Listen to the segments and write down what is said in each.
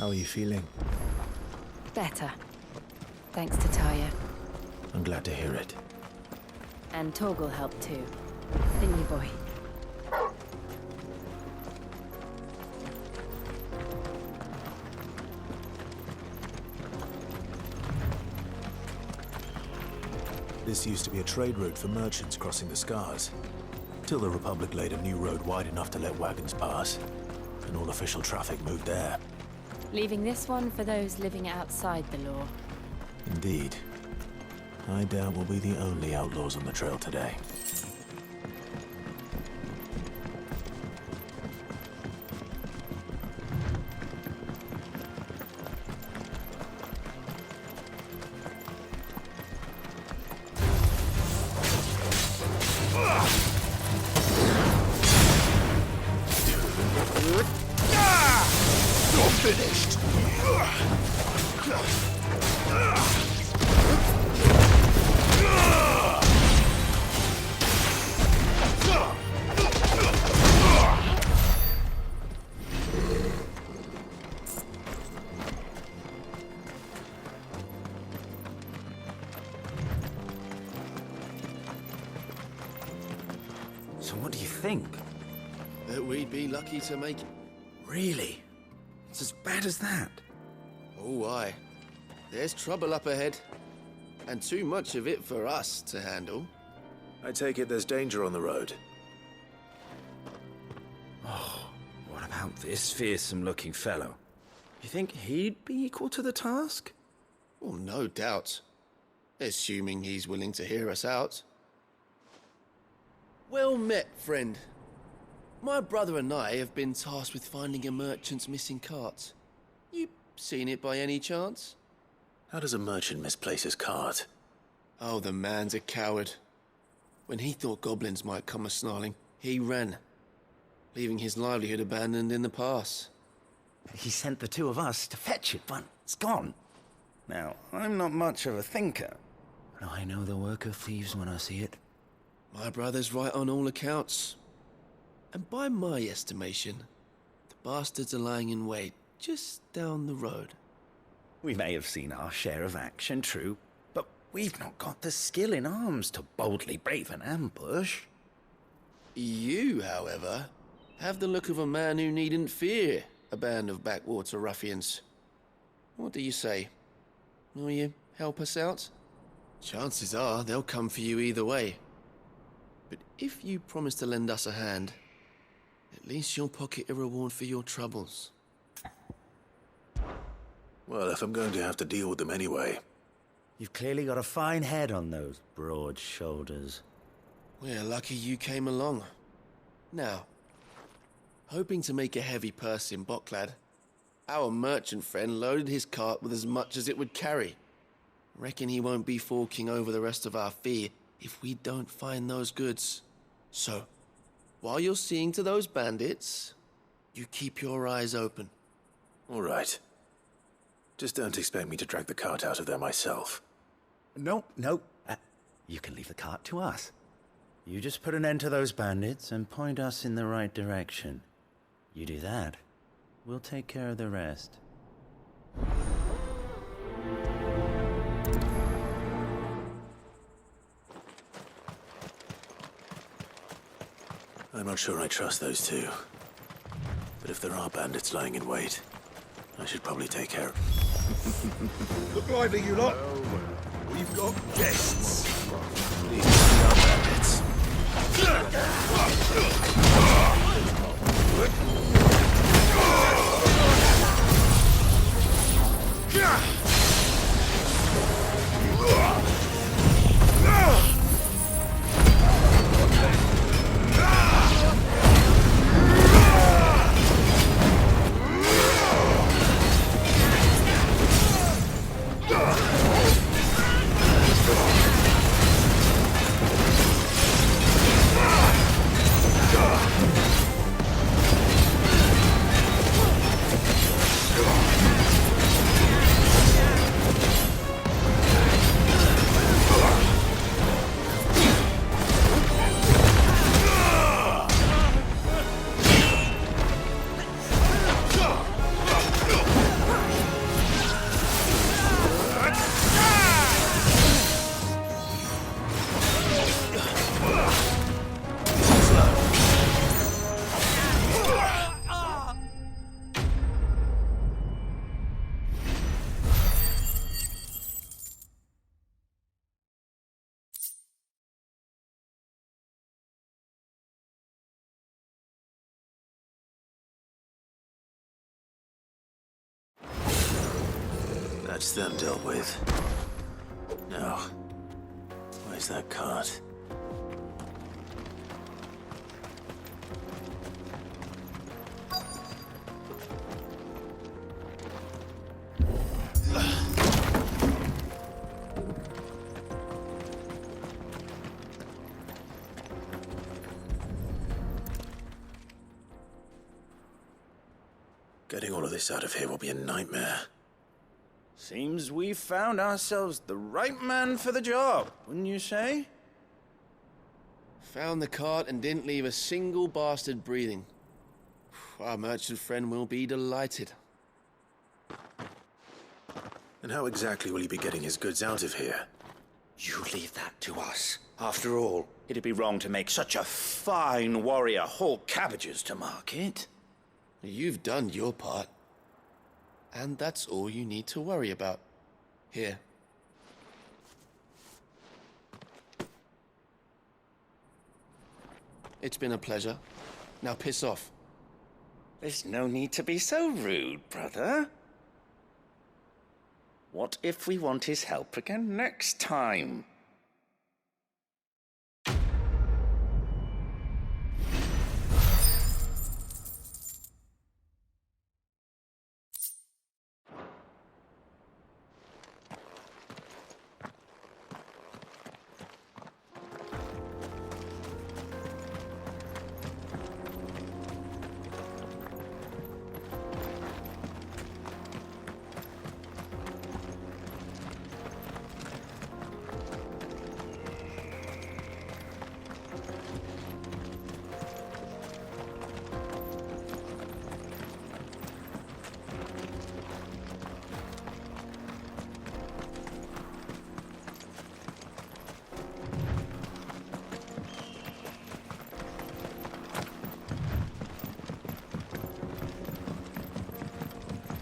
How are you feeling? Better. Thanks to Taya. I'm glad to hear it. And Torgal helped too. Didn't you, boy? This used to be a trade route for merchants crossing the Scars. Till the Republic laid a new road wide enough to let wagons pass. And all official traffic moved there. Leaving this one for those living outside the law. Indeed. I doubt we'll be the only outlaws on the trail today. So what do you think? That we'd be lucky to make it. Really? It's as bad as that? Oh, aye. There's trouble up ahead. And too much of it for us to handle. I take it there's danger on the road. Oh, what about this fearsome-looking fellow? You think he'd be equal to the task? Well, no doubt. Assuming he's willing to hear us out. Well met, friend. My brother and I have been tasked with finding a merchant's missing cart. You seen it by any chance? How does a merchant misplace his cart? Oh, the man's a coward. When he thought goblins might come a-snarling, he ran, leaving his livelihood abandoned in the pass. He sent the two of us to fetch it, but it's gone. Now, I'm not much of a thinker, but I know the work of thieves when I see it. My brother's right on all accounts. And by my estimation, the bastards are lying in wait just down the road. We may have seen our share of action, true, but we've not got the skill in arms to boldly brave an ambush. You, however, have the look of a man who needn't fear a band of backwater ruffians. What do you say? Will you help us out? Chances are they'll come for you either way. But if you promise to lend us a hand, at least you'll pocket a reward for your troubles. Well, if I'm going to have to deal with them anyway. You've clearly got a fine head on those broad shoulders. We're lucky you came along. Now, hoping to make a heavy purse in Boklad, our merchant friend loaded his cart with as much as it would carry. Reckon he won't be forking over the rest of our fee if we don't find those goods. So, while you're seeing to those bandits, you keep your eyes open. All right. Just don't expect me to drag the cart out of there myself. No. You can leave the cart to us. You just put an end to those bandits and point us in the right direction. You do that, we'll take care of the rest. I'm not sure I trust those two. But if there are bandits lying in wait, I should probably take care of... Look lively, you lot. We've got guests. These are bandits. That's them dealt with. Now, where's that cart? Getting all of this out of here will be a nightmare. Seems we've found ourselves the right man for the job, wouldn't you say? Found the cart and didn't leave a single bastard breathing. Our merchant friend will be delighted. And how exactly will he be getting his goods out of here? You leave that to us. After all, it'd be wrong to make such a fine warrior haul cabbages to market. You've done your part. And that's all you need to worry about. Here. It's been a pleasure. Now piss off. There's no need to be so rude, brother. What if we want his help again next time?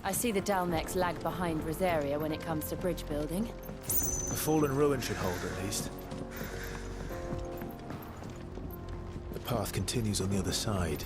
I see the Dalmex lag behind Rosaria when it comes to bridge building. A fallen ruin should hold, at least. The path continues on the other side.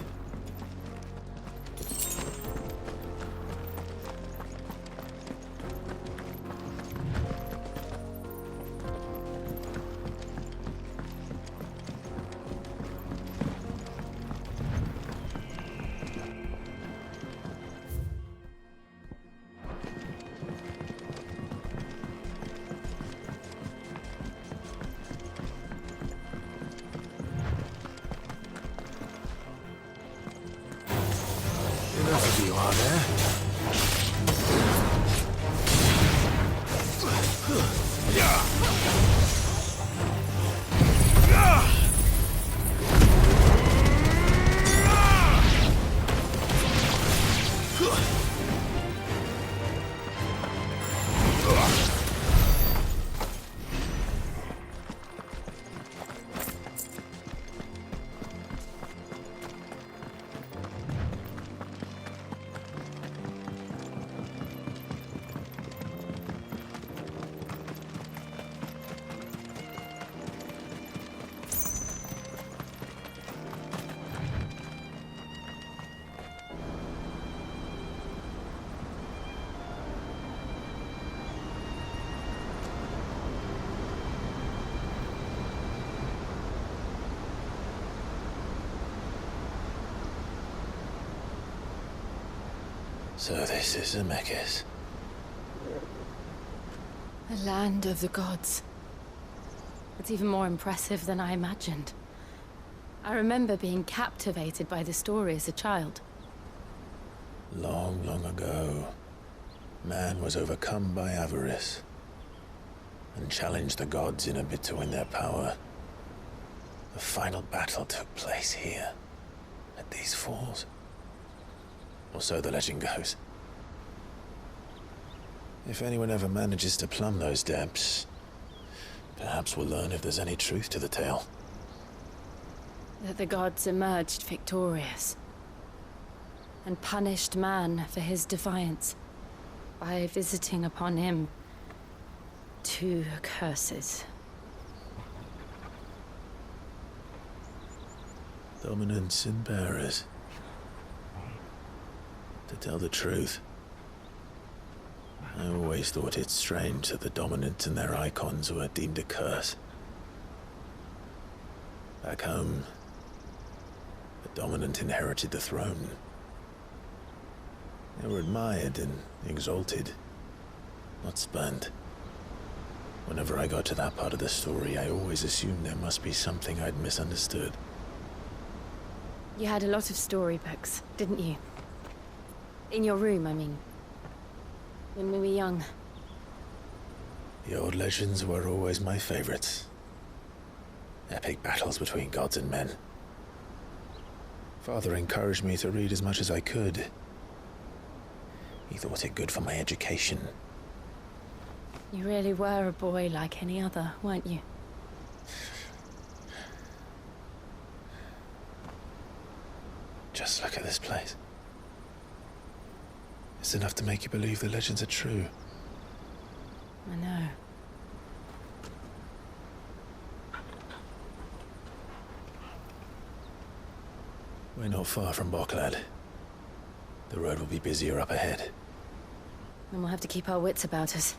Enough of you, are there? So this is Zemeckis. The land of the gods. It's even more impressive than I imagined. I remember being captivated by the story as a child. Long, long ago, man was overcome by avarice and challenged the gods in a bid to win their power. The final battle took place here, at these falls. Or so the legend goes. If anyone ever manages to plumb those depths, perhaps we'll learn if there's any truth to the tale. That the gods emerged victorious and punished man for his defiance by visiting upon him 2 curses. Dominance and bearers. To tell the truth, I always thought it strange that the dominant and their icons were deemed a curse. Back home, the dominant inherited the throne. They were admired and exalted, not spurned. Whenever I got to that part of the story, I always assumed there must be something I'd misunderstood. You had a lot of storybooks, didn't you? In your room, I mean. When we were young. The old legends were always my favorites. Epic battles between gods and men. Father encouraged me to read as much as I could. He thought it good for my education. You really were a boy like any other, weren't you? Just look at this place. It's enough to make you believe the legends are true. I know. We're not far from Boklad. The road will be busier up ahead. Then we'll have to keep our wits about us.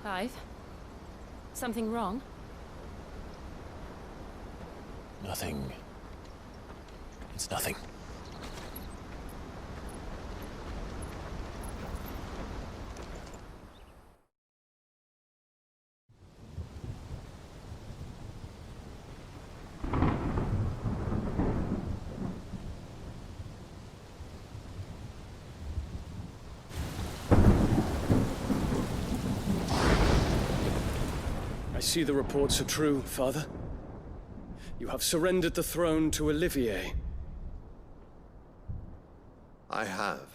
Clive? Something wrong? Nothing. It's nothing. I see the reports are true, Father. You have surrendered the throne to Olivier. I have.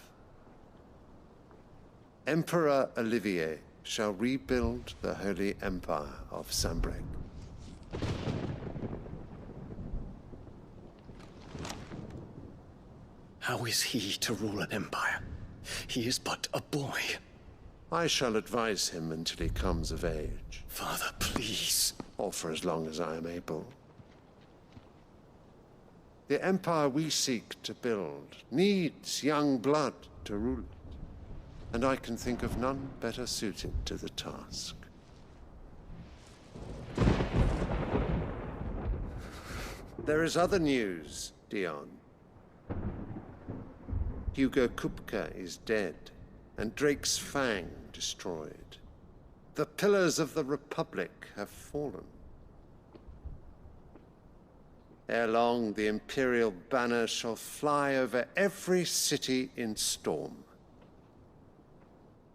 Emperor Olivier shall rebuild the Holy Empire of Sanbreque. How is he to rule an empire? He is but a boy. I shall advise him until he comes of age, Father, please. or for as long as I am able. The empire we seek to build needs young blood to rule it, and I can think of none better suited to the task. There is other news, Dion. Hugo Kupka is dead, and Drake's Fang destroyed. The pillars of the Republic have fallen. Ere long, the Imperial banner shall fly over every city in Storm.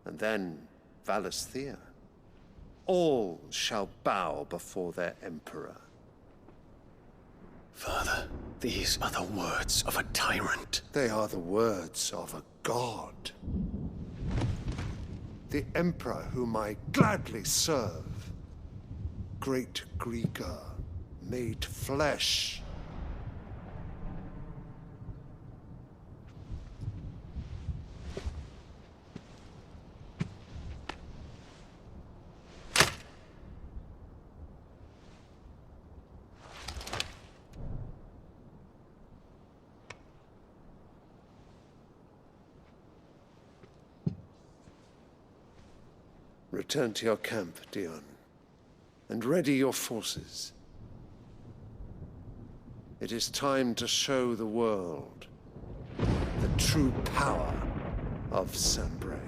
And then Valisthea. All shall bow before their Emperor. Father, these are the words of a tyrant. They are the words of a god. The Emperor whom I gladly serve. Great Greeker, made flesh. Return to your camp, Dion, and ready your forces. It is time to show the world the true power of Sanbreque.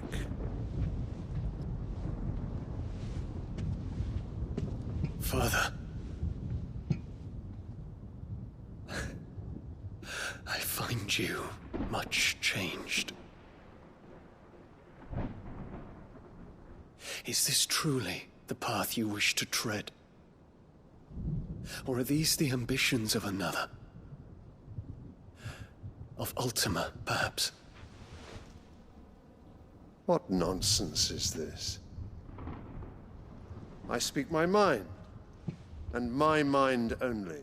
Father. I find you much changed. Is this truly the path you wish to tread? Or are these the ambitions of another? Of Ultima, perhaps? What nonsense is this? I speak my mind, and my mind only.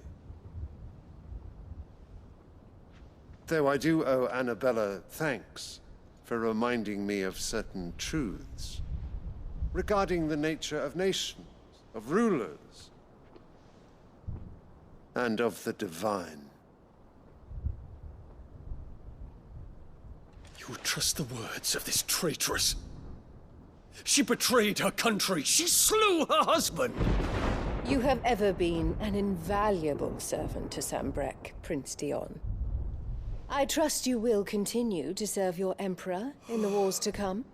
Though I do owe Annabella thanks for reminding me of certain truths regarding the nature of nations of rulers, and of the divine. You would trust the words of this traitress? She betrayed her country. She slew her husband. You have ever been an invaluable servant to Sambrek, Prince Dion. I trust you will continue to serve your Emperor in the wars to come.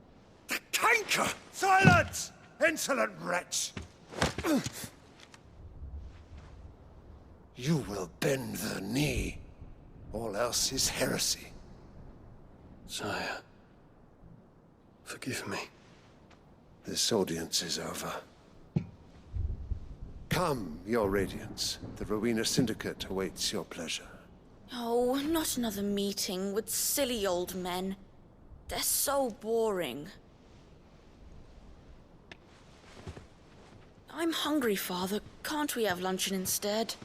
The canker! Silence! Insolent wretch! You will bend the knee. All else is heresy. Sire, forgive me. This audience is over. Come, your radiance. The Rowena Syndicate awaits your pleasure. Oh, not another meeting with silly old men. They're so boring. I'm hungry, Father. Can't we have luncheon instead?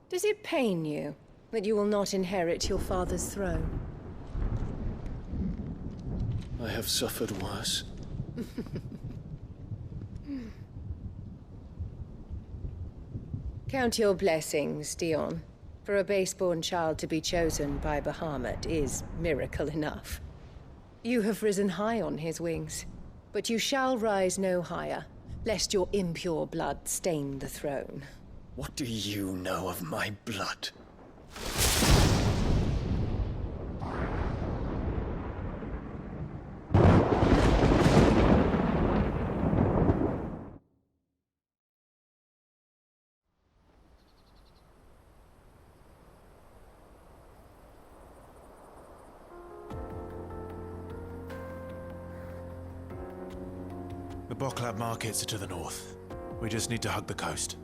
Does it pain you that you will not inherit your father's throne? I have suffered worse. Count your blessings, Dion. For a base-born child to be chosen by Bahamut is miracle enough. You have risen high on his wings, but you shall rise no higher, lest your impure blood stain the throne. What do you know of my blood? The Boklad markets are to the north. We just need to hug the coast.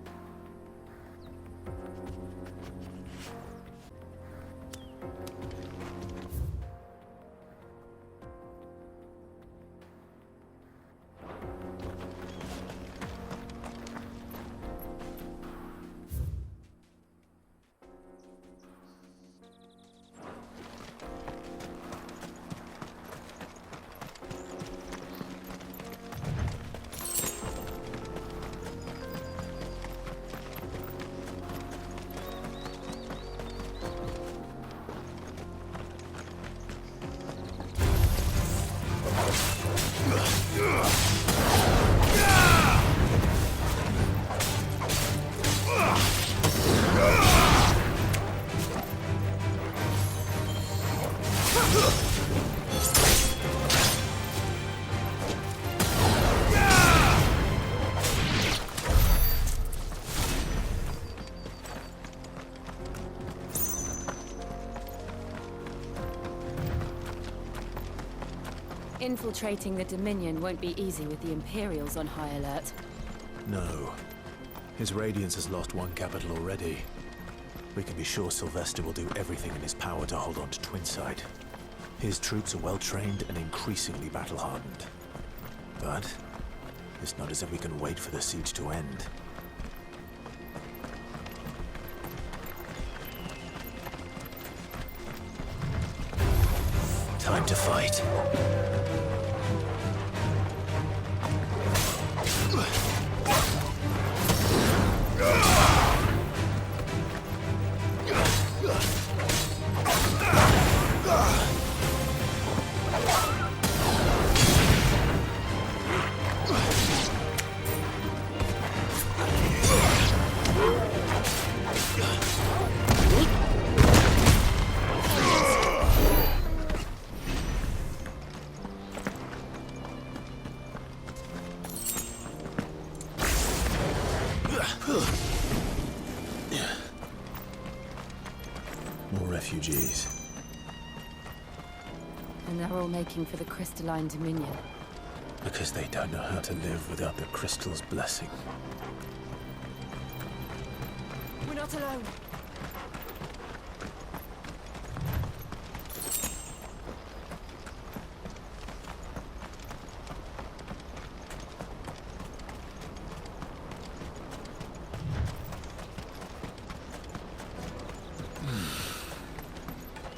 Infiltrating the Dominion won't be easy with the Imperials on high alert. No. His Radiance has lost one capital already. We can be sure Sylvester will do everything in his power to hold on to Twinside. His troops are well-trained and increasingly battle-hardened. But it's not as if we can wait for the siege to end. Time to fight. More refugees. And they're all making for the Crystalline Dominion. Because they don't know how to live without the crystal's blessing. We're not alone.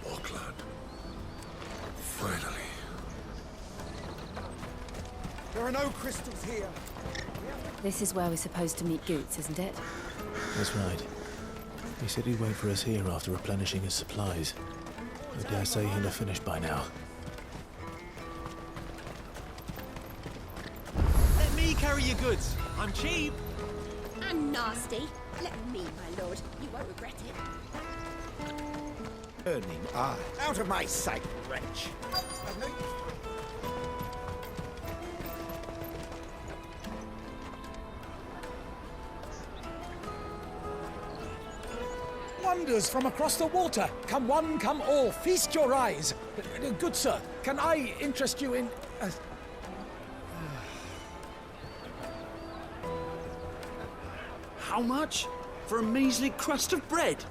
Boklad. There are no crystals here. This is where we're supposed to meet Goetz, isn't it? That's right. He said he'd wait for us here after replenishing his supplies. I dare say he'll have finished by now. Let me carry your goods. I'm cheap. And nasty. Let me, my lord. You won't regret it. Burning eye. Out of my sight, wretch. I've no use. Wonders from across the water. Come one, come all. Feast your eyes. Good sir, can I interest you in... How much? For a measly crust of bread?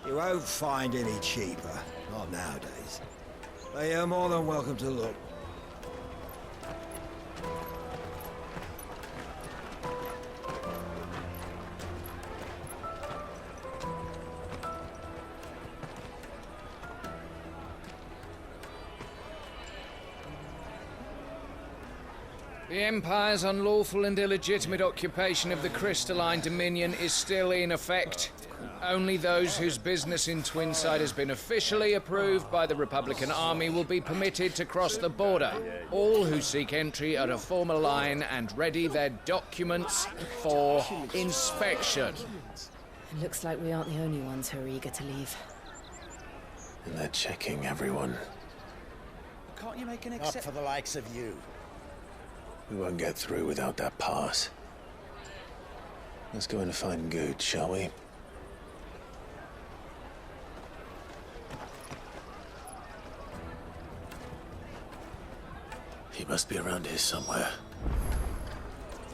You won't find any cheaper. Not nowadays. But you're more than welcome to look. The Empire's unlawful and illegitimate occupation of the Crystalline Dominion is still in effect. Only those whose business in Twinside has been officially approved by the Republican Army will be permitted to cross the border. All who seek entry are to form a line and ready their documents for inspection. It looks like we aren't the only ones who are eager to leave. And they're checking everyone. Can't you make an Not for the likes of you. We won't get through without that pass. Let's go and find Goetz, shall we? He must be around here somewhere.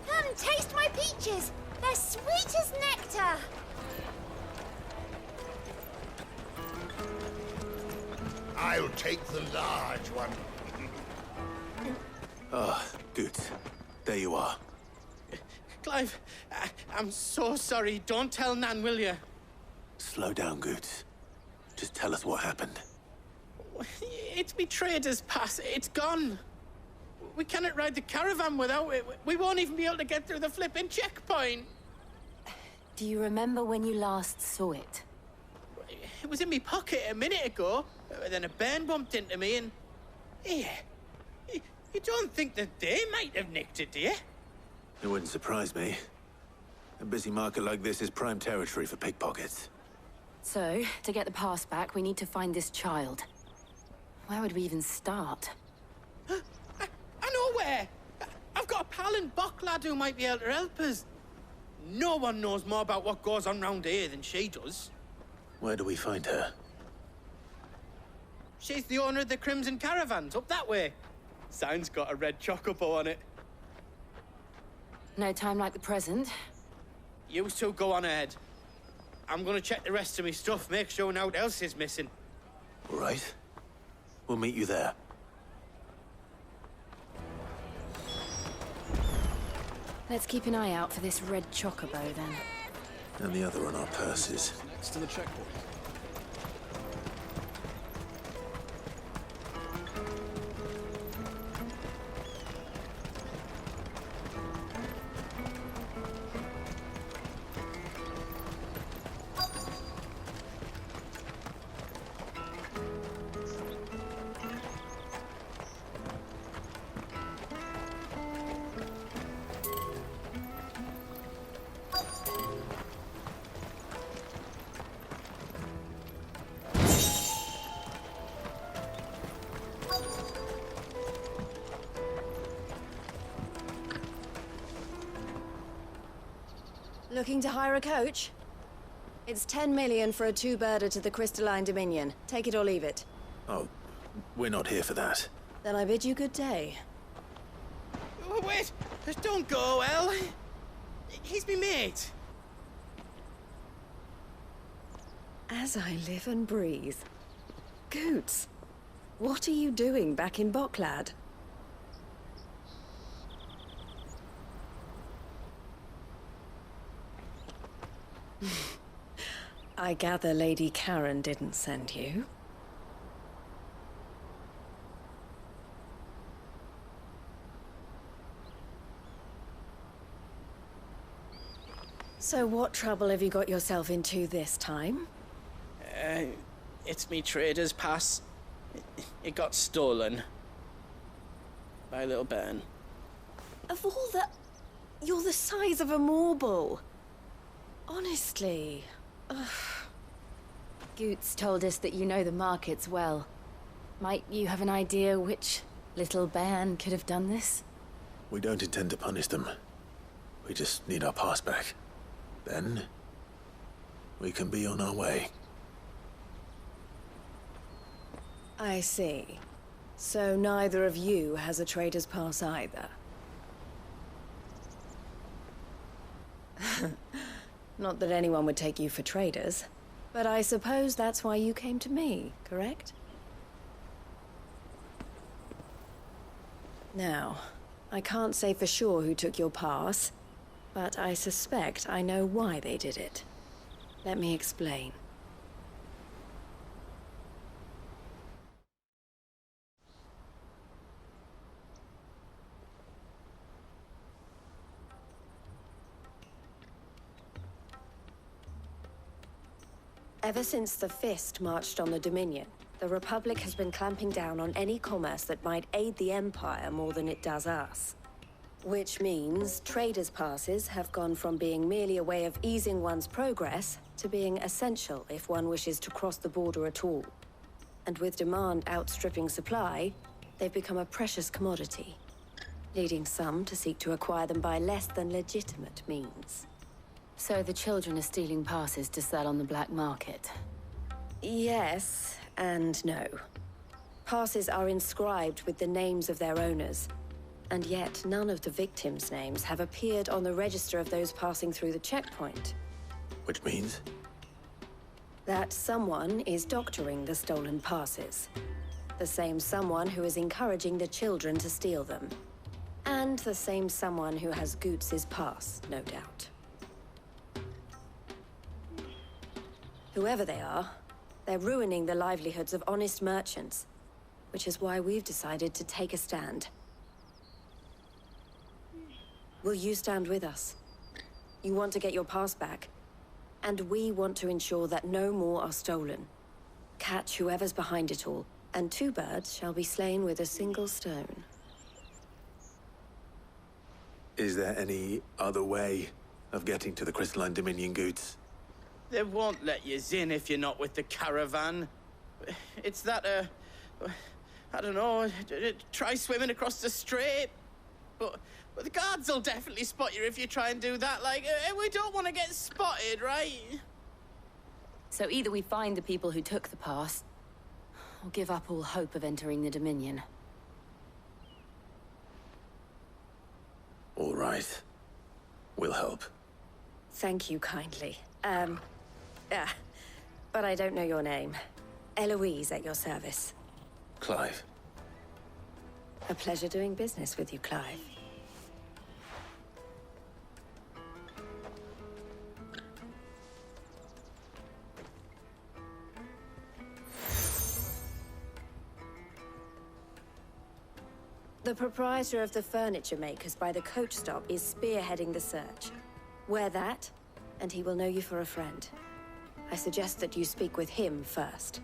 Come, taste my peaches. They're sweet as nectar. I'll take the large one. Ah, Goetz. There you are. Clive, I'm so sorry. Don't tell Nan, will you? Slow down, Goetz. Just tell us what happened. It's me trader's pass. It's gone. We cannot ride the caravan without it. We won't even be able to get through the flipping checkpoint. Do you remember when you last saw it? It was in my pocket a minute ago. Then a bairn bumped into me and... Yeah. You don't think that they might have nicked it, do you? It wouldn't surprise me. A busy market like this is prime territory for pickpockets. So, to get the pass back, we need to find this child. Where would we even start? I know where! I've got a pal in Boklad who might be able to help us. No one knows more about what goes on round here than she does. Where do we find her? She's the owner of the Crimson Caravans, up that way. Sign's got a red chocobo on it. No time like the present. You two go on ahead. I'm gonna check the rest of my stuff, make sure no one else is missing. All right. We'll meet you there. Let's keep an eye out for this red chocobo, then. And the other on our purses. Next to the checkpoint. Looking to hire a coach? It's 10 million for a two-birder to the Crystalline Dominion. Take it or leave it. Oh, we're not here for that. Then I bid you good day. Wait! Don't go, El! He's me mate! As I live and breathe. Goetz, what are you doing back in Boklad? I gather Lady Karen didn't send you. So what trouble have you got yourself into this time? It's me trader's pass. It got stolen. By a little bairn. Of all the... You're the size of a marble. Honestly. Ugh. Goetz told us that you know the markets well. Might you have an idea which little bairn could have done this? We don't intend to punish them. We just need our pass back. Then, we can be on our way. I see. So neither of you has a trader's pass either. Not that anyone would take you for traders, but I suppose that's why you came to me, correct? Now, I can't say for sure who took your pass, but I suspect I know why they did it. Let me explain. Ever since the Fist marched on the Dominion, the Republic has been clamping down on any commerce that might aid the Empire more than it does us. Which means traders' passes have gone from being merely a way of easing one's progress to being essential if one wishes to cross the border at all. And with demand outstripping supply, they've become a precious commodity, leading some to seek to acquire them by less than legitimate means. So the children are stealing passes to sell on the black market? Yes, and no. Passes are inscribed with the names of their owners, and yet none of the victims' names have appeared on the register of those passing through the checkpoint. Which means? That someone is doctoring the stolen passes. The same someone who is encouraging the children to steal them. And the same someone who has Goetz's pass, no doubt. Whoever they are, they're ruining the livelihoods of honest merchants, which is why we've decided to take a stand. Will you stand with us? You want to get your pass back, and we want to ensure that no more are stolen. Catch whoever's behind it all, and 2 birds shall be slain with a single stone. Is there any other way of getting to the Crystalline Dominion, Goetz? They won't let you in if you're not with the caravan. It's that, I don't know, try swimming across the strait. But the guards will definitely spot you if you try and do that. Like, we don't want to get spotted, right? So either we find the people who took the pass, or give up all hope of entering the Dominion. All right. We'll help. Thank you kindly. But I don't know your name. Eloise at your service. Clive. A pleasure doing business with you, Clive. The proprietor of the furniture makers by the coach stop is spearheading the search. Wear that, and he will know you for a friend. I suggest that you speak with him first.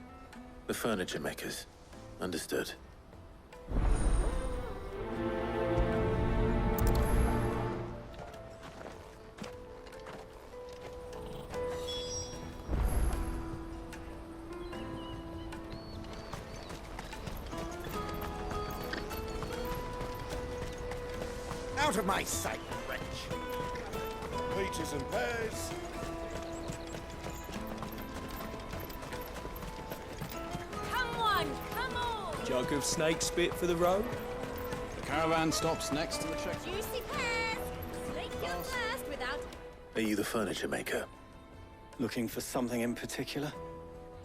The furniture makers. Understood. Out of my sight, wretch! Peaches and pears. Come on! Jug of snake spit for the road? The caravan stops next to the check. Juicy pears! Slake your thirst without... Are you the furniture maker? Looking for something in particular?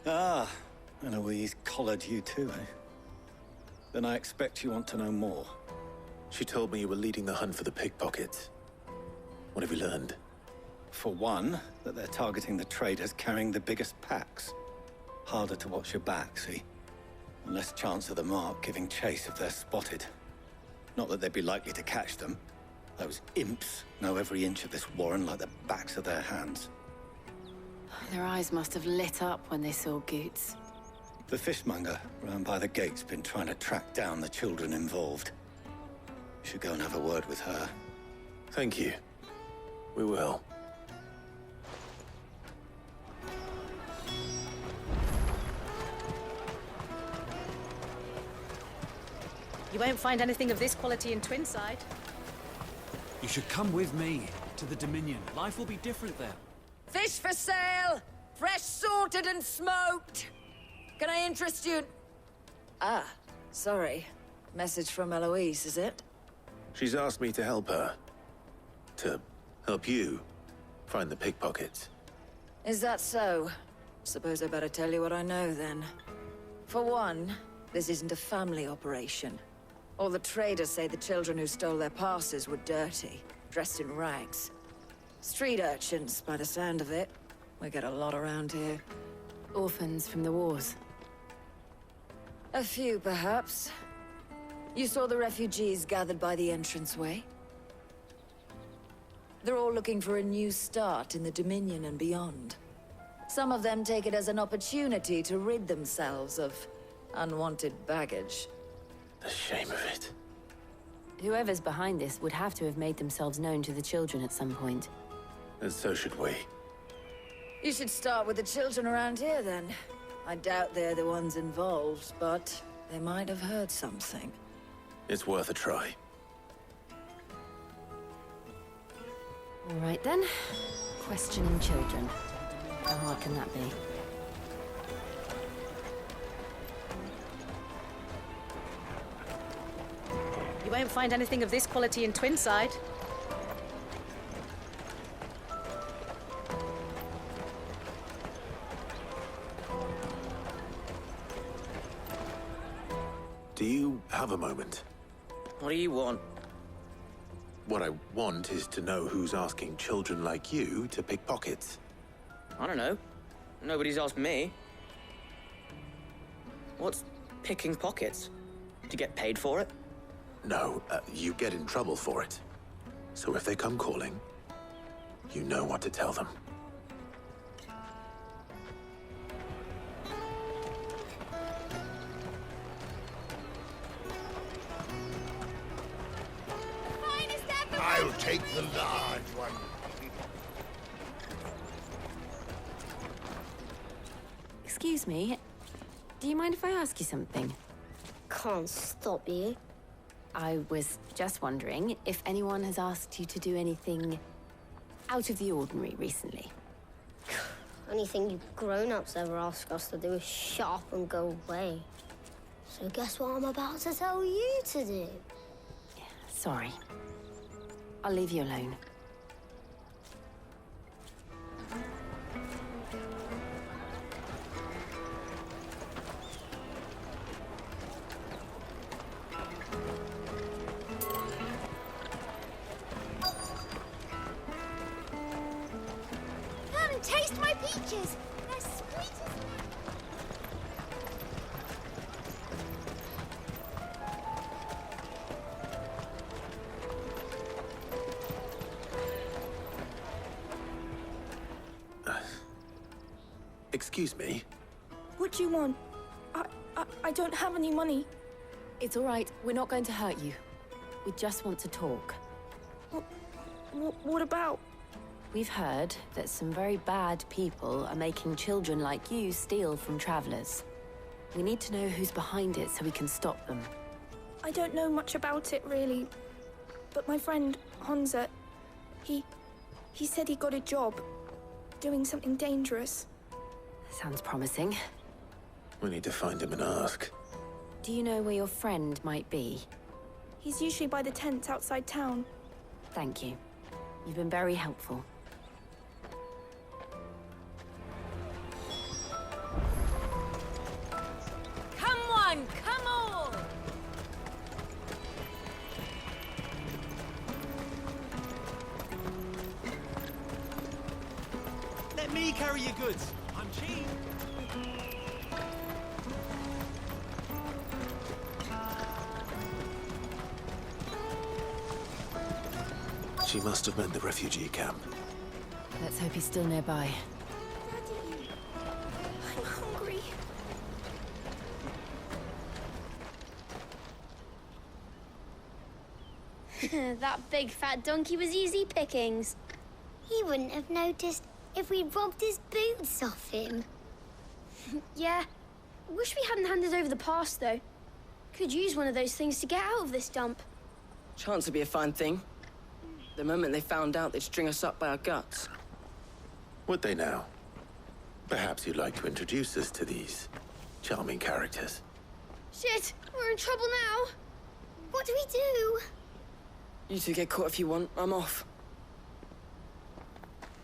Ah, Eloise collared you too, eh? Then I expect you want to know more. She told me you were leading the hunt for the pickpockets. What have you learned? For one, that they're targeting the traders carrying the biggest packs. Harder to watch your back, see? And less chance of the mark giving chase if they're spotted. Not that they'd be likely to catch them. Those imps know every inch of this warren like the backs of their hands. Their eyes must have lit up when they saw Goetz. The fishmonger round by the gate's been trying to track down the children involved. You should go and have a word with her. Thank you. We will. You won't find anything of this quality in Twinside. You should come with me to the Dominion. Life will be different there. Fish for sale! Fresh sorted and smoked! Can I interest you? Ah, sorry. Message from Eloise, is it? She's asked me to help her. To help you find the pickpockets. Is that so? Suppose I better tell you what I know, then. For one, this isn't a family operation. All the traders say the children who stole their passes were dirty, dressed in rags. Street urchins, by the sound of it. We get a lot around here. Orphans from the wars. A few, perhaps. You saw the refugees gathered by the entranceway? They're all looking for a new start in the Dominion and beyond. Some of them take it as an opportunity to rid themselves of unwanted baggage. The shame of it. Whoever's behind this would have to have made themselves known to the children at some point. And so should we. You should start with the children around here, then. I doubt they're the ones involved, but they might have heard something. It's worth a try. All right, then. Questioning children. How hard can that be? You won't find anything of this quality in Twinside. Do you have a moment? What do you want? What I want is to know who's asking children like you to pick pockets. I don't know. Nobody's asked me. What's picking pockets? Do you get paid for it? No, you get in trouble for it. So if they come calling, you know what to tell them. I'll take the large one. Excuse me. Do you mind if I ask you something? Can't stop you. I was just wondering if anyone has asked you to do anything out of the ordinary recently. Anything you grown-ups ever ask us to do is shut up and go away. So guess what I'm about to tell you to do? Sorry. I'll leave you alone. Come and taste my peaches. They're sweet as Excuse me? What do you want? I don't have any money. It's all right. We're not going to hurt you. We just want to talk. What about? We've heard that some very bad people are making children like you steal from travelers. We need to know who's behind it so we can stop them. I don't know much about it, really. But my friend, Honza, he said he got a job doing something dangerous. Sounds promising. We need to find him and ask. Do you know where your friend might be? He's usually by the tents outside town. Thank you. You've been very helpful. Come on, come on! Let me carry your goods. I'm cheap. She must have meant the refugee camp. Let's hope he's still nearby. Daddy, I'm hungry. That big fat donkey was easy pickings. He wouldn't have noticed if we'd robbed his boots off him. Yeah. Wish we hadn't handed over the pass, though. Could use one of those things to get out of this dump. Chance would be a fine thing. The moment they found out, they'd string us up by our guts. Would they now? Perhaps you'd like to introduce us to these charming characters. Shit! We're in trouble now! What do we do? You two get caught if you want. I'm off.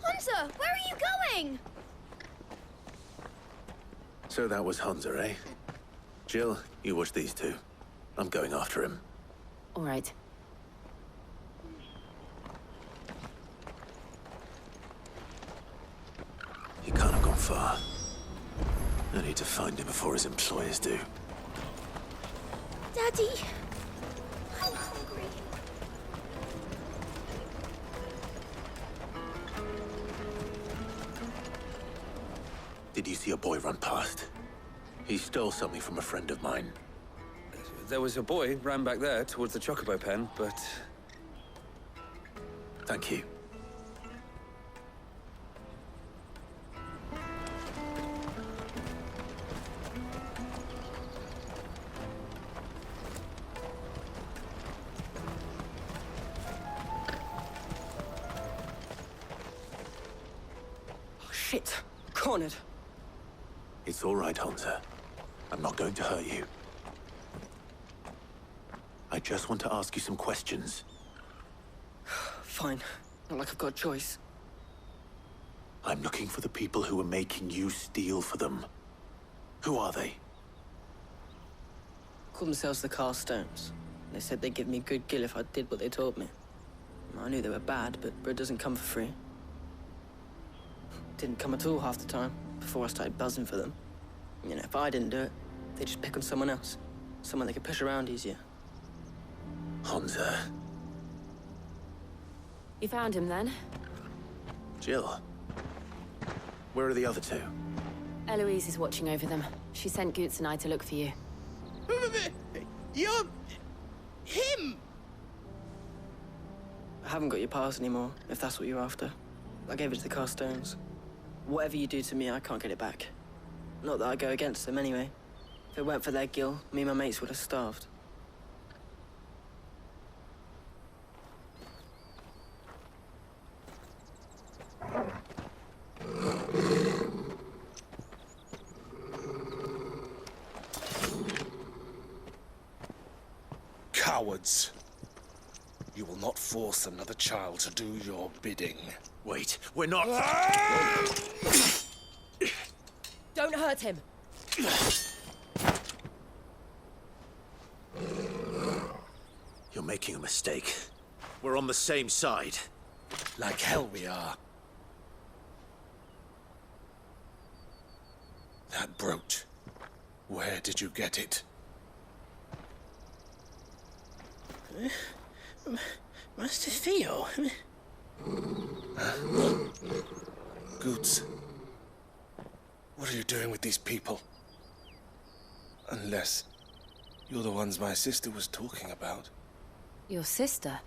Hunter! Where are you going? So that was Hunter, eh? Jill, you watch these two. I'm going after him. All right. He can't have gone far. I need to find him before his employers do. Daddy! I'm hungry. Did you see a boy run past? He stole something from a friend of mine. There was a boy ran back there towards the chocobo pen, but... Thank you. Oh, shit. Cornered. It's all right, Hunter. I'm not going to hurt you. I just want to ask you some questions. Fine. Not like I've got a choice. I'm looking for the people who are making you steal for them. Who are they? Call themselves the Carstones. They said they'd give me good gill if I did what they told me. I knew they were bad, but bread doesn't come for free. Didn't come at all half the time, before I started buzzing for them. You know, if I didn't do it, they'd just pick on someone else. Someone they could push around easier. Hunter. You found him then? Jill. Where are the other two? Eloise is watching over them. She sent Goetz and I to look for you. You're... him! I haven't got your pass anymore, if that's what you're after. I gave it to the Carstones. Whatever you do to me, I can't get it back. Not that I go against them anyway. If it weren't for their gill, me and my mates would have starved. Cowards. You will not force another child to do your bidding. Wait, we're not... Don't hurt him. You're making a mistake. We're on the same side. Like hell we are. That brooch. Where did you get it? Master Theo. Goetz. What are you doing with these people? Unless you're the ones my sister was talking about. Your sister?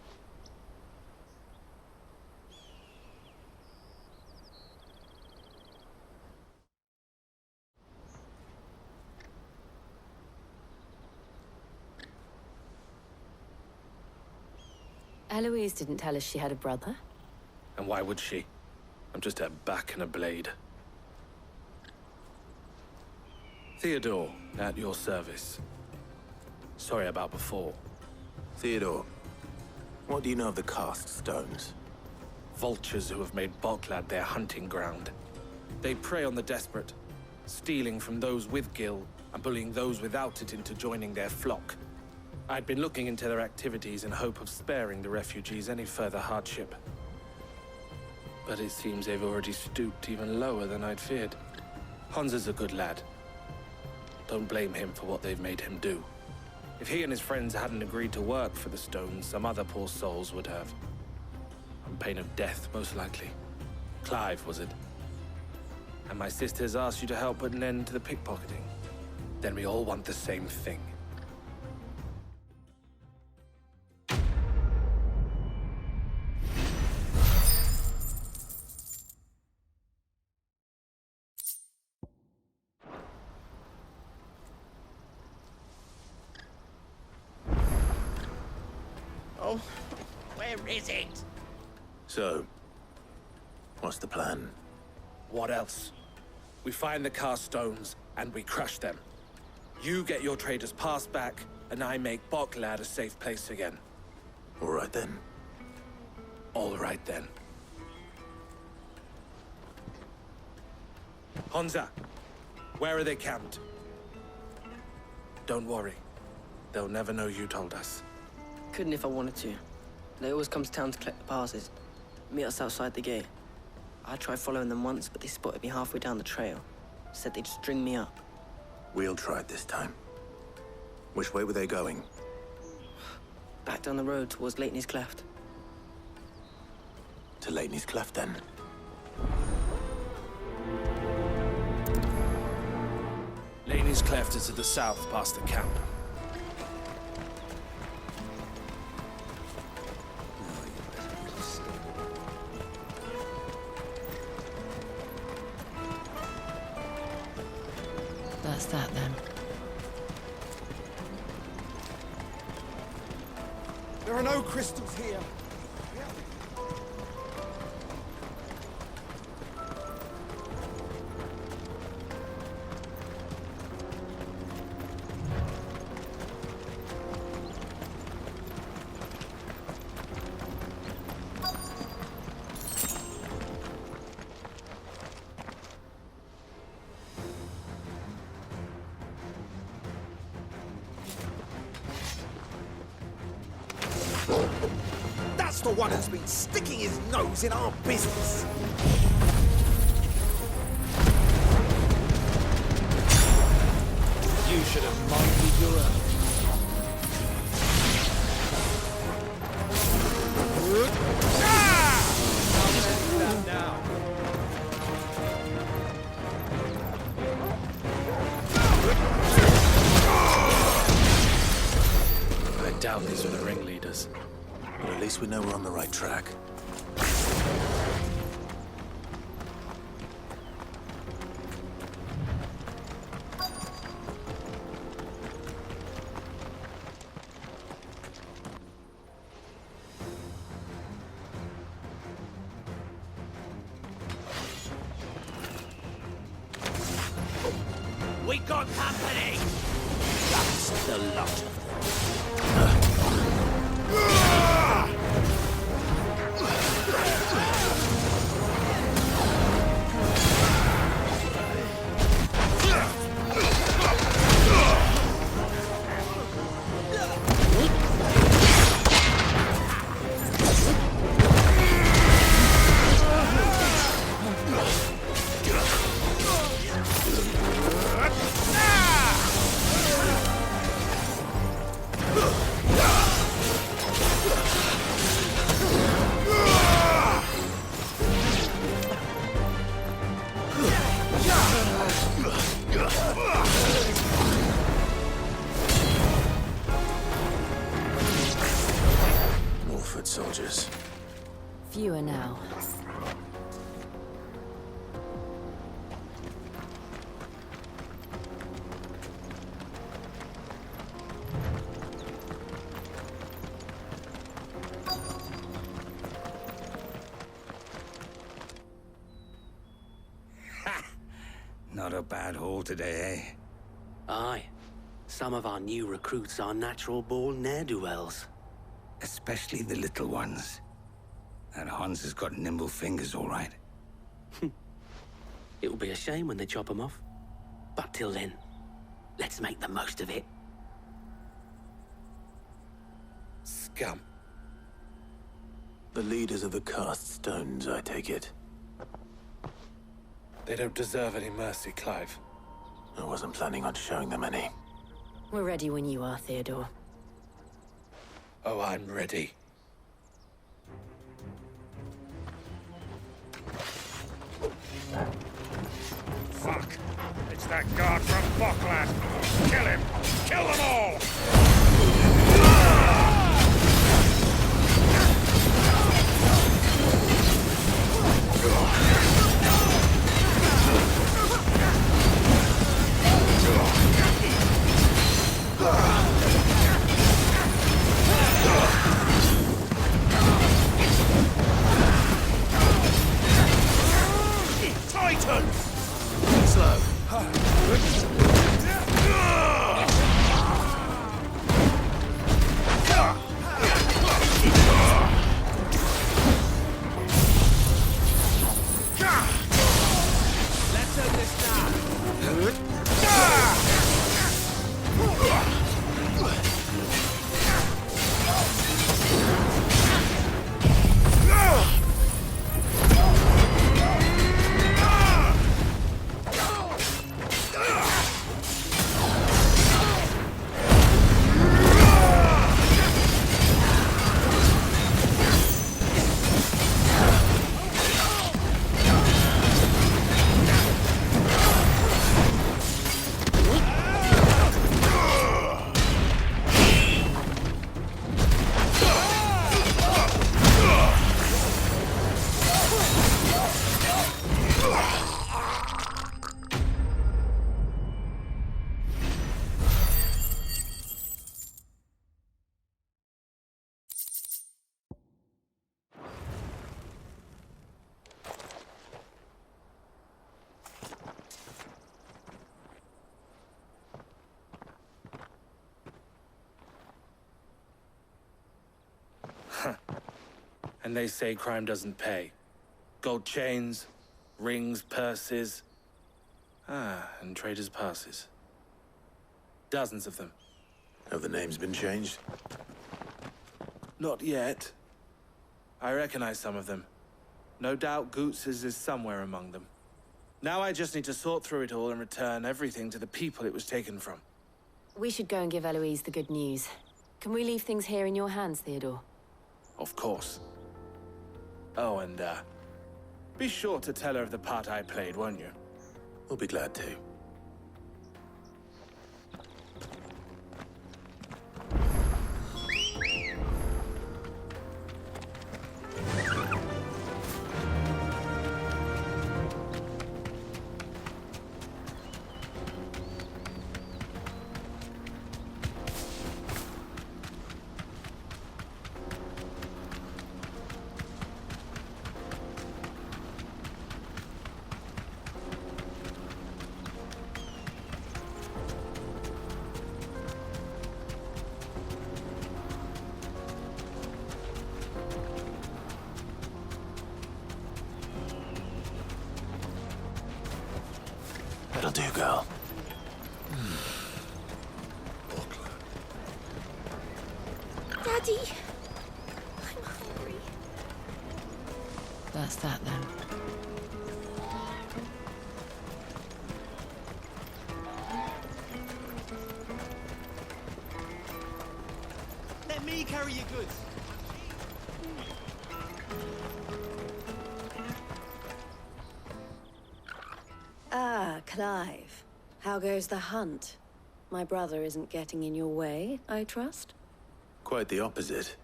Eloise didn't tell us she had a brother. And why would she? I'm just her back and a blade. Theodore, at your service. Sorry about before. Theodore, what do you know of the cast stones? Vultures who have made Boklad their hunting ground. They prey on the desperate, stealing from those with gill and bullying those without it into joining their flock. I'd been looking into their activities in hope of sparing the refugees any further hardship. But it seems they've already stooped even lower than I'd feared. Hansa's a good lad. Don't blame him for what they've made him do. If he and his friends hadn't agreed to work for the stones, some other poor souls would have. On pain of death, most likely. Clive, was it? And my sisters asked you to help put an end to the pickpocketing. Then we all want the same thing. Oh, where is it? So, what's the plan? What else? We find the cast stones, and we crush them. You get your traders' pass back, and I make Boklad a safe place again. All right then. All right then. Honza, where are they camped? Don't worry. They'll never know you told us. Couldn't if I wanted to. They always come to town to collect the passes. Meet us outside the gate. I tried following them once, but they spotted me halfway down the trail. Said they'd string me up. We'll try it this time. Which way were they going? Back down the road towards Sleipnir's Cleft. To Sleipnir's Cleft, then. Sleipnir's Cleft is to the south, past the camp. That's that, then. There are no crystals here. That's the one who's been sticking his nose in our business. You should have minded your own. I doubt these are the ringleaders. But at least we know we're on the right track. We got company! That's the lot of them. Soldiers. Fewer now. Not a bad haul today, eh? Aye. Some of our new recruits are natural-born ne'er-do-wells. Especially the little ones. That Hans has got nimble fingers, all right. It'll be a shame when they chop them off. But till then, let's make the most of it. Scum. The leaders of the cast stones, I take it. They don't deserve any mercy, Clive. I wasn't planning on showing them any. We're ready when you are, Theodore. Oh, I'm ready. Fuck! It's that guard from Boklad! Kill him! Kill them all! Titans! Slow. Let's end this now. And they say crime doesn't pay. Gold chains, rings, purses. And traders' passes. Dozens of them. Have the names been changed? Not yet. I recognize some of them. No doubt Goetz's is somewhere among them. Now I just need to sort through it all and return everything to the people it was taken from. We should go and give Eloise the good news. Can we leave things here in your hands, Theodore? Of course. Oh, and, be sure to tell her of the part I played, won't you? We'll be glad to. That'll do, girl. Daddy! I'm hungry. That's that, then. Let me carry your goods. Ah, Clive. How goes the hunt? My brother isn't getting in your way, I trust? Quite the opposite.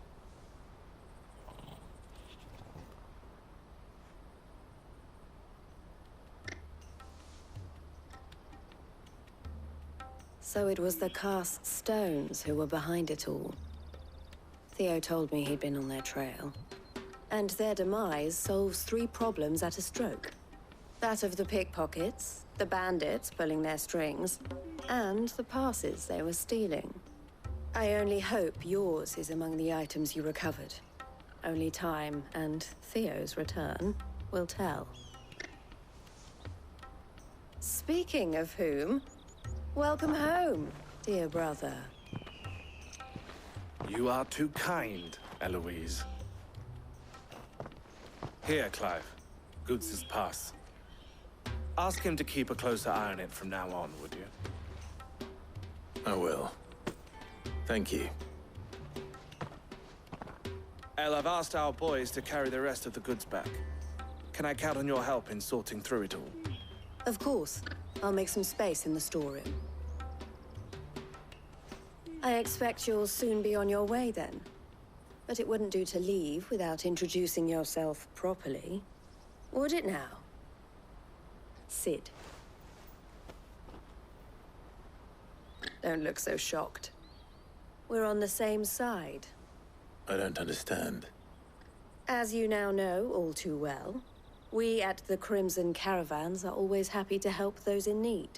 So it was the cast stones who were behind it all. Theo told me he'd been on their trail. And their demise solves 3 problems at a stroke. That of the pickpockets, the bandits pulling their strings, and the passes they were stealing. I only hope yours is among the items you recovered. Only time and Theo's return will tell. Speaking of whom, welcome home, dear brother. You are too kind, Eloise. Here, Clive. Goetz's pass. Ask him to keep a closer eye on it from now on, would you? I will. Thank you. El, I've asked our boys to carry the rest of the goods back. Can I count on your help in sorting through it all? Of course. I'll make some space in the storeroom. I expect you'll soon be on your way then. But it wouldn't do to leave without introducing yourself properly. Would it now? Sid. Don't look so shocked. We're on the same side. I don't understand. As you now know all too well, we at the Crimson Caravans are always happy to help those in need.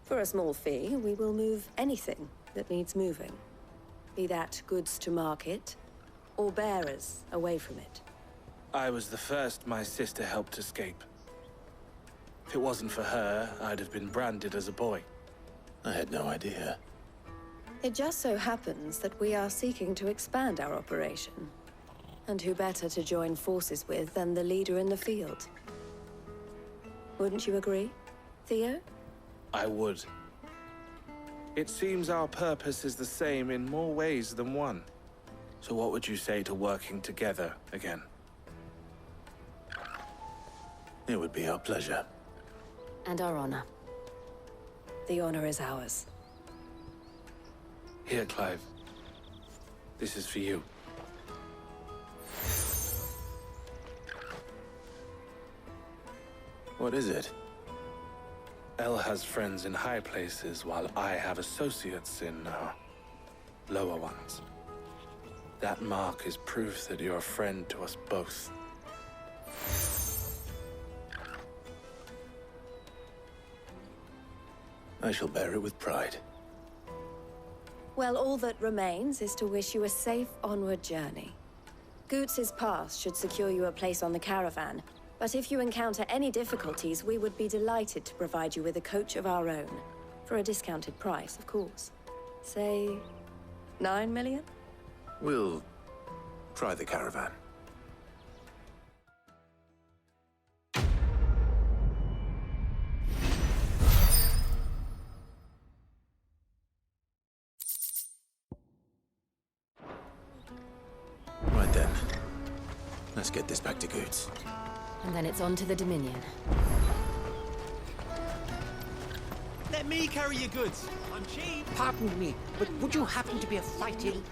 For a small fee, we will move anything that needs moving. Be that goods to market, or bearers away from it. I was the first my sister helped escape. If it wasn't for her, I'd have been branded as a boy. I had no idea. It just so happens that we are seeking to expand our operation. And who better to join forces with than the leader in the field? Wouldn't you agree, Theo? I would. It seems our purpose is the same in more ways than one. So what would you say to working together again? It would be our pleasure. And our honor. The honor is ours. Here, Clive. This is for you. What is it? Elle has friends in high places, while I have associates in, lower ones. That mark is proof that you're a friend to us both. I shall bear it with pride. Well, all that remains is to wish you a safe onward journey. Goetz's pass should secure you a place on the caravan, but if you encounter any difficulties, we would be delighted to provide you with a coach of our own. For a discounted price, of course. Say, 9 million? We'll try the caravan. Right then. Let's get this back to Goetz. And then it's on to the Dominion. Let me carry your goods. I'm cheap. Pardon me, but would you happen to be a fighting?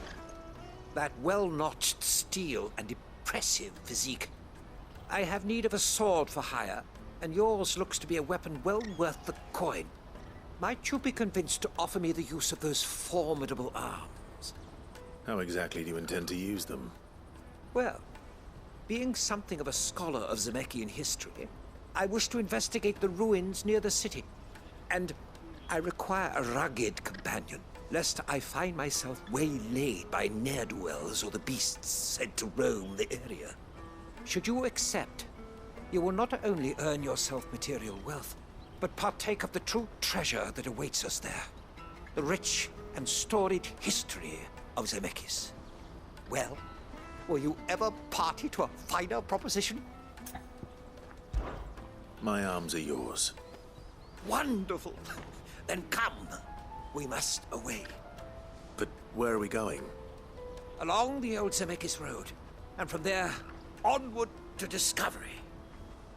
That well-notched steel and impressive physique. I have need of a sword for hire, and yours looks to be a weapon well worth the coin. Might you be convinced to offer me the use of those formidable arms? How exactly do you intend to use them? Well, being something of a scholar of Zemeckis history, I wish to investigate the ruins near the city. And I require a rugged companion, lest I find myself waylaid by ne'er-do-wells or the beasts said to roam the area. Should you accept, you will not only earn yourself material wealth, but partake of the true treasure that awaits us there. The rich and storied history of Zemeckis. Well, will you ever party to a finer proposition? My arms are yours. Wonderful! Then come. We must away. But where are we going? Along the old Zemeckis Road, and from there, onward to discovery.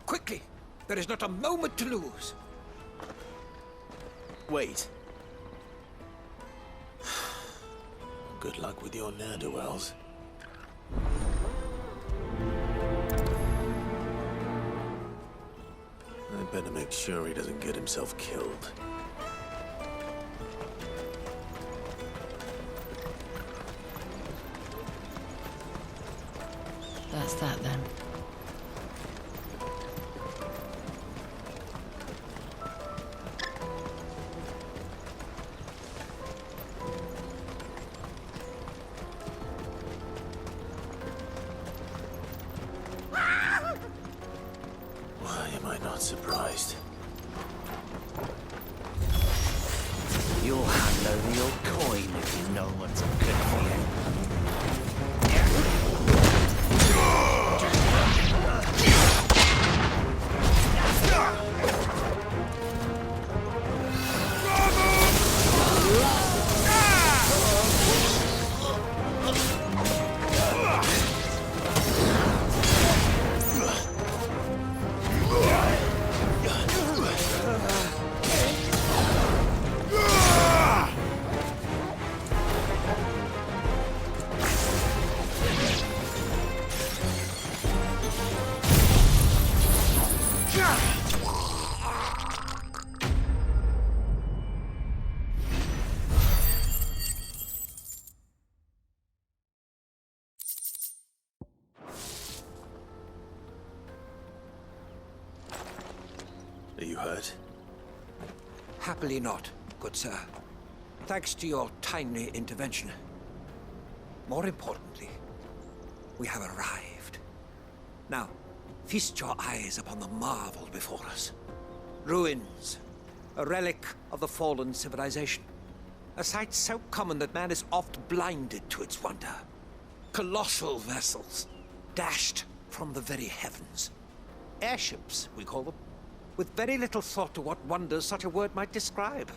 Quickly! There is not a moment to lose. Wait. Good luck with your ne'er-do-wells. I'd better make sure he doesn't get himself killed. That's that then. Why am I not surprised? You'll hand over your coin if you know what's good for you. hurt? Happily not, good sir. Thanks to your timely intervention. More importantly, we have arrived. Now, feast your eyes upon the marvel before us. Ruins, a relic of the fallen civilization. A sight so common that man is oft blinded to its wonder. Colossal vessels, dashed from the very heavens. Airships, we call them, with very little thought to what wonders such a word might describe.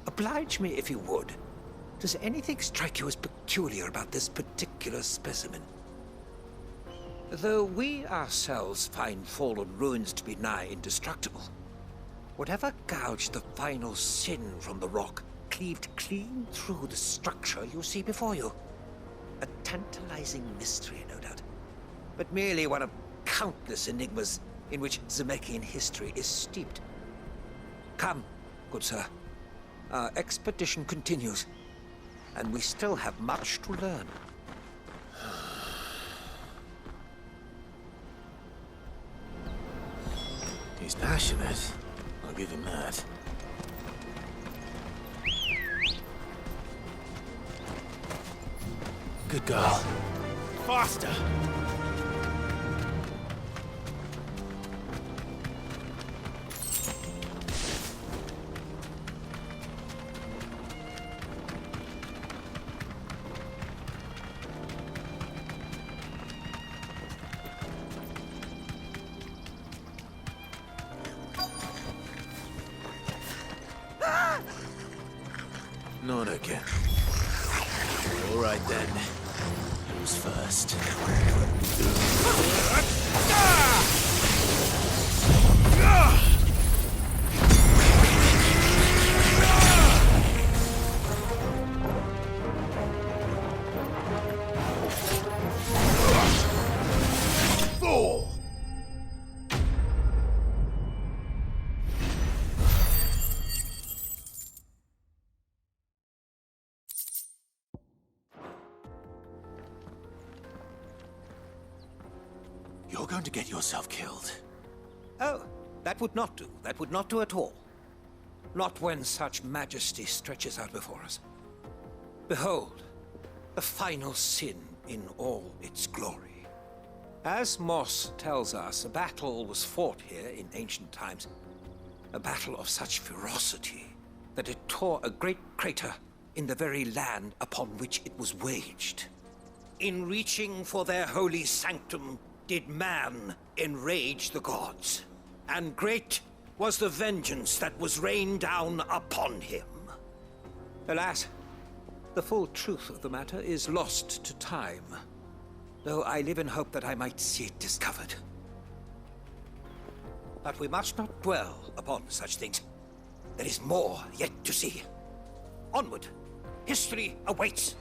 Oblige me, if you would. Does anything strike you as peculiar about this particular specimen? Though we ourselves find fallen ruins to be nigh indestructible, whatever gouged the final sin from the rock cleaved clean through the structure you see before you. A tantalizing mystery, no doubt, but merely one of countless enigmas in which Zemeckis history is steeped. Come, good sir. Our expedition continues, and we still have much to learn. He's passionate. I'll give him that. Good girl. Faster! Not again. All right then. Who's first? You're going to get yourself killed. Oh, that would not do. That would not do at all. Not when such majesty stretches out before us. Behold, the final sin in all its glory. As Moss tells us, a battle was fought here in ancient times. A battle of such ferocity that it tore a great crater in the very land upon which it was waged. In reaching for their holy sanctum, did man enrage the gods, and great was the vengeance that was rained down upon him. Alas, the full truth of the matter is lost to time, though I live in hope that I might see it discovered. But we must not dwell upon such things. There is more yet to see. Onward! History awaits!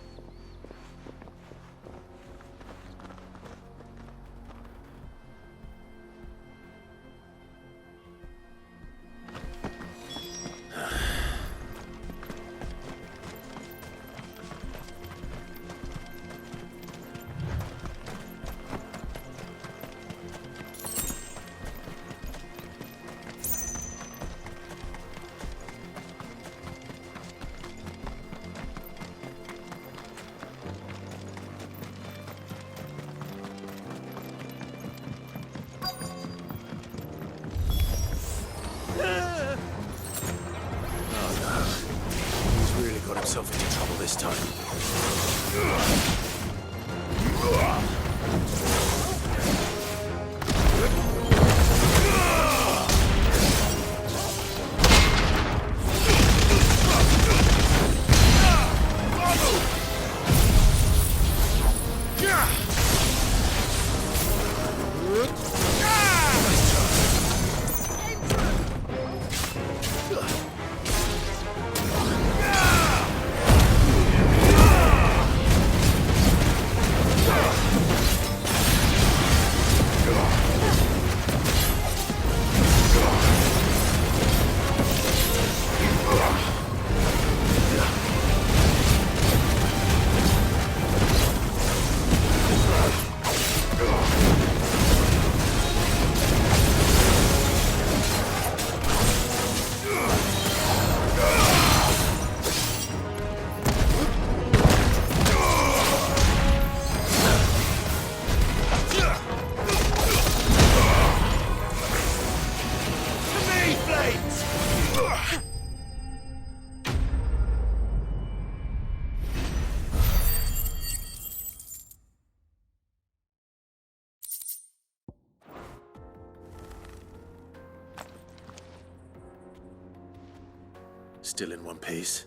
Still in one piece?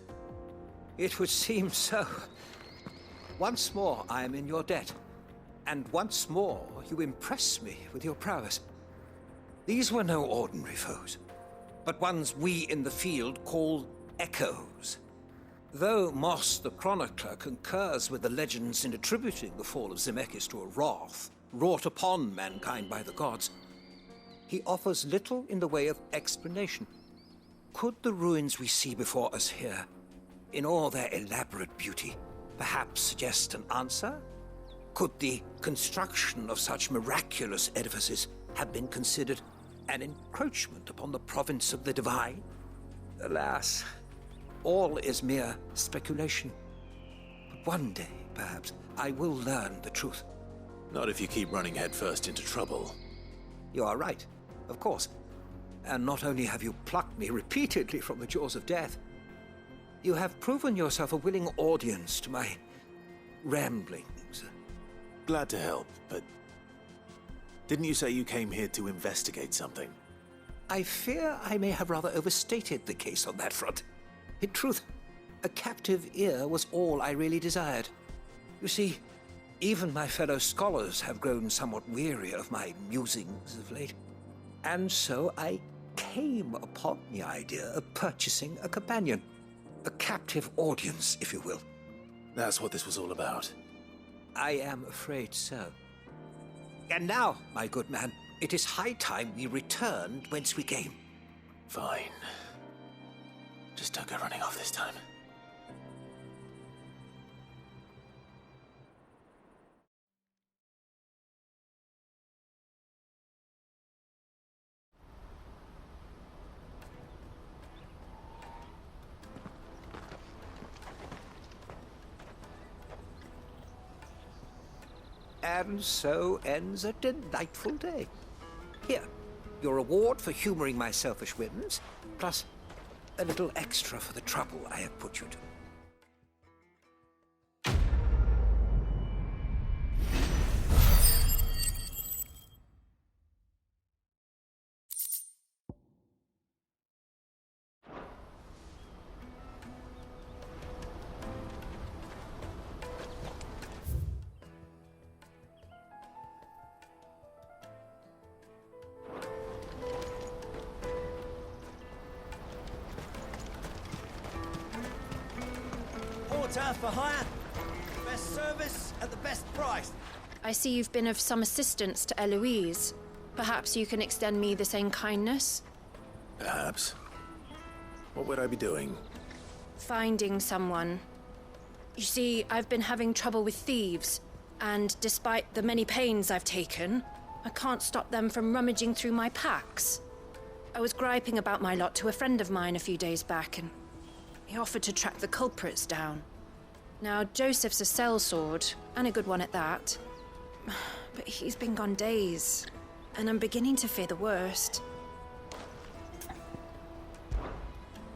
It would seem so. Once more, I am in your debt. And once more, you impress me with your prowess. These were no ordinary foes, but ones we in the field call echoes. Though Moss the Chronicler concurs with the legends in attributing the fall of Zemeckis to a wrath wrought upon mankind by the gods, he offers little in the way of explanation. Could the ruins we see before us here, in all their elaborate beauty, perhaps suggest an answer? Could the construction of such miraculous edifices have been considered an encroachment upon the province of the divine? Alas, all is mere speculation. But one day, perhaps, I will learn the truth. Not if you keep running headfirst into trouble. You are right, of course. And not only have you plucked me repeatedly from the jaws of death, you have proven yourself a willing audience to my ramblings. Glad to help, but didn't you say you came here to investigate something? I fear I may have rather overstated the case on that front. In truth, a captive ear was all I really desired. You see, even my fellow scholars have grown somewhat weary of my musings of late. And so I came upon the idea of purchasing a companion. A captive audience, if you will. That's what this was all about. I am afraid so. And now, my good man, it is high time we returned whence we came. Fine. Just don't go running off this time. And so ends a delightful day. Here, your reward for humoring my selfish whims, plus a little extra for the trouble I have put you to. For hire. Best service at the best price. I see you've been of some assistance to Eloise. Perhaps you can extend me the same kindness? Perhaps. What would I be doing? Finding someone. You see, I've been having trouble with thieves, and despite the many pains I've taken, I can't stop them from rummaging through my packs. I was griping about my lot to a friend of mine a few days back, and he offered to track the culprits down. Now, Joseph's a sellsword, and a good one at that. But he's been gone days, and I'm beginning to fear the worst.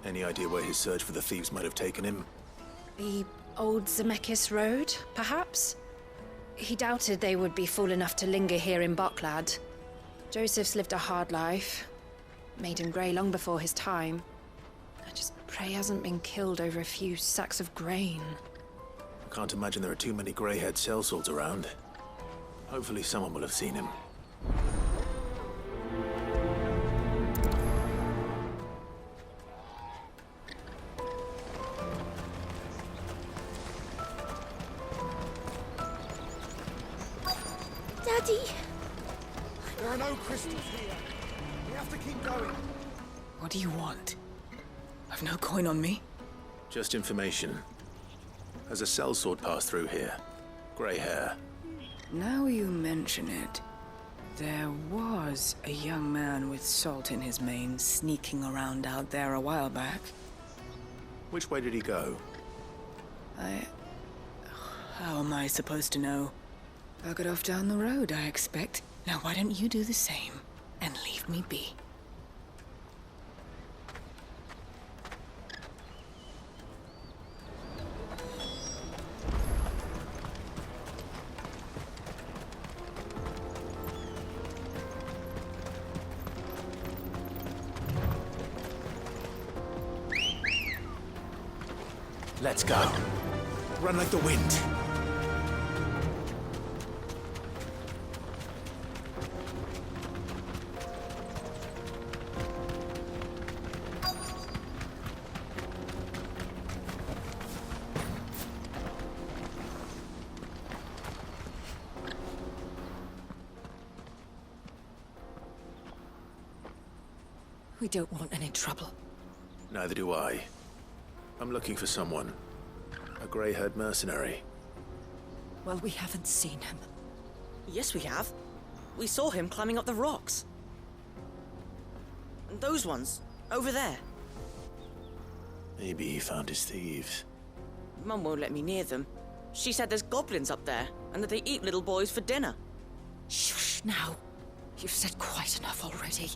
Any idea where his search for the thieves might have taken him? The old Zemeckis Road, perhaps? He doubted they would be fool enough to linger here in Boklad. Joseph's lived a hard life. Made him grey long before his time. I just pray he hasn't been killed over a few sacks of grain. I can't imagine there are too many grey-haired sellswords around. Hopefully someone will have seen him. Daddy! There are no crystals here. We have to keep going. What do you want? I've no coin on me. Just information. Has a sellsword passed through here? Grey hair. Now you mention it, there was a young man with salt in his mane sneaking around out there a while back. Which way did he go? How am I supposed to know? I got off down the road, I expect. Now why don't you do the same and leave me be? Let's go. Run like the wind. We don't want any trouble. Neither do I. I'm looking for someone. A grey-haired mercenary. Well, we haven't seen him. Yes, we have. We saw him climbing up the rocks. And those ones, over there. Maybe he found his thieves. Mum won't let me near them. She said there's goblins up there, and that they eat little boys for dinner. Shush, now. You've said quite enough already.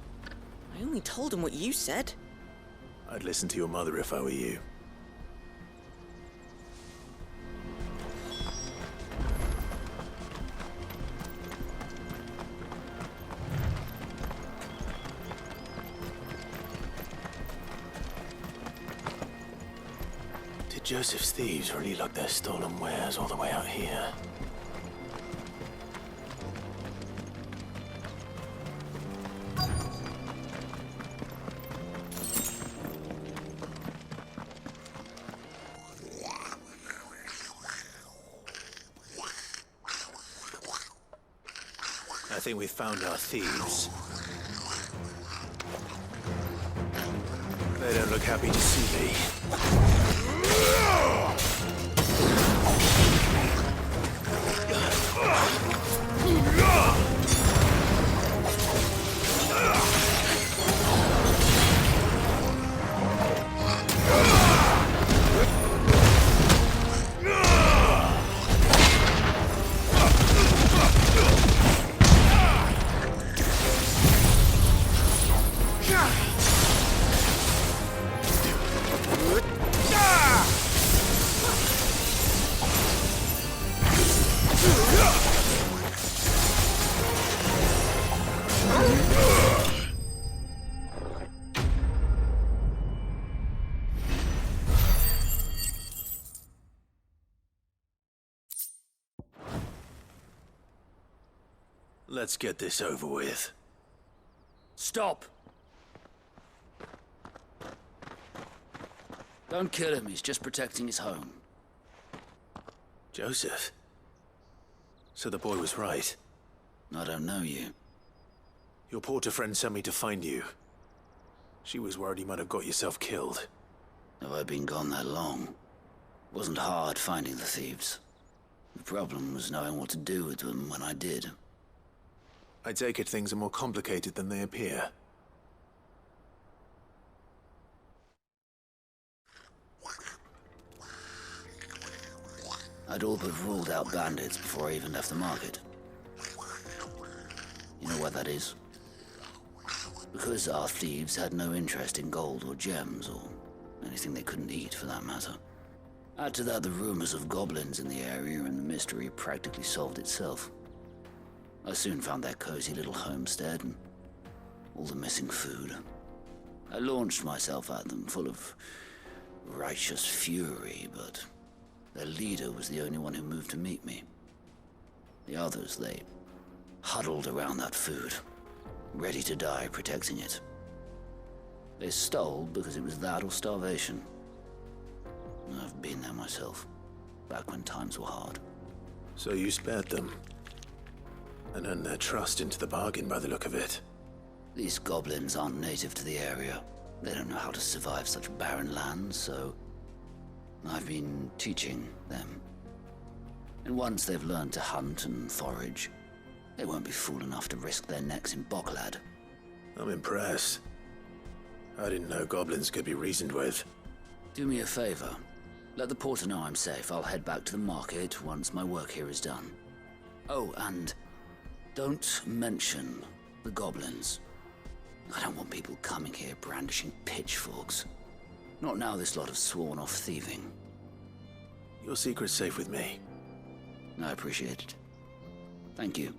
I only told him what you said. I'd listen to your mother if I were you. Did Joseph's thieves really lug their stolen wares all the way out here? I think we've found our thieves. They don't look happy to see me. Let's get this over with. Stop! Don't kill him, he's just protecting his home. Joseph? So the boy was right. I don't know you. Your porter friend sent me to find you. She was worried you might have got yourself killed. Have I been gone that long? It wasn't hard finding the thieves. The problem was knowing what to do with them when I did. I take it things are more complicated than they appear. I'd all but ruled out bandits before I even left the market. You know why that is? Because our thieves had no interest in gold or gems, or anything they couldn't eat for that matter. Add to that the rumors of goblins in the area, and the mystery practically solved itself. I soon found their cozy little homestead and all the missing food. I launched myself at them, full of righteous fury, but their leader was the only one who moved to meet me. The others, they huddled around that food, ready to die protecting it. They stole because it was that or starvation. I've been there myself, back when times were hard. So you spared them? And earned their trust into the bargain by the look of it. These goblins aren't native to the area. They don't know how to survive such barren lands, so I've been teaching them. And once they've learned to hunt and forage, they won't be fool enough to risk their necks in Boklad. I'm impressed. I didn't know goblins could be reasoned with. Do me a favor. Let the porter know I'm safe. I'll head back to the market once my work here is done. Oh, and don't mention the goblins. I don't want people coming here brandishing pitchforks. Not now this lot have sworn off thieving. Your secret's safe with me. I appreciate it. Thank you.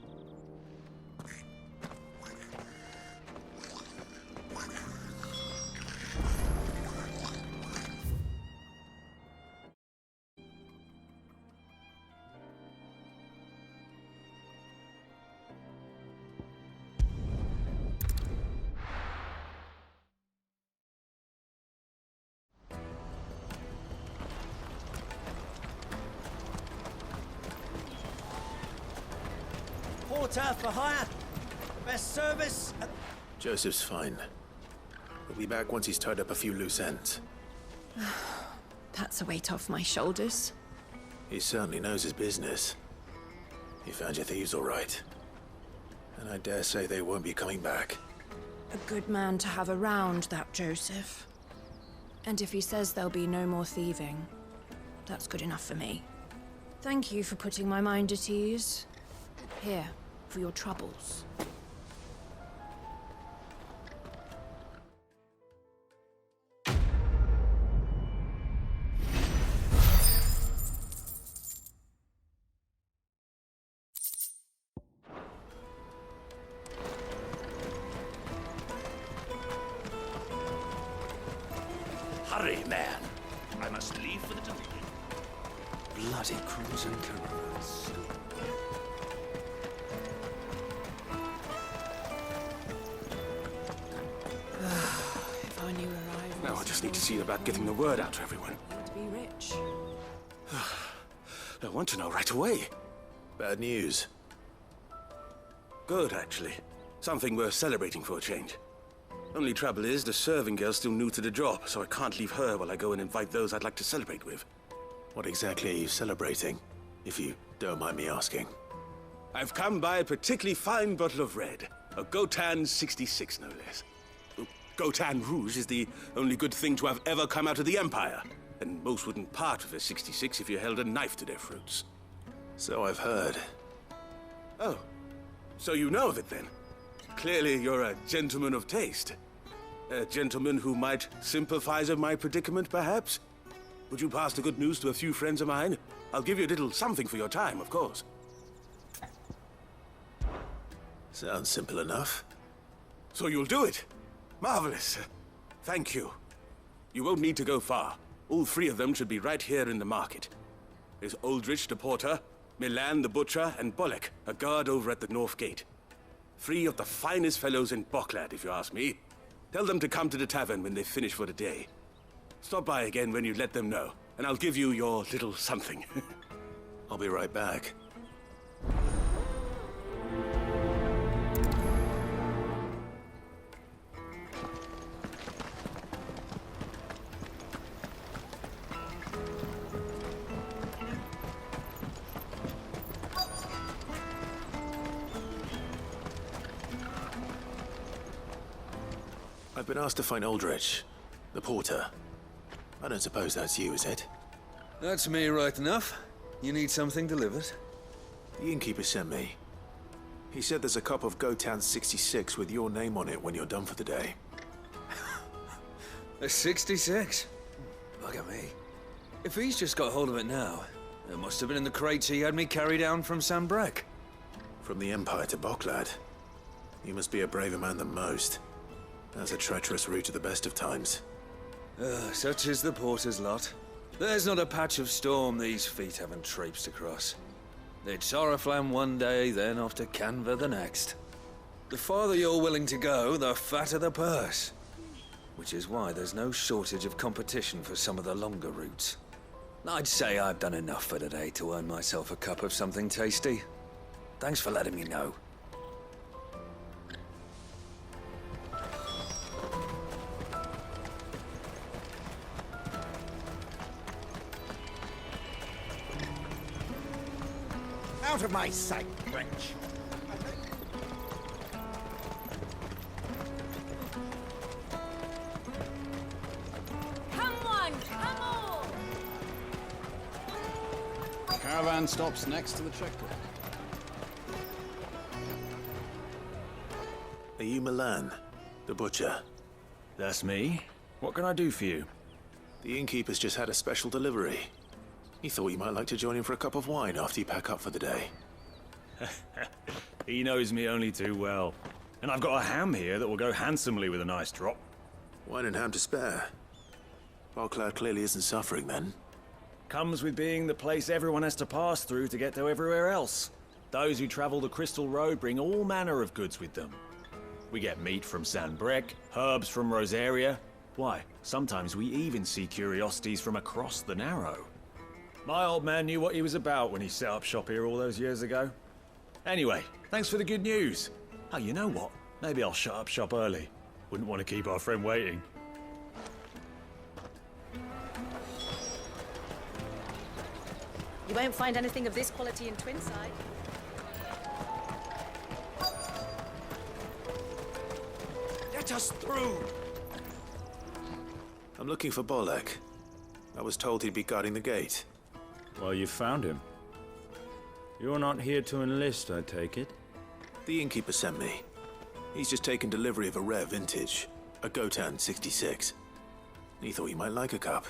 Porter for hire. Best service. Joseph's fine. He'll be back once he's tied up a few loose ends. That's a weight off my shoulders. He certainly knows his business. You found your thieves all right. And I dare say they won't be coming back. A good man to have around, that Joseph. And if he says there'll be no more thieving, that's good enough for me. Thank you for putting my mind at ease. Here, for your troubles. Hurry, man. I must leave for the delivery. Bloody crews and caravans. If I knew where I was... Now I just need to see about getting the word out to everyone. You'd be rich. I want to know right away. Bad news. Good, actually. Something worth celebrating for a change. Only trouble is, the serving girl's still new to the job, so I can't leave her while I go and invite those I'd like to celebrate with. What exactly are you celebrating, if you don't mind me asking? I've come by a particularly fine bottle of red. A Gotan 66, no less. Gotan Rouge is the only good thing to have ever come out of the Empire. And most wouldn't part with a 66 if you held a knife to their throats. So I've heard. Oh, so you know of it then? Clearly you're a gentleman of taste. A gentleman who might sympathize with my predicament, perhaps? Would you pass the good news to a few friends of mine? I'll give you a little something for your time, of course. Sounds simple enough. So you'll do it? Marvelous. Thank you. You won't need to go far. All three of them should be right here in the market. There's Aldrich the porter, Milan the butcher, and Bolek, a guard over at the north gate. Three of the finest fellows in Boklad, if you ask me. Tell them to come to the tavern when they finish for the day. Stop by again when you let them know, and I'll give you your little something. I'll be right back. I've been asked to find Aldrich, the porter. I don't suppose that's you, is it? That's me right enough. You need something delivered? The innkeeper sent me. He said there's a cup of Gotan 66 with your name on it when you're done for the day. A 66? Bugger me. If he's just got hold of it now, it must have been in the crates he had me carry down from Sanbrek. From the Empire to Boklad. You must be a braver man than most. That's a treacherous route at the best of times. Such is the porter's lot. There's not a patch of storm these feet haven't traipsed across. It's Oriflamme one day, then off to Kanver the next. The farther you're willing to go, the fatter the purse. Which is why there's no shortage of competition for some of the longer routes. I'd say I've done enough for today to earn myself a cup of something tasty. Thanks for letting me know. Out of my sight, wretch! Come on, come on! Caravan stops next to the checkpoint. Are you Milan, the butcher? That's me. What can I do for you? The innkeeper's just had a special delivery. He thought you might like to join him for a cup of wine after you pack up for the day. He knows me only too well. And I've got a ham here that will go handsomely with a nice drop. Wine and ham to spare. Boklad clearly isn't suffering then. Comes with being the place everyone has to pass through to get to everywhere else. Those who travel the Crystal Road bring all manner of goods with them. We get meat from Sanbrek, herbs from Rosaria. Why, sometimes we even see curiosities from across the Narrow. My old man knew what he was about when he set up shop here all those years ago. Anyway, thanks for the good news. Oh, you know what? Maybe I'll shut up shop early. Wouldn't want to keep our friend waiting. You won't find anything of this quality in Twinside. Let us through! I'm looking for Bolek. I was told he'd be guarding the gate. Well, you found him. You're not here to enlist, I take it? The innkeeper sent me. He's just taken delivery of a rare vintage, a Gotan 66. He thought you might like a cup.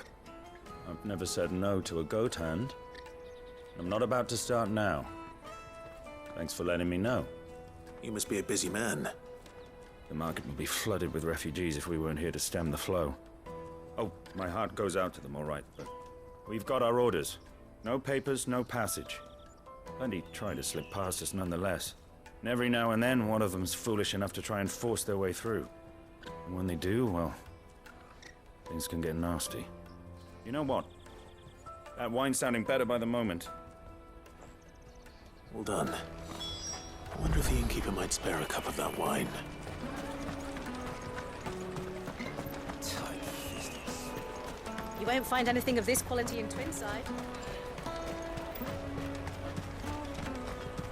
I've never said no to a goat hand. I'm not about to start now. Thanks for letting me know. You must be a busy man. The market would be flooded with refugees if we weren't here to stem the flow. Oh, my heart goes out to them, all right, but we've got our orders. No papers, no passage. Plenty try to slip past us nonetheless. And every now and then, one of them's foolish enough to try and force their way through. And when they do, well, things can get nasty. You know what? That wine's sounding better by the moment. Well done. I wonder if the innkeeper might spare a cup of that wine. You won't find anything of this quality in Twinside.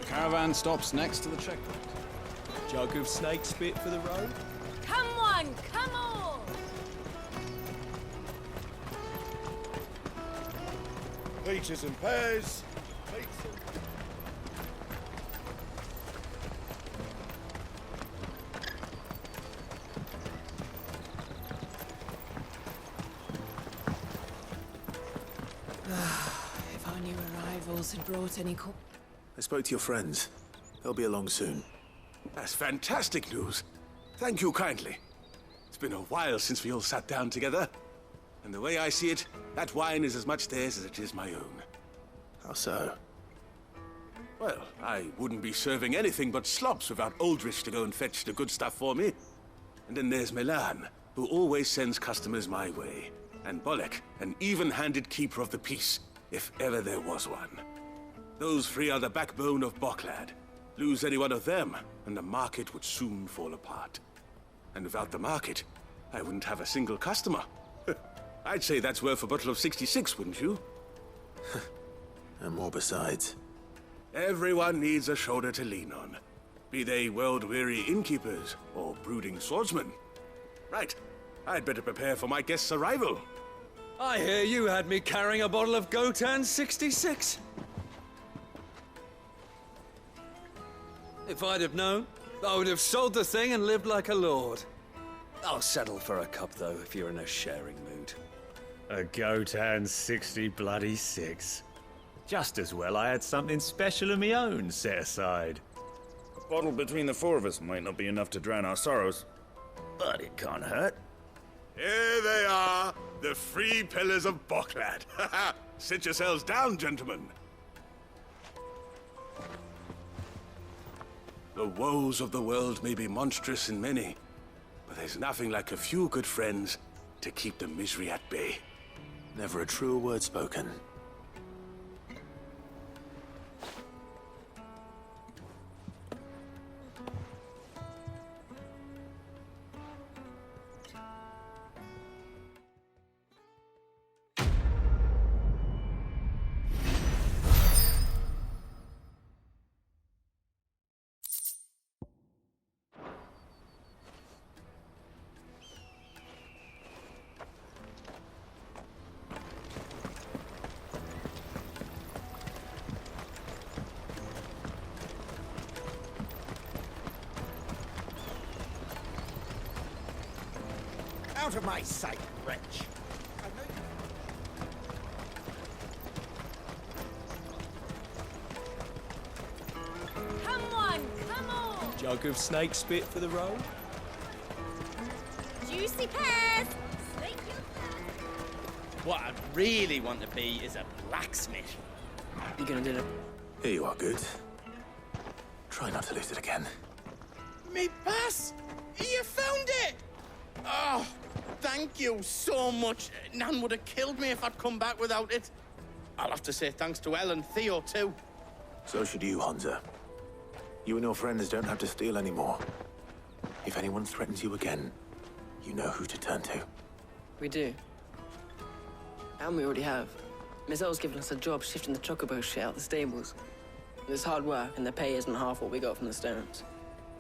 The caravan stops next to the checkpoint. Jug of snake spit for the road? Come one, come all! Peaches and pears. If our new arrivals had brought any I spoke to your friends. They'll be along soon. That's fantastic news. Thank you kindly. It's been a while since we all sat down together. And the way I see it, that wine is as much theirs as it is my own. How so? Well, I wouldn't be serving anything but slops without Aldrich to go and fetch the good stuff for me. And then there's Milan, who always sends customers my way. And Bolek, an even-handed keeper of the peace, if ever there was one. Those three are the backbone of Boklad. Lose any one of them, and the market would soon fall apart. And without the market, I wouldn't have a single customer. I'd say that's worth a bottle of 66, wouldn't you? And more besides. Everyone needs a shoulder to lean on. Be they world-weary innkeepers or brooding swordsmen. Right. I'd better prepare for my guest's arrival. I hear you had me carrying a bottle of Gotan 66. If I'd have known, I would have sold the thing and lived like a lord. I'll settle for a cup, though, if you're in a sharing mood. A Gotan 66. Just as well I had something special of my own set aside. A bottle between the four of us might not be enough to drown our sorrows, but it can't hurt. Here they are, the three pillars of Boklad. Sit yourselves down, gentlemen. The woes of the world may be monstrous in many, but there's nothing like a few good friends to keep the misery at bay. Never a truer word spoken. Out of my sight, wretch! Come one, come all! Jug of snake spit for the road? Juicy pears! What I really want to be is a blacksmith. You gonna do it? Here you are, Goetz. Try not to lose it again. Me pass! You found it! Oh, thank you so much. Nan would have killed me if I'd come back without it. I'll have to say thanks to Elle and Theo, too. So should you, Honza. You and your friends don't have to steal anymore. If anyone threatens you again, you know who to turn to. We do. And we already have. Miss O's given us a job shifting the chocobo shit out the stables. It's hard work, and the pay isn't half what we got from the stones.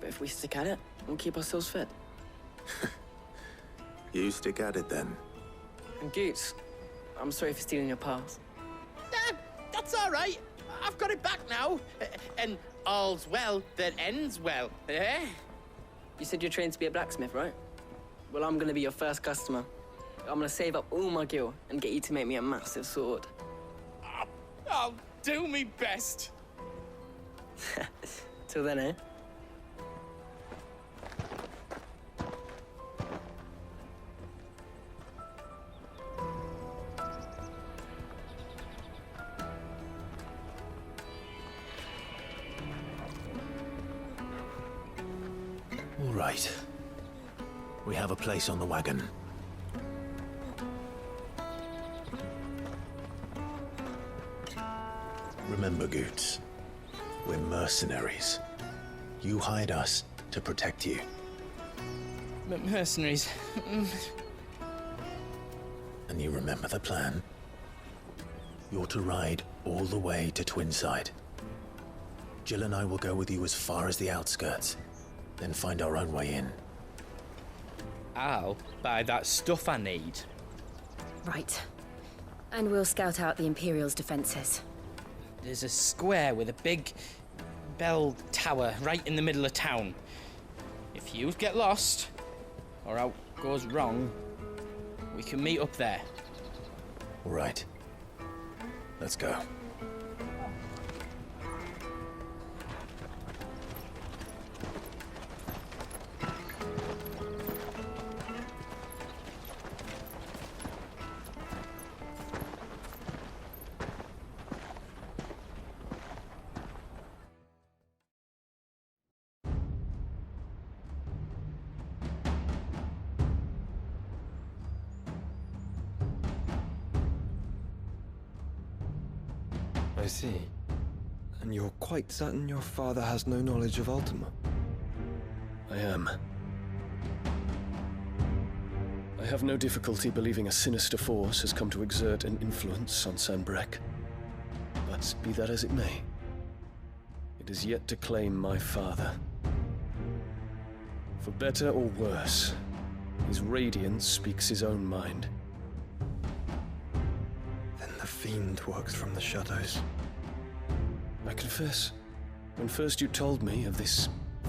But if we stick at it, we'll keep ourselves fit. You stick at it then. And Goetz, I'm sorry for stealing your pass. That's all right. I've got it back now. And all's well that ends well, eh? You said you're trained to be a blacksmith, right? Well, I'm gonna be your first customer. I'm gonna save up all my gil and get you to make me a massive sword. I'll do me best. Till then, eh? All right. We have a place on the wagon. Remember, Goetz, we're mercenaries. You hired us to protect you. But mercenaries... And you remember the plan? You're to ride all the way to Twinside. Jill and I will go with you as far as the outskirts, then find our own way in. I'll buy that stuff I need. Right. And we'll scout out the Imperial's defenses. There's a square with a big bell tower right in the middle of town. If you get lost, or out goes wrong, we can meet up there. All right. Let's go. I see. And you're quite certain your father has no knowledge of Ultima? I am. I have no difficulty believing a sinister force has come to exert an influence on Sanbreque. But be that as it may, it is yet to claim my father. For better or worse, his radiance speaks his own mind. Then the Fiend works from the shadows. I confess, when first you told me of this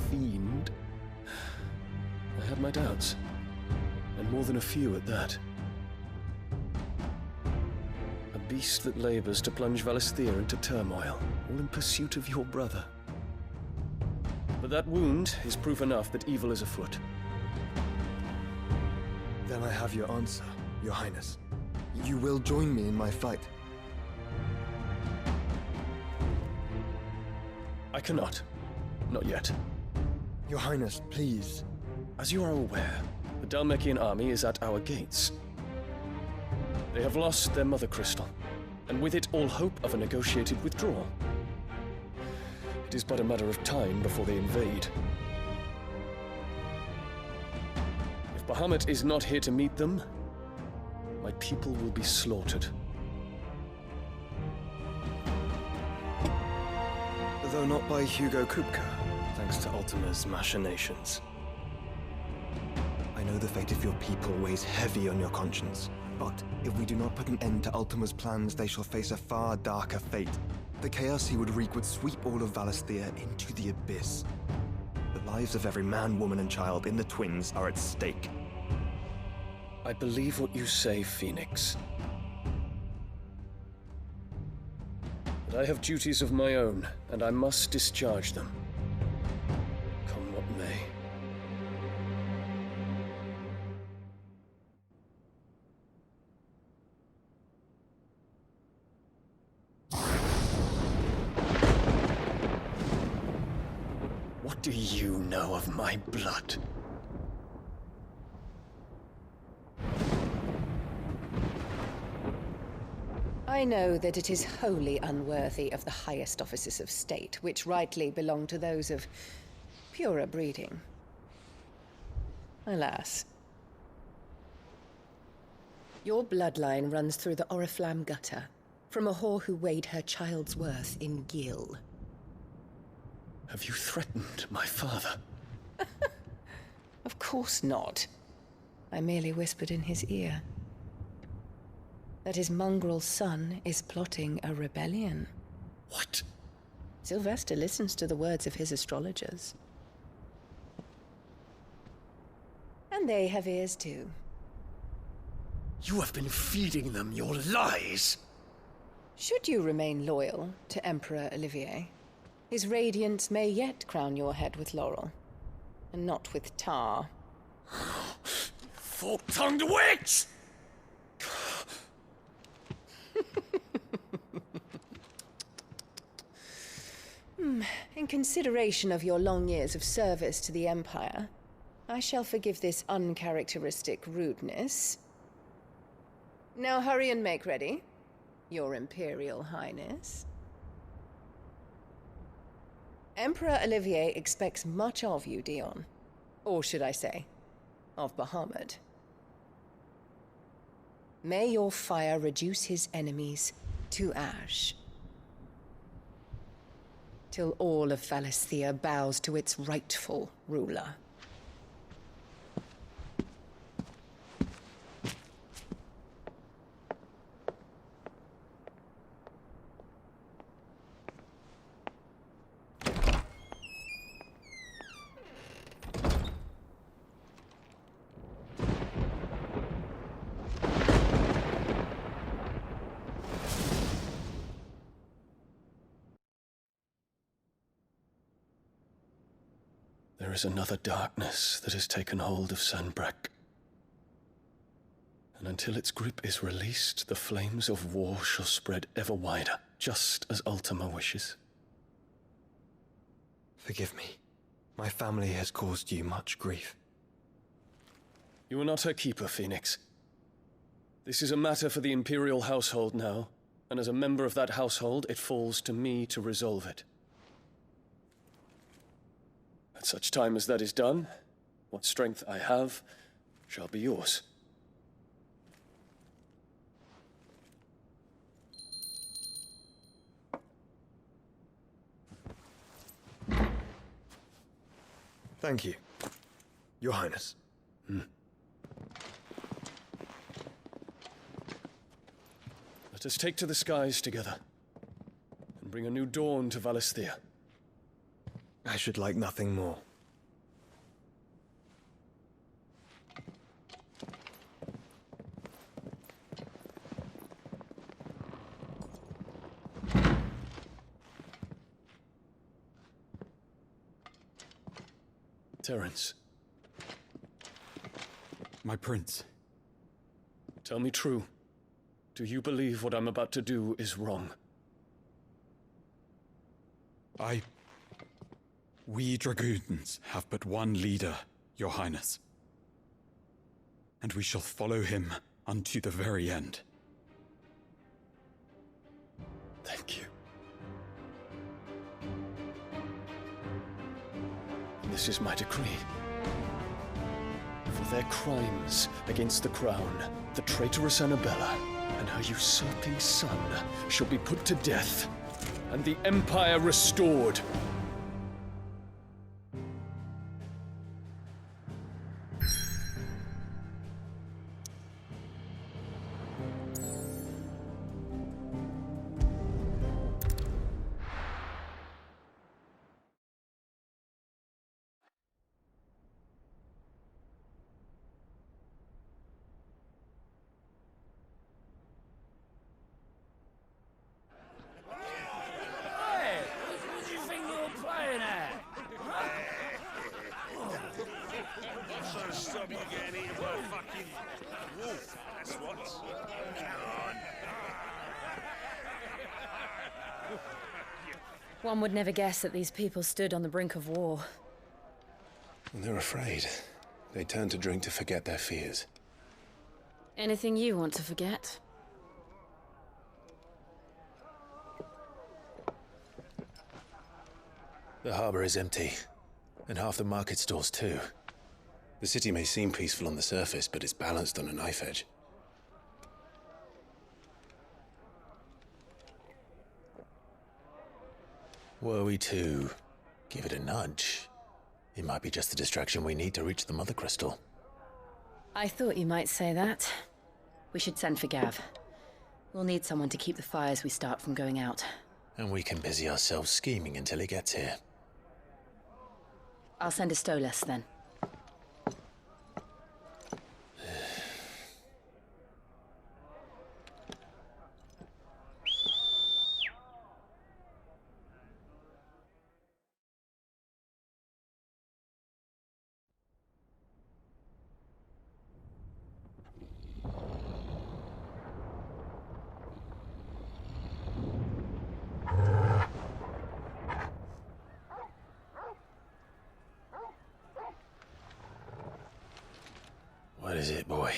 Fiend, I had my doubts. And more than a few at that. A beast that labors to plunge Valisthea into turmoil, all in pursuit of your brother. But that wound is proof enough that evil is afoot. Then I have your answer, Your Highness. You will join me in my fight. I cannot. Not yet. Your Highness, please. As you are aware, the Dhalmekian army is at our gates. They have lost their mother crystal, and with it all hope of a negotiated withdrawal. It is but a matter of time before they invade. If Bahamut is not here to meet them, my people will be slaughtered. Though not by Hugo Kupka, thanks to Ultima's machinations. I know the fate of your people weighs heavy on your conscience, but if we do not put an end to Ultima's plans, they shall face a far darker fate. The chaos he would wreak would sweep all of Valisthea into the abyss. The lives of every man, woman, and child in the Twins are at stake. I believe what you say, Phoenix. But I have duties of my own, and I must discharge them. Come what may. What do you know of my blood? I I know that it is wholly unworthy of the highest offices of state, which rightly belong to those of purer breeding. Alas. Your bloodline runs through the Oriflamme gutter, from a whore who weighed her child's worth in gil. Have you threatened my father? Of course not. I merely whispered in his ear that his mongrel son is plotting a rebellion. What? Sylvester listens to the words of his astrologers. And they have ears too. You have been feeding them your lies! Should you remain loyal to Emperor Olivier, his radiance may yet crown your head with laurel, and not with tar. Fork-tongued witch! In consideration of your long years of service to the Empire, I shall forgive this uncharacteristic rudeness. Now hurry and make ready, Your Imperial Highness. Emperor Olivier expects much of you, Dion. Or should I say, of Bahamut. May your fire reduce his enemies to ash, till all of Valisthea bows to its rightful ruler. There is another darkness that has taken hold of Sanbreque. And until its grip is released, the flames of war shall spread ever wider, just as Ultima wishes. Forgive me. My family has caused you much grief. You are not her keeper, Phoenix. This is a matter for the Imperial household now, and as a member of that household, it falls to me to resolve it. At such time as that is done, what strength I have shall be yours. Thank you, Your Highness. Let us take to the skies together, and bring a new dawn to Valisthea. I should like nothing more. Terence. My prince. Tell me true. Do you believe what I'm about to do is wrong? We dragoons have but one leader, Your Highness. And we shall follow him unto the very end. Thank you. This is my decree. For their crimes against the crown, the traitorous Annabella and her usurping son shall be put to death, and the Empire restored. One would never guess that these people stood on the brink of war. They're afraid. They turn to drink to forget their fears. Anything you want to forget? The harbor is empty, and half the market stalls too. The city may seem peaceful on the surface, but it's balanced on a knife edge. Were we to give it a nudge, it might be just the distraction we need to reach the Mother Crystal. I thought you might say that. We should send for Gav. We'll need someone to keep the fires we start from going out. And we can busy ourselves scheming until he gets here. I'll send a Stolas then. What is it, boy?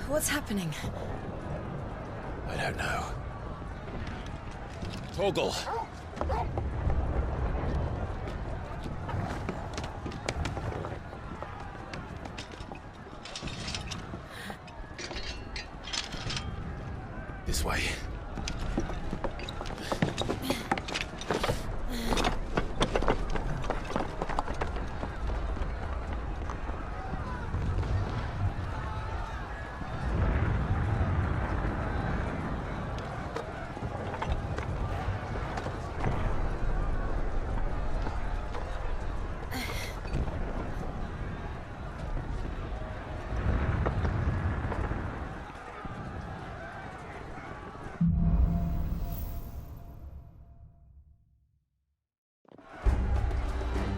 What's happening? I don't know. Torgal! This way.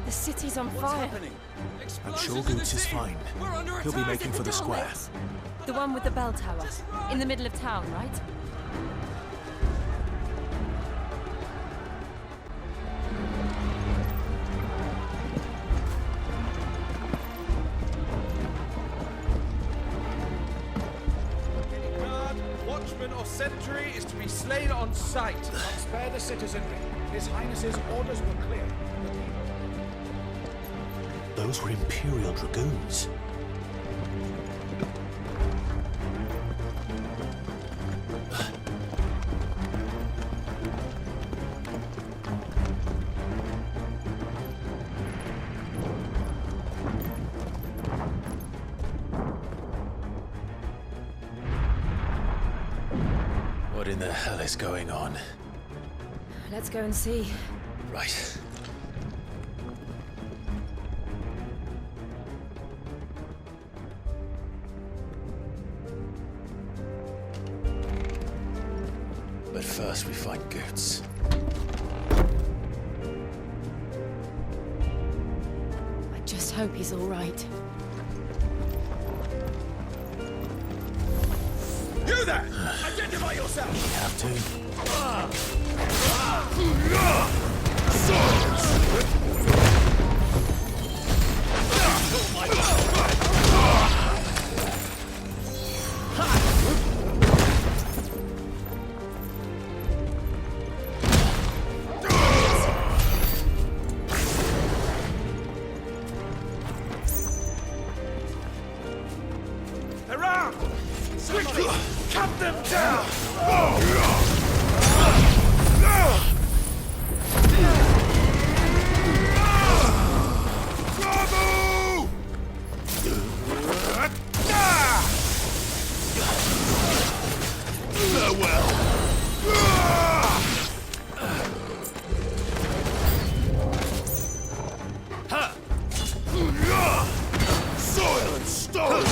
The city's on fire. I'm sure Goetz is fine. He'll be making for the square. The one with the bell tower. In the middle of town, right? Guard, watchman or sentry is to be slain on sight. Spare the citizenry. His Highness's orders were clear. Those were Imperial Dragoons. What in the hell is going on? Let's go and see. Right. But first we find Goetz. I just hope he's all right. You there! Identify yourself! We have to. Around! Quickly! Cut them down! Bravo! Farewell! Soil and stone!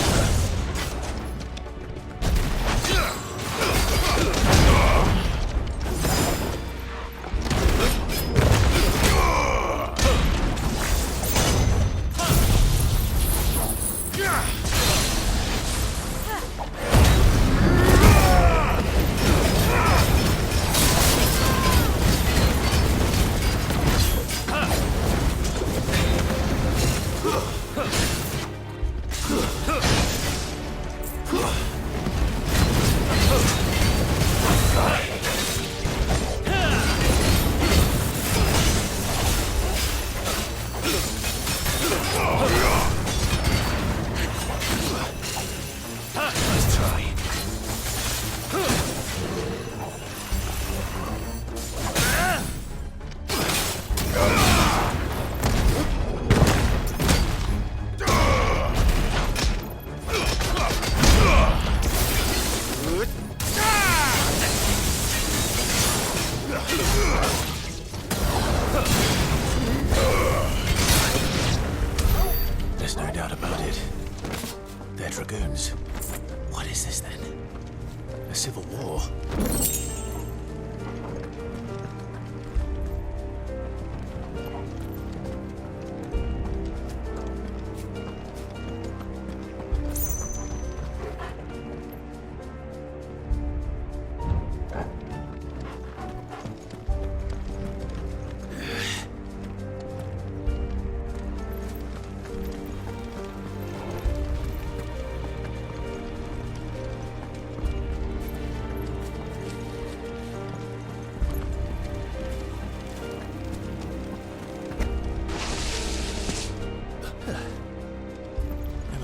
A civil war?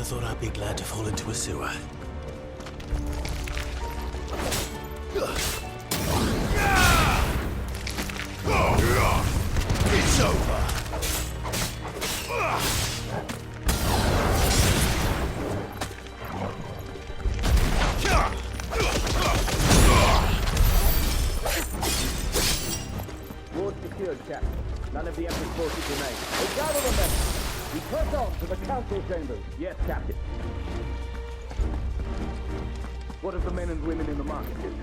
Thought I'd be glad to fall into a sewer. It's over. Ward secured, Captain. None of the Emperor's forces remain. We gather the men. We press on to the council chambers. Yes, Captain. What of the men and women in the market district?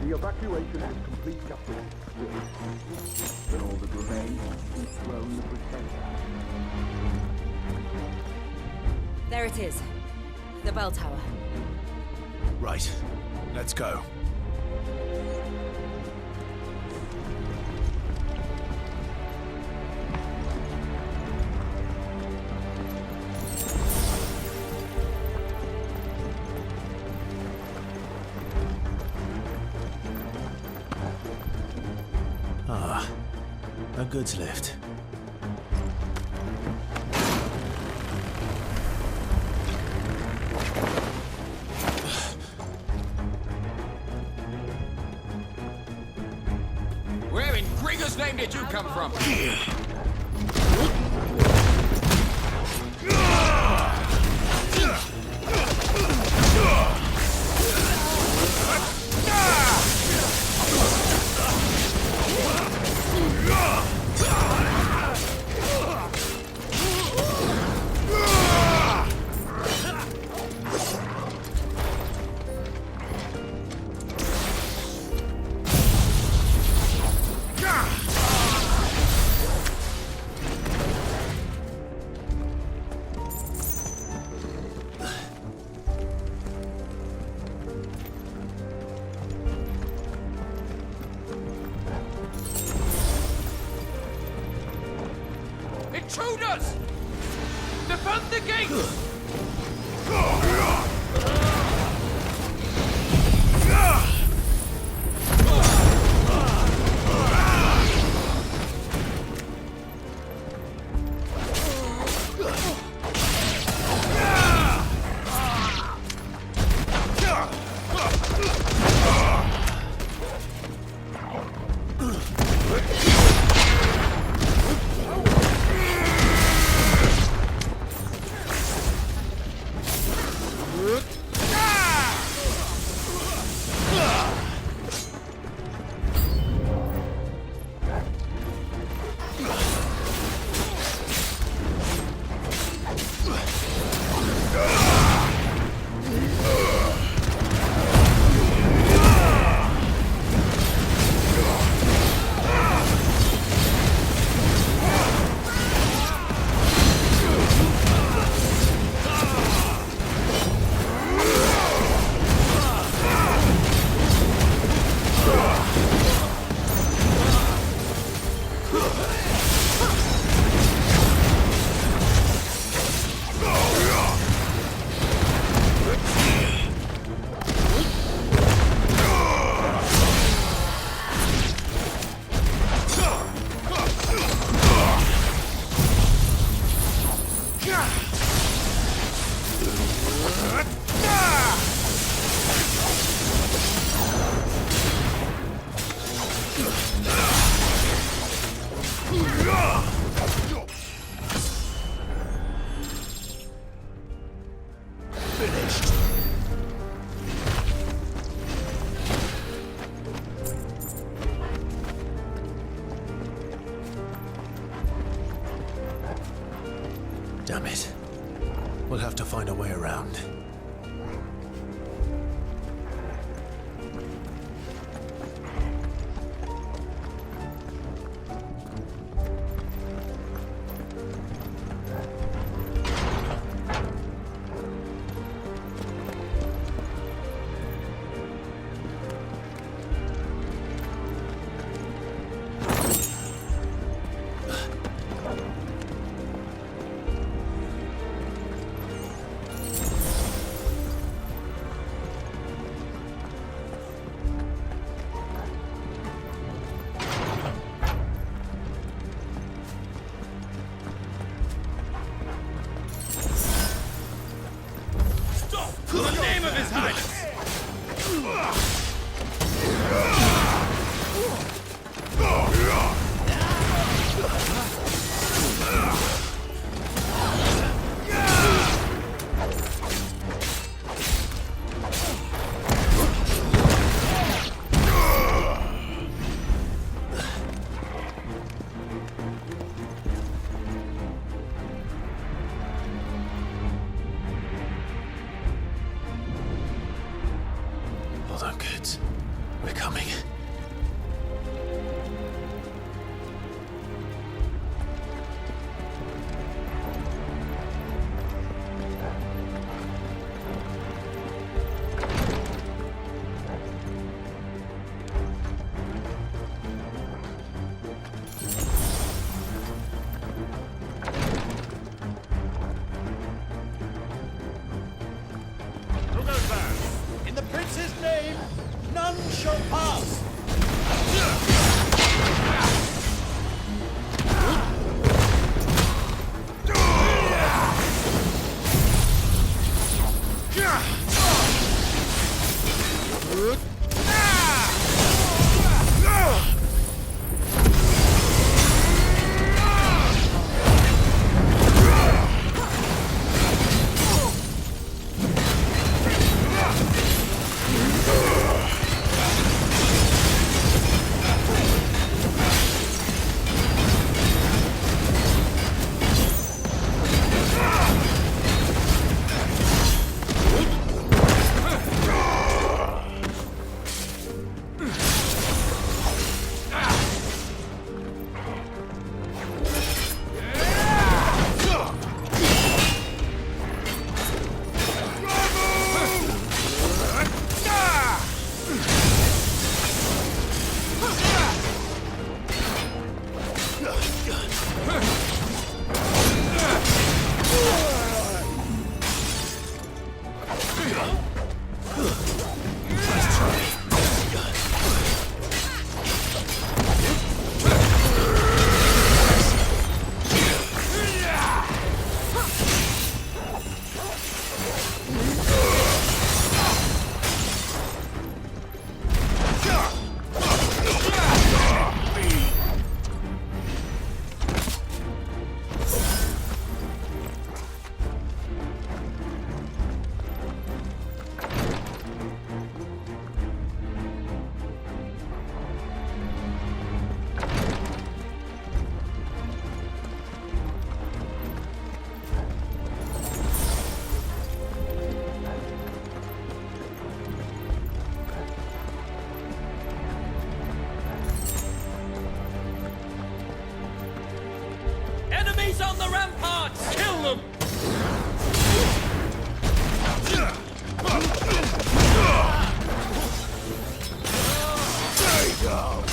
The evacuation is complete, Captain. Then all that remains is throne the procession. There it is. The bell tower. Right. Let's go. A goods lift. Where in Gringo's name did you come from? Intruders! Defend the gates! Damn it. We'll have to find a way around. Hold on, Goetz. We're coming. In the prince's name, none shall pass! Enemies on the ramparts! Kill them! There you go!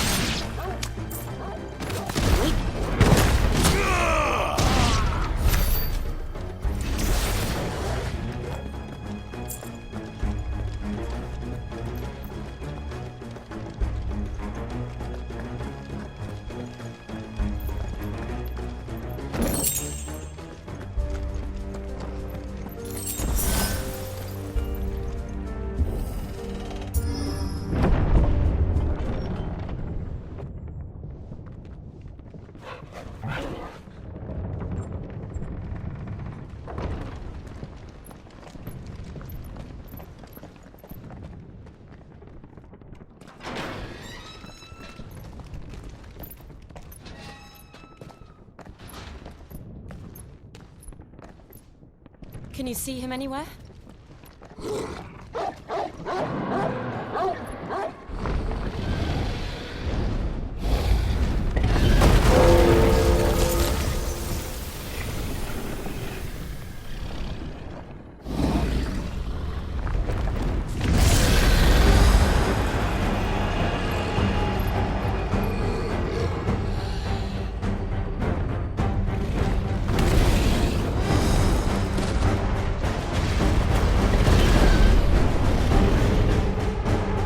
Can you see him anywhere?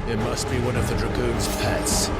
It must be one of the Dragoon's pets.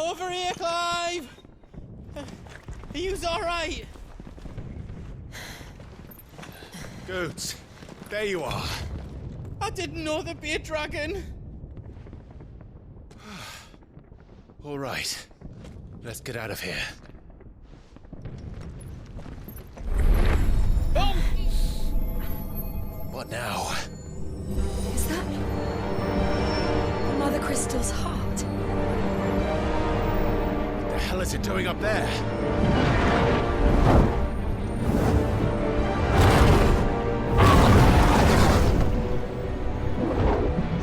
Over here, Clive! Are you alright? Goetz, there you are. I didn't know there'd be a dragon. All right. Let's get out of here. Boom! What now? Is that Mother Crystal's heart? The hell is it doing up there?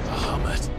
Bahamut.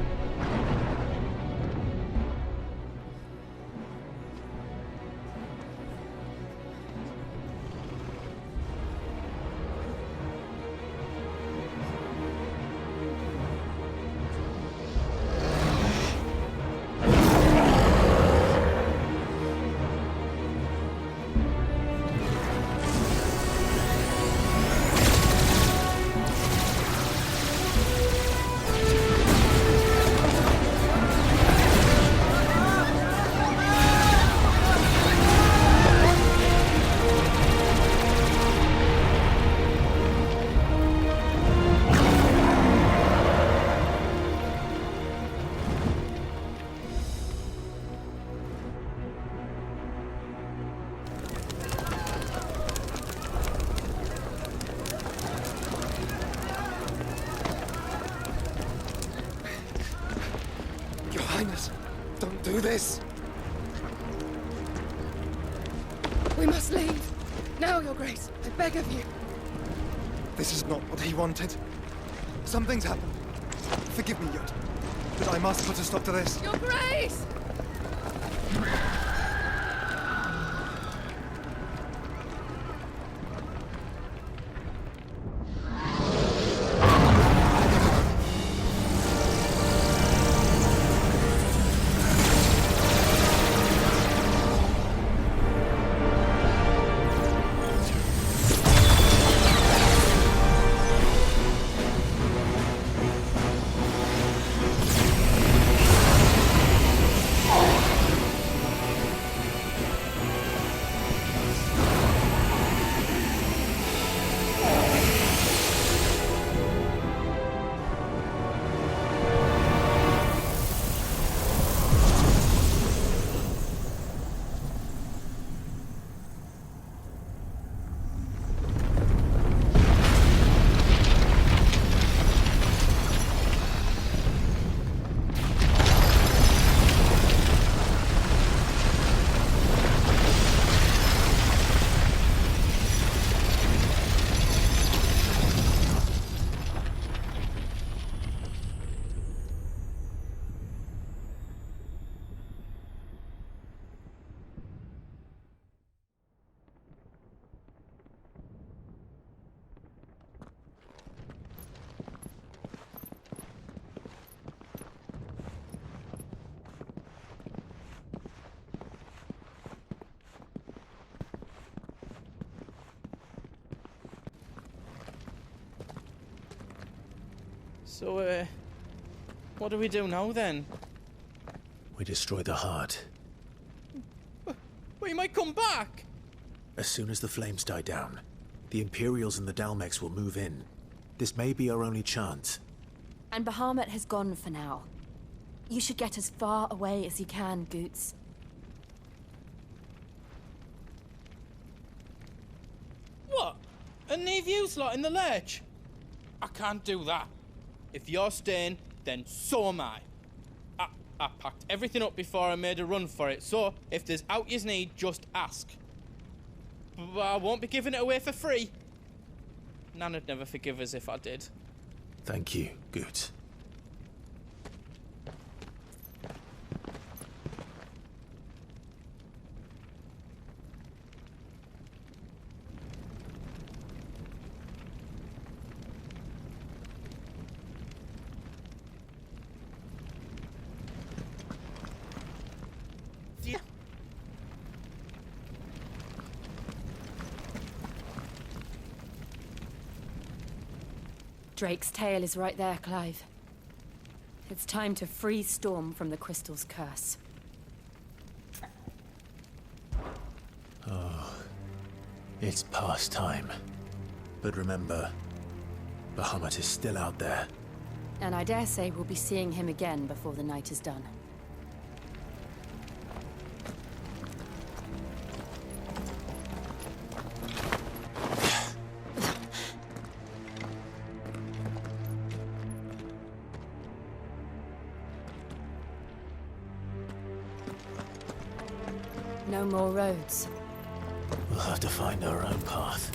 Don't do this! We must leave. Now, Your Grace. I beg of you. This is not what he wanted. Something's happened. Forgive me, Yod. But I must put a stop to this. Your Grace! So, what do we do now, then? We destroy the heart. Well, you might come back! As soon as the flames die down, the Imperials and the Dalmex will move in. This may be our only chance. And Bahamut has gone for now. You should get as far away as you can, Goetz. What? And leave you lot in the lurch? I can't do that. If you're staying, then so am I. I packed everything up before I made a run for it, so if there's out yous need, just ask. But I won't be giving it away for free. Nan'd never forgive us if I did. Thank you, Goetz. Drake's tail is right there, Clive. It's time to free Storm from the Crystal's curse. It's past time. But remember, Bahamut is still out there. And I dare say we'll be seeing him again before the night is done. No more roads. We'll have to find our own path.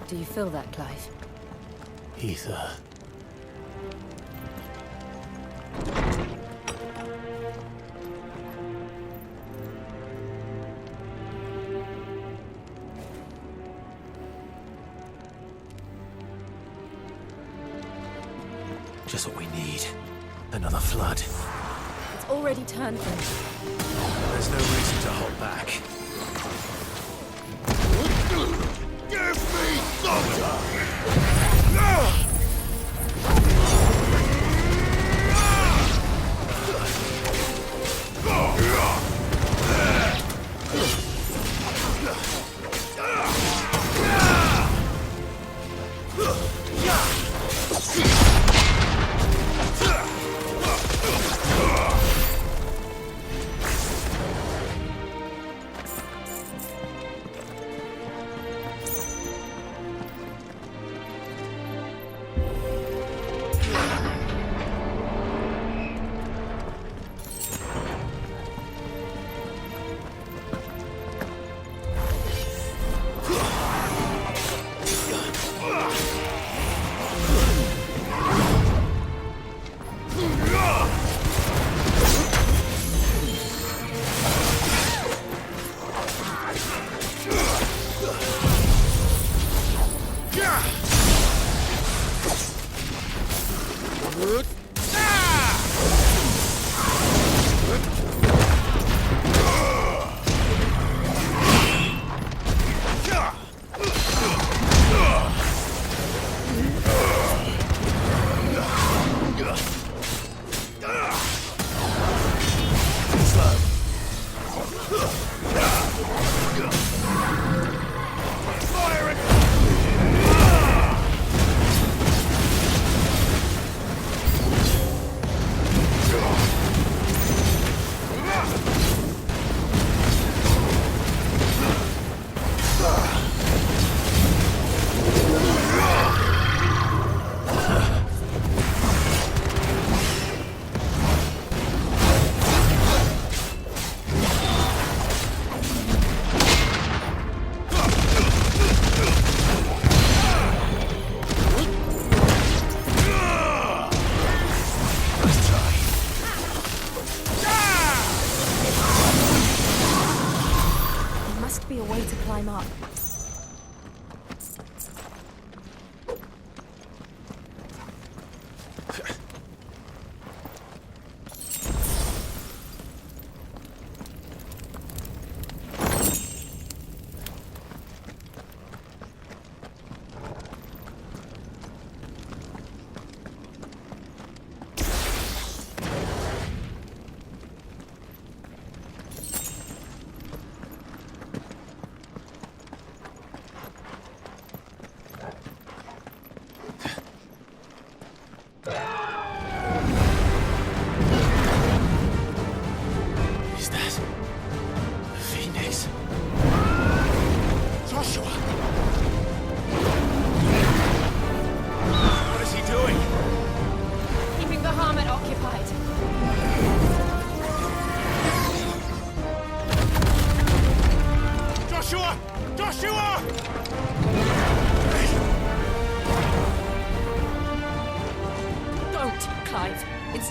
Do you feel that, Clive? Ether. Just what we need. Another flood. It's already turned them. There's no reason to hold back. Give me thunder!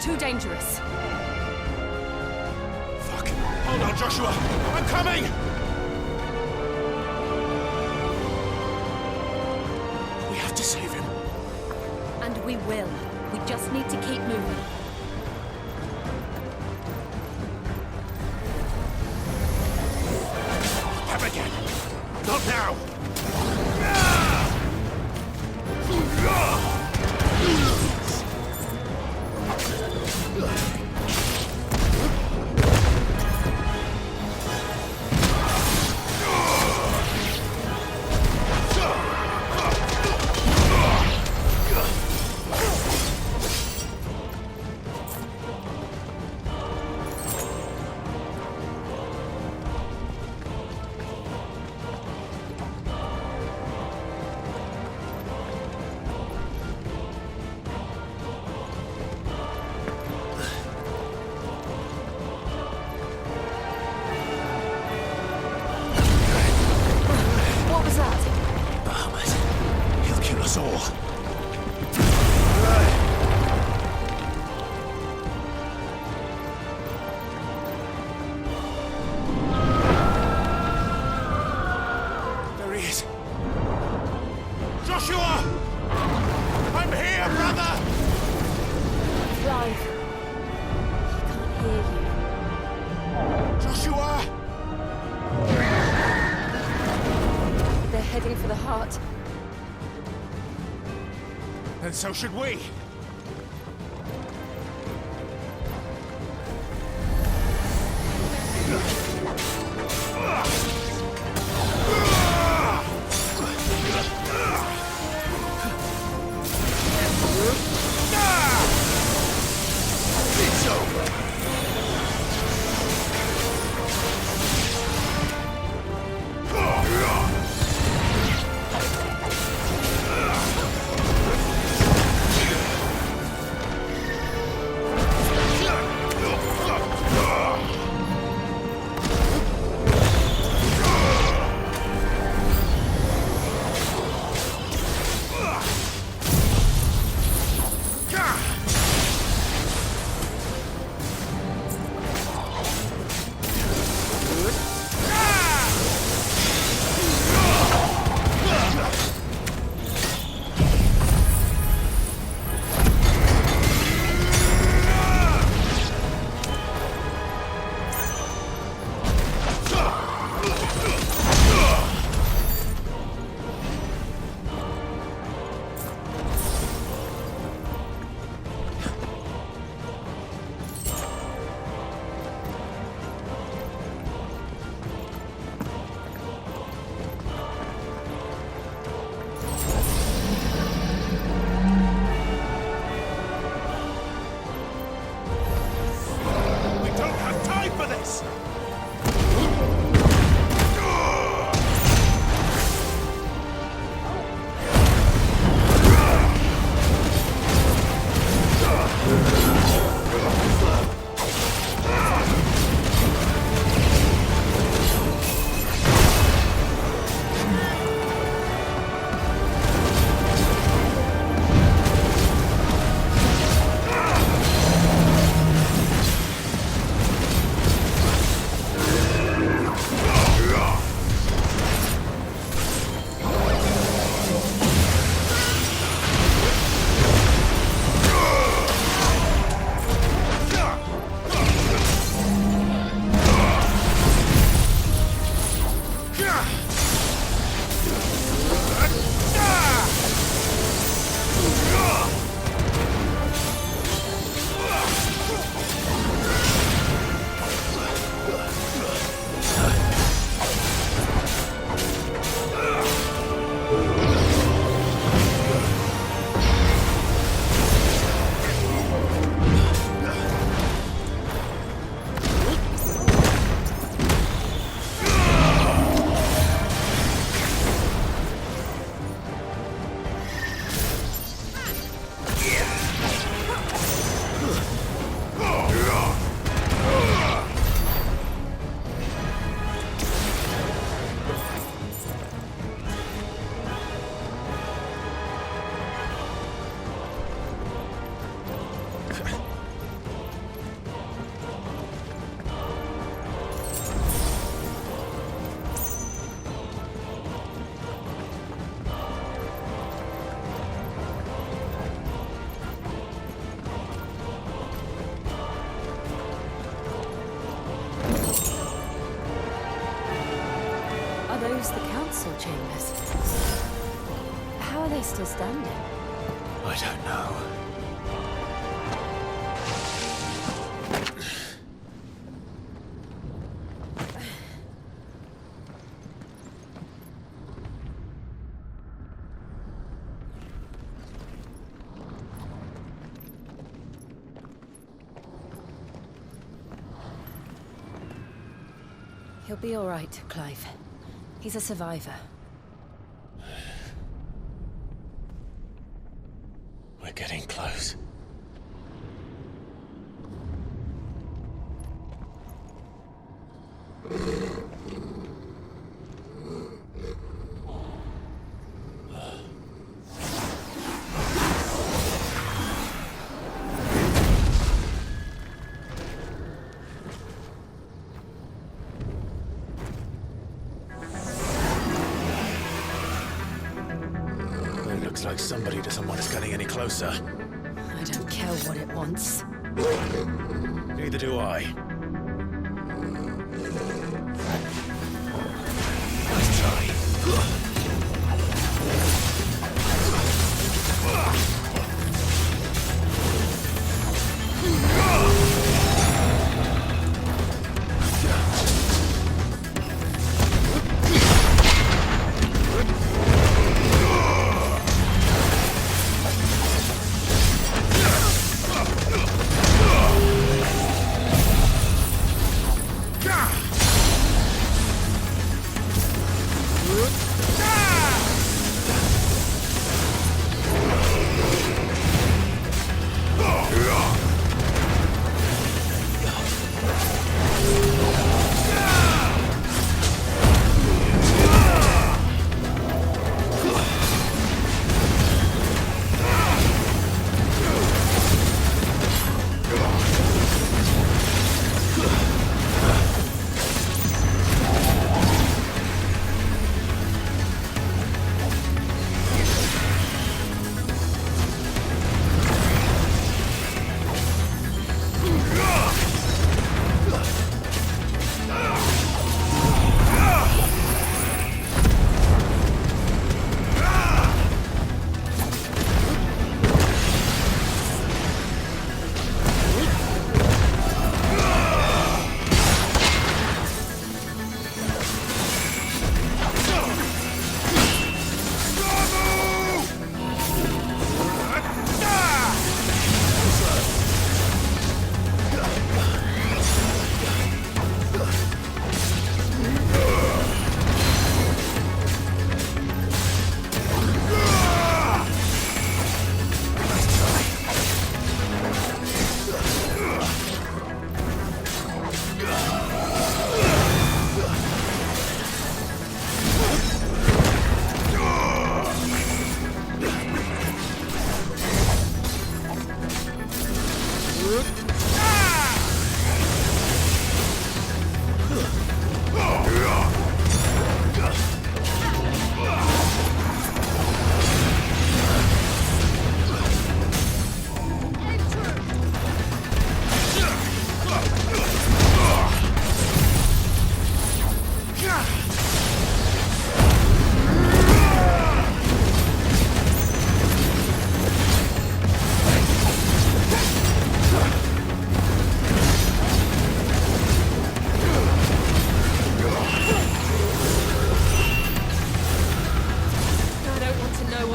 Too dangerous. Fuck. Hold on, Joshua. I'm coming! We have to save him. And we will. We just need to keep moving. Have again. Not now. heading for the heart. And so should we. It's over. Chambers. How are they still standing? I don't know. He'll be all right, Clive. He's a survivor. We're getting close. Like somebody doesn't want us getting any closer. I don't care what it wants. Neither do I. Nice try.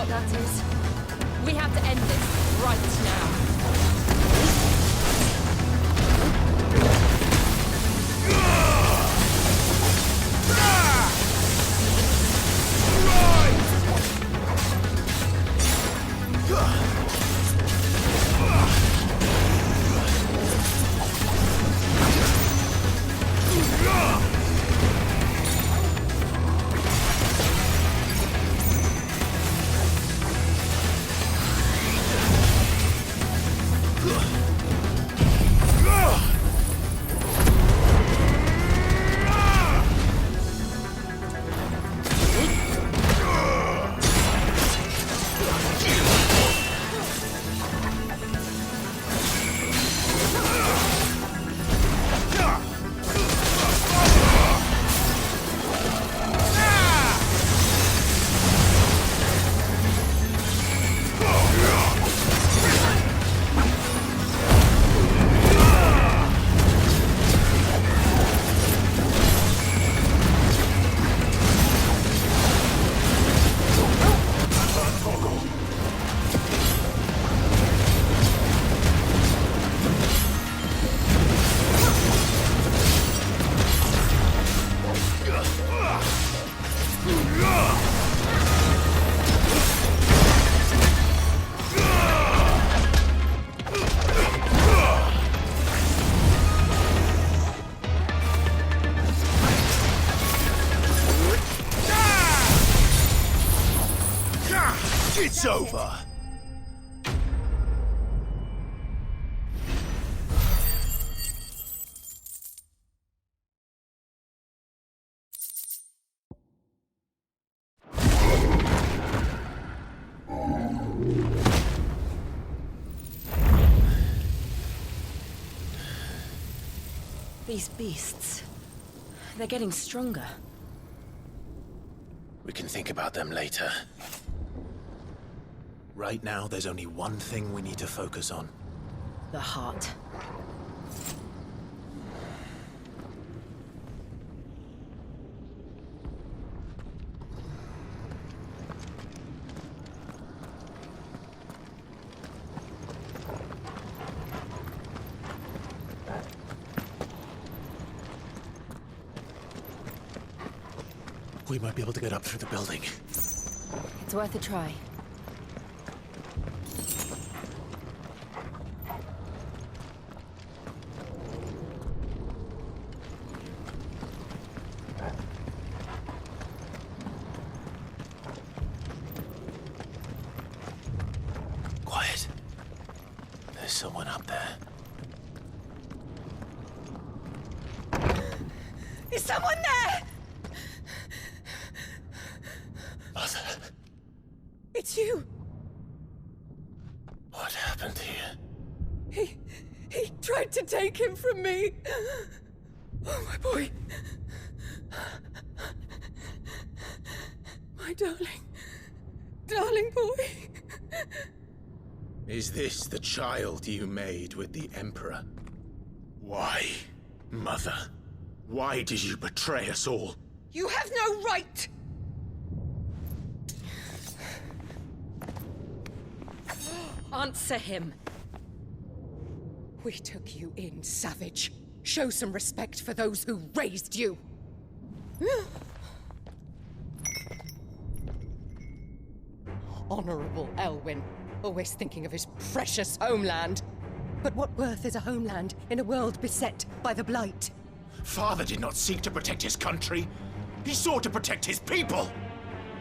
what that is? We have to end this right now. It's over! These beasts, they're getting stronger. We can think about them later. Right now, there's only one thing we need to focus on. The heart. We might be able to get up through the building. It's worth a try. Quiet. There's someone up there. Is someone there? Mother. It's you. What happened here? He tried to take him from me. Oh, my boy. My darling boy. Is this the child you made with the Emperor? Why, Mother? Why did you betray us all? You have no right! Answer him. We took you in, savage. Show some respect for those who raised you. Honorable Elwyn, always thinking of his precious homeland. But what worth is a homeland in a world beset by the Blight? Father did not seek to protect his country. He sought to protect his people.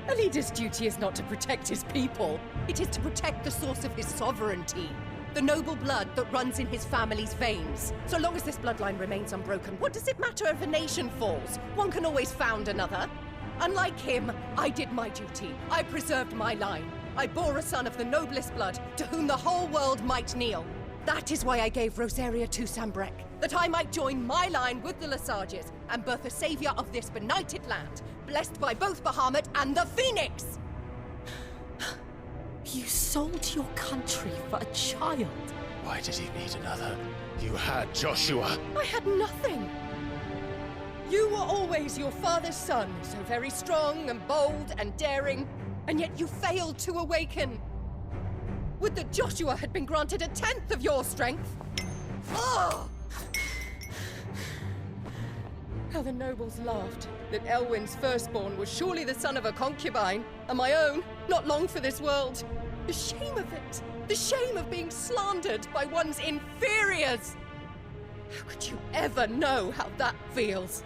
A leader's duty is not to protect his people. It is to protect the source of his sovereignty. The noble blood that runs in his family's veins. So long as this bloodline remains unbroken, what does it matter if a nation falls? One can always found another. Unlike him, I did my duty. I preserved my line. I bore a son of the noblest blood, to whom the whole world might kneel. That is why I gave Rosaria to Sanbreque, that I might join my line with the Lesages and birth a savior of this benighted land, blessed by both Bahamut and the Phoenix! You sold your country for a child. Why did he need another? You had Joshua. I had nothing. You were always your father's son, so very strong and bold and daring. and yet you failed to awaken. Would that Joshua had been granted 1/10 of your strength? Oh! How the nobles laughed that Elwyn's firstborn was surely the son of a concubine, and my own, not long for this world. The shame of it! The shame of being slandered by one's inferiors! How could you ever know how that feels?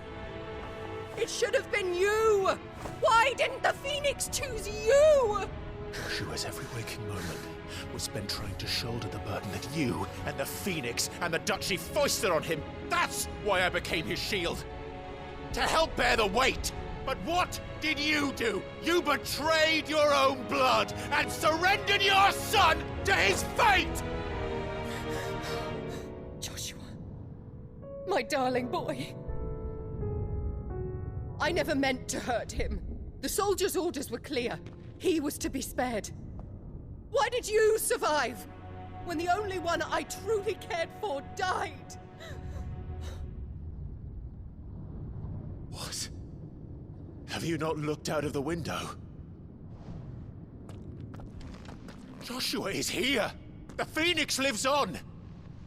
It should have been you! Why didn't the Phoenix choose you? Joshua's every waking moment was spent trying to shoulder the burden that you and the Phoenix and the Duchy foisted on him. That's why I became his shield. To help bear the weight. But what did you do? You betrayed your own blood and surrendered your son to his fate! Joshua, my darling boy. I never meant to hurt him. The soldiers' orders were clear. He was to be spared. Why did you survive when the only one I truly cared for died? What? Have you not looked out of the window? Joshua is here! The Phoenix lives on!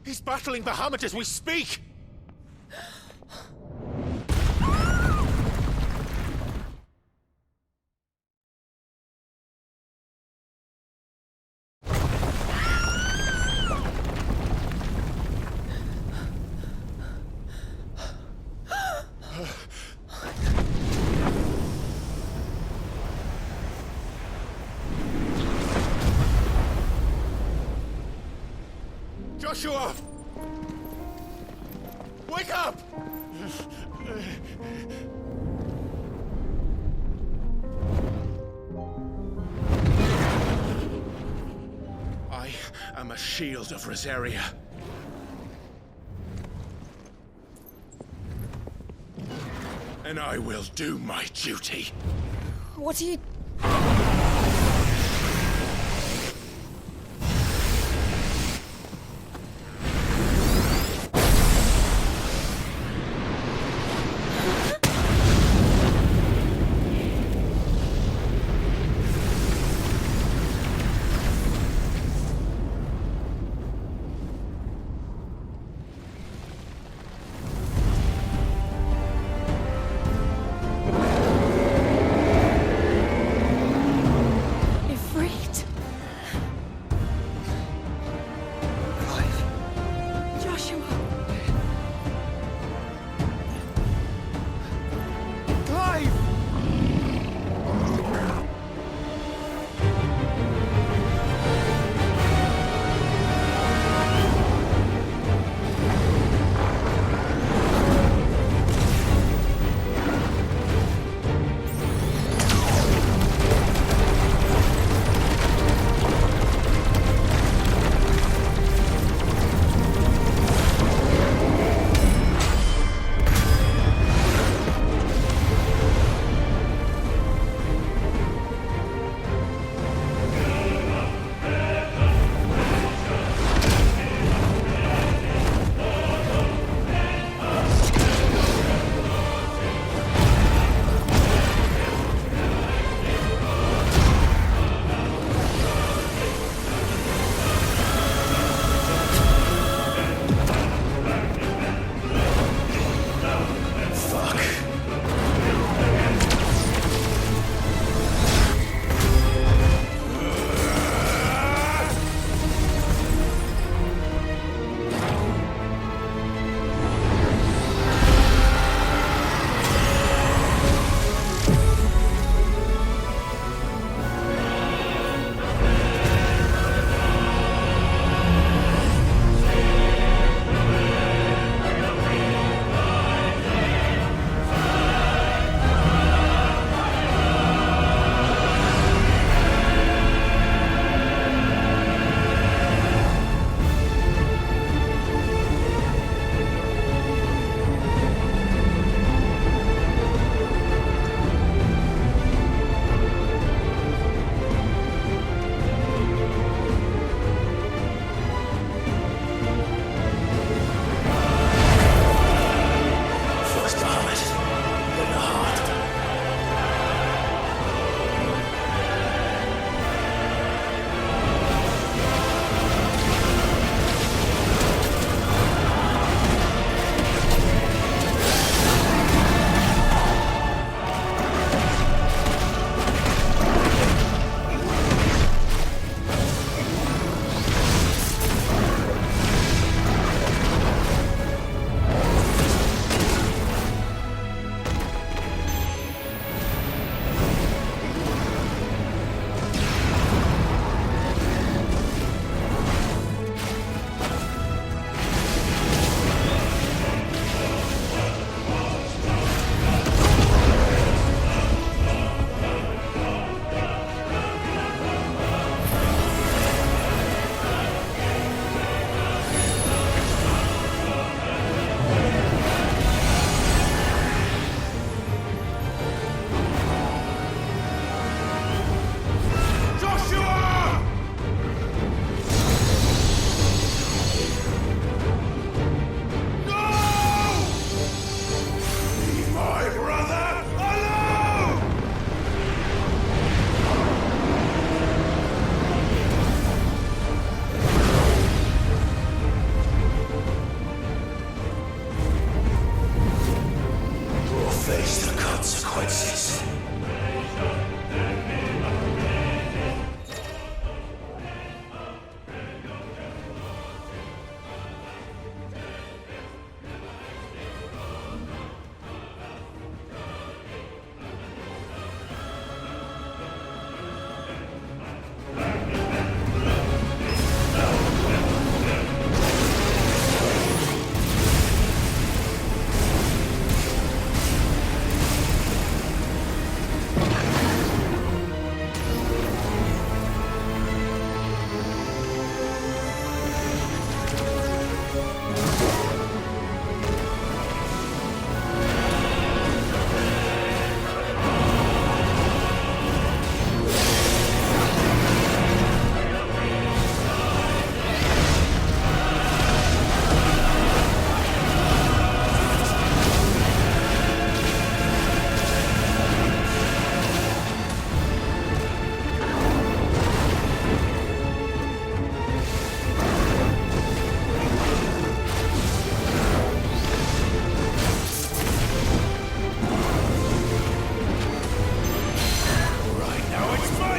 He's battling Bahamut as we speak! Joshua! Wake up! I am a shield of Rosaria. And I will do my duty. What are you...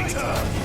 traitor!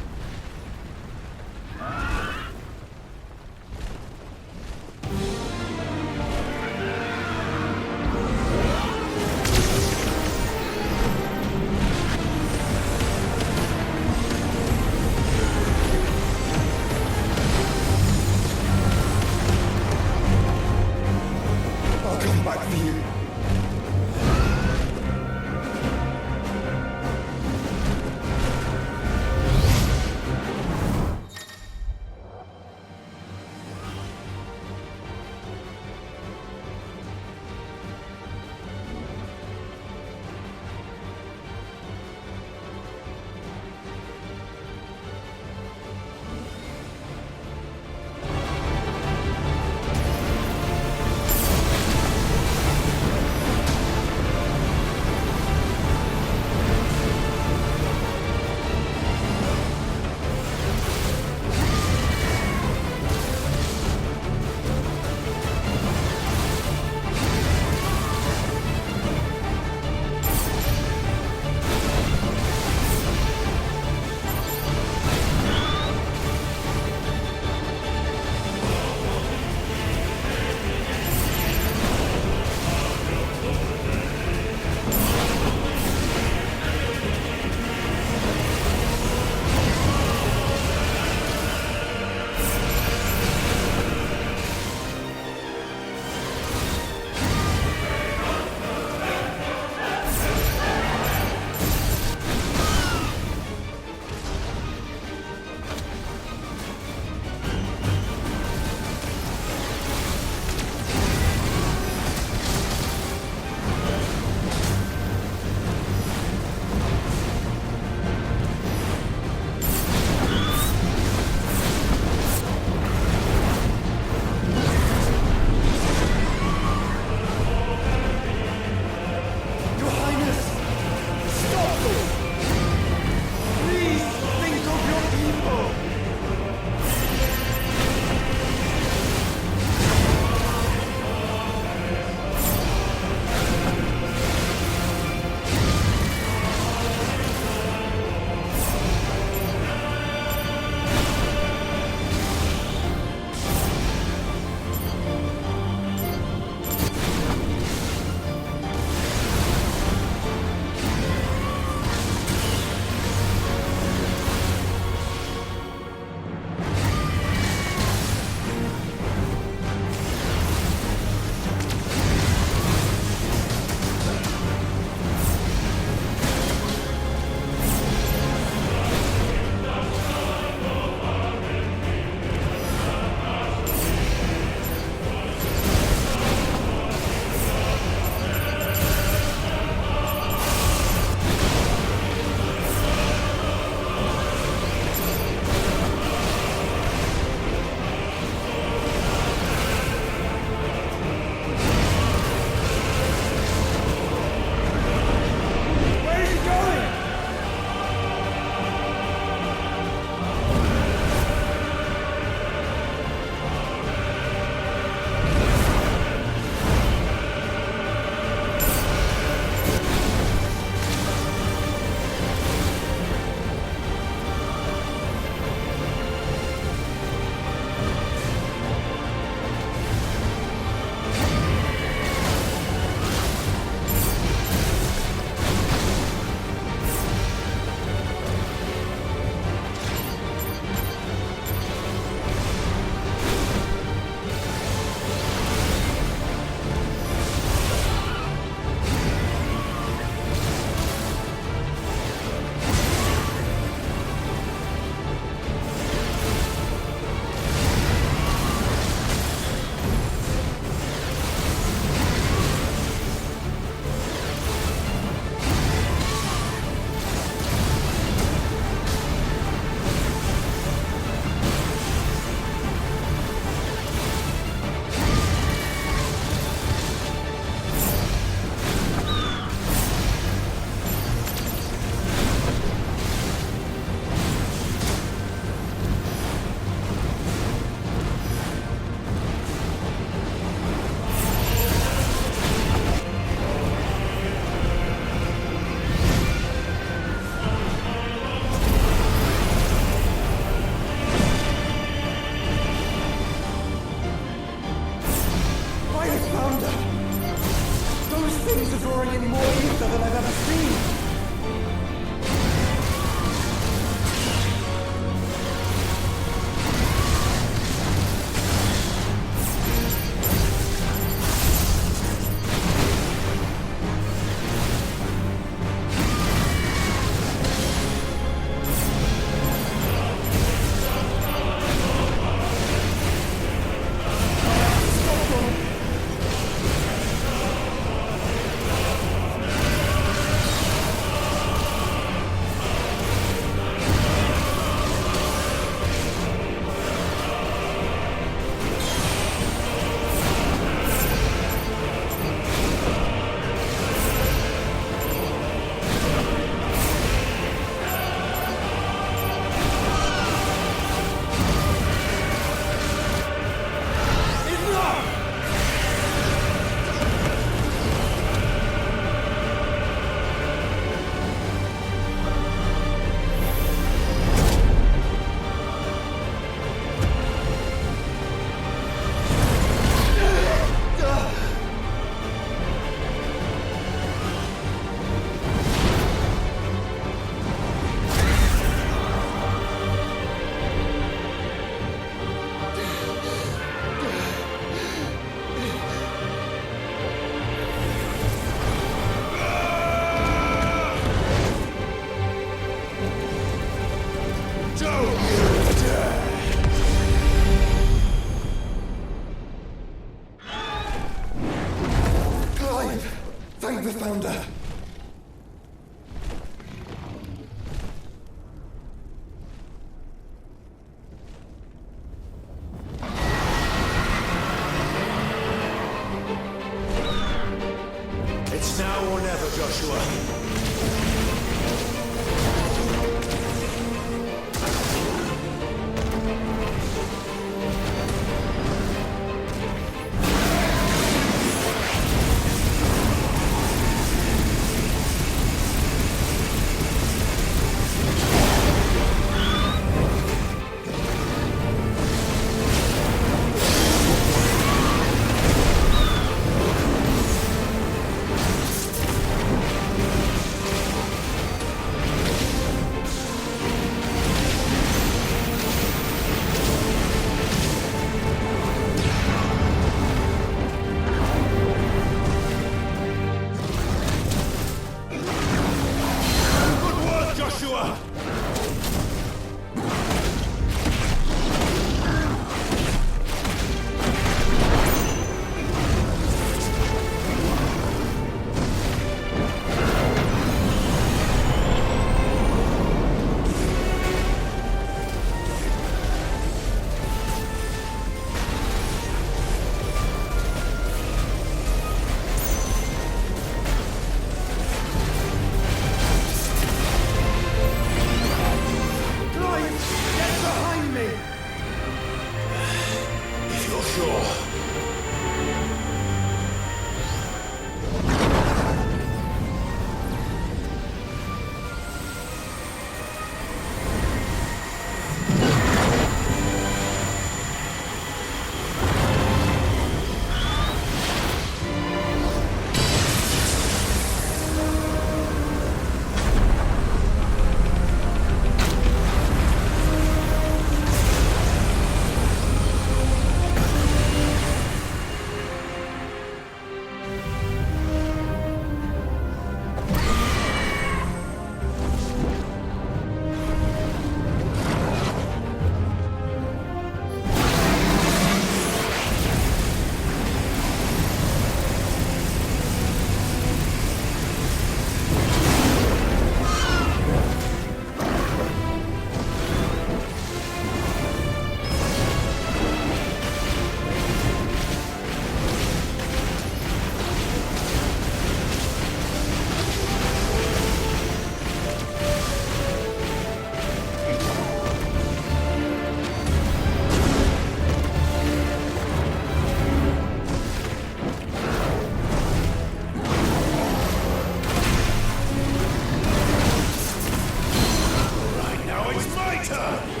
traitor!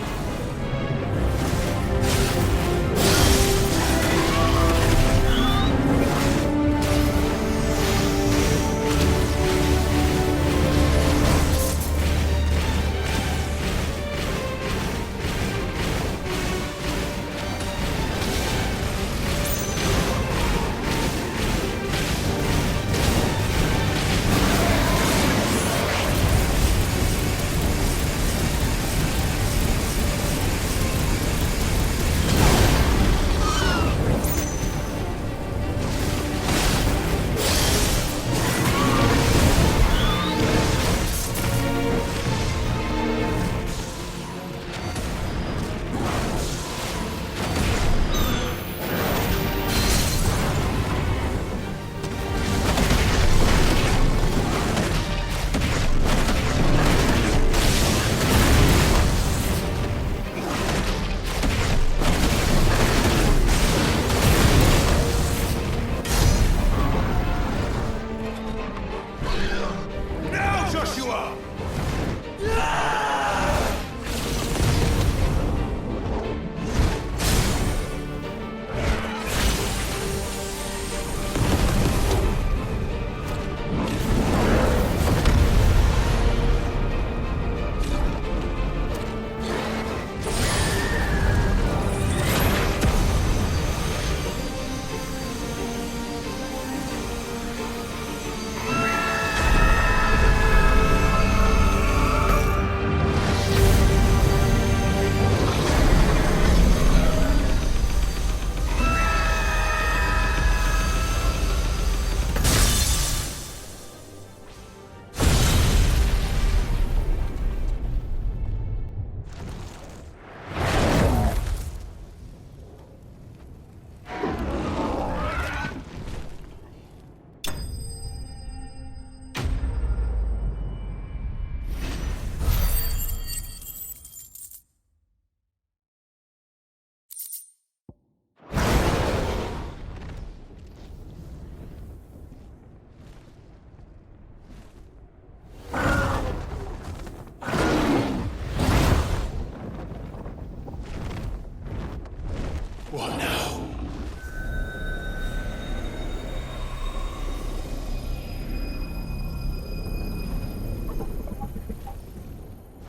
What now?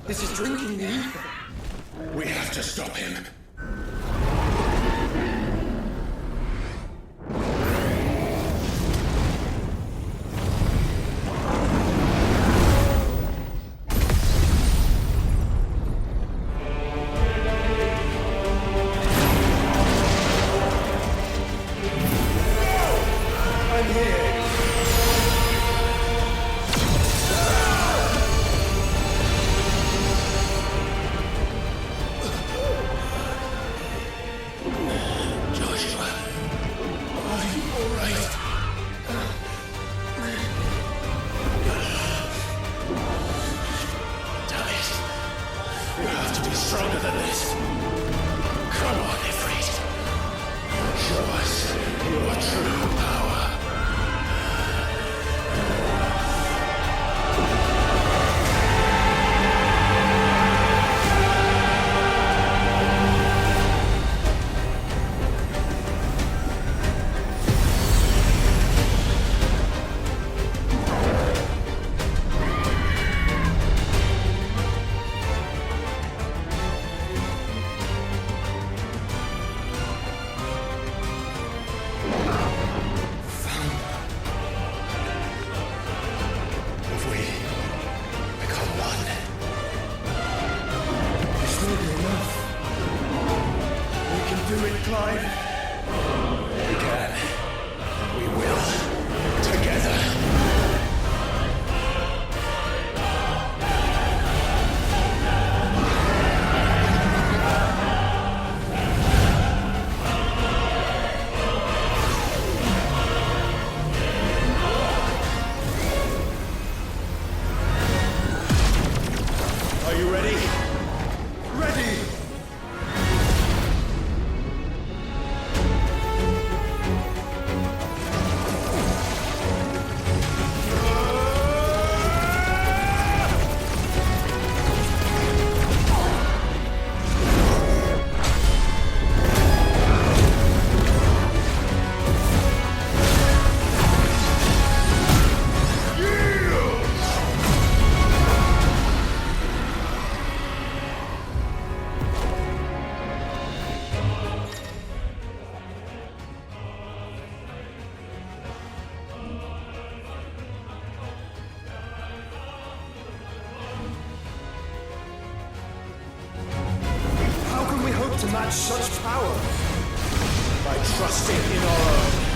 This is drinking the ether. We have to stop him. Stronger than this. Come on, Ifrit. Show us your true power. match such power by trusting in our own.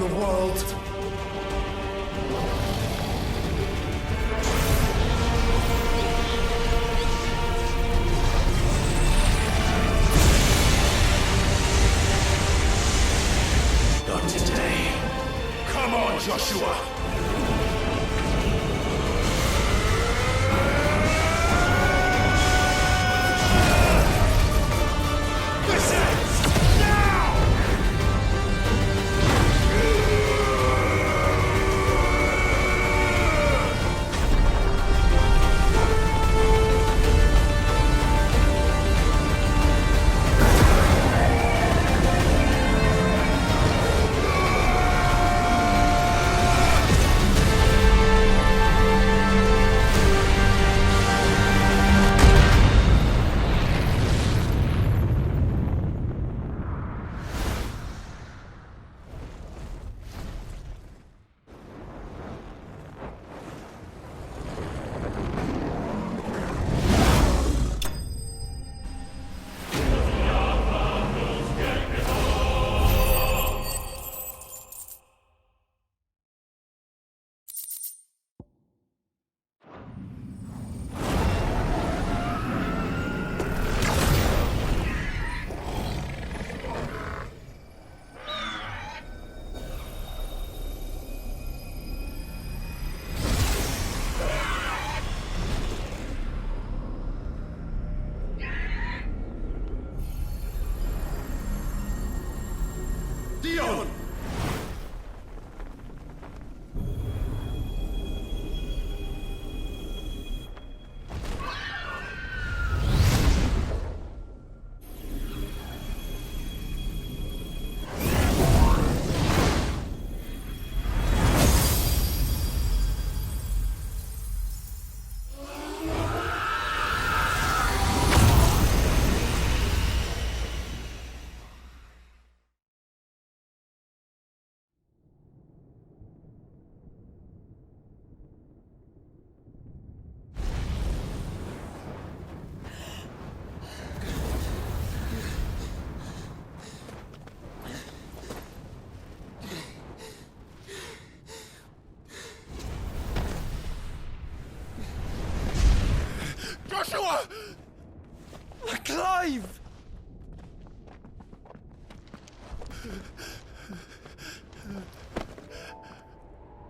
the world. Not today. Come on, Joshua! Joshua! Clive!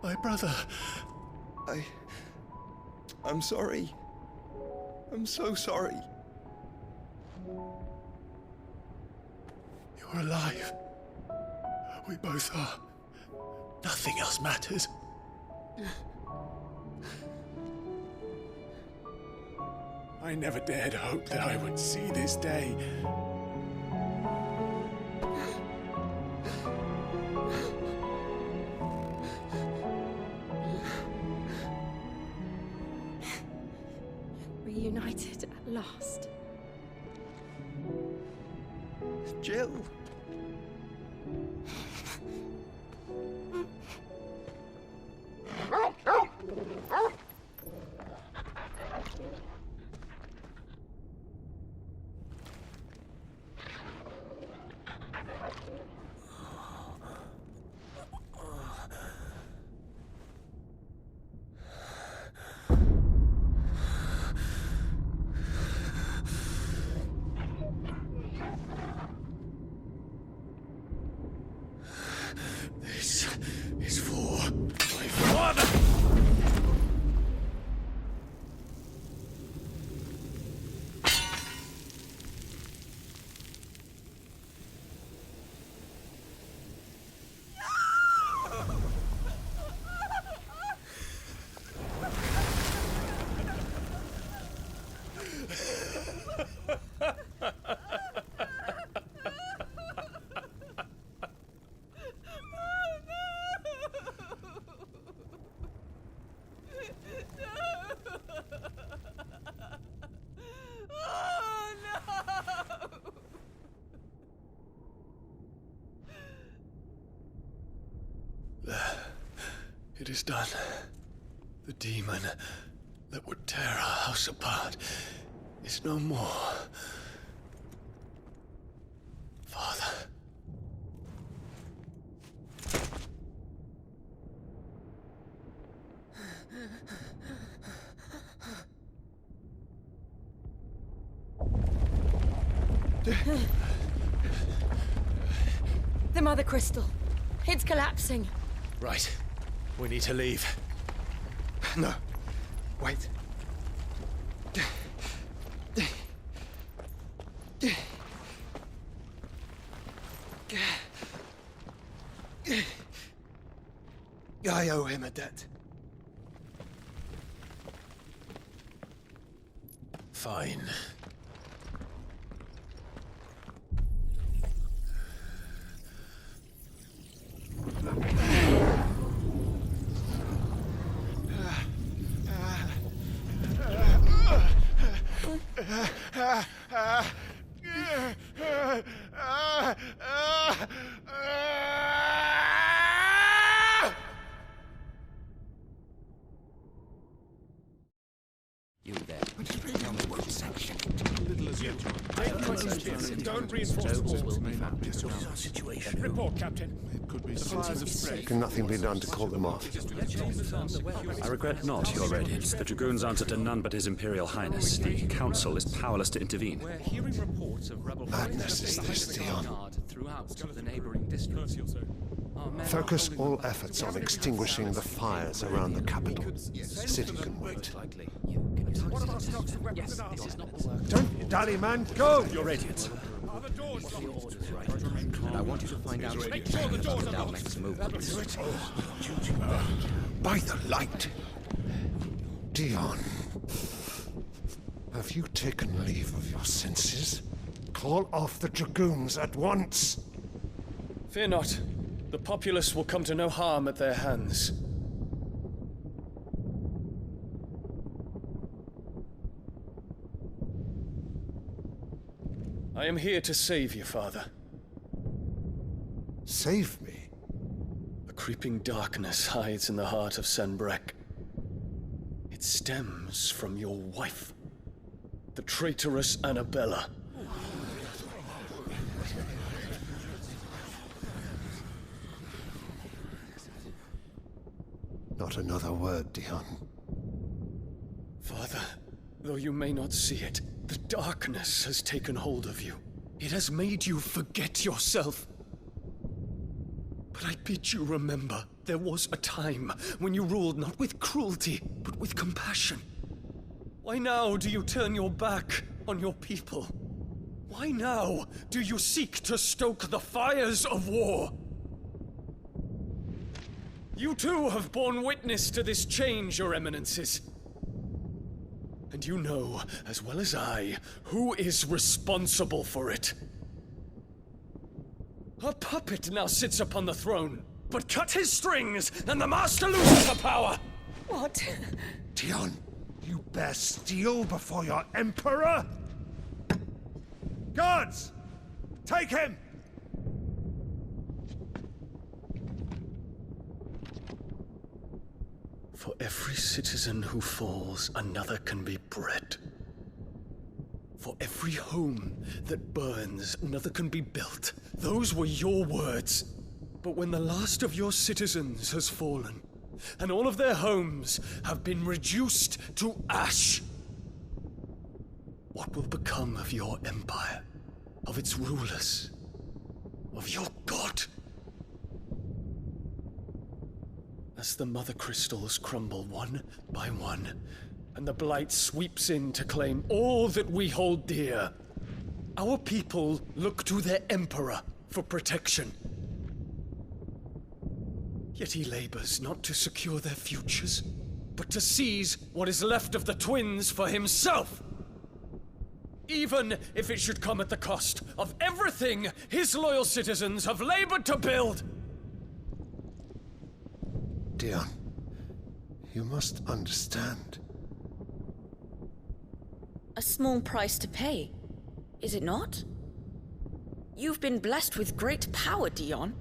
My brother. I'm sorry. I'm so sorry. You're alive. We both are. Nothing else matters. I never dared hope that I would see this day. Reunited at last. Jill. This is for my father! It is done. The demon that would tear our house apart is no more. Father. The Mother Crystal. It's collapsing. Right. We need to leave. No. Wait. I owe him a debt. Fine. You there. Don't reinforce the situation. Report, Captain. It could be Can nothing be done to call them off? I regret not, Your Radiance. The Dragoons answer to none but His Imperial Highness. The Council is powerless to intervene. We're hearing reports of rebel Madness is this, Dion. throughout the neighboring districts. Focus all efforts on extinguishing the fires around the capital. The city can wait. Don't dally, man! Go! Your Radiance. And I want you to find out our next move. By the light! Dion, have you taken leave of your senses? Call off the Dragoons at once! Fear not. The populace will come to no harm at their hands. I am here to save you, Father. Save me? A creeping darkness hides in the heart of Sanbreque. It stems from your wife, the traitorous Annabella. Not another word, Dion. Father, though you may not see it, the darkness has taken hold of you. It has made you forget yourself. But I bid you remember, there was a time when you ruled not with cruelty, but with compassion. Why now do you turn your back on your people? Why now do you seek to stoke the fires of war? You too have borne witness to this change, Your Eminences. And you know, as well as I, who is responsible for it. A puppet now sits upon the throne, but cut his strings, and the master loses the power! What? Dion, you bear steel before your Emperor? Guards! Take him! For every citizen who falls, another can be bred. For every home that burns, another can be built. Those were your words. But when the last of your citizens has fallen, and all of their homes have been reduced to ash, what will become of your empire, of its rulers, of your god? As the Mother Crystals crumble one by one, and the Blight sweeps in to claim all that we hold dear, our people look to their Emperor for protection. Yet he labors not to secure their futures, but to seize what is left of the twins for himself! Even if it should come at the cost of everything his loyal citizens have labored to build! Dion, you must understand. A small price to pay, is it not? You've been blessed with great power, Dion.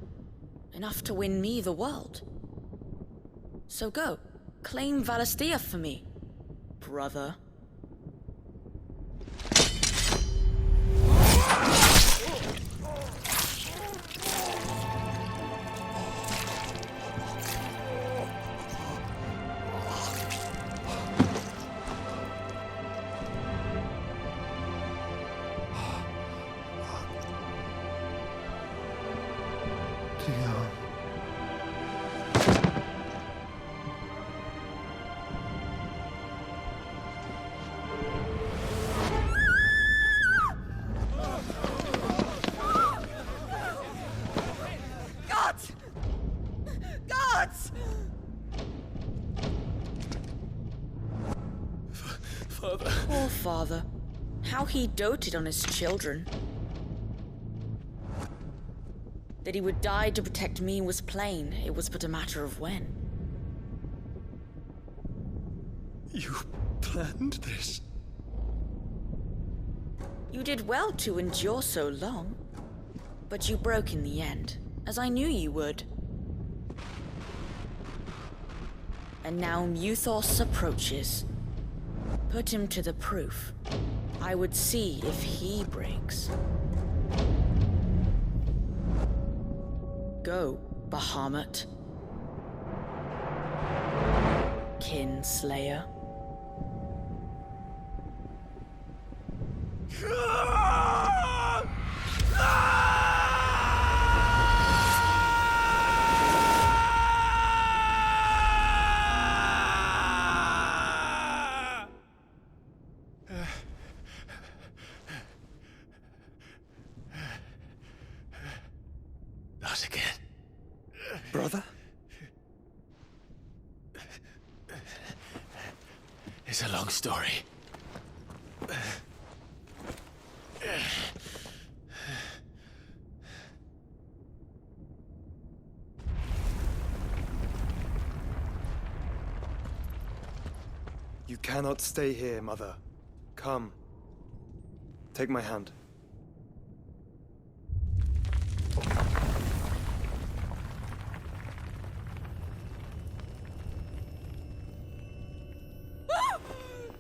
Enough to win me the world. So go, claim Valisthea for me, brother. Dion. Gods! Gods! Father. Poor father. How he doted on his children. That he would die to protect me was plain. It was but a matter of when. You planned this? You did well to endure so long. But you broke in the end, as I knew you would. And now Muthos approaches. Put him to the proof. I would see if he breaks. Go, Bahamut. Kinslayer. Not again. Brother? It's a long story. You cannot stay here, Mother. Come. Take my hand.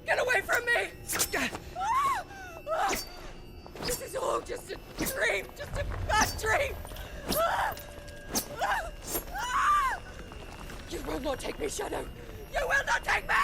Get away from me! This is all just a dream, just a bad dream! You will not take me, Shadow! You will not take me!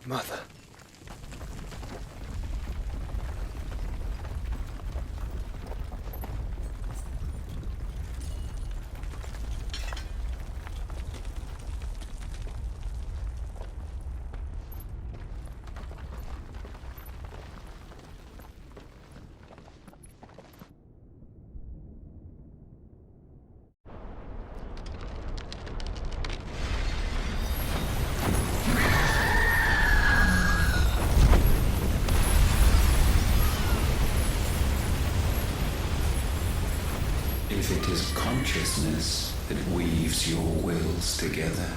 Mother. If it is consciousness that weaves your wills together,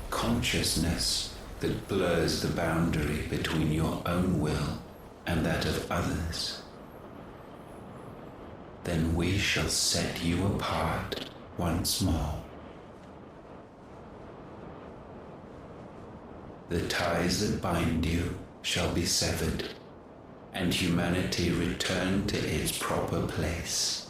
consciousness that blurs the boundary between your own will and that of others, then we shall set you apart once more. The ties that bind you shall be severed, and humanity return to its proper place.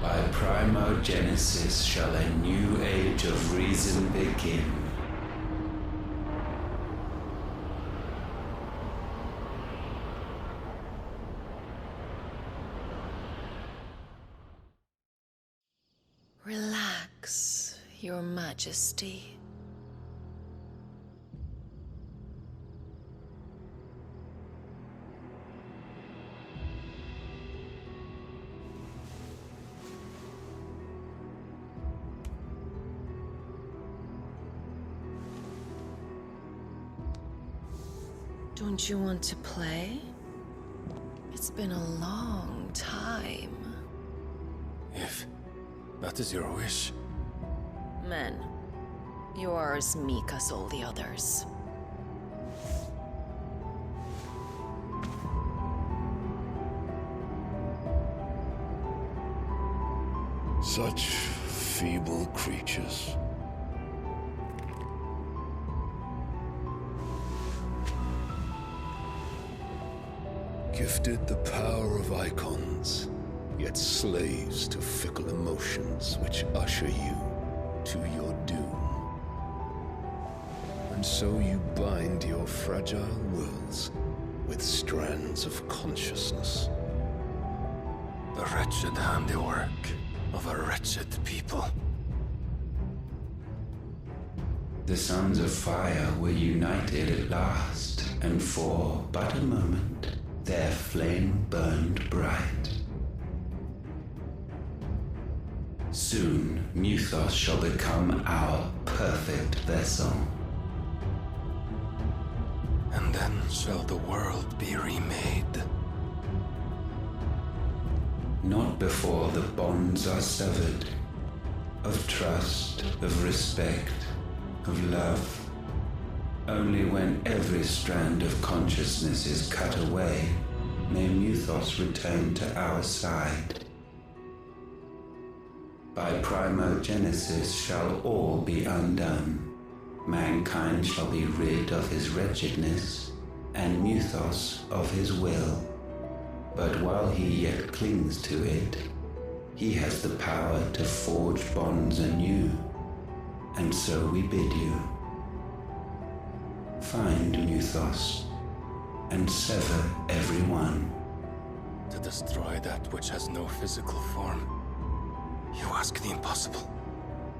By primogenesis shall a new age of reason begin. Relax, Your Majesty. Don't you want to play? It's been a long time. If that is your wish. Men, you are as meek as all the others. Such feeble creatures. Gifted the power of icons, yet slaves to fickle emotions which usher you to your doom. And so you bind your fragile wills with strands of consciousness. The wretched handiwork of a wretched people. The Sons of Fire were united at last, and for but a moment, their flame burned bright. Soon, Muthos shall become our perfect vessel. And then shall the world be remade. Not before the bonds are severed, of trust, of respect, of love. Only when every strand of consciousness is cut away, may Muthos return to our side. By primogenesis shall all be undone. Mankind shall be rid of his wretchedness, and Muthos of his will. But while he yet clings to it, he has the power to forge bonds anew. And so we bid you, find Muthos, and sever every one. To destroy that which has no physical form. You ask the impossible.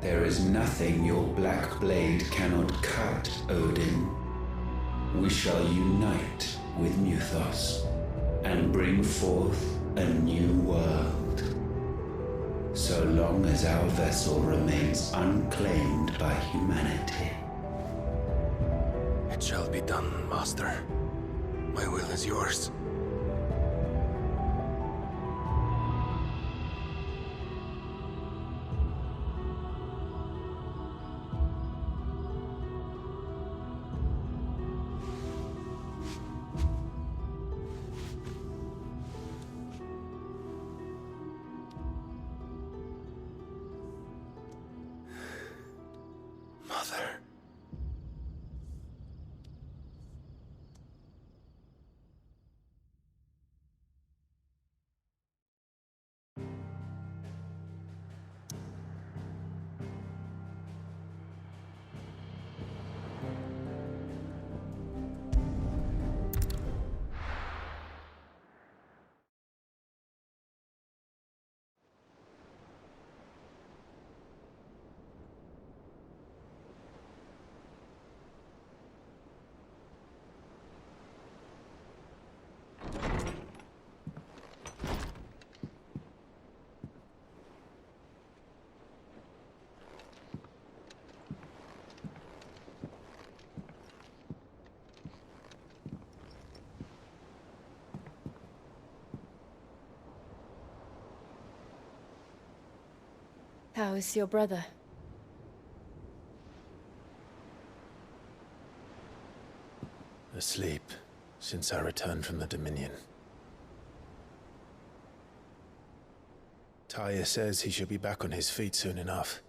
There is nothing your black blade cannot cut, Odin. We shall unite with Muthos, and bring forth a new world. So long as our vessel remains unclaimed by humanity. It shall be done, Master. My will is yours. How is your brother? Asleep since I returned from the Dominion. Tyre says he should be back on his feet soon enough.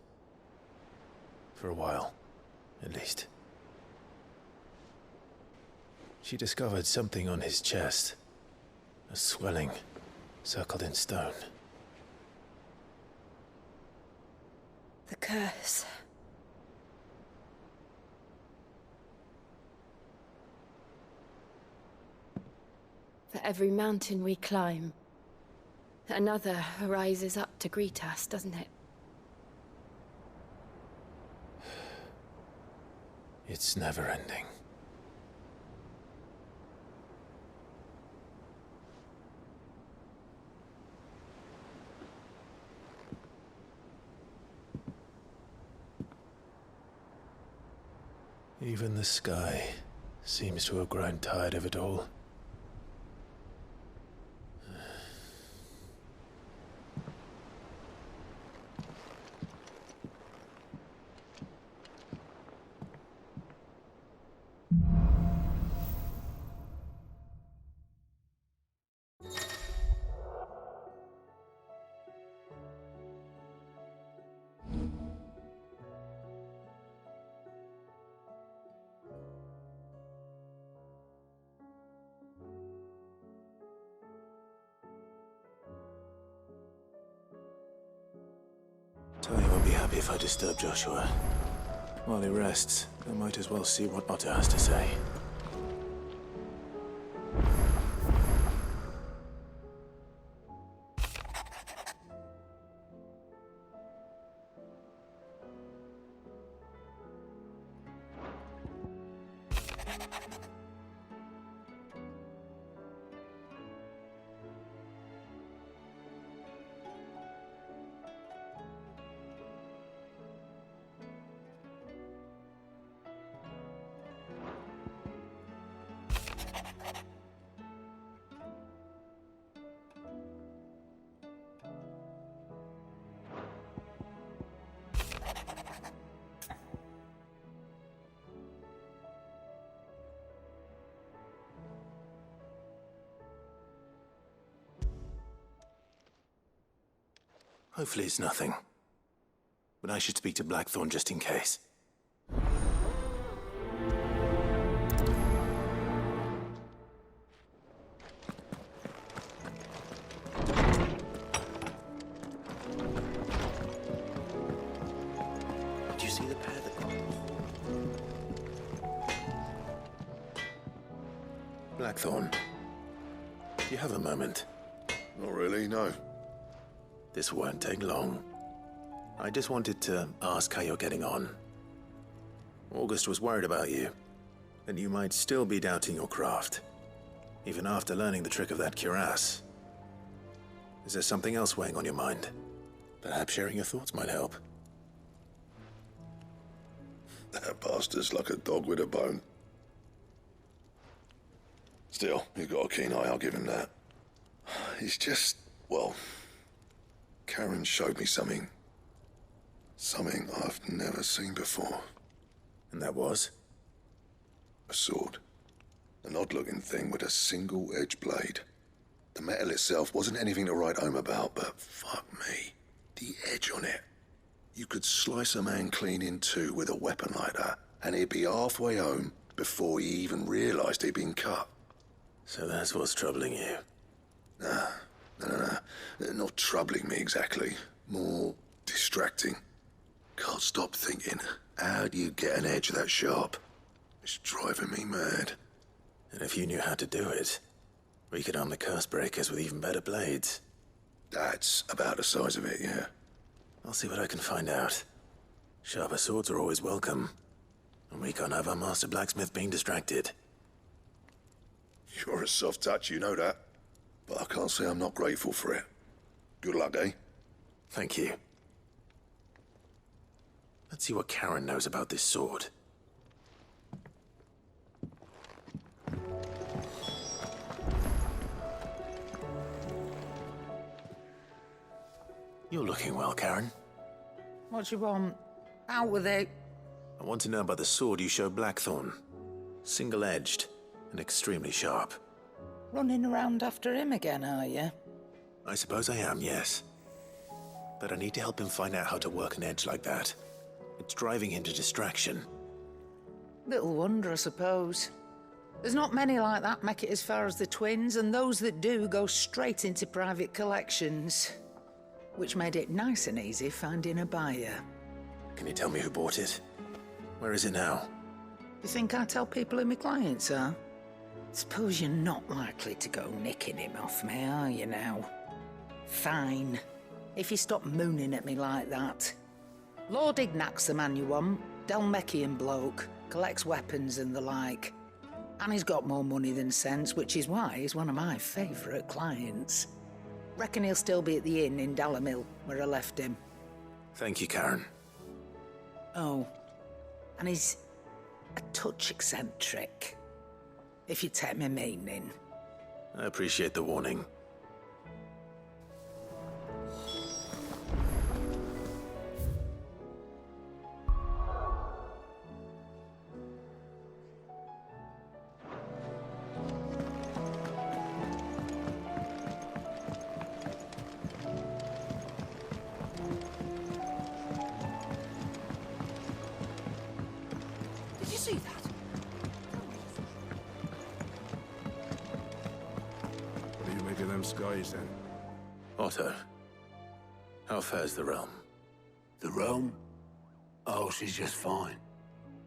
For a while, at least. She discovered something on his chest. A swelling, circled in stone. The curse. For every mountain we climb, another rises up to greet us, doesn't it? It's never ending. Even the sky seems to have grown tired of it all. Talia won't be happy if I disturb Joshua. While he rests, I might as well see what Otto has to say. Hopefully it's nothing. But I should speak to Blackthorn just in case. Did you see the pair that got Blackthorn, do you have a moment? Not really, no. This won't take long. I just wanted to ask how you're getting on. August was worried about you, that you might still be doubting your craft, even after learning the trick of that cuirass. Is there something else weighing on your mind? Perhaps sharing your thoughts might help. That bastard's like a dog with a bone. Still, he's got a keen eye, I'll give him that. He's just, well... Karen showed me something. Something I've never seen before. And that was? A sword. An odd-looking thing with a single-edged blade. The metal itself wasn't anything to write home about, but fuck me. The edge on it. You could slice a man clean in two with a weapon like that, and he'd be halfway home before he even realised he'd been cut. So that's what's troubling you? Nah. No. Not troubling me exactly. More distracting. Can't stop thinking, how do you get an edge that sharp? It's driving me mad. And if you knew how to do it, we could arm the curse breakers with even better blades. That's about the size of it, yeah. I'll see what I can find out. Sharper swords are always welcome. And we can't have our master blacksmith being distracted. You're a soft touch, you know that. But I can't say I'm not grateful for it. Good luck, eh? Thank you. Let's see what Karen knows about this sword. You're looking well, Karen. What you want? Out with it. I want to know about the sword you showed Blackthorn. Single-edged and extremely sharp. Running around after him again, are you? I suppose I am, yes. But I need to help him find out how to work an edge like that. It's driving him to distraction. Little wonder, I suppose. There's not many like that make it as far as the twins, and those that do go straight into private collections. Which made it nice and easy finding a buyer. Can you tell me who bought it? Where is it now? You think I tell people who my clients are? Suppose you're not likely to go nicking him off me, are you now? Fine. If you stop mooning at me like that. Lord Ignac's the man you want. Dalmekian bloke. Collects weapons and the like. And he's got more money than sense, which is why he's one of my favourite clients. Reckon he'll still be at the inn in Dalamil, where I left him. Thank you, Karen. Oh. And he's a touch eccentric. If you take my meaning. I appreciate the warning. Did you see that? What do you make of them skies, then? Otto, how fares the realm? The realm? Oh, she's just fine.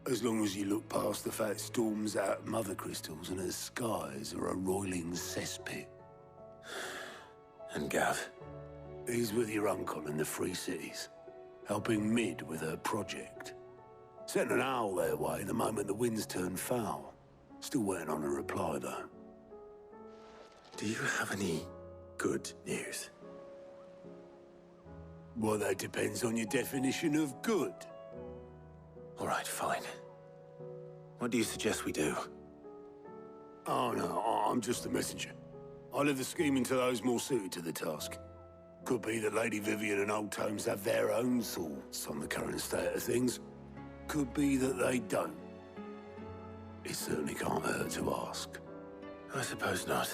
As long as you look past the fact storms out mother crystals and her skies are a roiling cesspit. And Gav? He's with your uncle in the Free Cities, helping Mid with her project. Sent an owl their way the moment the winds turned foul. Still waiting on a reply, though. Do you have any good news? Well, that depends on your definition of good. All right, fine. What do you suggest we do? Oh, no, I'm just a messenger. I'll leave the scheming to those more suited to the task. Could be that Lady Vivian and Old Tomes have their own thoughts on the current state of things. Could be that they don't. It certainly can't hurt to ask. I suppose not.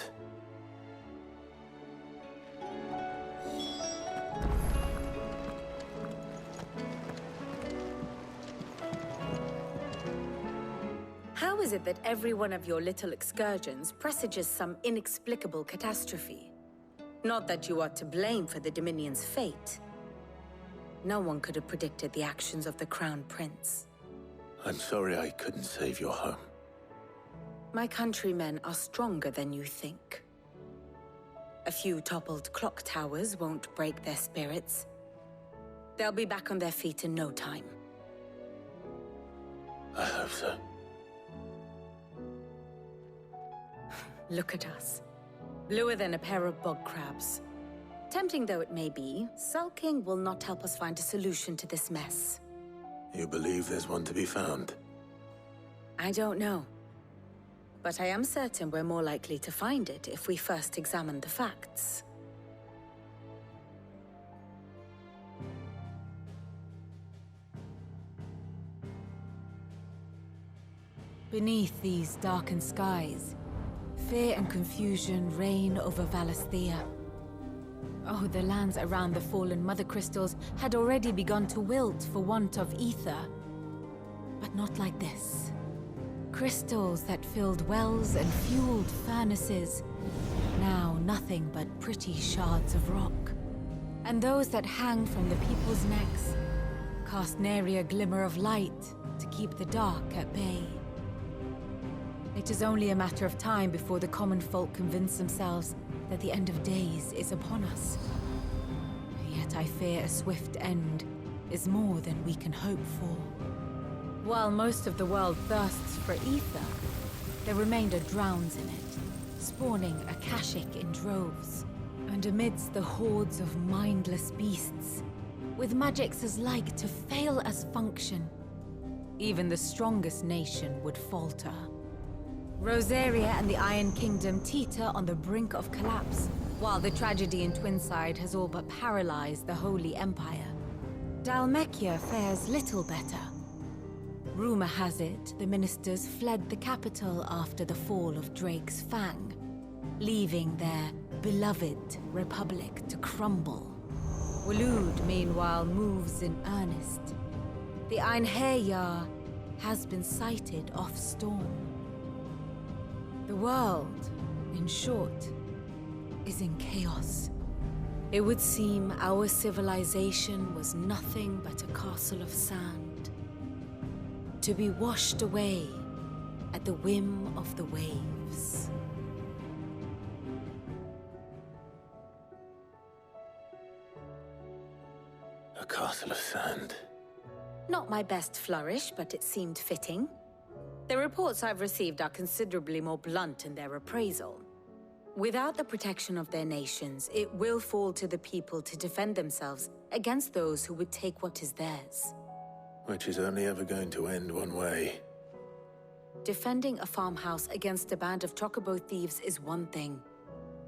How is it that every one of your little excursions presages some inexplicable catastrophe? Not that you are to blame for the Dominion's fate. No one could have predicted the actions of the Crown Prince. I'm sorry I couldn't save your home. My countrymen are stronger than you think. A few toppled clock towers won't break their spirits. They'll be back on their feet in no time. I hope so. Look at us. Bluer than a pair of bog crabs. Tempting though it may be, sulking will not help us find a solution to this mess. You believe there's one to be found? I don't know. But I am certain we're more likely to find it if we first examine the facts. Beneath these darkened skies, fear and confusion reign over Valisthea. Oh, the lands around the fallen mother crystals had already begun to wilt for want of ether. But not like this. Crystals that filled wells and fueled furnaces, now nothing but pretty shards of rock. And those that hang from the people's necks cast nary a glimmer of light to keep the dark at bay. It is only a matter of time before the common folk convince themselves that the end of days is upon us. Yet I fear a swift end is more than we can hope for. While most of the world thirsts for ether, the remainder drowns in it, spawning Akashic in droves. And amidst the hordes of mindless beasts, with magics as like to fail as function, even the strongest nation would falter. Rosaria and the Iron Kingdom teeter on the brink of collapse, while the tragedy in Twinside has all but paralyzed the Holy Empire. Dhalmekia fares little better. Rumor has it the ministers fled the capital after the fall of Drake's Fang, leaving their beloved republic to crumble. Waloed, meanwhile, moves in earnest. The Einherjar has been sighted off-storm. The world, in short, is in chaos. It would seem our civilization was nothing but a castle of sand, to be washed away at the whim of the waves. A castle of sand. Not my best flourish, but it seemed fitting. The reports I've received are considerably more blunt in their appraisal. Without the protection of their nations, it will fall to the people to defend themselves against those who would take what is theirs. Which is only ever going to end one way. Defending a farmhouse against a band of chocobo thieves is one thing,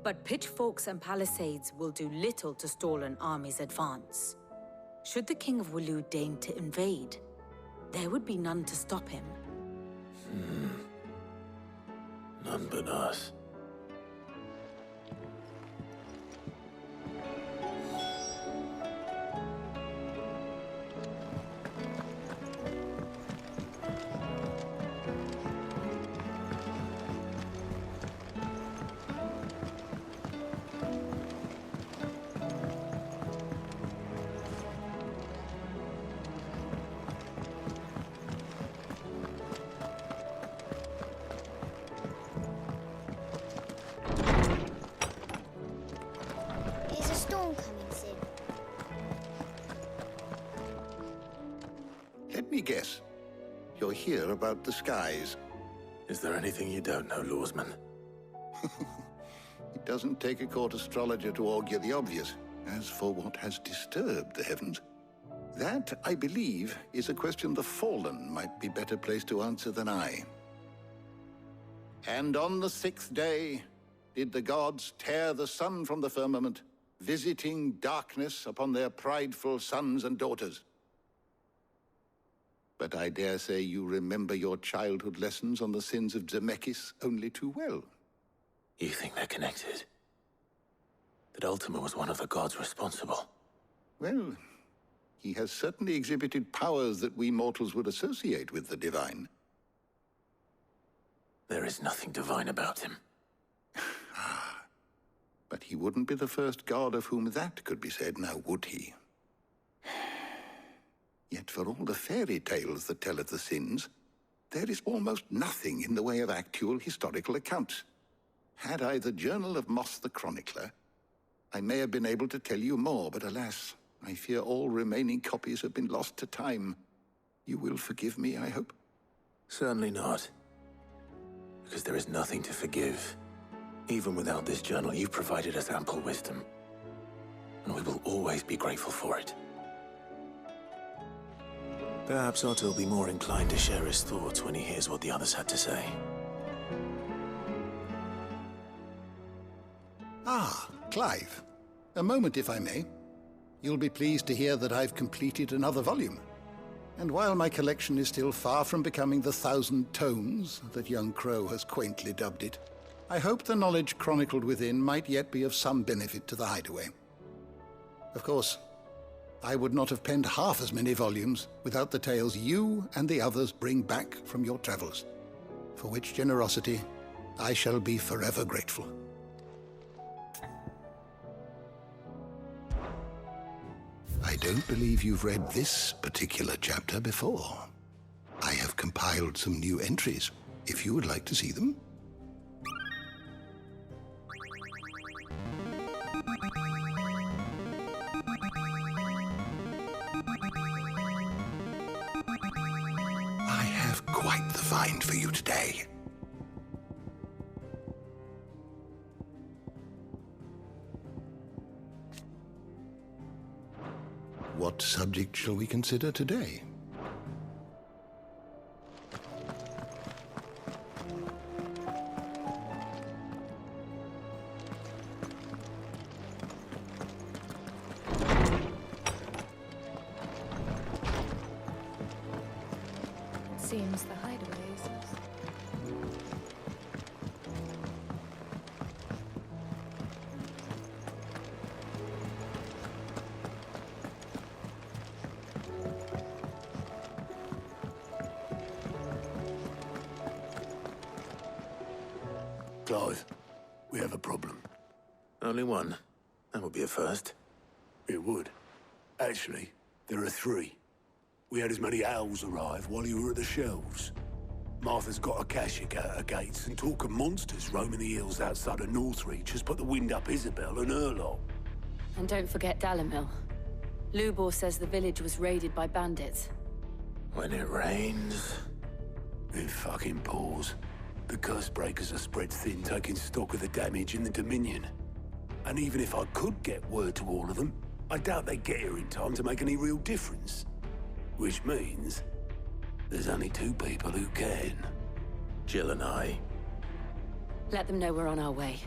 but pitchforks and palisades will do little to stall an army's advance. Should the King of Waloed deign to invade, there would be none to stop him. None but us. Let me guess. You're here about the skies. Is there anything you don't know, Lawsman? It doesn't take a court astrologer to augur the obvious. As for what has disturbed the heavens, that, I believe, is a question the Fallen might be better placed to answer than I. And on the 6th day did the gods tear the sun from the firmament, visiting darkness upon their prideful sons and daughters. But I dare say you remember your childhood lessons on the sins of Zemeckis only too well. You think they're connected? That Ultima was one of the gods responsible? Well, he has certainly exhibited powers that we mortals would associate with the divine. There is nothing divine about him. But he wouldn't be the first god of whom that could be said, now would he? Yet for all the fairy tales that tell of the sins, there is almost nothing in the way of actual historical accounts. Had I the Journal of Moss the Chronicler, I may have been able to tell you more, but alas, I fear all remaining copies have been lost to time. You will forgive me, I hope? Certainly not. Because there is nothing to forgive. Even without this journal, you've provided us ample wisdom. And we will always be grateful for it. Perhaps Otto will be more inclined to share his thoughts when he hears what the others had to say. Ah, Clive. A moment, if I may. You'll be pleased to hear that I've completed another volume. And while my collection is still far from becoming the 1,000 tomes that young Crow has quaintly dubbed it, I hope the knowledge chronicled within might yet be of some benefit to the hideaway. Of course, I would not have penned half as many volumes without the tales you and the others bring back from your travels, for which generosity I shall be forever grateful. I don't believe you've read this particular chapter before. I have compiled some new entries, if you would like to see them. I have quite the find for you today. What subject shall we consider today? Seems the hideaway is... Clive, we have a problem. Only one. That would be a first. It would. Actually, there are 3. We had as many owls arrive while you were at the shelves. Martha's got a Akashic out of Gates, and talk of monsters roaming the hills outside of Northreach has put the wind up Isabel and her lot. And don't forget Dalimil. Lubor says the village was raided by bandits. When it rains... It fucking pours. The curse breakers are spread thin, taking stock of the damage in the Dominion. And even if I could get word to all of them, I doubt they'd get here in time to make any real difference. Which means there's only 2 people who can. Jill and I. Let them know we're on our way.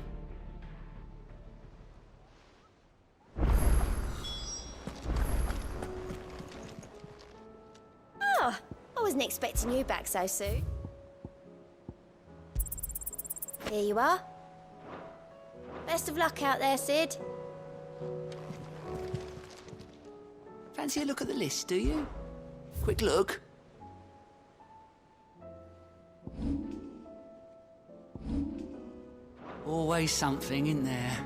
Oh, I wasn't expecting you back so soon. Here you are. Best of luck out there, Sid. Fancy a look at the list, do you? Quick look. Always something in there.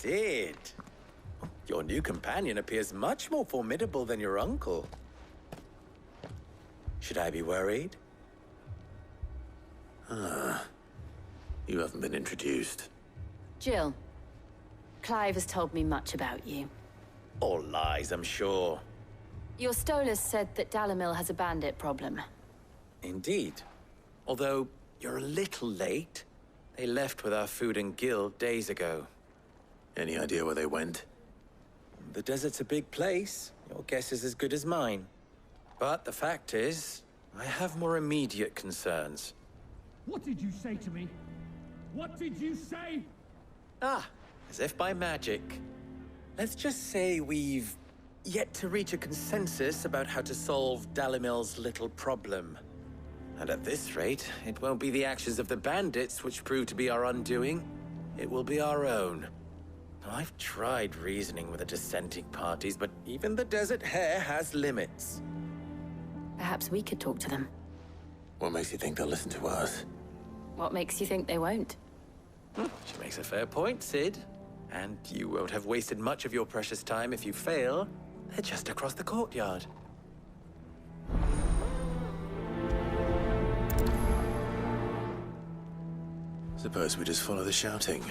Sid. Your new companion appears much more formidable than your uncle. Should I be worried? You haven't been introduced. Jill, Clive has told me much about you. All lies, I'm sure. Your Stolas said that Dalimil has a bandit problem. Indeed. Although, you're a little late. They left with our food and guild days ago. Any idea where they went? The desert's a big place. Your guess is as good as mine. But the fact is, I have more immediate concerns. What did you say to me? What did you say? Ah, as if by magic. Let's just say we've yet to reach a consensus about how to solve Dalimil's little problem. And at this rate, it won't be the actions of the bandits which prove to be our undoing. It will be our own. I've tried reasoning with the dissenting parties, but even the Desert Hare has limits. Perhaps we could talk to them. What makes you think they'll listen to us? What makes you think they won't? She makes a fair point, Sid. And you won't have wasted much of your precious time if you fail. They're just across the courtyard. Suppose we just follow the shouting.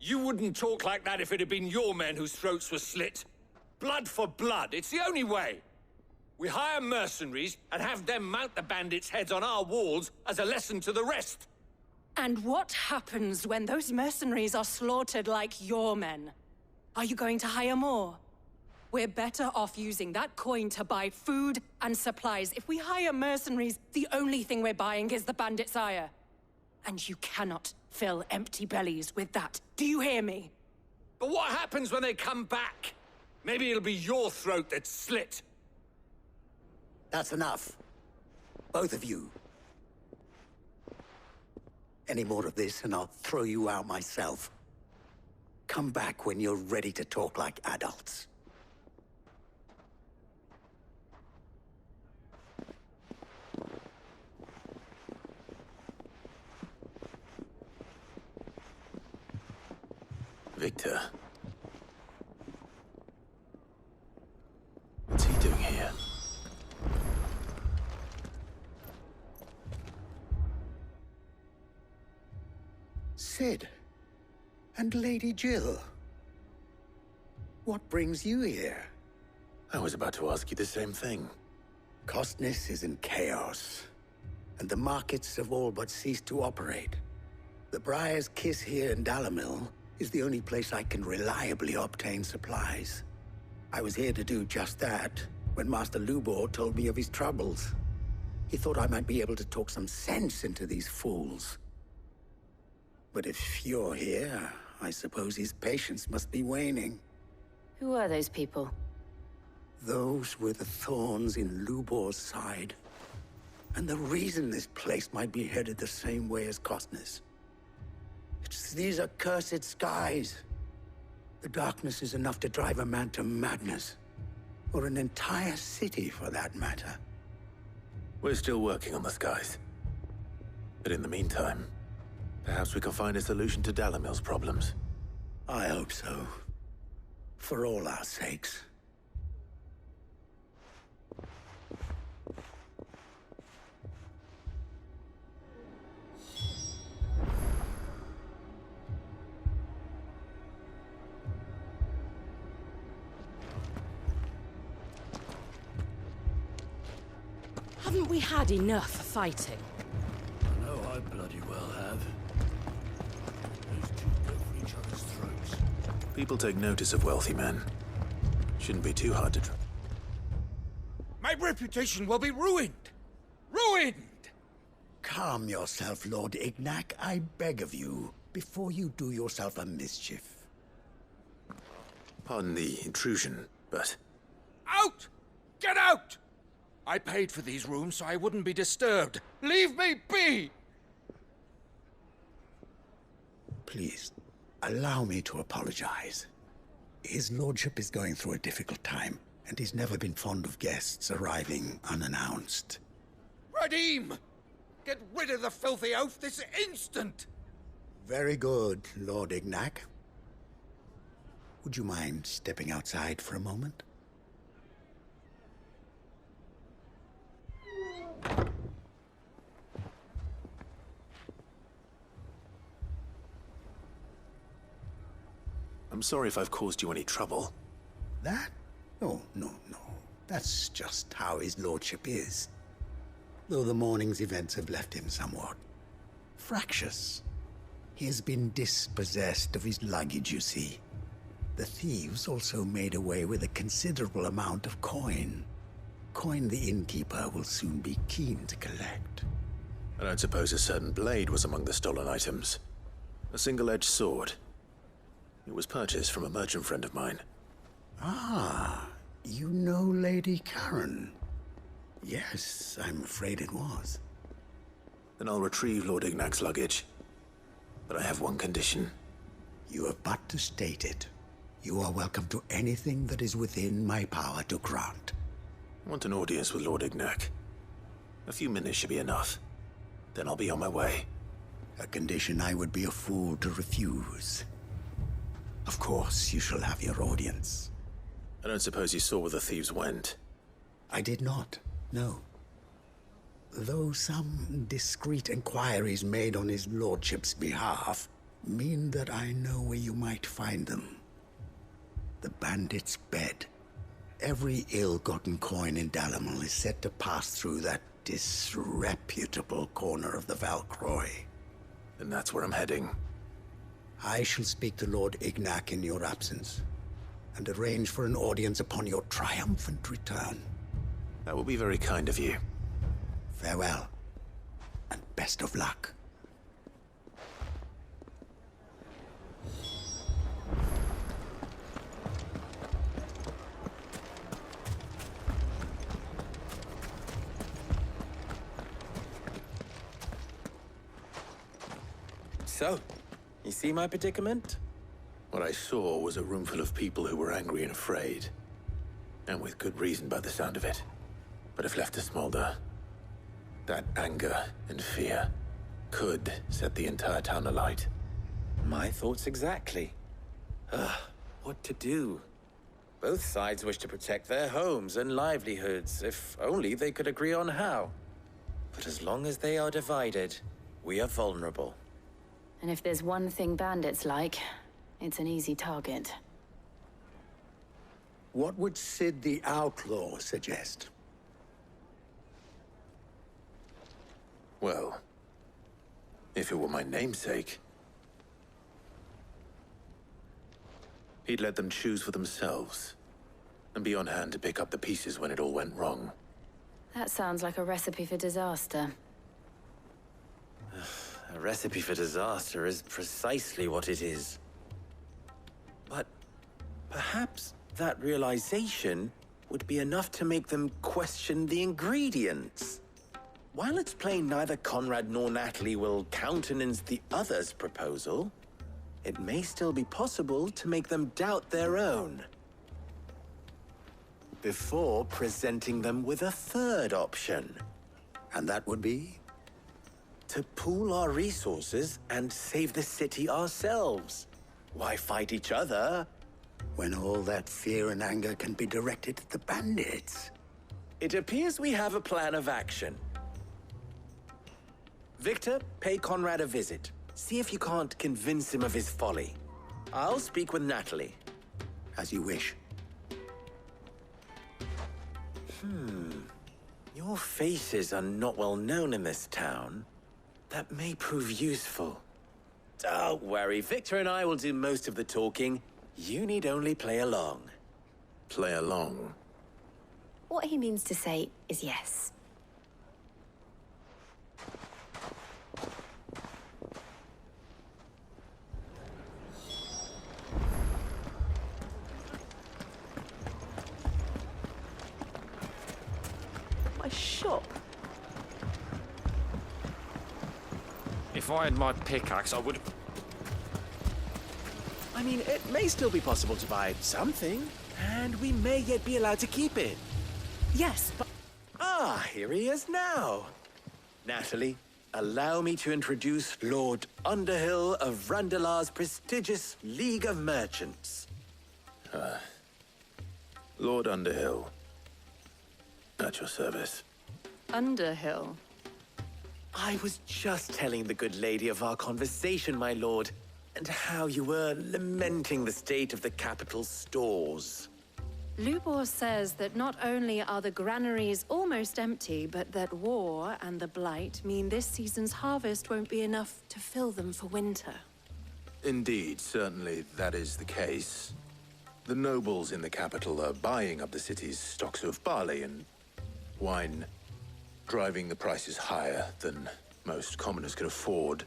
You wouldn't talk like that if it had been your men whose throats were slit. Blood for blood, it's the only way. We hire mercenaries and have them mount the bandits' heads on our walls as a lesson to the rest. And what happens when those mercenaries are slaughtered like your men? Are you going to hire more? We're better off using that coin to buy food and supplies. If we hire mercenaries, the only thing we're buying is the bandits' ire. And you cannot fill empty bellies with that. Do you hear me? But what happens when they come back? Maybe it'll be your throat that's slit. That's enough. Both of you. Any more of this and I'll throw you out myself. Come back when you're ready to talk like adults. Victor. What's he doing here? Sid. And Lady Jill. What brings you here? I was about to ask you the same thing. Costness is in chaos, and the markets have all but ceased to operate. The Briar's Kiss here in Dalimil is the only place I can reliably obtain supplies. I was here to do just that when Master Lubor told me of his troubles. He thought I might be able to talk some sense into these fools. But if you're here, I suppose his patience must be waning. Who are those people? Those were the thorns in Lubor's side. And the reason this place might be headed the same way as Costness. It's these accursed skies. The darkness is enough to drive a man to madness. Or an entire city, for that matter. We're still working on the skies. But in the meantime, perhaps we can find a solution to Dalimil's problems. I hope so. For all our sakes. Haven't we had enough fighting? I know I bloody well have. Those two go for each other's throats. People take notice of wealthy men. Shouldn't be too hard to... My reputation will be ruined! Ruined! Calm yourself, Lord Ignac, I beg of you, before you do yourself a mischief. Pardon the intrusion, but... Out! Get out! I paid for these rooms so I wouldn't be disturbed. Leave me be! Please, allow me to apologize. His lordship is going through a difficult time, and he's never been fond of guests arriving unannounced. Radim! Get rid of the filthy oaf this instant! Very good, Lord Ignac. Would you mind stepping outside for a moment? I'm sorry if I've caused you any trouble. That? Oh, no. That's just how his lordship is. Though the morning's events have left him somewhat fractious. He has been dispossessed of his luggage, you see. The thieves also made away with a considerable amount of coin. Coin the innkeeper will soon be keen to collect. I don't suppose a certain blade was among the stolen items. A single-edged sword. It was purchased from a merchant friend of mine. Ah, you know Lady Karen. Yes, I'm afraid it was. Then I'll retrieve Lord Ignac's luggage. But I have one condition. You have but to state it. You are welcome to anything that is within my power to grant. I want an audience with Lord Ignac. A few minutes should be enough. Then I'll be on my way. A condition I would be a fool to refuse. Of course, you shall have your audience. I don't suppose you saw where the thieves went? I did not, no. Though some discreet inquiries made on his lordship's behalf mean that I know where you might find them. The bandit's bed. Every ill-gotten coin in Dalimil is said to pass through that disreputable corner of the Valcroy. Then that's where I'm heading. I shall speak to Lord Ignac in your absence, and arrange for an audience upon your triumphant return. That will be very kind of you. Farewell, and best of luck. So, you see my predicament? What I saw was a room full of people who were angry and afraid. And with good reason by the sound of it. But if left to smolder, that anger and fear could set the entire town alight. My thoughts exactly. What to do? Both sides wish to protect their homes and livelihoods, if only they could agree on how. But as long as they are divided, we are vulnerable. And if there's one thing bandits like, it's an easy target. What would Sid the Outlaw suggest? Well, if it were my namesake, he'd let them choose for themselves, and be on hand to pick up the pieces when it all went wrong. That sounds like a recipe for disaster. A recipe for disaster is precisely what it is. But perhaps that realization would be enough to make them question the ingredients. While it's plain neither Conrad nor Natalie will countenance the other's proposal, it may still be possible to make them doubt their own. Before presenting them with a third option. And that would be? To pool our resources and save the city ourselves. Why fight each other? When all that fear and anger can be directed at the bandits. It appears we have a plan of action. Victor, pay Conrad a visit. See if you can't convince him of his folly. I'll speak with Natalie. As you wish. Your faces are not well known in this town. That may prove useful. Don't worry, Victor and I will do most of the talking. You need only play along. Play along? What he means to say is yes. My shop. If I had my pickaxe, I would... I mean, it may still be possible to buy something, and we may yet be allowed to keep it. Yes, but... Ah, here he is now. Natalie, allow me to introduce Lord Underhill of Randalar's prestigious League of Merchants. Lord Underhill. At your service. Underhill? I was just telling the good lady of our conversation, my lord, and how you were lamenting the state of the capital's stores. Lubor says that not only are the granaries almost empty, but that war and the Blight mean this season's harvest won't be enough to fill them for winter. Indeed, certainly that is the case. The nobles in the capital are buying up the city's stocks of barley and wine, driving the prices higher than most commoners can afford.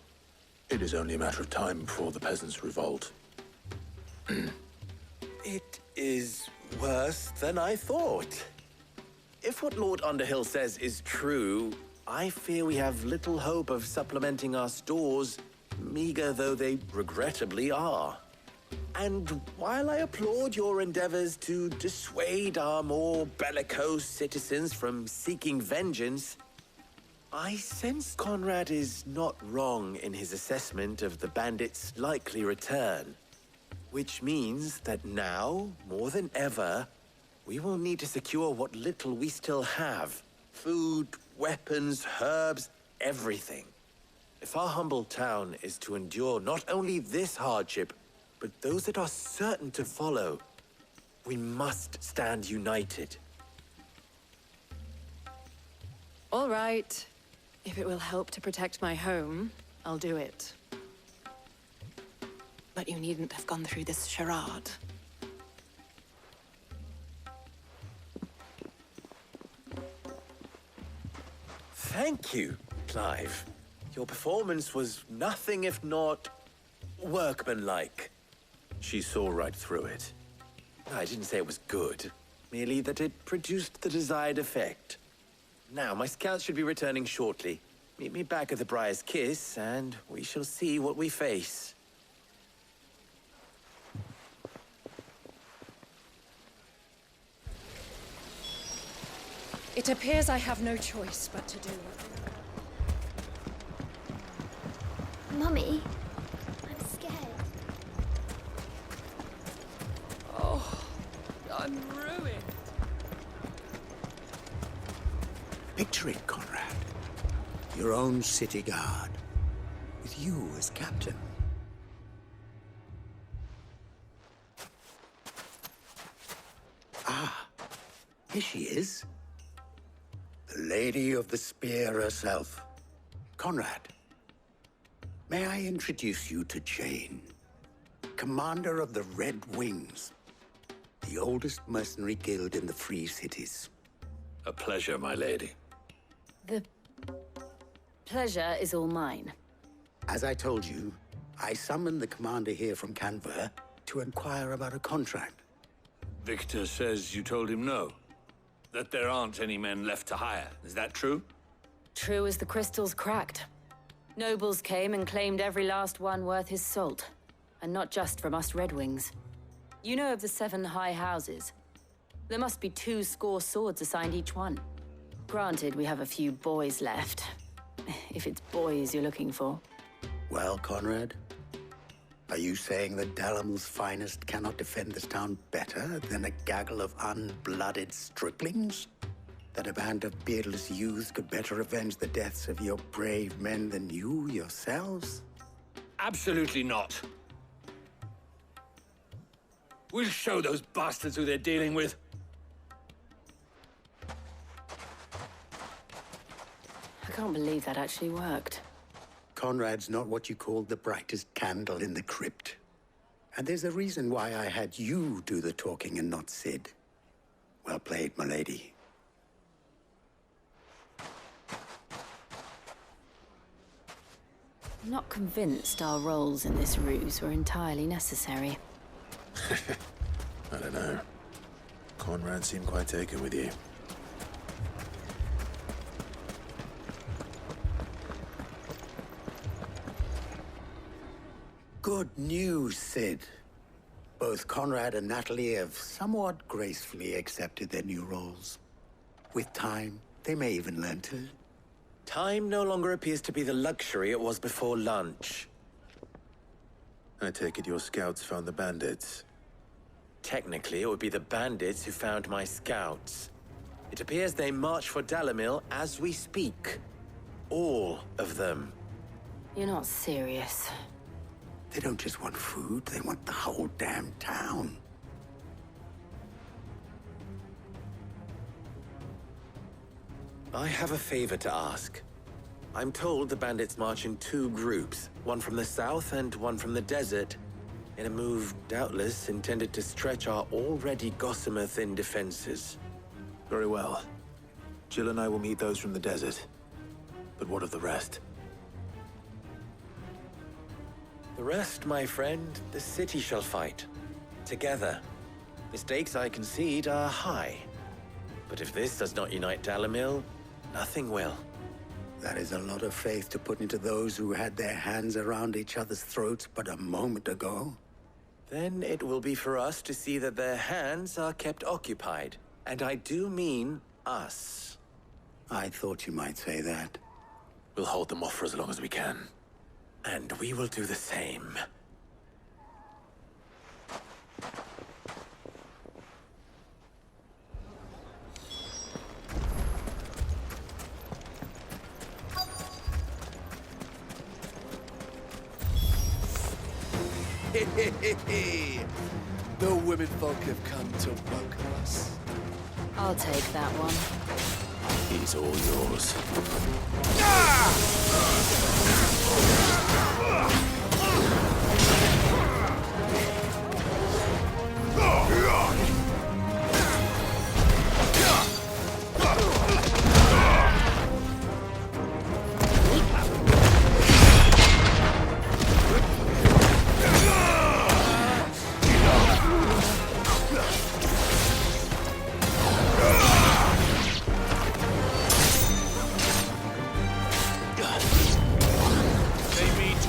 It is only a matter of time before the peasants revolt. It is worse than I thought. If what Lord Underhill says is true, I fear we have little hope of supplementing our stores, meager though they regrettably are. And while I applaud your endeavors to dissuade our more bellicose citizens from seeking vengeance, I sense Conrad is not wrong in his assessment of the bandits' likely return. Which means that now, more than ever, we will need to secure what little we still have. Food, weapons, herbs, everything. If our humble town is to endure not only this hardship, but those that are certain to follow, we must stand united. All right. If it will help to protect my home, I'll do it. But you needn't have gone through this charade. Thank you, Clive. Your performance was nothing if not workmanlike. She saw right through it. I didn't say it was good, merely that it produced the desired effect. Now, my scouts should be returning shortly. Meet me back at the Briar's Kiss, and we shall see what we face. It appears I have no choice but to do it. Mummy, I'm scared. Oh, I'm ruined. Picture it, Conrad. Your own city guard, with you as captain. Ah, here she is. The Lady of the Spear herself. Conrad, may I introduce you to Jane, commander of the Red Wings, the oldest mercenary guild in the Free Cities. A pleasure, my lady. The pleasure is all mine. As I told you, I summoned the commander here from Kanver to inquire about a contract. Victor says you told him no. That there aren't any men left to hire. Is that true? True as the crystals cracked. Nobles came and claimed every last one worth his salt. And not just from us Red Wings. You know of the 7 high houses. There must be 2 swords assigned each one. Granted, we have a few boys left. If it's boys you're looking for. Well, Conrad, are you saying that Dalamel's finest cannot defend this town better than a gaggle of unblooded striplings? That a band of beardless youths could better avenge the deaths of your brave men than you yourselves? Absolutely not. We'll show those bastards who they're dealing with. I can't believe that actually worked. Conrad's not what you call the brightest candle in the crypt. And there's a reason why I had you do the talking and not Sid. Well played, my lady. I'm not convinced our roles in this ruse were entirely necessary. I don't know. Conrad seemed quite taken with you. Good news, Sid. both Conrad and Natalie have somewhat gracefully accepted their new roles. With time, they may even learn to... Time no longer appears to be the luxury it was before lunch. I take it your scouts found the bandits. Technically, it would be the bandits who found my scouts. It appears they march for Dalimil as we speak. All of them. You're not serious. They don't just want food, they want the whole damn town. I have a favor to ask. I'm told the bandits march in 2 groups, one from the south and one from the desert, in a move doubtless intended to stretch our already gossamer-thin defenses. Very well. Jill and I will meet those from the desert. But what of the rest? The rest, my friend, the city shall fight. Together. The stakes, I concede, are high. But if this does not unite Dalimil, nothing will. That is a lot of faith to put into those who had their hands around each other's throats but a moment ago. Then it will be for us to see that their hands are kept occupied. And I do mean us. I thought you might say that. We'll hold them off for as long as we can. And we will do the same. The women folk have come to welcome us. I'll take that one. He's all yours.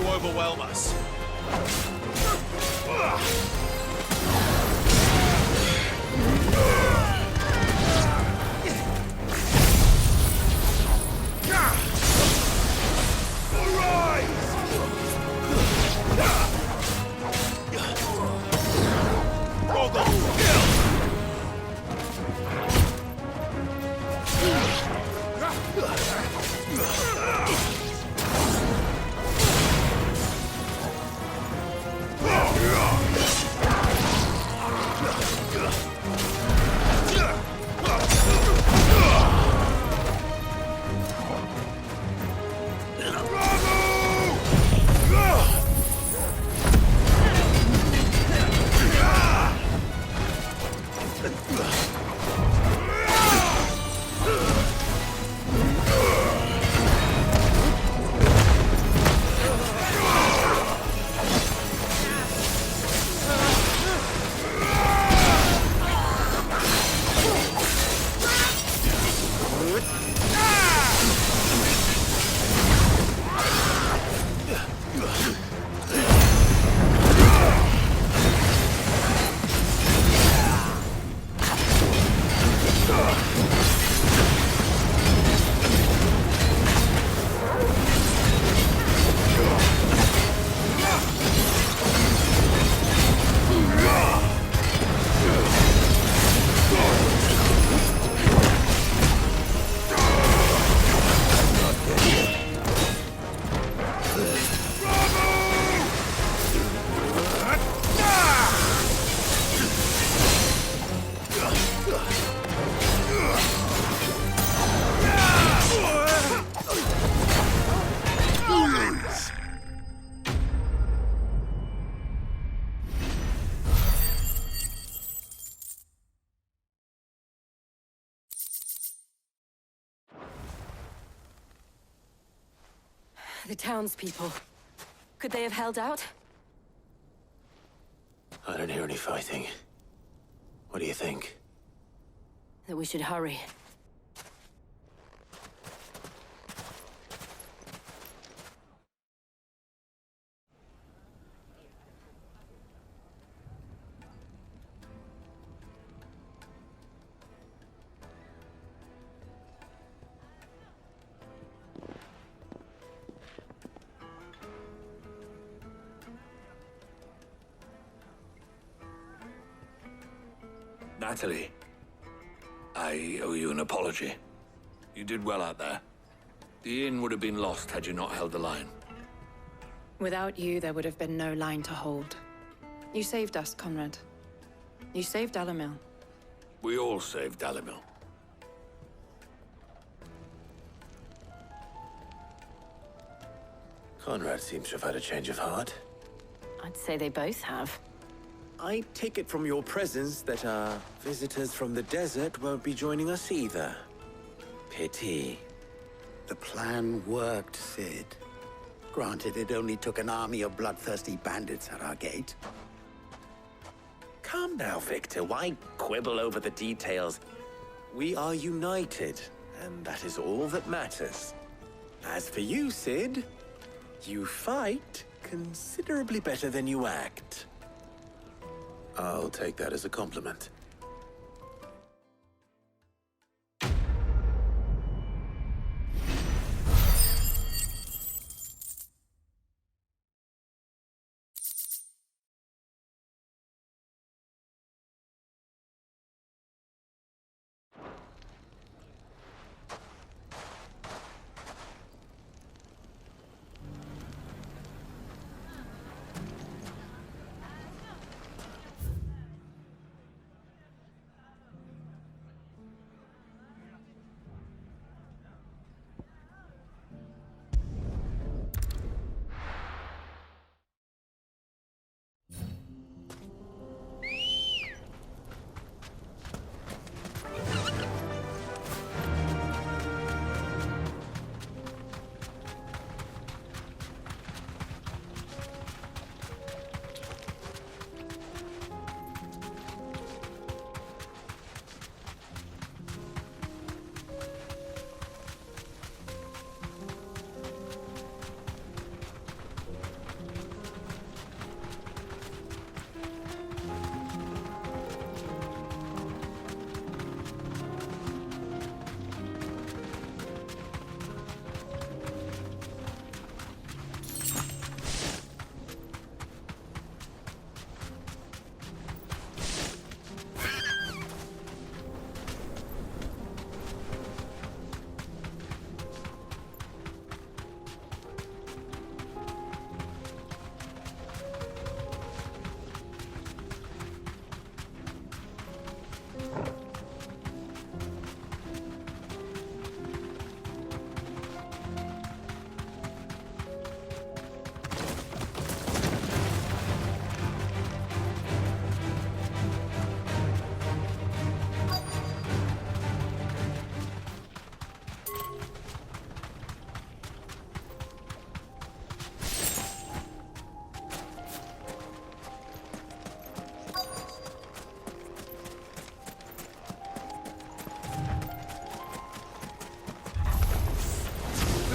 Overwhelm us. The townspeople. Could they have held out? I don't hear any fighting. What do you think? That we should hurry. Natalie, I owe you an apology. You did well out there. The inn would have been lost had you not held the line. Without you, there would have been no line to hold. You saved us, Conrad. You saved Dalimil. We all saved Dalimil. Conrad seems to have had a change of heart. I'd say they both have. I take it from your presence that our visitors from the desert won't be joining us either. Pity. The plan worked, Sid. Granted, it only took an army of bloodthirsty bandits at our gate. Calm now, Victor. Why quibble over the details? We are united, and that is all that matters. As for you, Sid, you fight considerably better than you act. I'll take that as a compliment.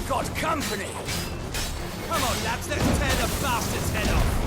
Got company! Come on, lads, let's tear the bastard's head off!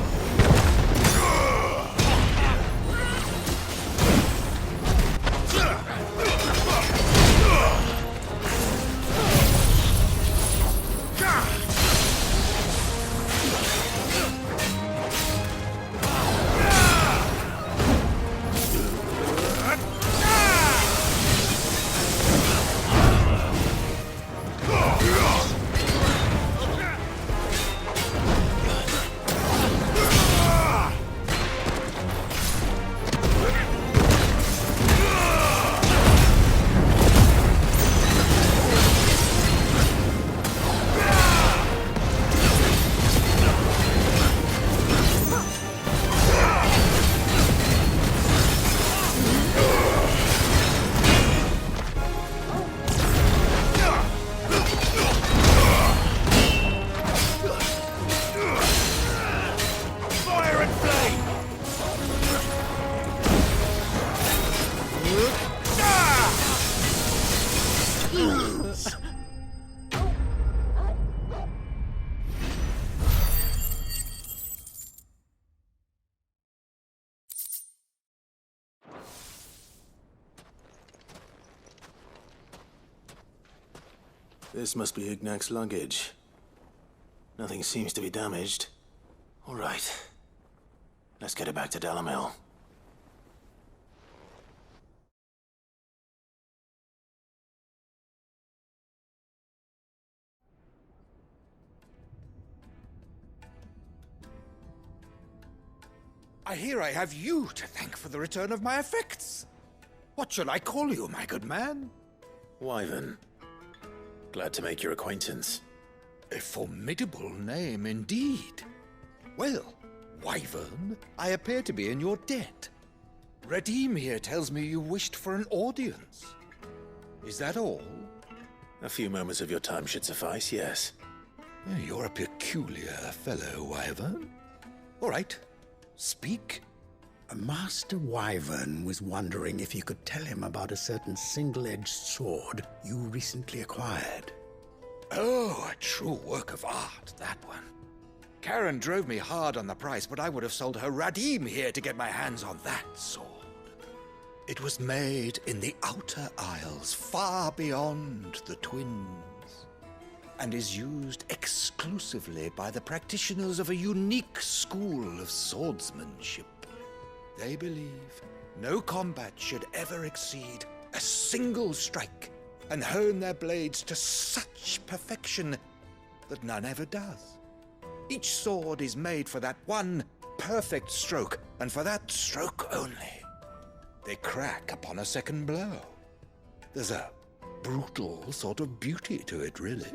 This must be Ignac's luggage. Nothing seems to be damaged. All right. Let's get it back to Dalimil. I hear I have you to thank for the return of my effects. What shall I call you, my good man? Wyvern. Glad to make your acquaintance. A formidable name indeed. Well, Wyvern, I appear to be in your debt. Redeem here tells me you wished for an audience. Is that all? A few moments of your time should suffice, yes. You're a peculiar fellow, Wyvern. All right, speak. Master Wyvern was wondering if you could tell him about a certain single-edged sword you recently acquired. Oh, a true work of art, that one. Karen drove me hard on the price, but I would have sold her Radim here to get my hands on that sword. It was made in the Outer Isles, far beyond the Twins, and is used exclusively by the practitioners of a unique school of swordsmanship. They believe no combat should ever exceed a single strike, and hone their blades to such perfection that none ever does. Each sword is made for that one perfect stroke, and for that stroke only. They crack upon a second blow. There's a brutal sort of beauty to it, really.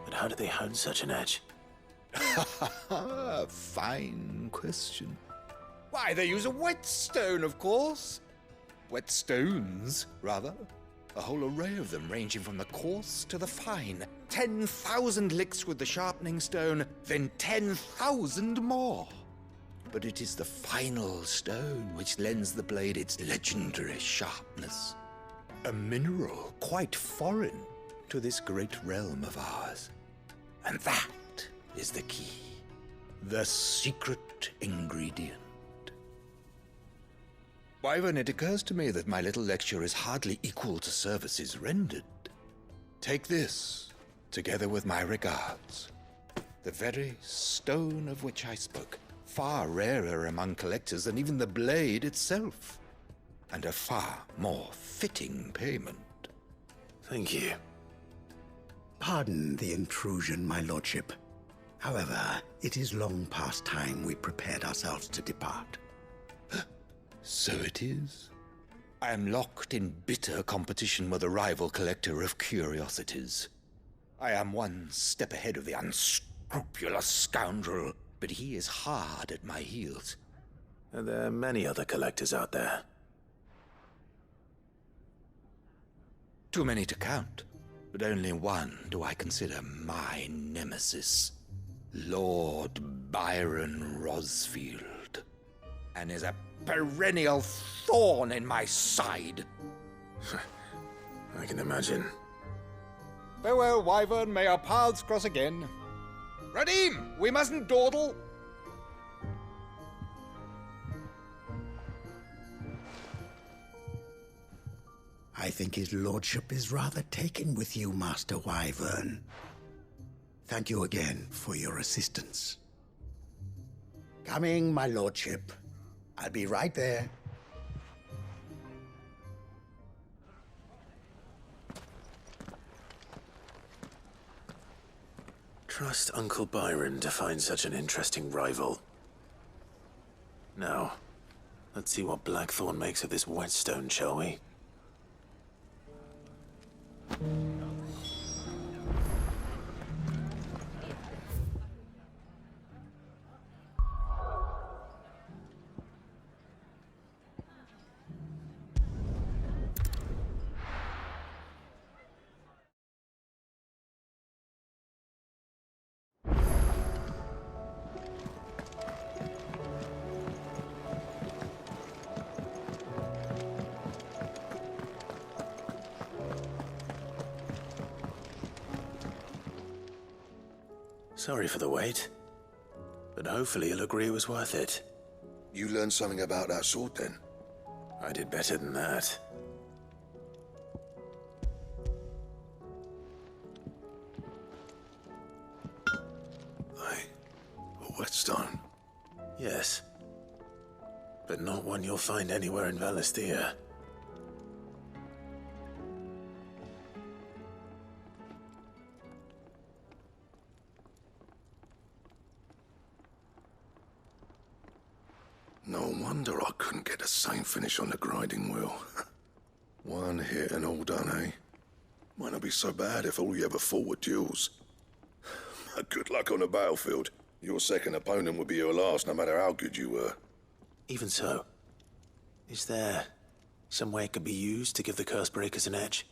But how do they hone such an edge? Fine question. Why, they use a whetstone, of course. Whetstones, rather. A whole array of them, ranging from the coarse to the fine. 10,000 licks with the sharpening stone, then 10,000 more. But it is the final stone which lends the blade its legendary sharpness. A mineral quite foreign to this great realm of ours. And that is the key. The secret ingredient. Wyvern, it occurs to me that my little lecture is hardly equal to services rendered. Take this, together with my regards. The very stone of which I spoke, far rarer among collectors than even the blade itself, and a far more fitting payment. Thank you. Pardon the intrusion, my lordship. However, it is long past time we prepared ourselves to depart. So it is. I am locked in bitter competition with a rival collector of curiosities. I am one step ahead of the unscrupulous scoundrel, but he is hard at my heels. Are there many other collectors out there? Too many to count, but only one do I consider my nemesis. Lord Byron Rosfield, and is a perennial thorn in my side. I can imagine. Farewell, Wyvern, may our paths cross again. Radim, we mustn't dawdle. I think his lordship is rather taken with you, Master Wyvern. Thank you again for your assistance. Coming, my lordship. I'll be right there. Trust Uncle Byron to find such an interesting rival. Now, let's see what Blackthorn makes of this whetstone, shall we? Sorry for the wait, but hopefully you'll agree it was worth it. You learned something about that sword, then? I did better than that. A whetstone? Yes. But not one you'll find anywhere in Valisthea. No wonder I couldn't get the same finish on the grinding wheel. One hit and all done, eh? Might not be so bad if all you ever fought were duels. Good luck on the battlefield. Your second opponent would be your last, no matter how good you were. Even so, is there some way it could be used to give the Cursebreakers an edge?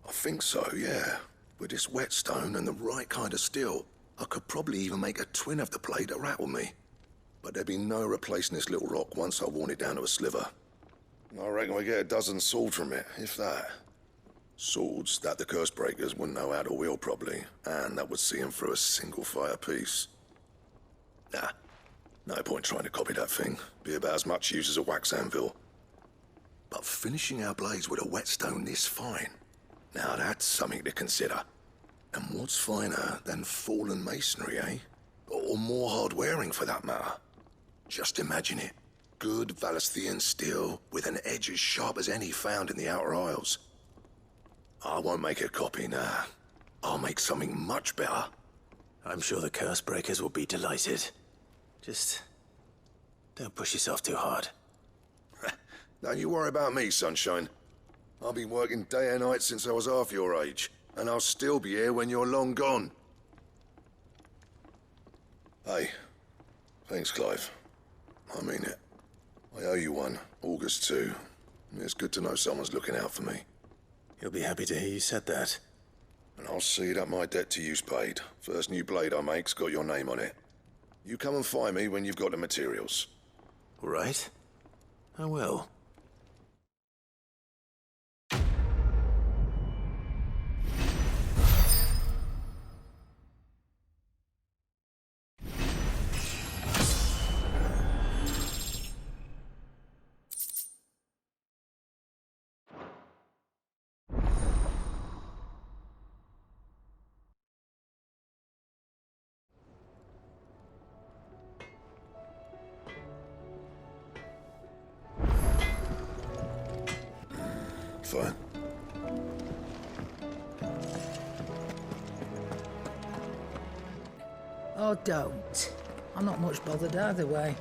I think so, yeah. With this whetstone and the right kind of steel, I could probably even make a twin of the blade to rattle me. But there'd be no replacing this little rock once I worn it down to a sliver. I reckon we get a dozen swords from it, if that. Swords that the Cursebreakers wouldn't know how to wield properly, and that would see them through a single fire piece. Nah, no point trying to copy that thing. Be about as much use as a wax anvil. But finishing our blades with a whetstone this fine, now that's something to consider. And what's finer than fallen masonry, eh? Or more hard-wearing, for that matter. Just imagine it. Good Valisthian steel with an edge as sharp as any found in the Outer Isles. I won't make a copy, nah. I'll make something much better. I'm sure the Cursebreakers will be delighted. Just don't push yourself too hard. Don't you worry about me, sunshine. I've been working day and night since I was half your age, and I'll still be here when you're long gone. Hey, thanks, Clive. I mean it. I owe you one, August too. It's good to know someone's looking out for me. He'll be happy to hear you said that. And I'll see that my debt to you's paid. First new blade I make's got your name on it. You come and find me when you've got the materials. All right. I will. Fine. Oh, don't. I'm not much bothered either way.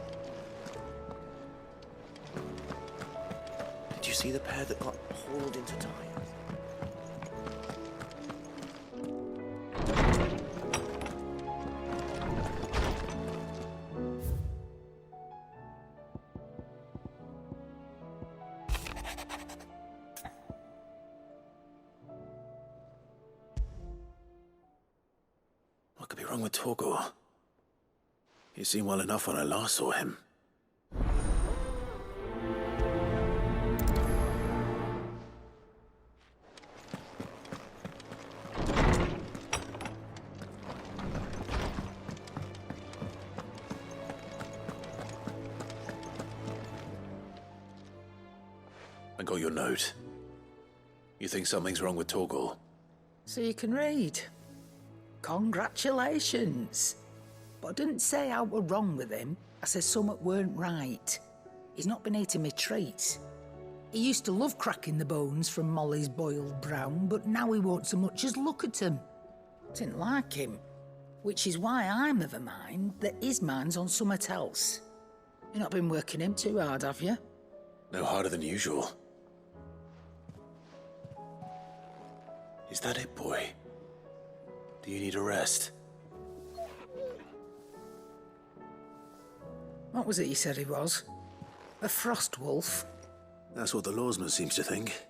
Did you see the pair that got hauled into time? What could be wrong with Torgor? He seemed well enough when I last saw him. I got your note. You think something's wrong with Torgor? So you can read. Congratulations. But I didn't say I were wrong with him. I said something weren't right. He's not been eating me treats. He used to love cracking the bones from Molly's boiled brown, but now he won't so much as look at 'em. Didn't like him. Which is why I'm of a mind that his mind's on something else. You've not been working him too hard, have you? No harder than usual. Is that it, boy? Do you need a rest? What was it you said he was? A frost wolf? That's what the lawsman seems to think.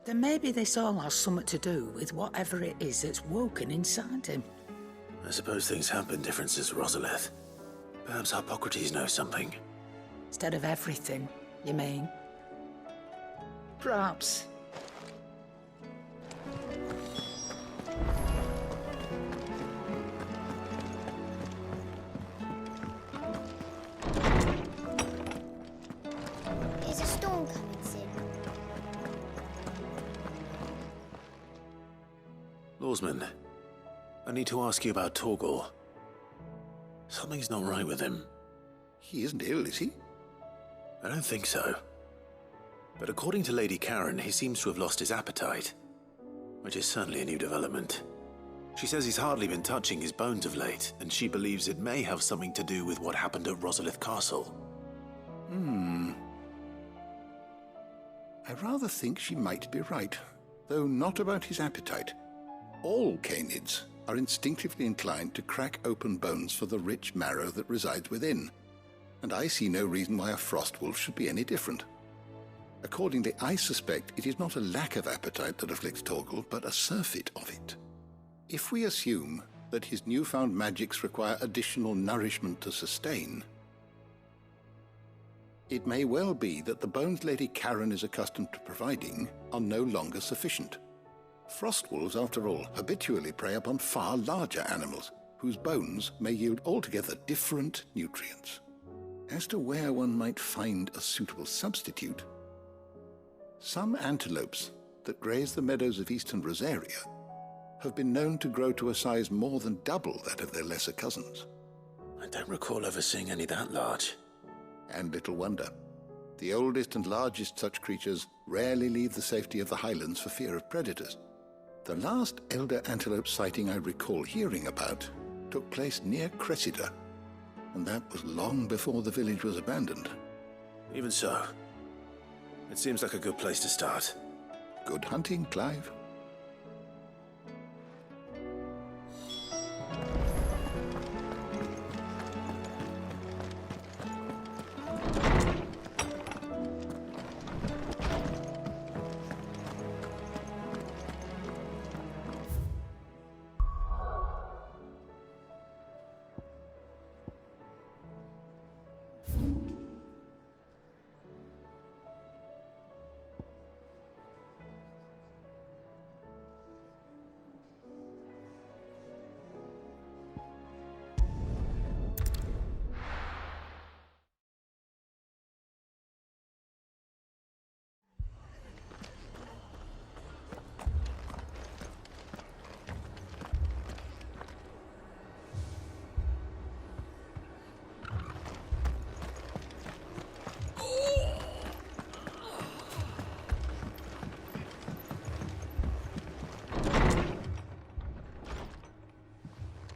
Then maybe this all has something to do with whatever it is that's woken inside him. I suppose things have been different since Rosalith. Perhaps Harpocrates knows something. Instead of everything, you mean? Perhaps. Is a storm coming soon? Lawsman, I need to ask you about Torgor. Something's not right with him. He isn't ill, is he? I don't think so. But according to Lady Karen, he seems to have lost his appetite, which is certainly a new development. She says he's hardly been touching his bones of late, and she believes it may have something to do with what happened at Rosalith Castle. I rather think she might be right, though not about his appetite. All canids are instinctively inclined to crack open bones for the rich marrow that resides within, and I see no reason why a frost wolf should be any different. Accordingly, I suspect it is not a lack of appetite that afflicts Torgal, but a surfeit of it. If we assume that his newfound magics require additional nourishment to sustain, it may well be that the bones Lady Karen is accustomed to providing are no longer sufficient. Frost wolves, after all, habitually prey upon far larger animals, whose bones may yield altogether different nutrients. As to where one might find a suitable substitute, some antelopes that graze the meadows of eastern Rosaria have been known to grow to a size more than double that of their lesser cousins. I don't recall ever seeing any that large. And little wonder. The oldest and largest such creatures rarely leave the safety of the highlands for fear of predators. The last elder antelope sighting I recall hearing about took place near Cressida, and that was long before the village was abandoned. Even so, it seems like a good place to start. Good hunting, Clive.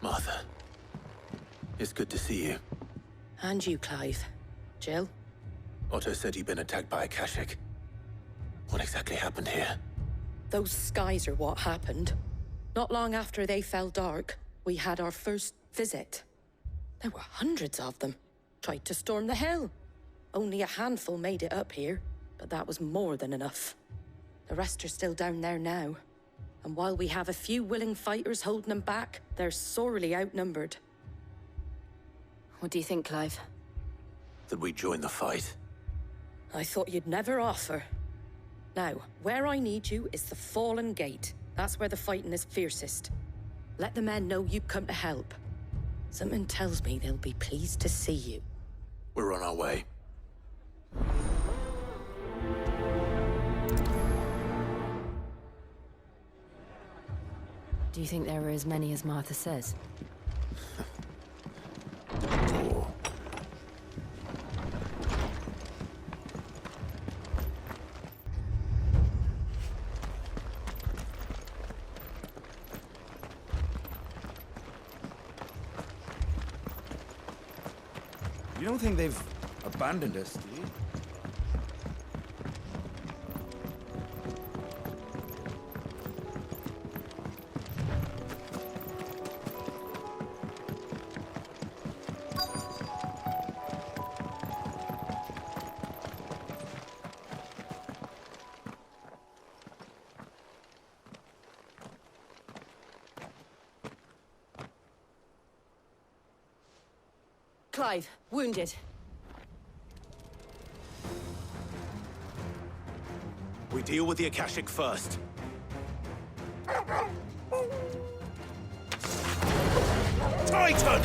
Martha, it's good to see you. And you, Clive. Jill? Otto said you'd been attacked by a Kashik. What exactly happened here? Those skies are what happened. Not long after they fell dark, we had our first visit. There were hundreds of them. Tried to storm the hill. Only a handful made it up here, but that was more than enough. The rest are still down there now. And while we have a few willing fighters holding them back, they're sorely outnumbered. What do you think, Clive? That we join the fight? I thought you'd never offer. Now, where I need you is the Fallen Gate. That's where the fighting is fiercest. Let the men know you've come to help. Something tells me they'll be pleased to see you. We're on our way. Do you think there are as many as Martha says? You don't think they've abandoned us, do you? Clive, wounded. We deal with the Akashic first. Titan!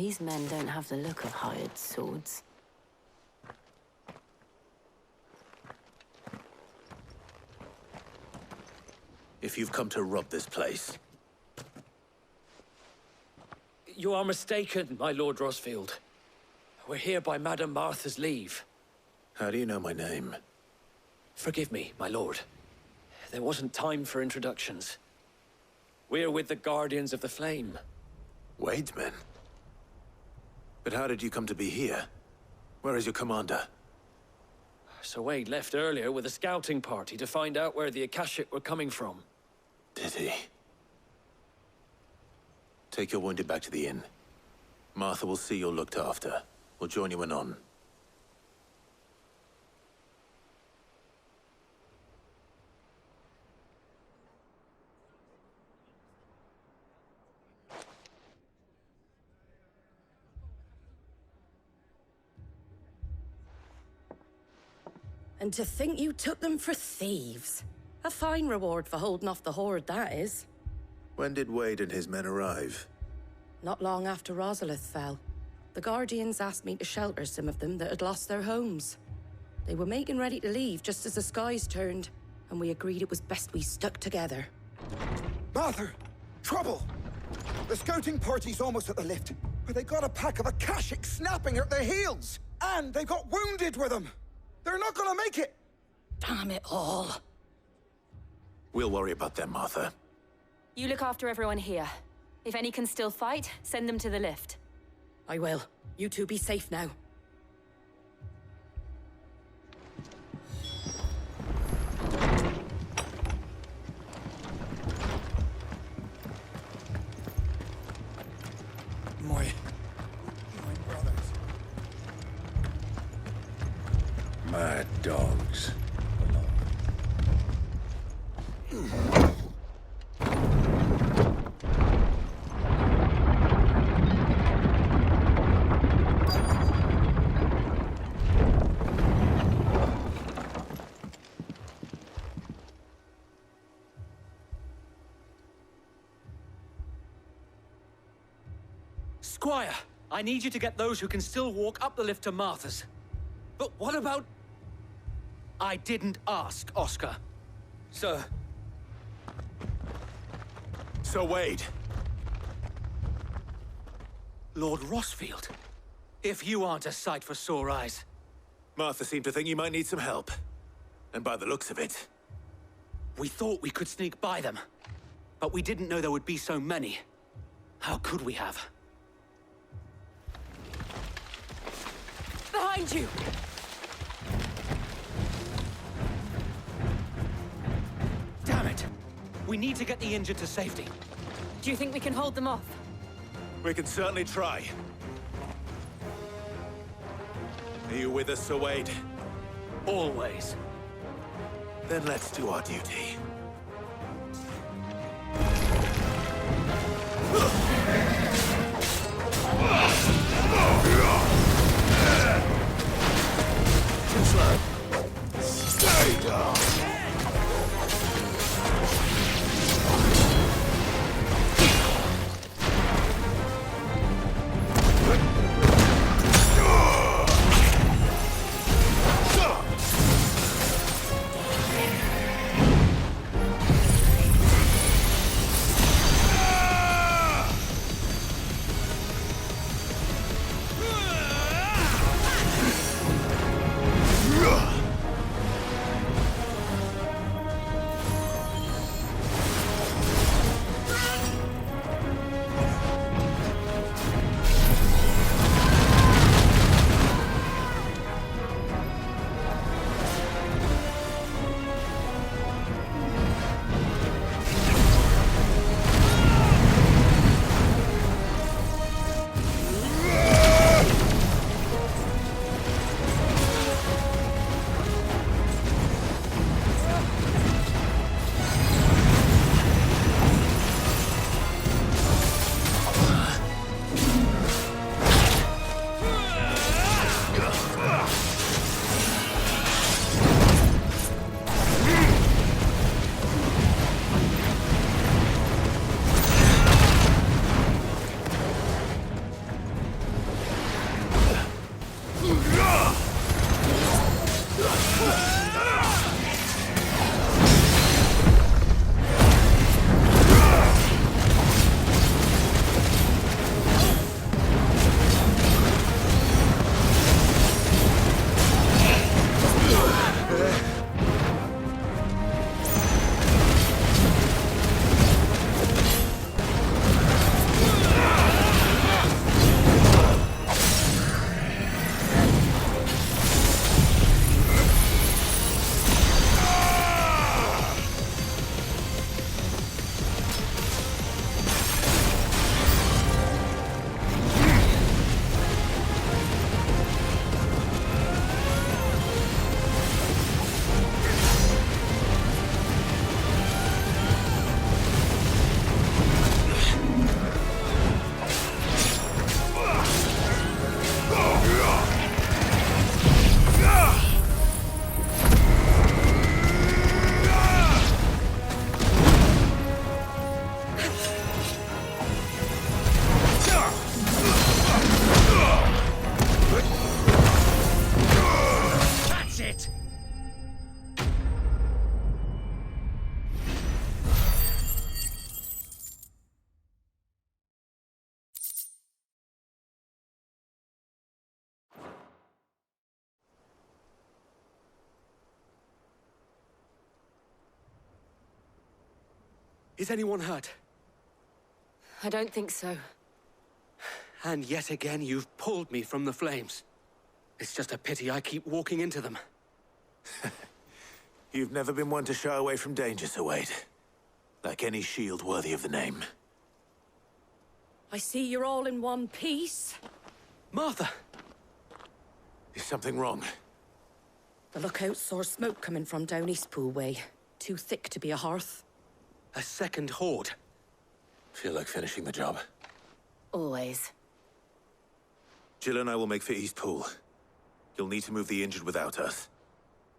These men don't have the look of hired swords. If you've come to rob this place... You are mistaken, my Lord Rosfield. We're here by Madame Martha's leave. How do you know my name? Forgive me, my lord. There wasn't time for introductions. We're with the Guardians of the Flame. Wade's men? But how did you come to be here? Where is your commander? Sir Wade left earlier with a scouting party to find out where the Akashic were coming from. Did he? Take your wounded back to the inn. Martha will see you're looked after. We'll join you anon. And to think you took them for thieves. A fine reward for holding off the horde, that is. When did Wade and his men arrive? Not long after Rosalith fell. The Guardians asked me to shelter some of them that had lost their homes. They were making ready to leave just as the skies turned, and we agreed it was best we stuck together. Martha! Trouble! The scouting party's almost at the lift, but they got a pack of Akashic snapping at their heels! And they got wounded with them! They're not gonna make it! Damn it all. We'll worry about them, Martha. You look after everyone here. If any can still fight, send them to the lift. I will. You two be safe now. My brothers. Mad dogs. Squire, I need you to get those who can still walk up the lift to Martha's. But what about... I didn't ask, Oscar. Sir. Sir Wade. Lord Rosfield. If you aren't a sight for sore eyes. Martha seemed to think you might need some help. And by the looks of it... We thought we could sneak by them. But we didn't know there would be so many. How could we have? Behind you! Damn it! We need to get the injured to safety. Do you think we can hold them off? We can certainly try. Are you with us, Sir Wade? Always. Then let's do our duty. Too slow. Stay down. Is anyone hurt? I don't think so. And yet again, you've pulled me from the flames. It's just a pity I keep walking into them. You've never been one to shy away from danger, Sir Wade. Like any shield worthy of the name. I see you're all in one piece. Martha! Is something wrong? The lookout saw smoke coming from down Eastpool way. Too thick to be a hearth. A second horde. Feel like finishing the job? Always. Jill and I will make for Eastpool. You'll need to move the injured without us.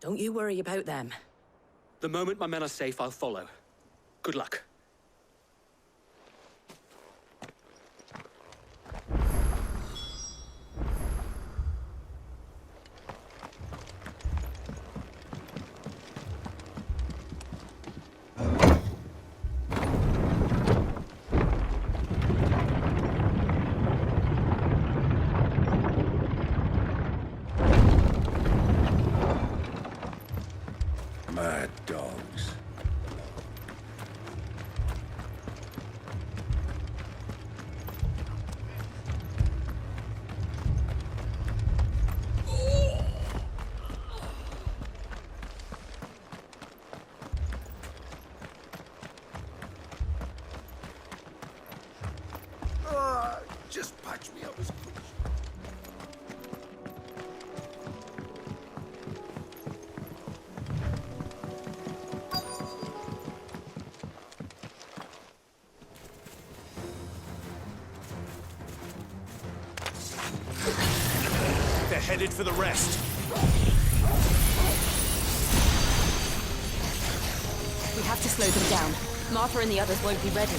Don't you worry about them. The moment my men are safe, I'll follow. Good luck. Mad dogs. Just patch me up as quick. They're headed for the rest. We have to slow them down. Martha and the others won't be ready.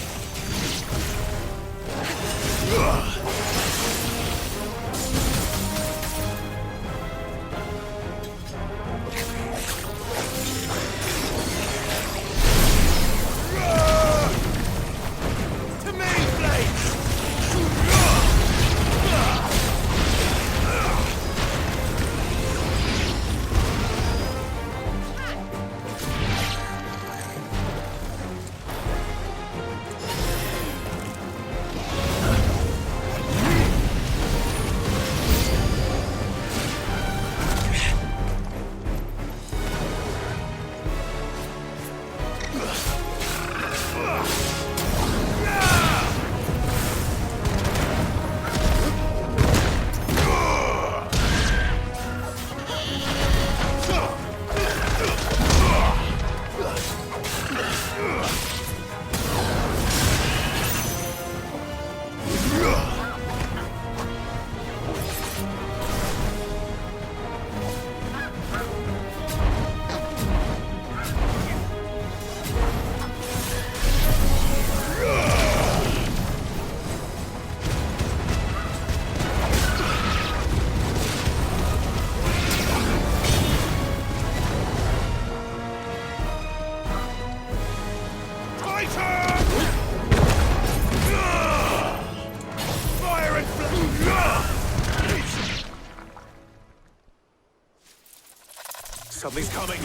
Something's coming.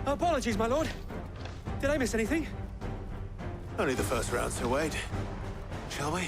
Apologies, my lord. Did I miss anything? Only the first round, Sir Wade. Shall we?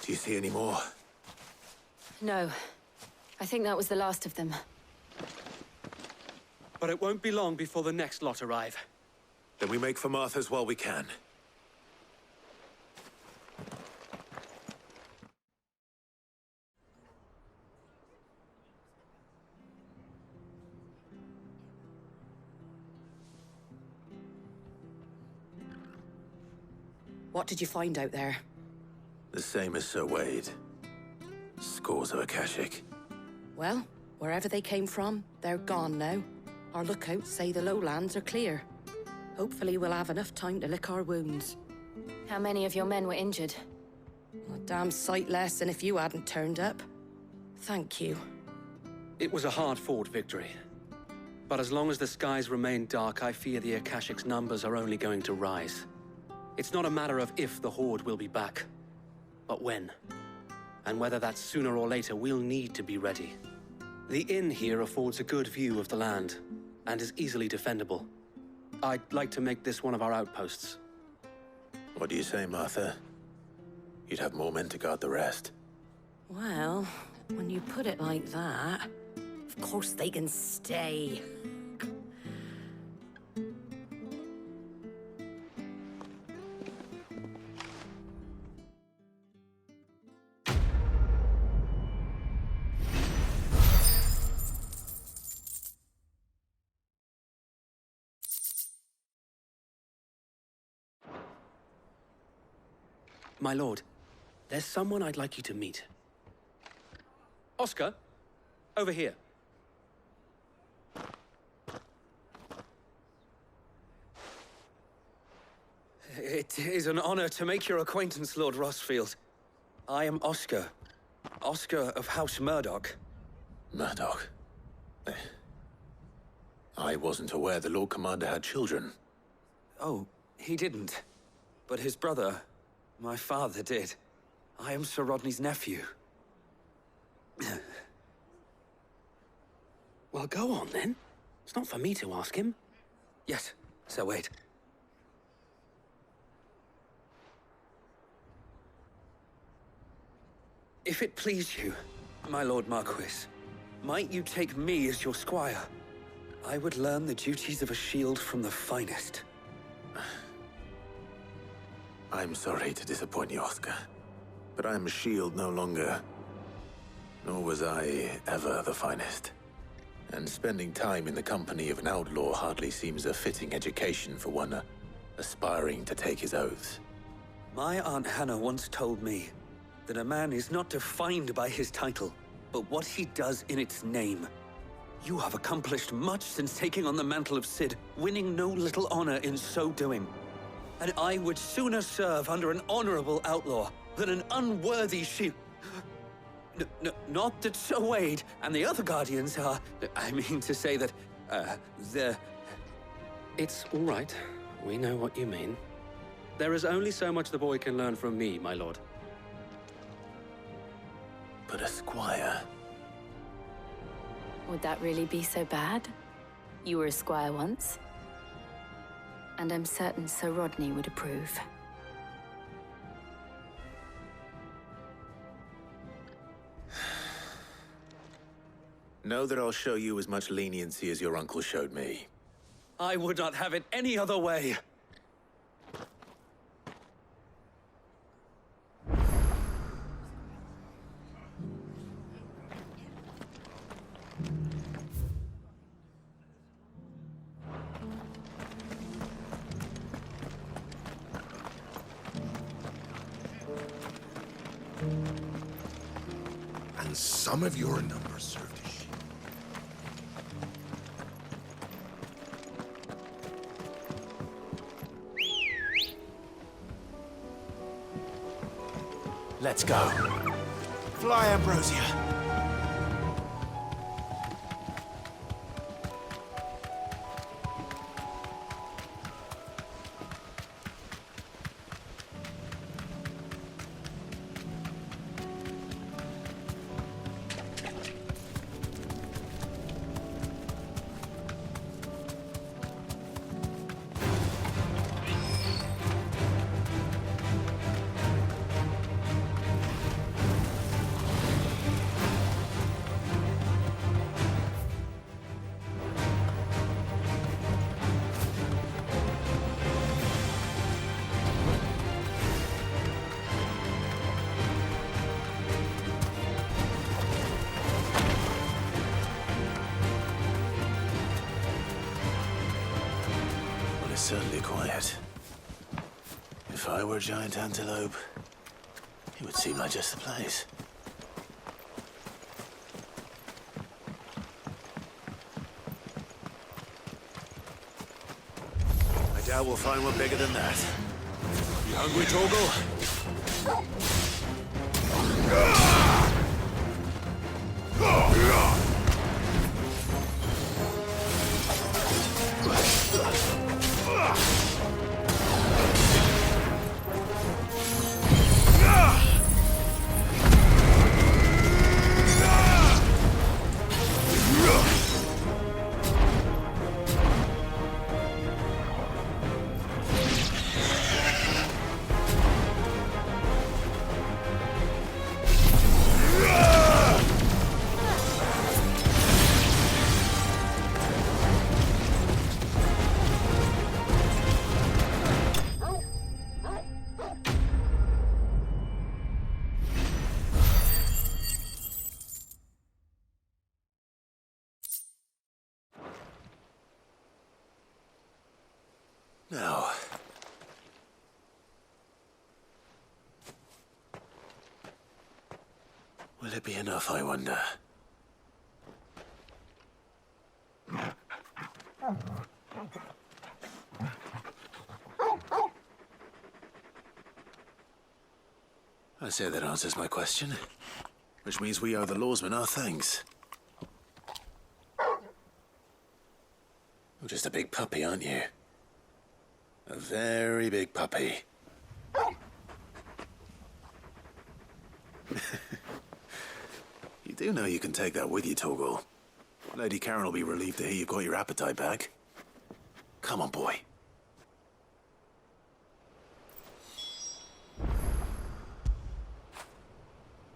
Do you see any more? No. I think that was the last of them. But it won't be long before the next lot arrive. Then we make for Martha's while we can. What did you find out there? The same as Sir Wade. Scores of Akashic. Well, wherever they came from, they're gone now. Our lookouts say the lowlands are clear. Hopefully we'll have enough time to lick our wounds. How many of your men were injured? A damn sight less than if you hadn't turned up. Thank you. It was a hard-fought victory. But as long as the skies remain dark, I fear the Akashic's numbers are only going to rise. It's not a matter of if the Horde will be back, but when. And whether that's sooner or later, we'll need to be ready. The inn here affords a good view of the land, and is easily defendable. I'd like to make this one of our outposts. What do you say, Martha? You'd have more men to guard the rest. Well, when you put it like that, of course they can stay. My lord, there's someone I'd like you to meet. Oscar, over here. It is an honor to make your acquaintance, Lord Rossfield. I am Oscar. Oscar of House Murdoch. Murdoch? I wasn't aware the Lord Commander had children. Oh, he didn't. But his brother, my father, did. I am Sir Rodney's nephew. Well, go on, then. It's not for me to ask him. Yes, Sir Wade. If it please you, my Lord Marquis, might you take me as your squire? I would learn the duties of a shield from the finest. I'm sorry to disappoint you, Oscar, but I am a shield no longer. Nor was I ever the finest. And spending time in the company of an outlaw hardly seems a fitting education for one aspiring to take his oaths. My Aunt Hannah once told me that a man is not defined by his title, but what he does in its name. You have accomplished much since taking on the mantle of Cid, winning no little honor in so doing. And I would sooner serve under an honorable outlaw than an unworthy shield. Not that Sir Wade and the other Guardians are... I mean to say that, they're... It's all right. We know what you mean. There is only so much the boy can learn from me, my lord. But a squire... Would that really be so bad? You were a squire once. And I'm certain Sir Rodney would approve. Know that I'll show you as much leniency as your uncle showed me. I would not have it any other way. And some of your numbers served as shield. Let's go. Fly, Ambrosia. certainly quiet. If I were a giant antelope, it would seem like just the place. I doubt we'll find one bigger than that. You hungry, Torgal? Now, will it be enough, I wonder? I say that answers my question, which means we owe the lawsmen our thanks. You're just a big puppy, aren't you? A very big puppy. You do know you can take that with you, Torgal. Lady Karen will be relieved to hear you've got your appetite back. Come on, boy.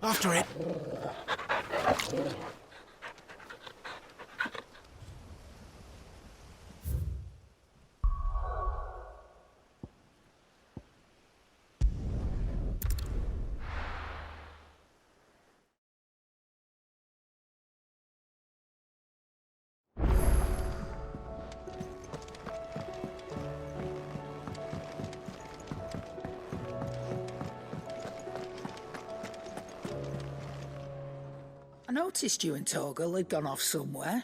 After it. I noticed you and Torgal had gone off somewhere.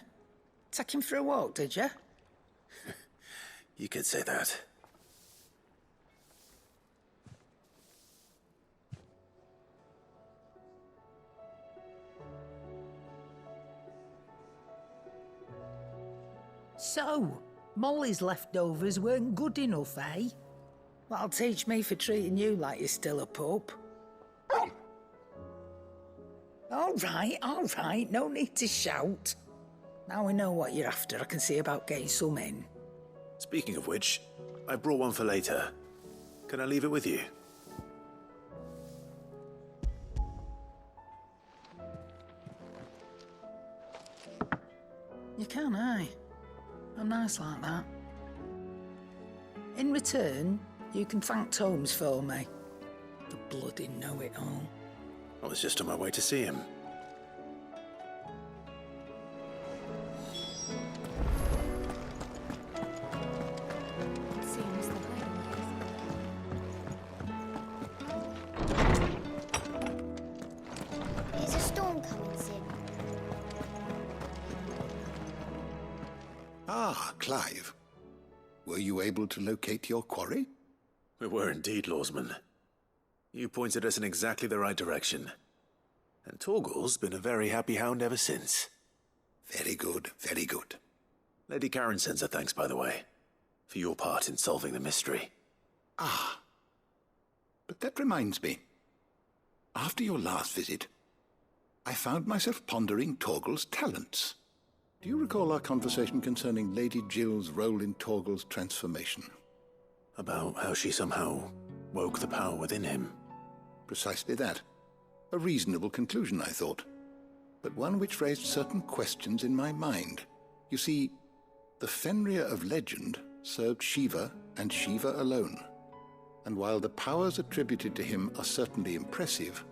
Take him for a walk, did you? You could say that. So, Molly's leftovers weren't good enough, eh? That'll teach me for treating you like you're still a pup. All right, no need to shout. Now we know what you're after, I can see about getting some in. Speaking of which, I brought one for later. Can I leave it with you? You can, aye. I'm nice like that. In return, you can thank Tomes for me. The bloody know-it-all. I was just on my way to see him. Is a storm coming soon? Ah, Clive. Were you able to locate your quarry? We were indeed, lawsman. You pointed us in exactly the right direction. And Torgal's been a very happy hound ever since. Very good, very good. Lady Karen sends her thanks, by the way, for your part in solving the mystery. Ah. But that reminds me. After your last visit, I found myself pondering Torgal's talents. Do you recall our conversation concerning Lady Jill's role in Torgal's transformation? About how she somehow woke the power within him. Precisely that. A reasonable conclusion, I thought, but one which raised certain questions in my mind. You see, the Fenrir of legend served Shiva and Shiva alone. And while the powers attributed to him are certainly impressive,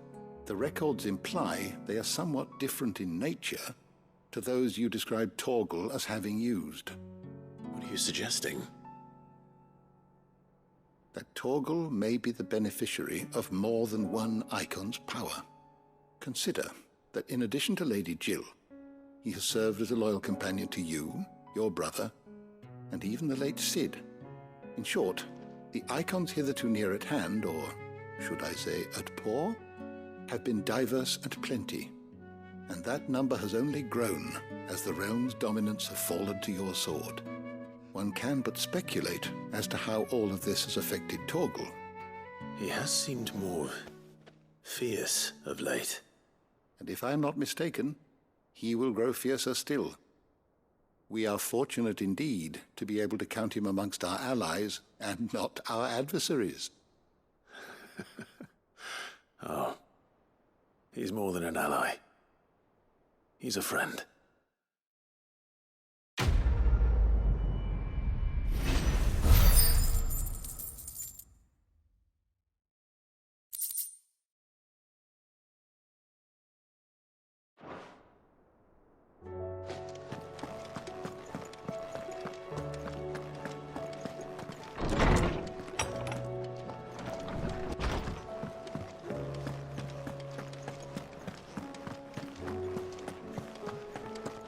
the records imply they are somewhat different in nature to those you described Torgal as having used. What are you suggesting? that Torgal may be the beneficiary of more than one icon's power. Consider that in addition to Lady Jill, he has served as a loyal companion to you, your brother, and even the late Cid. In short, the icons hitherto near at hand, or should I say at paw, have been diverse and plenty, and that number has only grown as the realm's dominance have fallen to your sword. One can but speculate as to how all of this has affected Torgal. He has seemed more fierce of late. And if I am not mistaken, he will grow fiercer still. We are fortunate indeed to be able to count him amongst our allies and not our adversaries. Oh, he's more than an ally. He's a friend.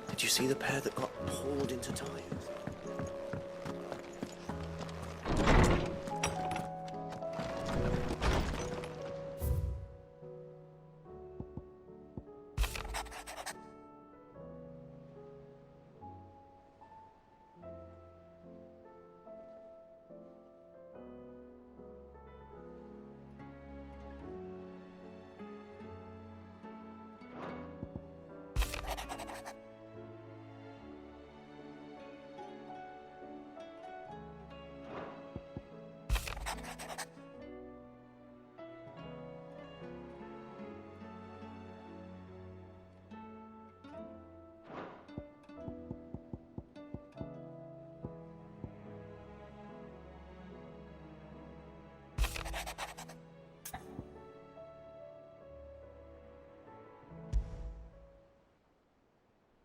Did you see the pair that got hauled into time?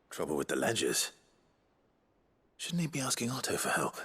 Trouble with the ledgers. Shouldn't he be asking Otto for help?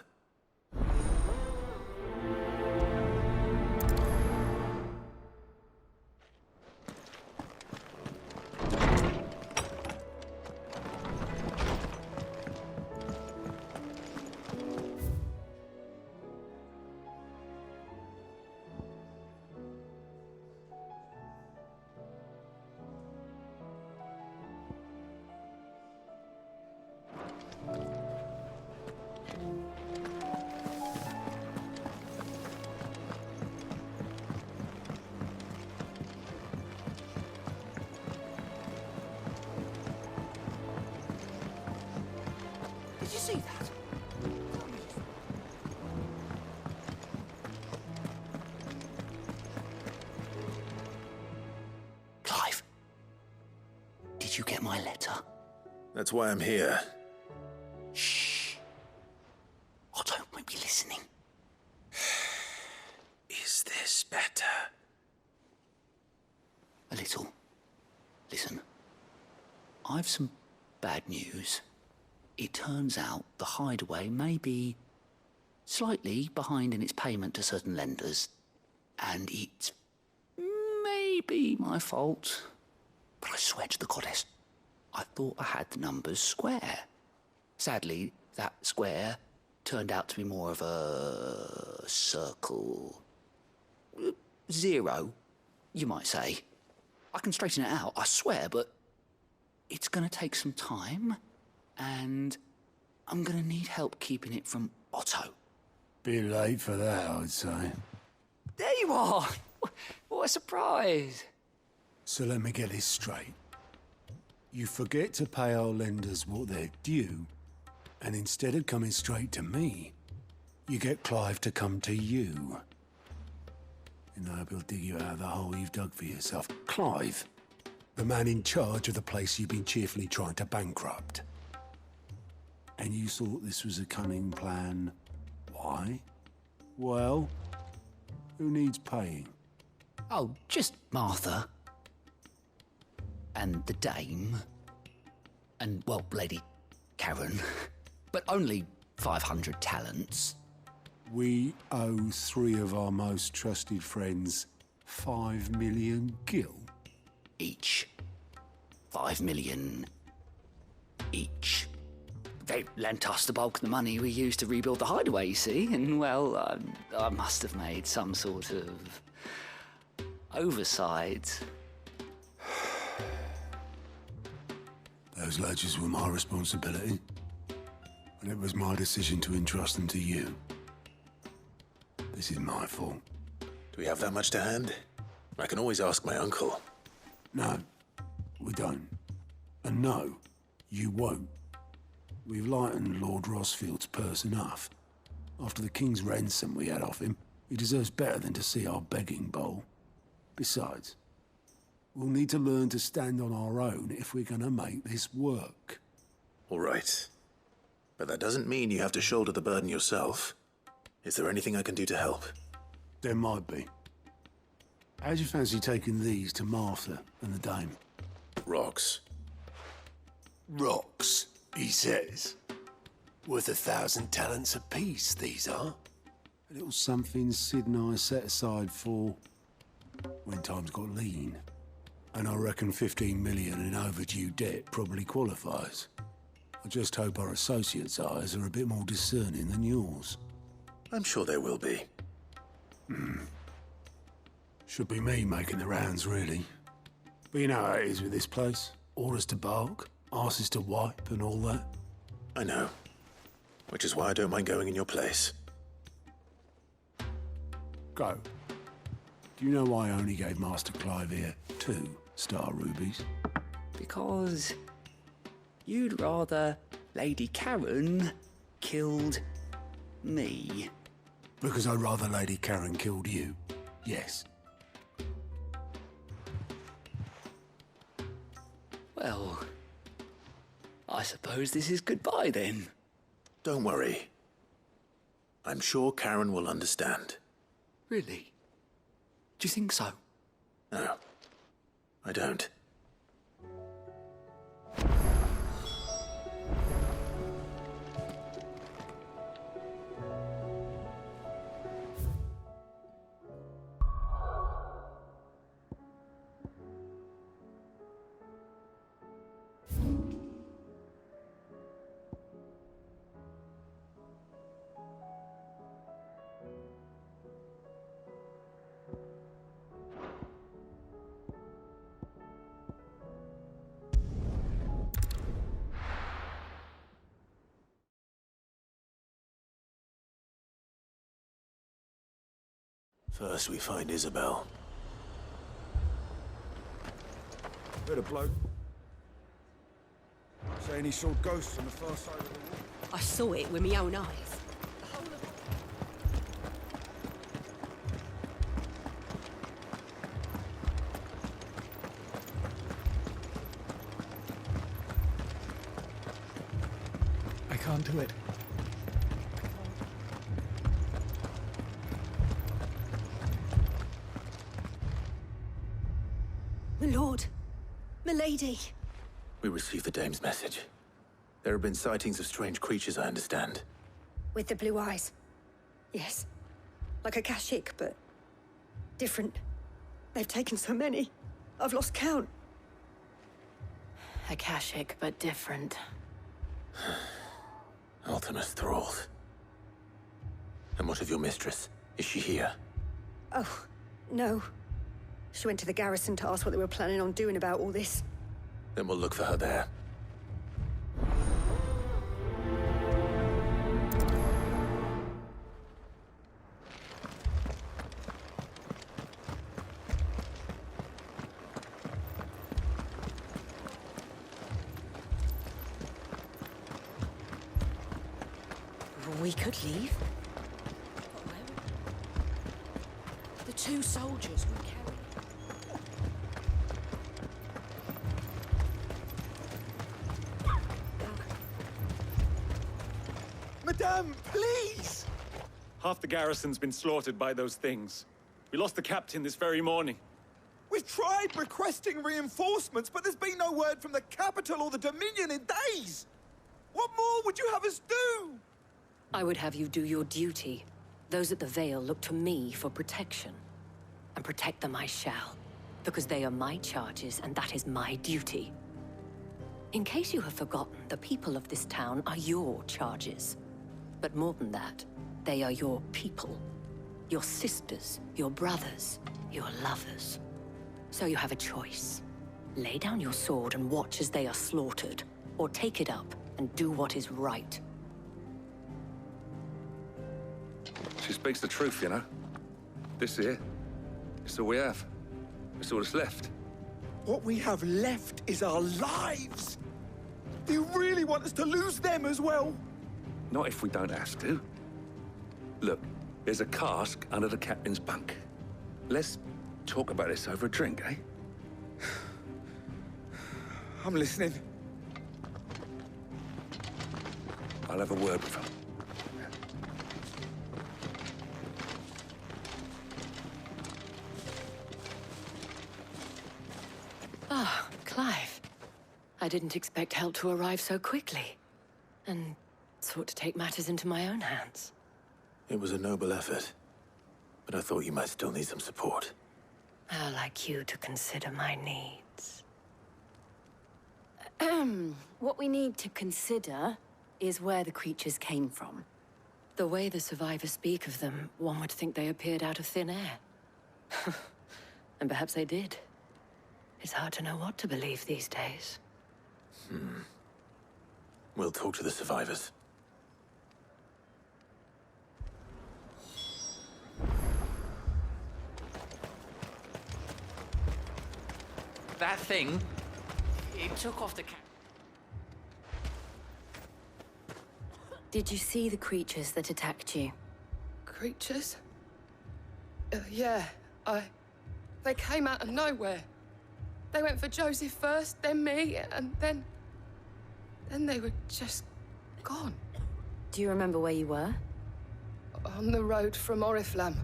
Did you see that? Clive, did you get my letter? That's why I'm here. Shh. Otto won't be listening. Is this better? A little. Listen, I've some bad news. It turns out the hideaway may be slightly behind in its payment to certain lenders, and it may be my fault. But I swear to the goddess, I thought I had the numbers square. Sadly, that square turned out to be more of a circle. 0, you might say. I can straighten it out, I swear, but it's gonna take some time. And I'm gonna need help keeping it from Otto. Bit late for that, I'd say. There you are! What a surprise! So let me get this straight. You forget to pay our lenders what they're due, and instead of coming straight to me, you get Clive to come to you. And I hope he'll dig you out of the hole you've dug for yourself. Clive, the man in charge of the place you've been cheerfully trying to bankrupt. And you thought this was a cunning plan. Why? Well, who needs paying? Oh, just Martha. And the dame. And, well, Lady Karen. But only 500 talents. We owe 3 of our most trusted friends 5 million gil. Each. 5 million each. They lent us the bulk of the money we used to rebuild the hideaway, you see, and, well, I must have made some sort of oversight. Those ledgers were my responsibility, and it was my decision to entrust them to you. This is my fault. Do we have that much to hand? I can always ask my uncle. No, we don't. And no, you won't. We've lightened Lord Rosfield's purse enough. After the king's ransom we had off him, he deserves better than to see our begging bowl. Besides, we'll need to learn to stand on our own if we're gonna make this work. All right. But that doesn't mean you have to shoulder the burden yourself. Is there anything I can do to help? There might be. How'd you fancy taking these to Martha and the dame? Rocks. Rocks, he says. Worth 1,000 talents apiece, these are. A little something Sid and I set aside for when times got lean. And I reckon 15 million in overdue debt probably qualifies. I just hope our associates' eyes are a bit more discerning than yours. I'm sure there will be. Should be me making the rounds, really. But you know how it is with this place. Orders to bark, arses to wipe, and all that. I know. Which is why I don't mind going in your place. Go. Do you know why I only gave Master Clive here 2 star rubies? Because you'd rather Lady Karen killed me. Because I'd rather Lady Karen killed you. Yes. Well, I suppose this is goodbye then. Don't worry. I'm sure Karen will understand. Really? Do you think so? No, I don't. First we find Isabel. Heard a bloke saying he saw ghosts on the far side of the wall. I saw it with my own eyes. I can't do it. My lord, my lady. We received the dame's message. There have been sightings of strange creatures, I understand. With the blue eyes. Yes. Like a Kashik, but different. They've taken so many. I've lost count. Akashic, but different. Ultimus thralls. And what of your mistress? Is she here? Oh, no. She went to the garrison to ask what they were planning on doing about all this. Then we'll look for her there. We could leave. The 2 soldiers were carrying... Madame, please! Half the garrison's been slaughtered by those things. We lost the captain this very morning. We've tried requesting reinforcements, but there's been no word from the capital or the Dominion in days! What more would you have us do? I would have you do your duty. Those at the Vale look to me for protection. And protect them I shall, because they are my charges, and that is my duty. In case you have forgotten, the people of this town are your charges. But more than that, they are your people. Your sisters, your brothers, your lovers. So you have a choice. Lay down your sword and watch as they are slaughtered, or take it up and do what is right. She speaks the truth, you know. This here, it's all we have. It's all that's left. What we have left is our lives! Do you really want us to lose them as well? Not if we don't have to. Look, there's a cask under the captain's bunk. Let's talk about this over a drink, eh? I'm listening. I'll have a word with her. Ah, Clive. I didn't expect help to arrive so quickly. And sought to take matters into my own hands. It was a noble effort, but I thought you might still need some support. How like you to consider my needs. What we need to consider is where the creatures came from. The way the survivors speak of them, one would think they appeared out of thin air. And perhaps they did. It's hard to know what to believe these days. We'll talk to the survivors. That thing, it took off the Did you see the creatures that attacked you? Creatures? Yeah, they came out of nowhere. They went for Joseph first, then me, and then they were just gone. Do you remember where you were? On the road from Oriflamme.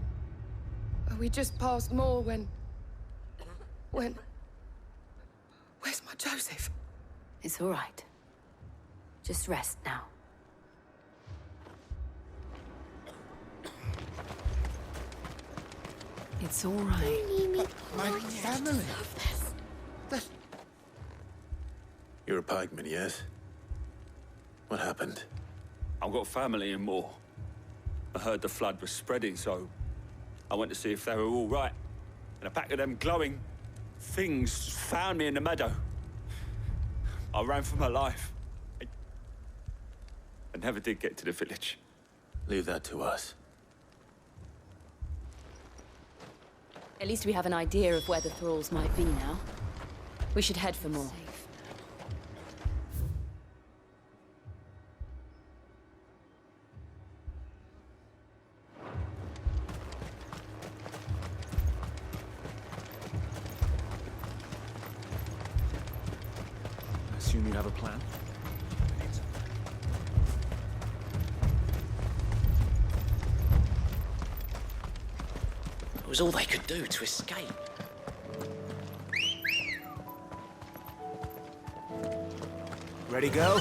We just passed Moor when... Where's my Joseph? It's all right. Just rest now. It's all right. My family. You're a pikeman, yes? What happened? I've got family in Moor. I heard the flood was spreading, so I went to see if they were all right. And a pack of them glowing things found me in the meadow. I ran for my life. I never did get to the village. Leave that to us. At least we have an idea of where the thralls might be now. We should head for more. I assume you have a plan? It was all they could do to escape. Ready, go?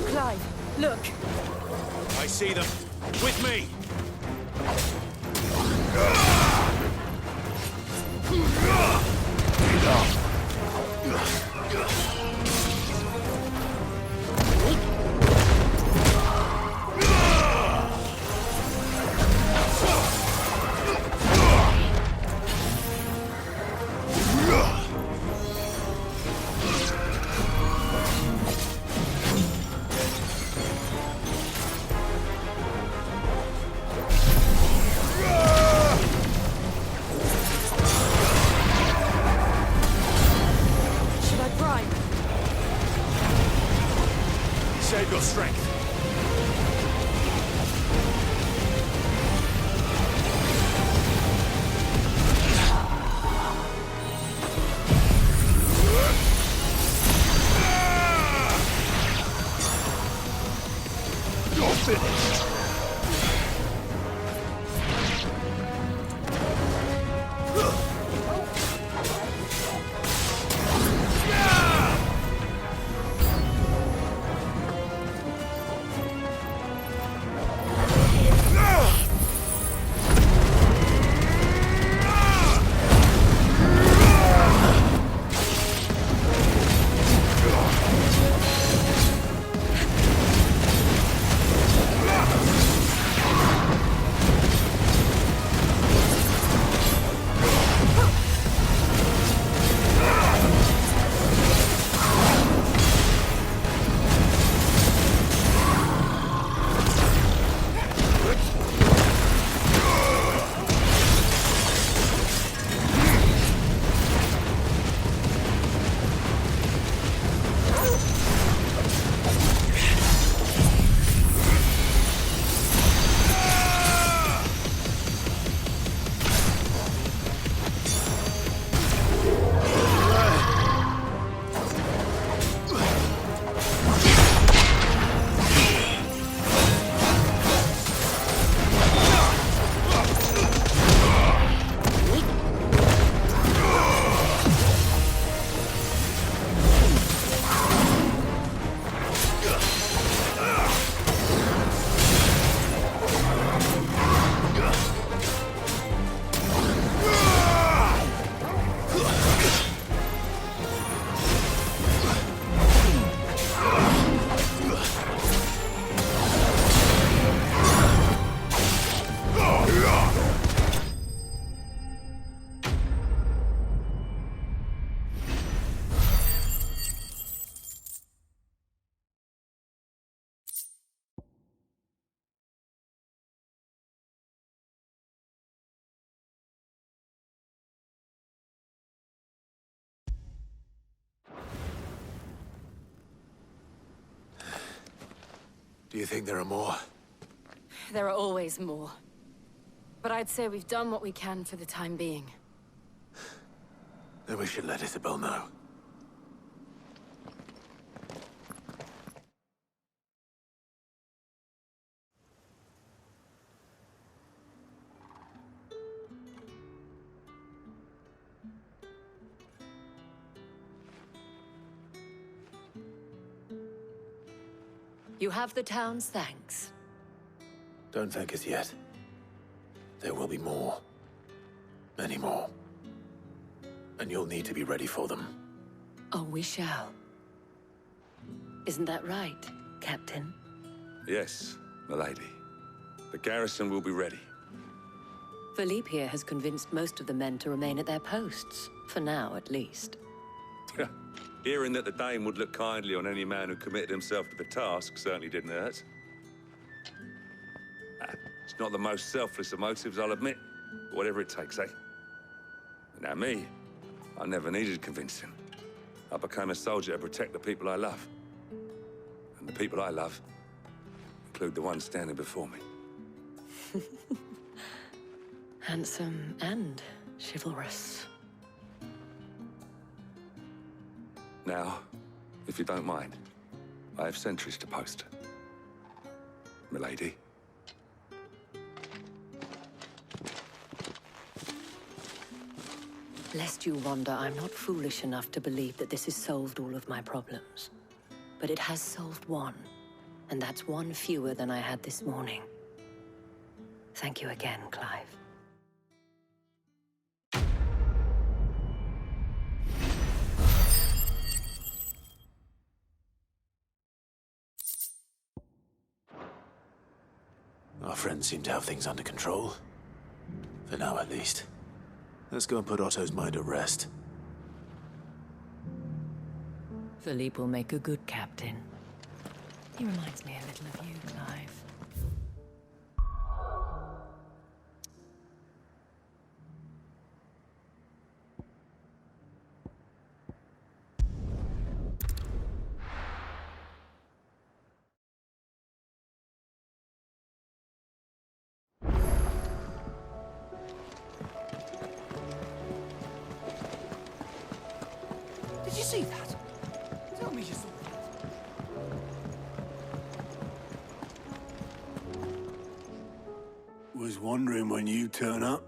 Clive, look! I see them. With me! Do you think there are more? There are always more. But I'd say we've done what we can for the time being. Then we should let Isabel know. You have the town's thanks. Don't thank us yet. There will be more. Many more. And you'll need to be ready for them. Oh, we shall. Isn't that right, Captain? Yes, milady. The garrison will be ready. Philippe here has convinced most of the men to remain at their posts. For now, at least. Hearing that the Dane would look kindly on any man who committed himself to the task certainly didn't hurt. It's not the most selfless of motives, I'll admit. But whatever it takes, eh? Now me, I never needed convincing. I became a soldier to protect the people I love. And the people I love include the ones standing before me. Handsome and chivalrous. Now, if you don't mind, I have sentries to post. Milady. Lest you wonder, I'm not foolish enough to believe that this has solved all of my problems. But it has solved one, and that's one fewer than I had this morning. Thank you again, Clive. Our friends seem to have things under control. For now, at least. Let's go and put Otto's mind at rest. Philippe will make a good captain. He reminds me a little of you, Clive. Did you see that? Tell me you saw that. Was wondering when you turn up.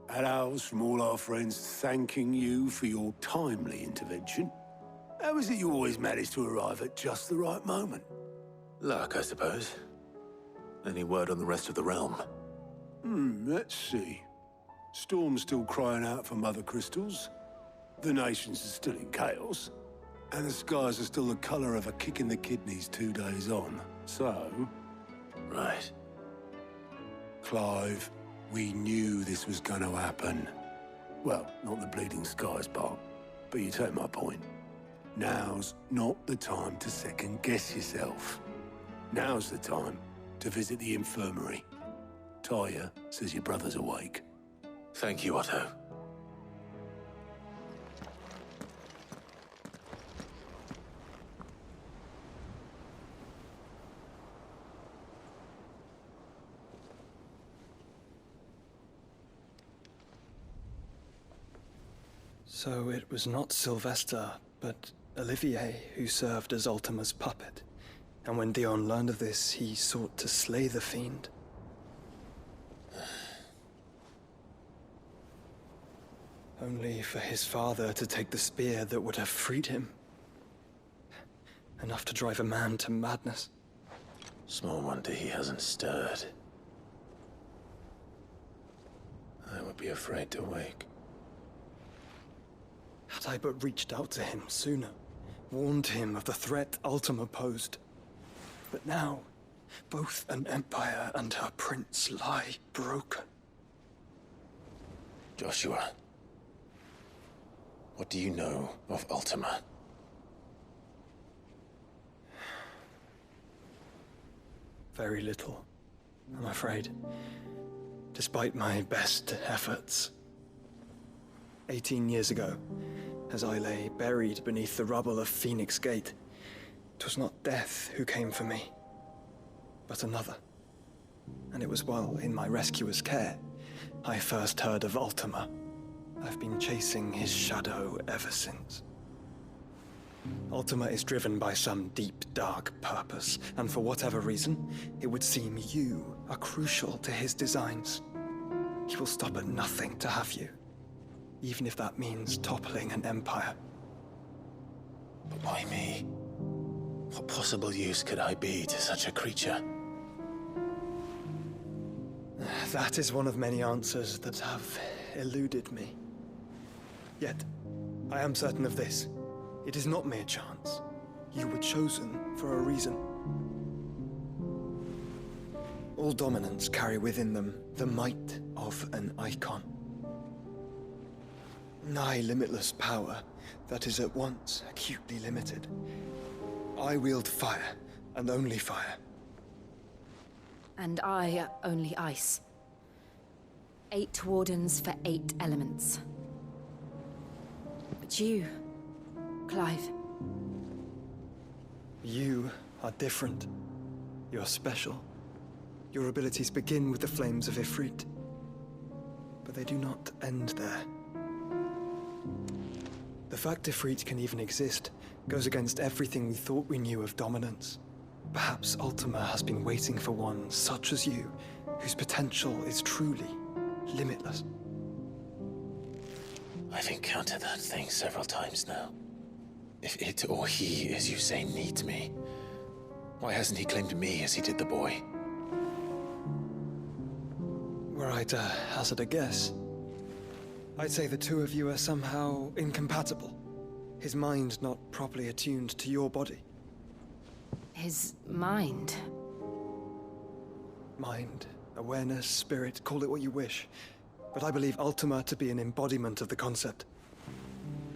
Had owls from all our friends thanking you for your timely intervention. How is it you always manage to arrive at just the right moment? Luck, I suppose. Any word on the rest of the realm? Let's see. Storm's still crying out for mother crystals. The nations are still in chaos. And the skies are still the color of a kick in the kidneys 2 days on. So... Right. Clive, we knew this was going to happen. Well, not the bleeding skies part, but you take my point. Now's not the time to second-guess yourself. Now's the time to visit the infirmary. Taya says your brother's awake. Thank you, Otto. So it was not Sylvester, but Olivier who served as Ultima's puppet. And when Dion learned of this, he sought to slay the fiend. Only for his father to take the spear that would have freed him. Enough to drive a man to madness. Small wonder he hasn't stirred. I would be afraid to wake. Had I but reached out to him sooner, warned him of the threat Ultima posed. But now, both an empire and her prince lie broken. Joshua, what do you know of Ultima? Very little, I'm afraid. Despite my best efforts. 18 years ago, as I lay buried beneath the rubble of Phoenix Gate, 'twas not death who came for me, but another. And it was while in my rescuer's care I first heard of Ultima. I've been chasing his shadow ever since. Ultima is driven by some deep, dark purpose, and for whatever reason, it would seem you are crucial to his designs. He will stop at nothing to have you, even if that means toppling an empire. But why me? What possible use could I be to such a creature? That is one of many answers that have eluded me. Yet, I am certain of this. It is not mere chance. You were chosen for a reason. All dominants carry within them the might of an icon. Nigh limitless power that is at once acutely limited. I wield fire, and only fire. And I only ice. 8 wardens for 8 elements. But you, Clive. You are different. You're special. Your abilities begin with the flames of Ifrit. But they do not end there. The fact Ifrit can even exist goes against everything we thought we knew of dominance. Perhaps Ultima has been waiting for one such as you, whose potential is truly limitless. I've encountered that thing several times now. If it or he, as you say, needs me, why hasn't he claimed me as he did the boy? Were I to hazard a guess, I'd say the two of you are somehow incompatible. His mind not properly attuned to your body. His mind? Mind, awareness, spirit, call it what you wish. But I believe Ultima to be an embodiment of the concept.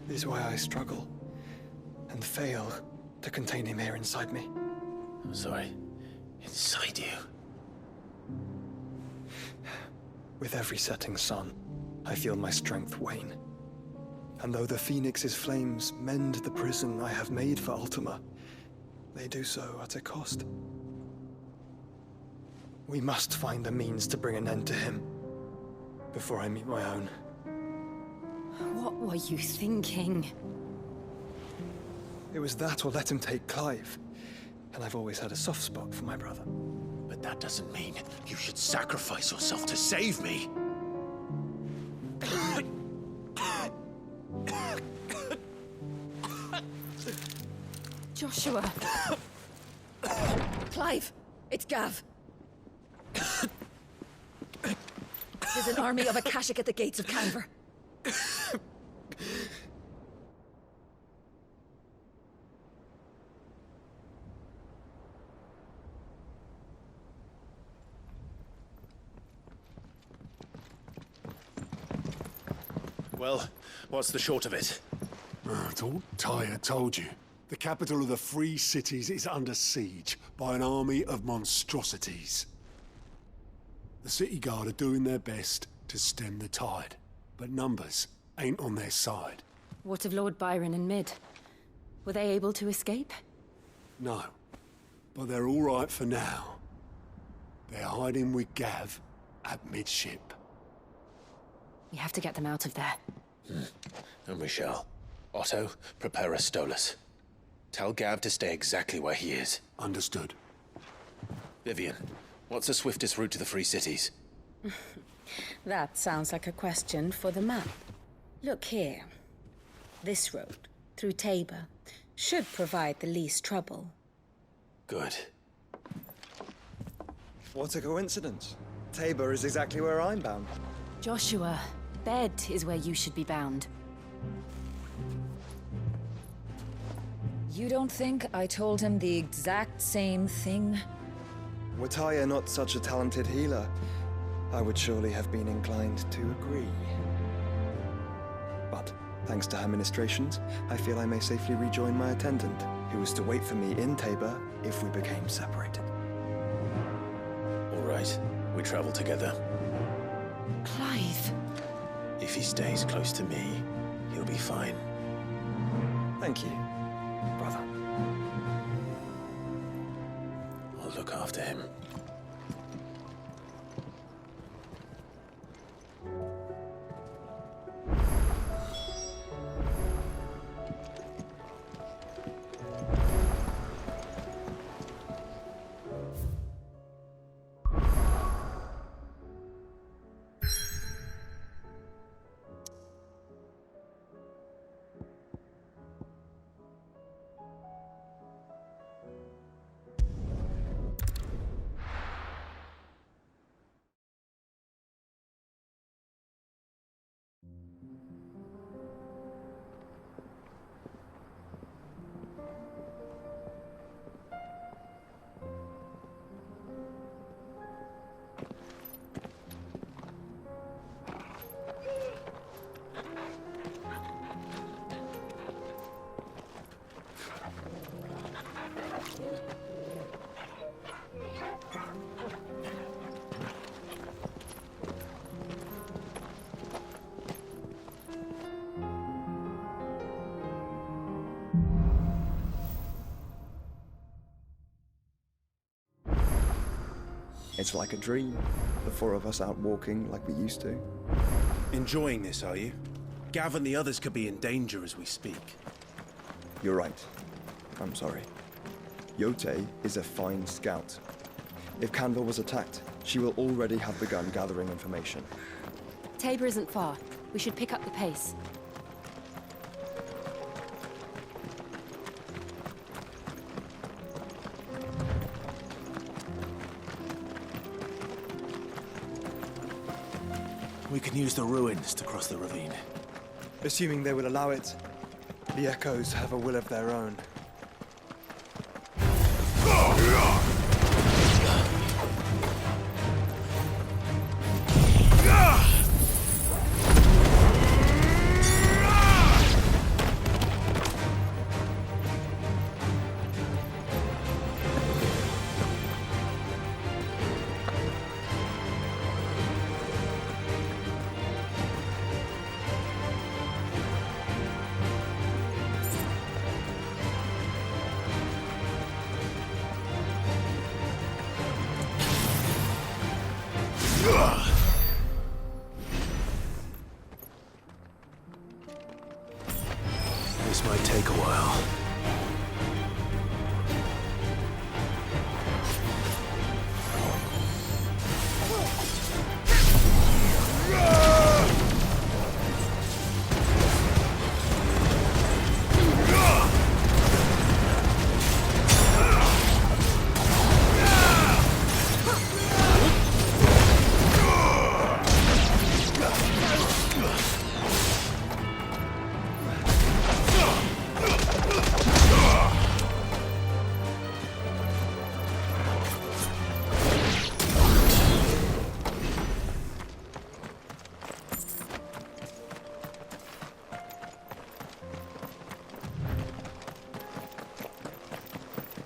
This is why I struggle and fail to contain him here inside me. I'm sorry. Inside you? With every setting sun, I feel my strength wane. And though the Phoenix's flames mend the prison I have made for Ultima, they do so at a cost. We must find a means to bring an end to him before I meet my own. What were you thinking? It was that or let him take Clive. And I've always had a soft spot for my brother. But that doesn't mean you should sacrifice yourself to save me. Joshua. Clive, it's Gav. There's an army of Akashic at the gates of Kanver. Well, what's the short of it? I thought Ty had told you. The capital of the Free Cities is under siege by an army of monstrosities. The city guard are doing their best to stem the tide, but numbers ain't on their side. What of Lord Byron and Mid? Were they able to escape? No, but they're all right for now. They're hiding with Gav at midship. We have to get them out of there. And we shall. Otto, prepare a Stolas. Tell Gav to stay exactly where he is. Understood. Vivian, what's the swiftest route to the Free Cities? That sounds like a question for the map. Look here. This road, through Tabor, should provide the least trouble. Good. What a coincidence. Tabor is exactly where I'm bound. Joshua, bed is where you should be bound. You don't think I told him the exact same thing? Were Tyre not such a talented healer, I would surely have been inclined to agree. But, thanks to her ministrations, I feel I may safely rejoin my attendant, who was to wait for me in Tabor if we became separated. All right, we travel together. Clive. If he stays close to me, he'll be fine. Thank you, brother. I'll look after after him. It's like a dream. The four of us out walking like we used to. Enjoying this, are you? Gav and the others could be in danger as we speak. You're right. I'm sorry. Yote is a fine scout. If Kanver was attacked, she will already have begun gathering information. Tabor isn't far. We should pick up the pace. We can use the ruins to cross the ravine. Assuming they will allow it. The Echoes have a will of their own. This might take a while.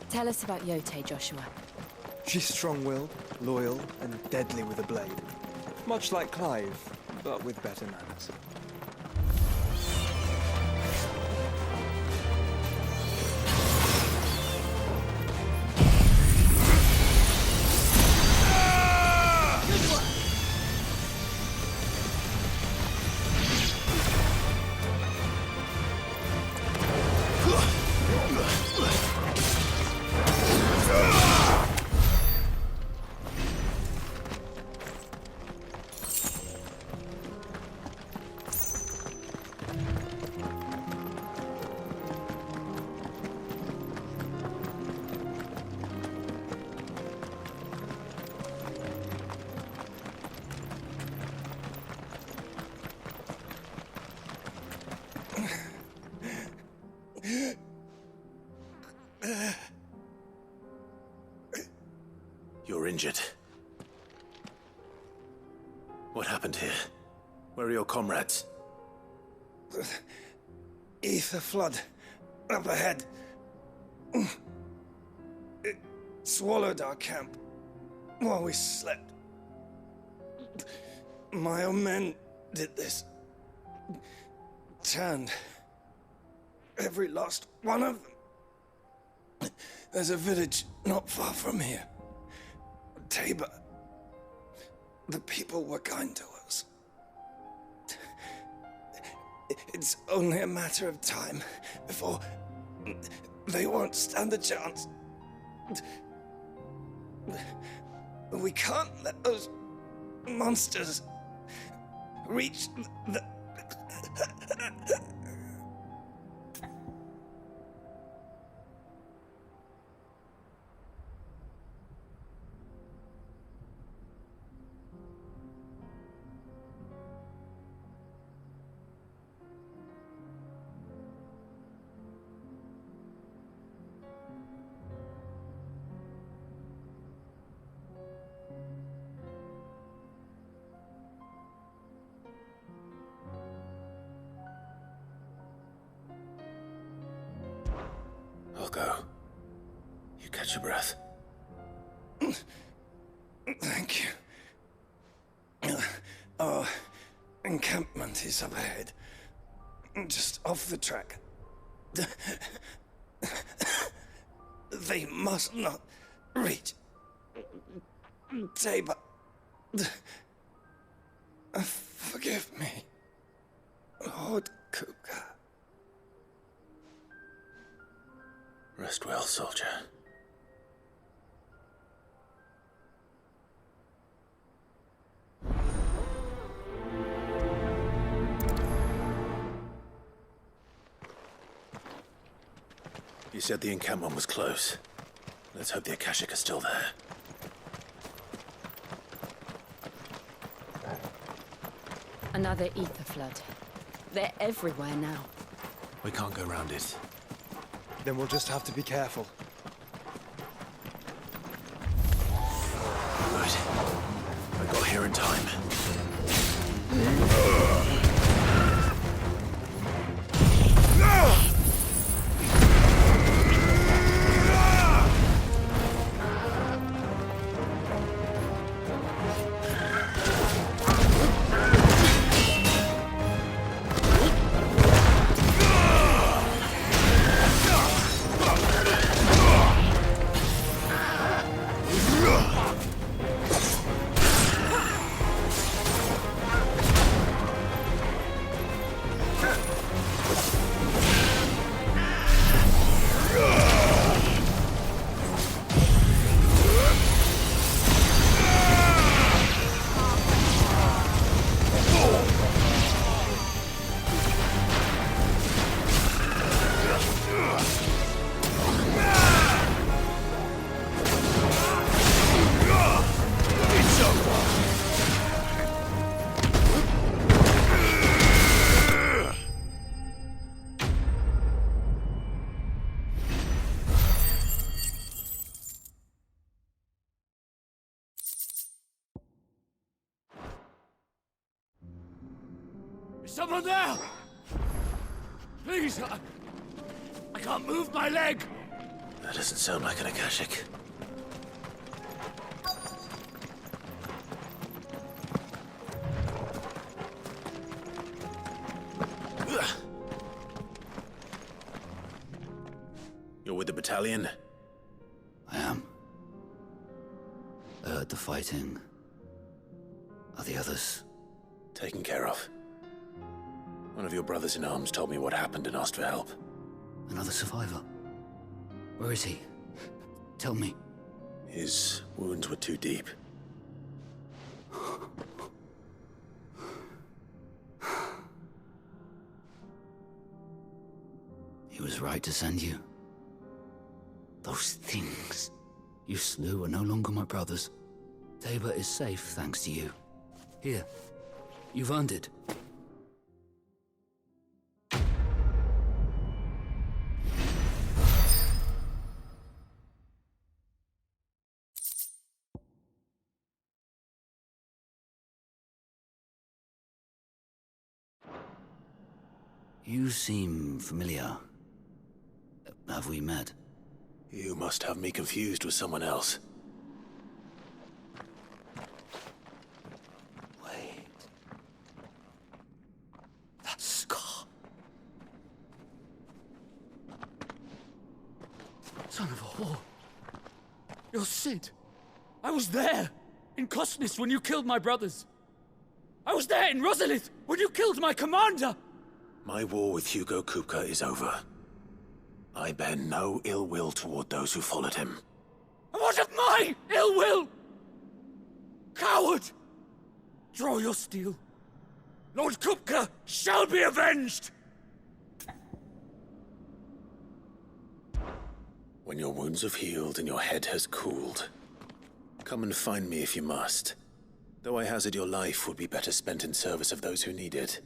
Tell us about Yote, Joshua. She's strong-willed, loyal, and deadly with a blade. Much like Clive, but with better manners. You're injured. What happened here? Where are your comrades? Ether flood. Up ahead. It swallowed our camp while we slept. My own men did this. Turned. Every last one of them. There's a village not far from here. Tabor. The people were kind to us. It's only a matter of time before they won't stand a chance. We can't let those monsters reach the... I'll go. You catch your breath. Thank you. Our encampment is up ahead. Just off the track. They must not reach Tabor. Forgive me, Lord Kuka. Rest well, soldier. You said the encampment was close. Let's hope the Akashic are still there. Another ether flood. They're everywhere now. We can't go round it. Then we'll just have to be careful. Good. I got here in time. Is someone there? Please, I can't move my leg. That doesn't sound like an Akashic. You're with the battalion? I am. I heard the fighting. Are the others? Taken care of. One of your brothers in arms told me what happened and asked for help. Another survivor? Where is he? Tell me. His wounds were too deep. He was right to send you. Those things you slew are no longer my brothers. Tabor is safe thanks to you. Here, you've earned it. You seem familiar. Have we met? You must have me confused with someone else. Wait. That scar. Son of a whore. You're Sid. I was there, in Kosnis when you killed my brothers. I was there in Rosalith when you killed my commander! My war with Hugo Kupka is over. I bear no ill will toward those who followed him. And what of my ill will? Coward! Draw your steel. Lord Kupka shall be avenged! When your wounds have healed and your head has cooled, come and find me if you must. Though I hazard your life would be better spent in service of those who need it.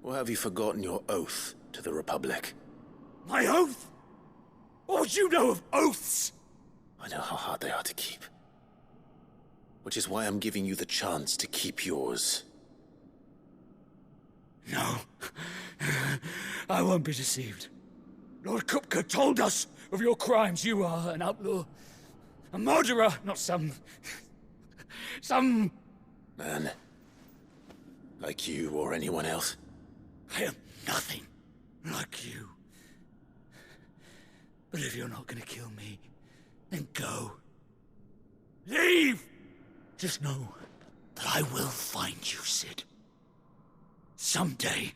Or have you forgotten your oath to the Republic? My oath? What would you know of oaths? I know how hard they are to keep. Which is why I'm giving you the chance to keep yours. No. I won't be deceived. Lord Kupka told us of your crimes. You are an outlaw. A murderer, not some... Man. Like you or anyone else. I am nothing like you. But if you're not gonna kill me, then go. Leave! Just know that I will find you, Sid. Someday.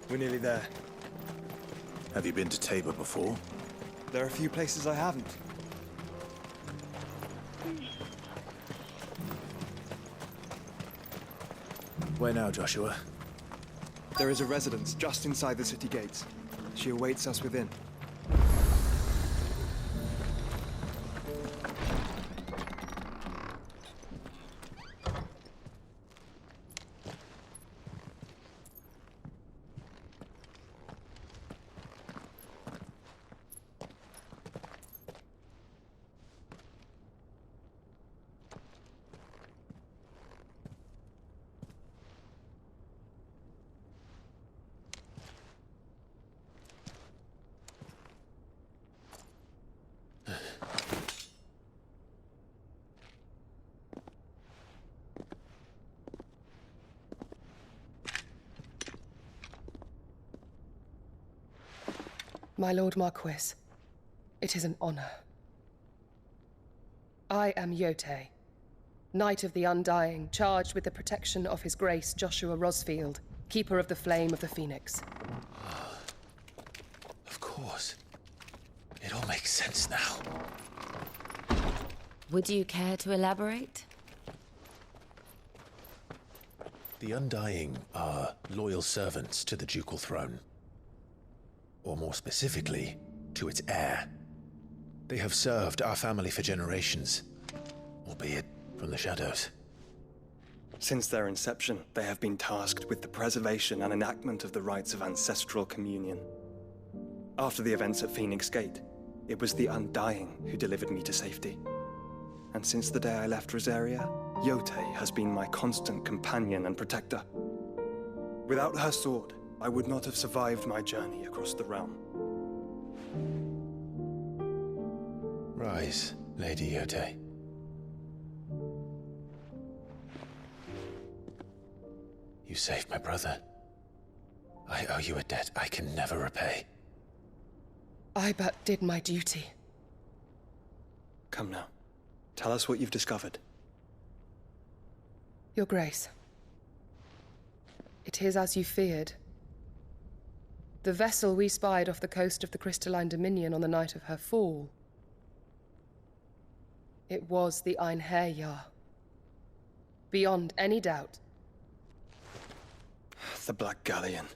We're nearly there. Have you been to Tabor before? There are a few places I haven't. Where now, Joshua? There is a residence just inside the city gates. She awaits us within. My Lord Marquis, it is an honor. I am Yotei, Knight of the Undying, charged with the protection of His Grace Joshua Rosfield, Keeper of the Flame of the Phoenix. Of course. It all makes sense now. Would you care to elaborate? The Undying are loyal servants to the ducal throne. Or more specifically, to its heir. They have served our family for generations, albeit from the shadows. Since their inception, they have been tasked with the preservation and enactment of the rites of ancestral communion. After the events at Phoenix Gate, it was the Undying who delivered me to safety. And since the day I left Rosaria, Yotei has been my constant companion and protector. Without her sword, I would not have survived my journey across the realm. Rise, Lady Yotei. You saved my brother. I owe you a debt I can never repay. I but did my duty. Come now. Tell us what you've discovered. Your Grace. It is as you feared. The vessel we spied off the coast of the Crystalline Dominion on the night of her fall. It was the Einherjar. Beyond any doubt. The Black Galleon.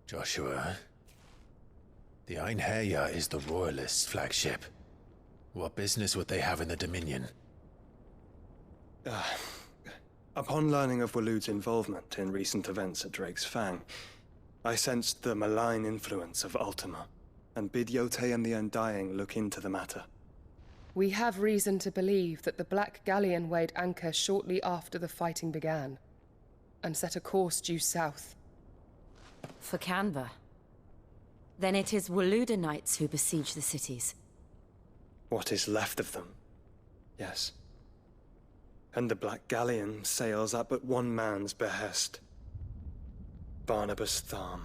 Joshua, the Einherjar is the Royalists' flagship. What business would they have in the Dominion? Upon learning of Waloed's involvement in recent events at Drake's Fang, I sensed the malign influence of Ultima, and bid Yotei and the Undying look into the matter. We have reason to believe that the Black Galleon weighed anchor shortly after the fighting began, and set a course due south. For Kanver. Then it is Waloed knights who besiege the cities. What is left of them? Yes. And the Black Galleon sails at but one man's behest. Barnabas Tharm.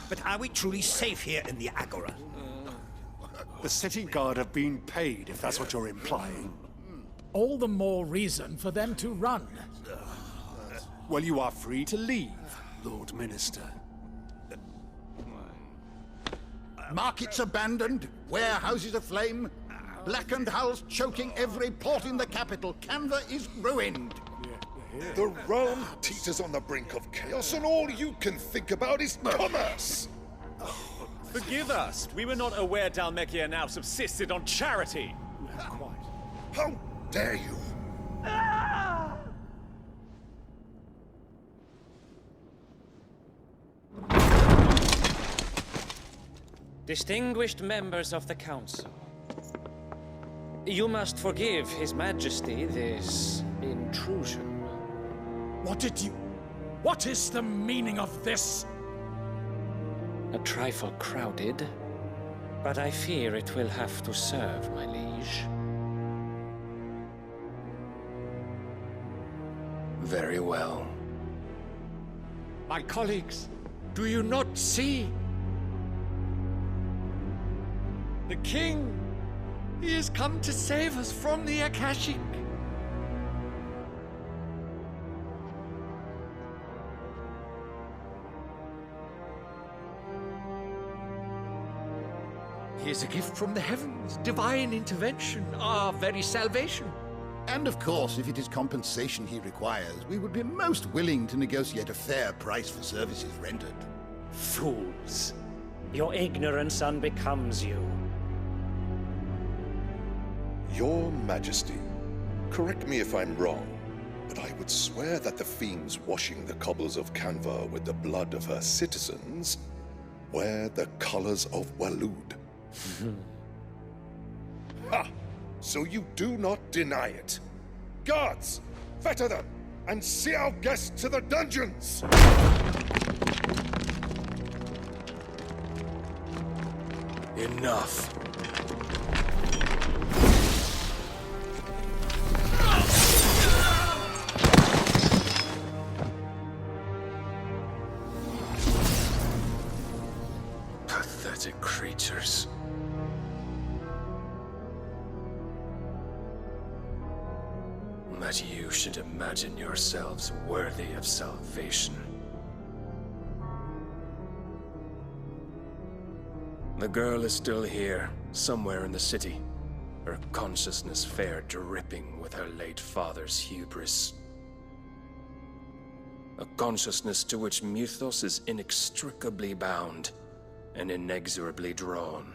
But are we truly safe here in the Agora? The city guard have been paid, if that's what you're implying. All the more reason for them to run. Well, you are free to leave, Lord Minister. Markets abandoned, warehouses aflame, blackened hulls choking every port in the capital. Kanver is ruined. The realm teeters on the brink of chaos, and all you can think about is commerce! Forgive us. We were not aware Dhalmekia now subsisted on charity. How dare you! Distinguished members of the Council, you must forgive His Majesty this intrusion. What is the meaning of this? A trifle crowded, but I fear it will have to serve, my liege. Very well. My colleagues, do you not see? The King! He has come to save us from the Akashic! He is a gift from the heavens, divine intervention, our very salvation. And of course, if it is compensation he requires, we would be most willing to negotiate a fair price for services rendered. Fools! Your ignorance unbecomes you. Your Majesty, correct me if I'm wrong, but I would swear that the fiends washing the cobbles of Kanver with the blood of her citizens wear the colors of Waloed. Ha! So you do not deny it. Guards, fetter them, and see our guests to the dungeons! Enough. Pathetic creatures. That you should imagine yourselves worthy of salvation. The girl is still here, somewhere in the city, her consciousness fair dripping with her late father's hubris. A consciousness to which Mythos is inextricably bound and inexorably drawn.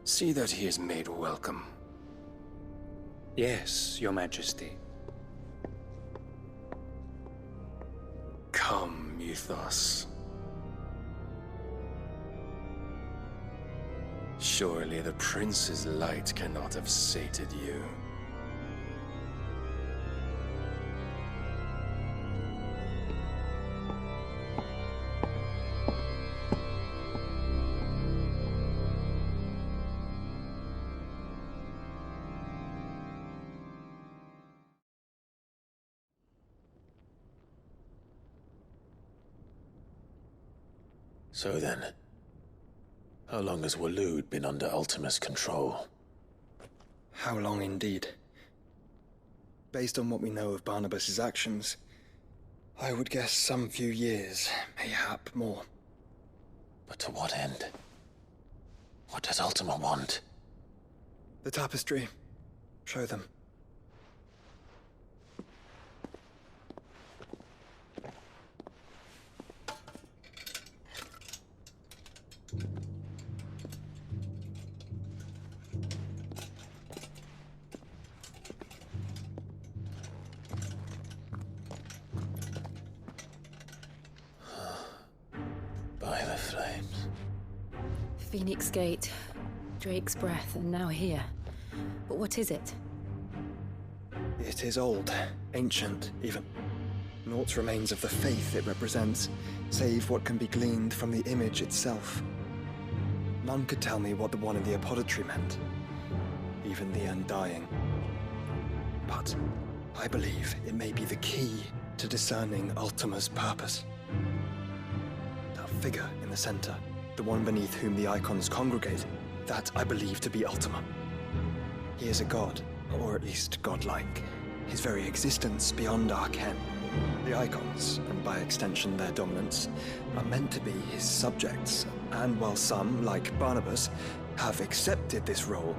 See that he is made welcome. Yes, Your Majesty. Come, Mythos. Surely the prince's light cannot have sated you. So then, how long has Waloed been under Ultima's control? How long indeed? Based on what we know of Barnabas's actions, I would guess some few years, mayhap more. But to what end? What does Ultima want? The tapestry. Show them. By the flames. Phoenix Gate, Drake's Breath, and now here. But what is it? It is old, ancient, even. Naught remains of the faith it represents, save what can be gleaned from the image itself. None could tell me what the one in the apothecary meant, even the Undying. But I believe it may be the key to discerning Ultima's purpose. That figure in the center, the one beneath whom the icons congregate, that I believe to be Ultima. He is a god, or at least godlike. His very existence beyond our ken. The icons, and by extension their dominance, are meant to be his subjects, and while some, like Barnabas, have accepted this role,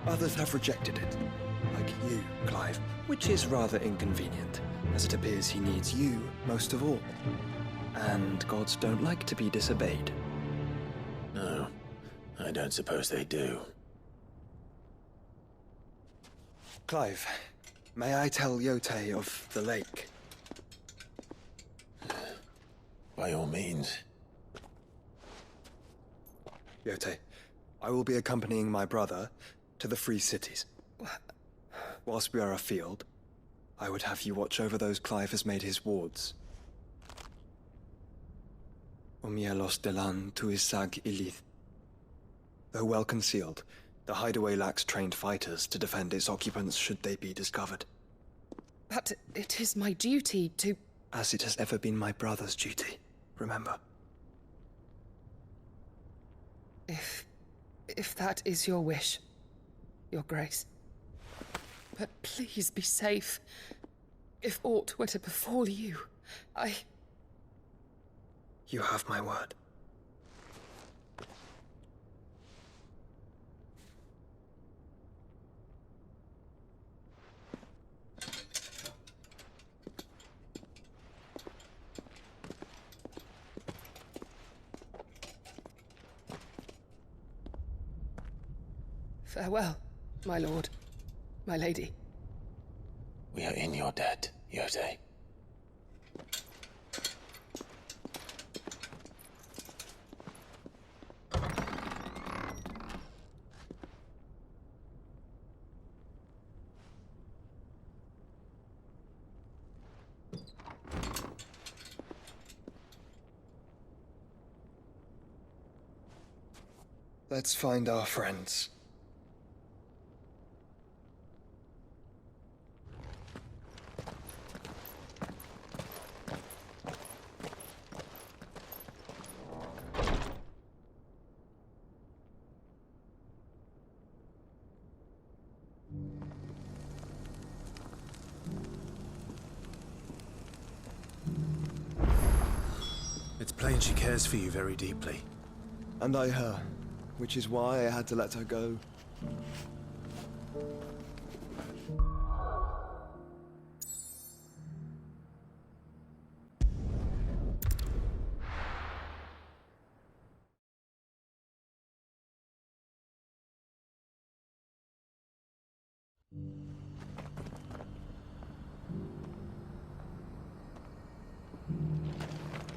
others have rejected it, like you, Clive, which is rather inconvenient, as it appears he needs you most of all. And gods don't like to be disobeyed. No, I don't suppose they do. Clive, may I tell Yotei of the lake? By all means. Yotei, I will be accompanying my brother to the Free Cities. Whilst we are afield, I would have you watch over those Clive has made his wards. Omielos delan tuisag ilith. Though well concealed, the hideaway lacks trained fighters to defend its occupants should they be discovered. But it is my duty to... As it has ever been my brother's duty, remember. If that is your wish, Your Grace. But please be safe. If aught were to befall you, You have my word. Farewell, my lord, my lady. We are in your debt, Yotei. Let's find our friends. It's plain she cares for you very deeply. And I her, which is why I had to let her go.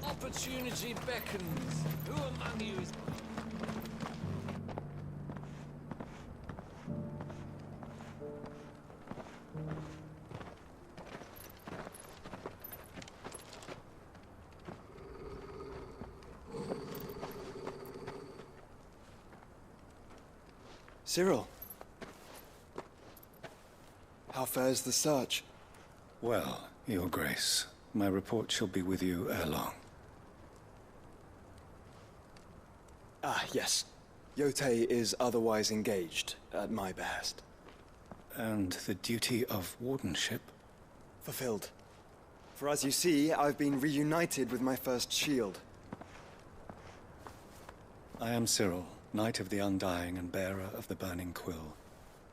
Opportunity beckons. Who among you is... Cyril. How fares the search? Well, Your Grace, my report shall be with you ere long. Ah, yes. Yotei is otherwise engaged, at my behest. And the duty of wardenship? Fulfilled. For as you see, I've been reunited with my first shield. I am Cyril, Knight of the Undying and bearer of the Burning Quill,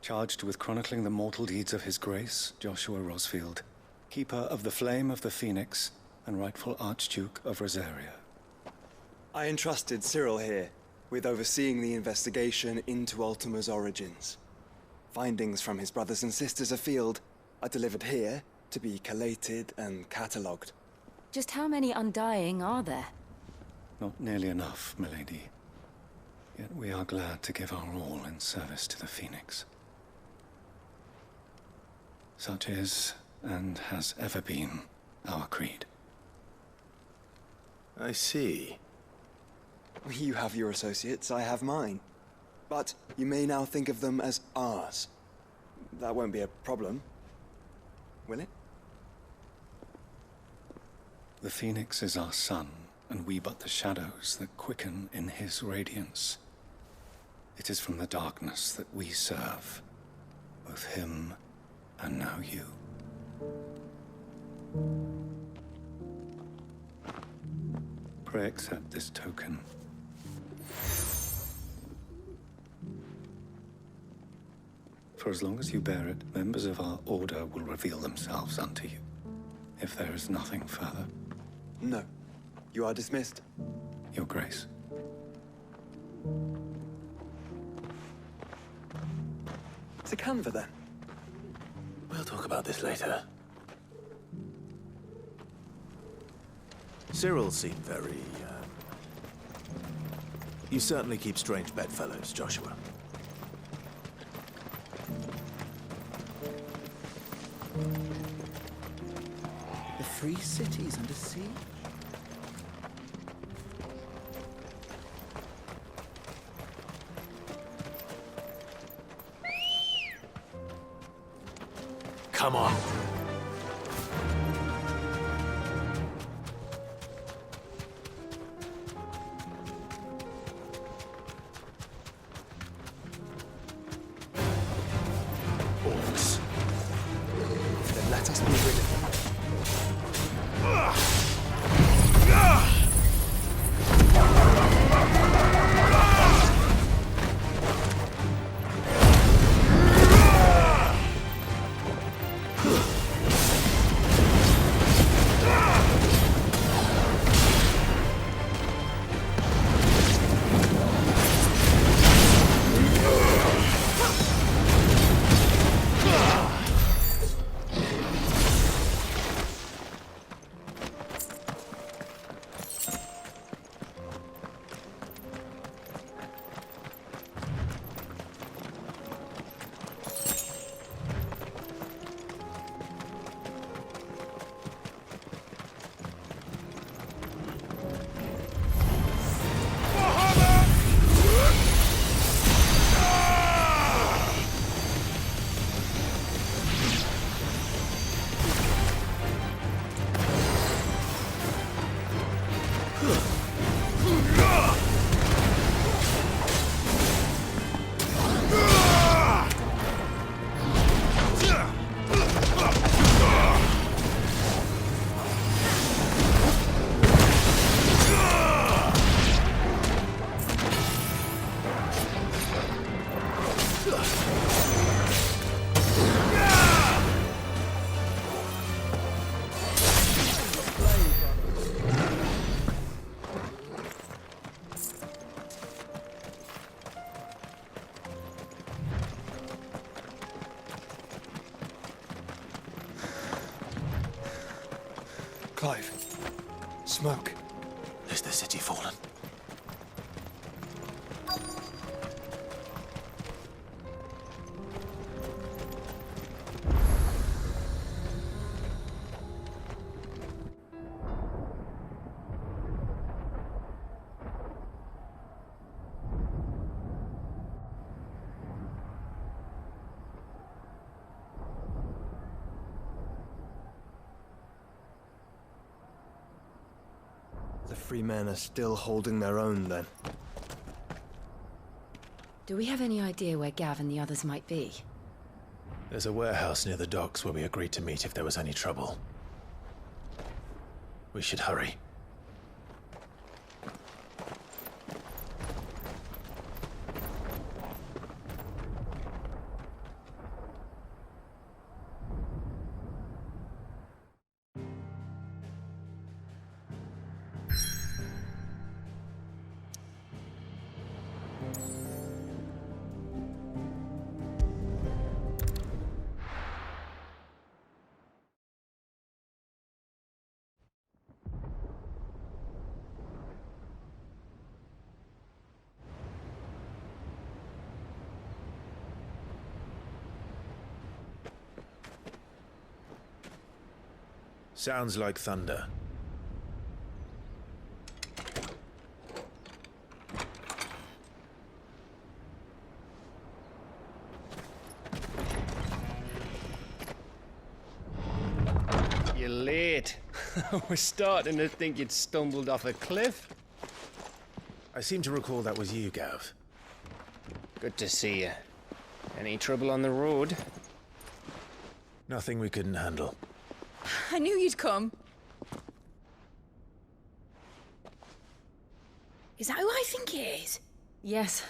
charged with chronicling the mortal deeds of His Grace, Joshua Rosfield, Keeper of the Flame of the Phoenix, and rightful Archduke of Rosaria. I entrusted Cyril here with overseeing the investigation into Ultima's origins. Findings from his brothers and sisters afield are delivered here to be collated and catalogued. Just how many Undying are there? Not nearly enough, milady. Yet we are glad to give our all in service to the Phoenix. Such is, and has ever been, our creed. I see. You have your associates, I have mine. But you may now think of them as ours. That won't be a problem, will it? The Phoenix is our sun, and we but the shadows that quicken in his radiance. It is from the darkness that we serve, both him and now you. Pray accept this token. For as long as you bear it, members of our order will reveal themselves unto you. If there is nothing further. No. You are dismissed. Your Grace. To Kanver, then. We'll talk about this later. Cyril seemed very, You certainly keep strange bedfellows, Joshua. The free cities under siege? Come on. Orcs. Then let us be rid of them. Clive. Smoke. Is the city fallen? The free men are still holding their own, then. Do we have any idea where Gav and the others might be? There's a warehouse near the docks where we agreed to meet if there was any trouble. We should hurry. Sounds like thunder. You're late. I was starting to think you'd stumbled off a cliff. I seem to recall that was you, Gav. Good to see you. Any trouble on the road? Nothing we couldn't handle. I knew you'd come. Is that who I think it is? Yes.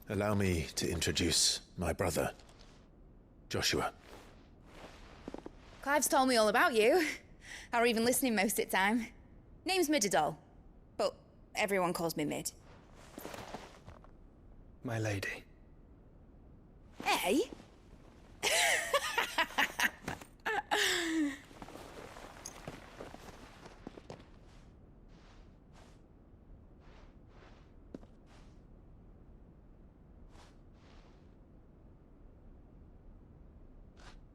Allow me to introduce my brother, Joshua. Clive's told me all about you. Or even listening most of the time. Name's Midadol, but everyone calls me Mid. My lady. Hey?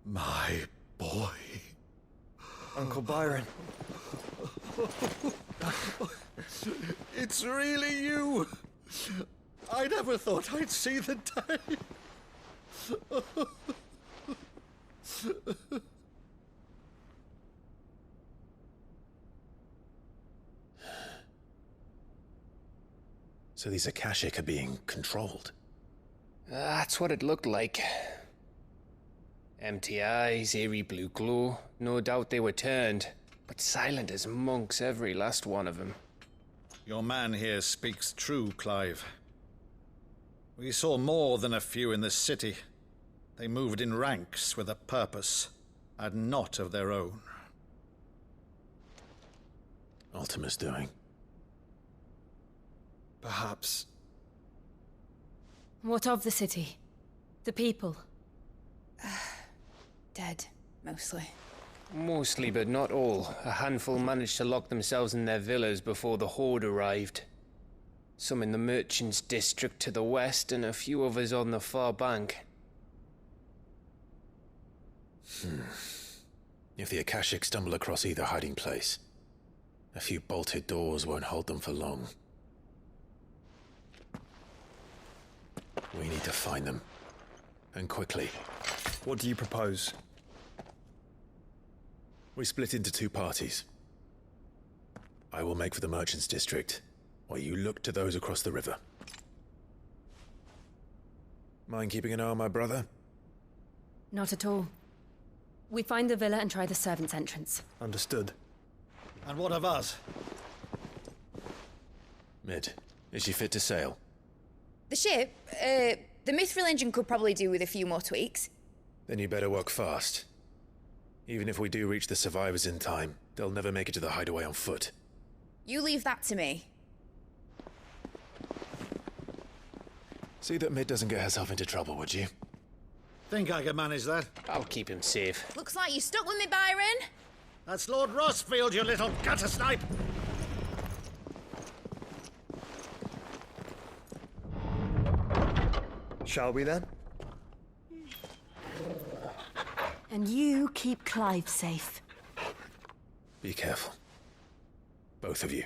My boy. Uncle Byron. It's really you. I never thought I'd see the day. So these Akashic are being controlled? That's what it looked like. Empty eyes, eerie blue glow. No doubt they were turned, but silent as monks, every last one of them. Your man here speaks true, Clive. We saw more than a few in this city. They moved in ranks with a purpose, and not of their own. Ultima's doing. Perhaps. What of the city? The people? Dead, mostly. Mostly, but not all. A handful managed to lock themselves in their villas before the Horde arrived. Some in the merchants' district to the west, and a few others on the far bank. If the Akashic stumble across either hiding place, a few bolted doors won't hold them for long. We need to find them. And quickly. What do you propose? We split into two parties. I will make for the merchants' district, while you look to those across the river. Mind keeping an eye on my brother? Not at all. We find the villa and try the servants' entrance. Understood. And what of us? Mid, is she fit to sail? The ship, the Mithril engine could probably do with a few more tweaks. Then you better work fast. Even if we do reach the survivors in time, they'll never make it to the hideaway on foot. You leave that to me. See that Mid doesn't get herself into trouble, would you? Think I can manage that? I'll keep him safe. Looks like you stuck with me, Byron. That's Lord Rossfield, you little gutter snipe! Shall we then? And you keep Clive safe. Be careful. Both of you.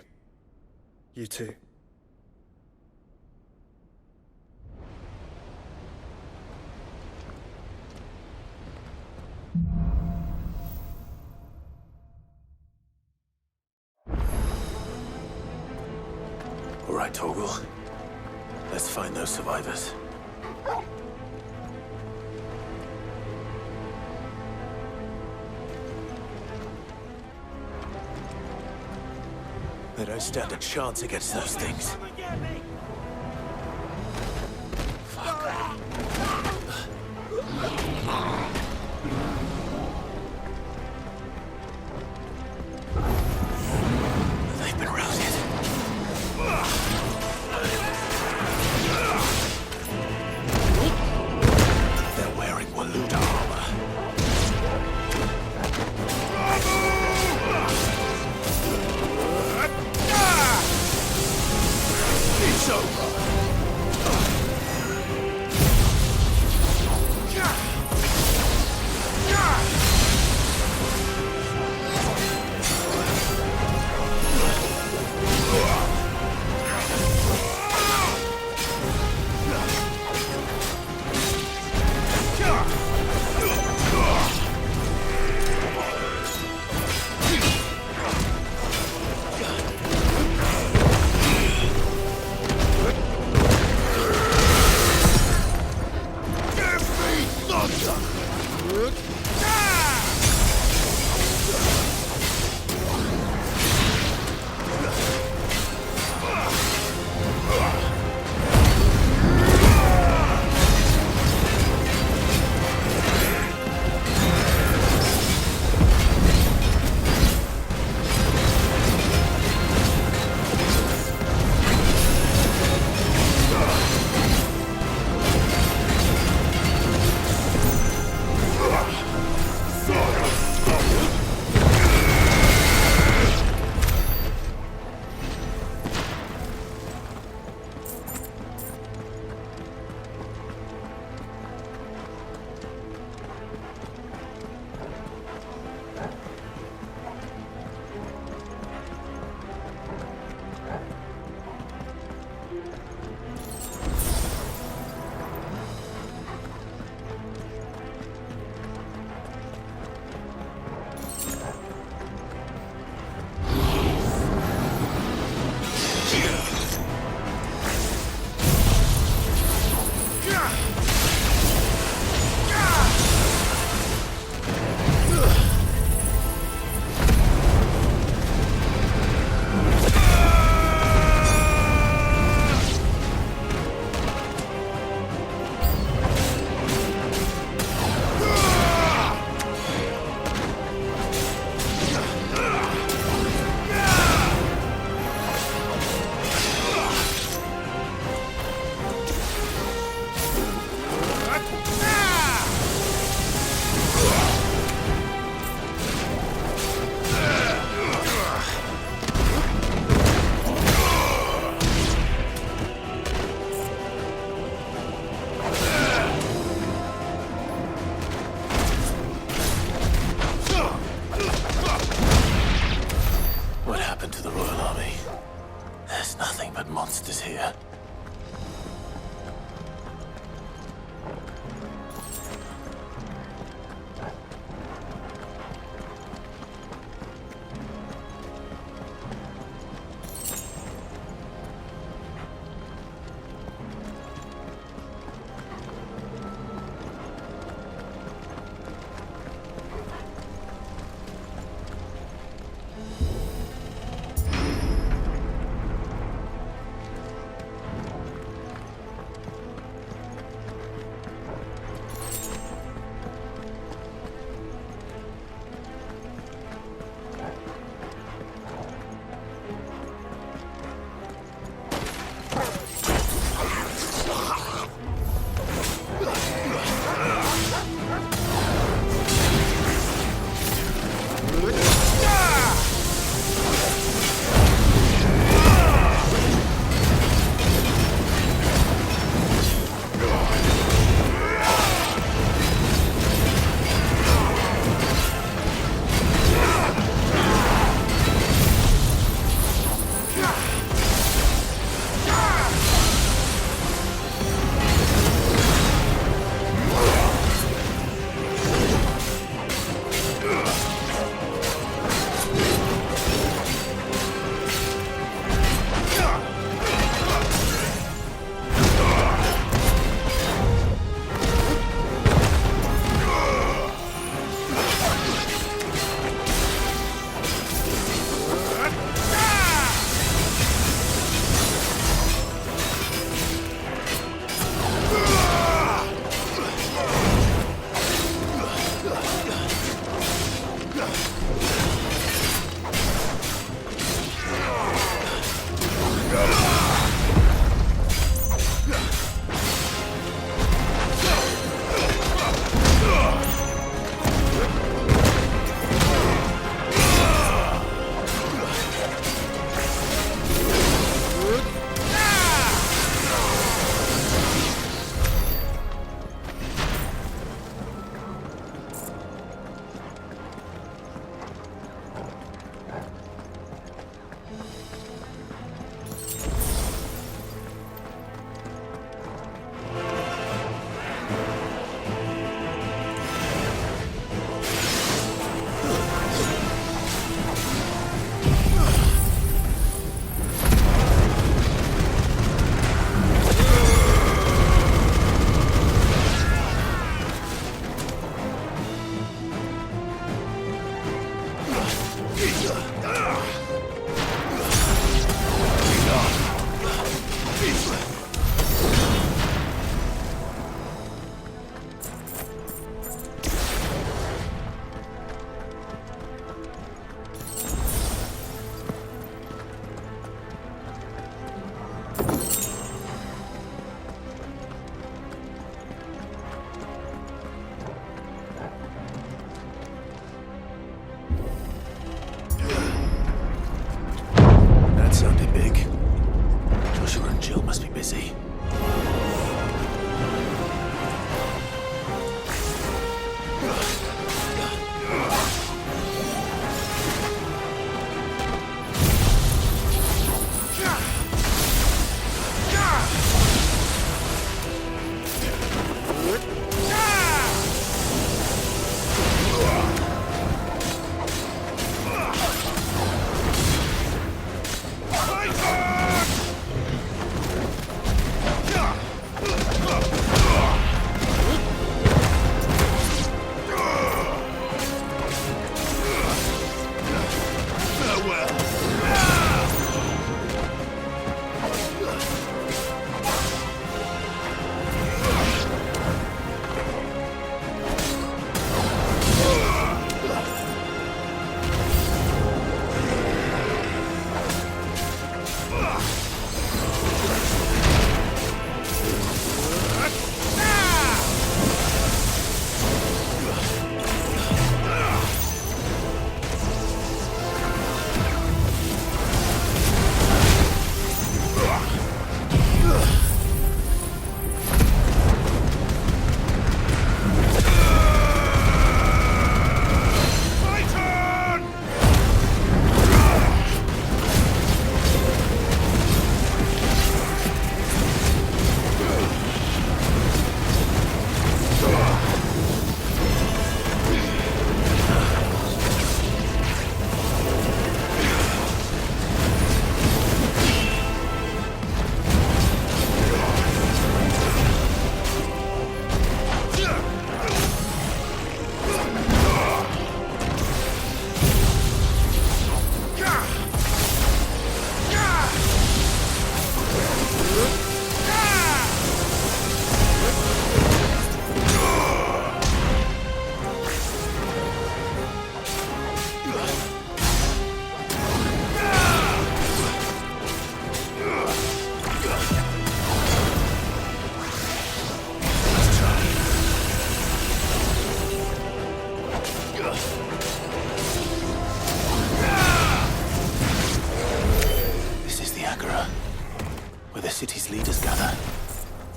You too. All right, Torgal. find those survivors. They don't stand a chance against those things. They've been routed. They're wearing Waluda armor.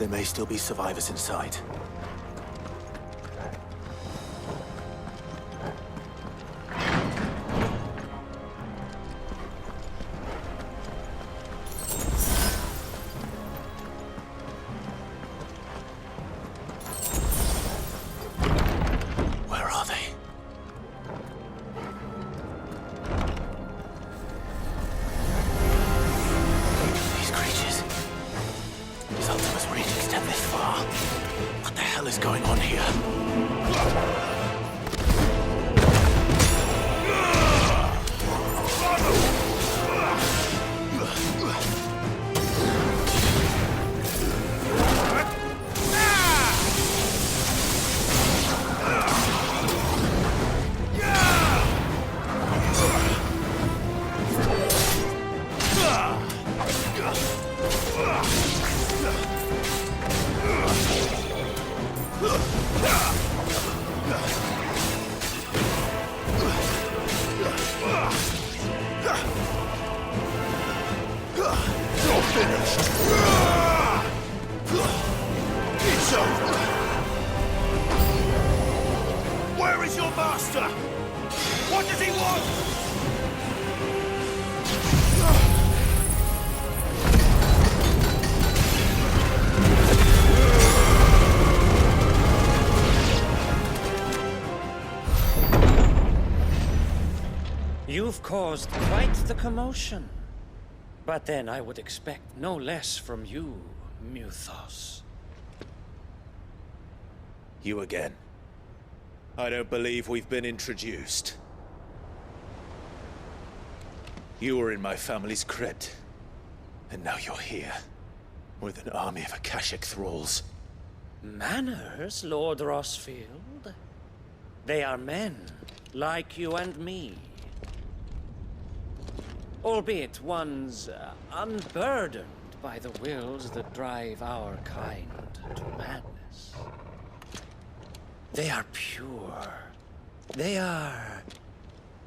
There may still be survivors inside. Where are they? These creatures. Does Ultima's reach extend this far? What the hell is going on here? You're finished. It's over. Where is your master? What does he want? You've caused quite the commotion. But then I would expect no less from you, Muthos. You again. I don't believe we've been introduced. You were in my family's crypt. And now you're here. With an army of Akashic thralls. Manners, Lord Rossfield? They are men, like you and me. Albeit ones unburdened by the wills that drive our kind to madness. They are pure. They are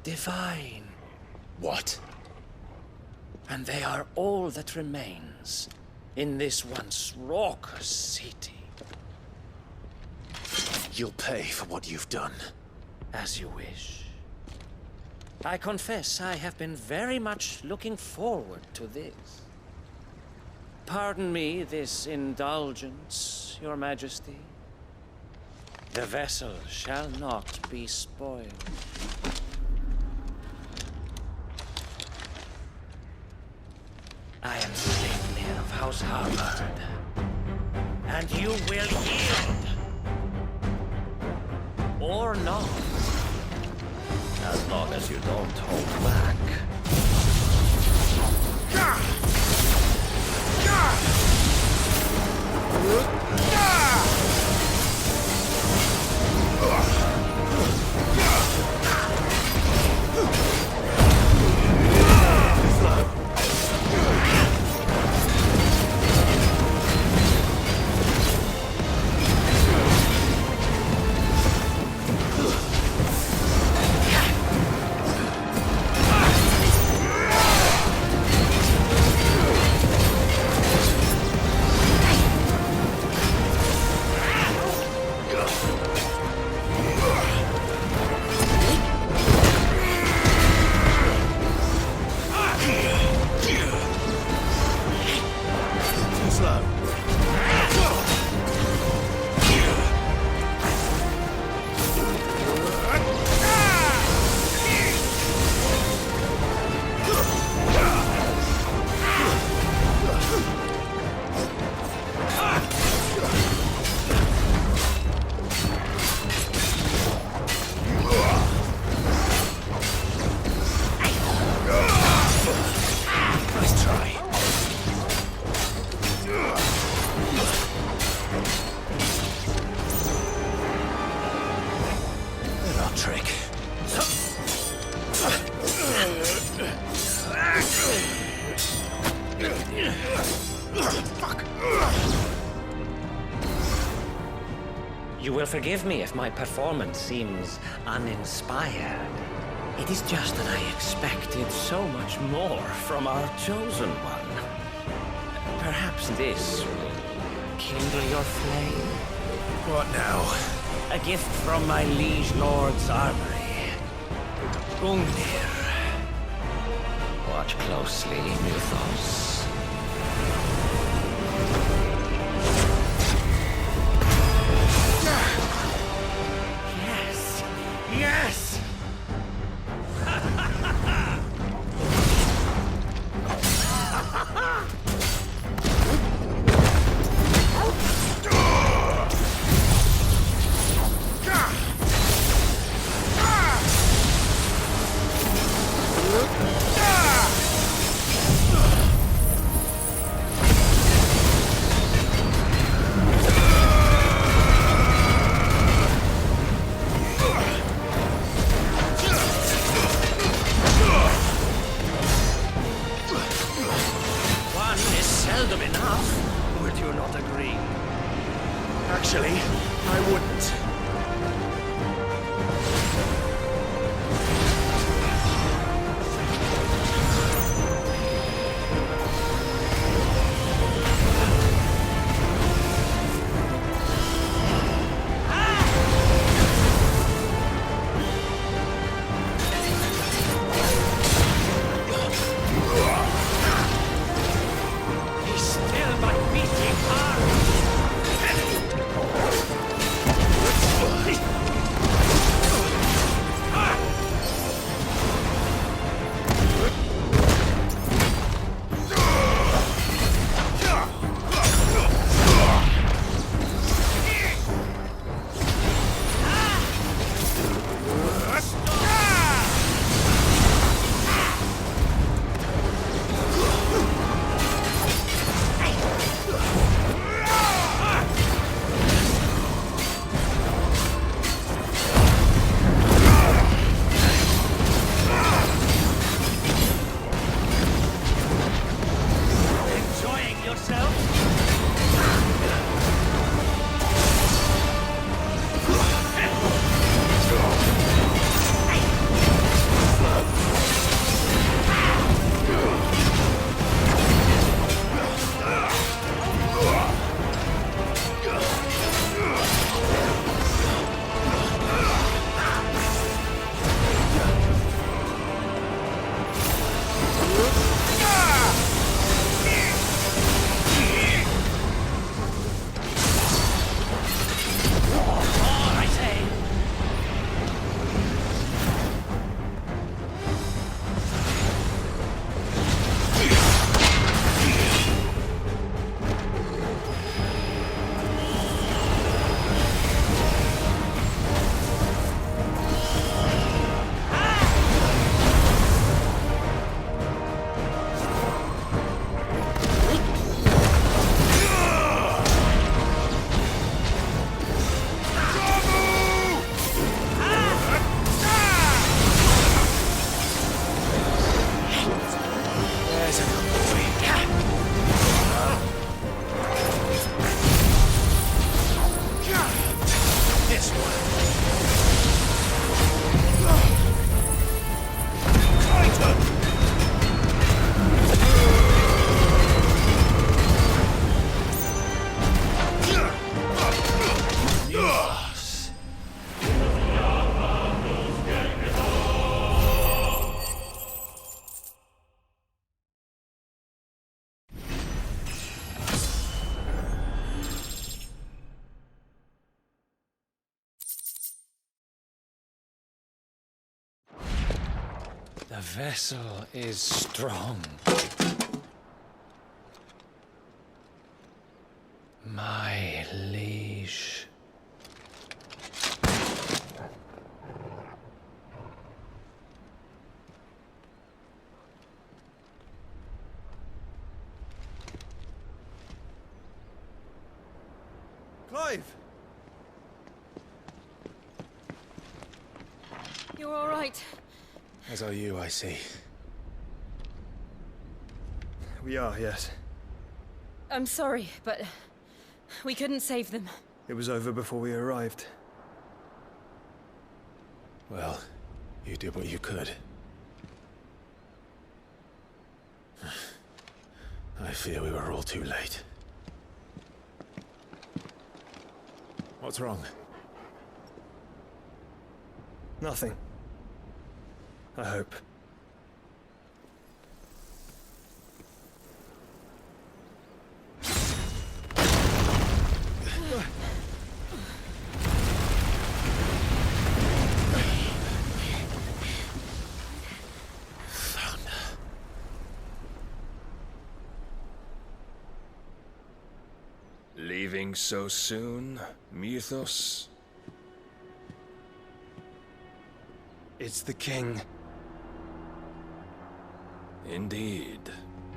divine. What? And they are all that remains in this once raucous city. You'll pay for what you've done. As you wish. I confess I have been very much looking forward to this. Pardon me this indulgence, Your Majesty. The vessel shall not be spoiled. I am Sleipnir of House Harpocrates, and you will yield. Or not. As long as you don't hold back. You will forgive me if my performance seems uninspired. It is just that I expected so much more from our chosen one. Perhaps this will kindle your flame. What now? A gift from my liege lord's armory. Gungnir. Watch closely, Mythos. Yes! Yes! The vessel is strong. My liege. Clive! You're all right. As are you, I see. We are, yes. I'm sorry, but we couldn't save them. It was over before we arrived. Well, you did what you could. I fear we were all too late. What's wrong? Nothing. I hope. Leaving so soon, Mythos? It's the king. Indeed.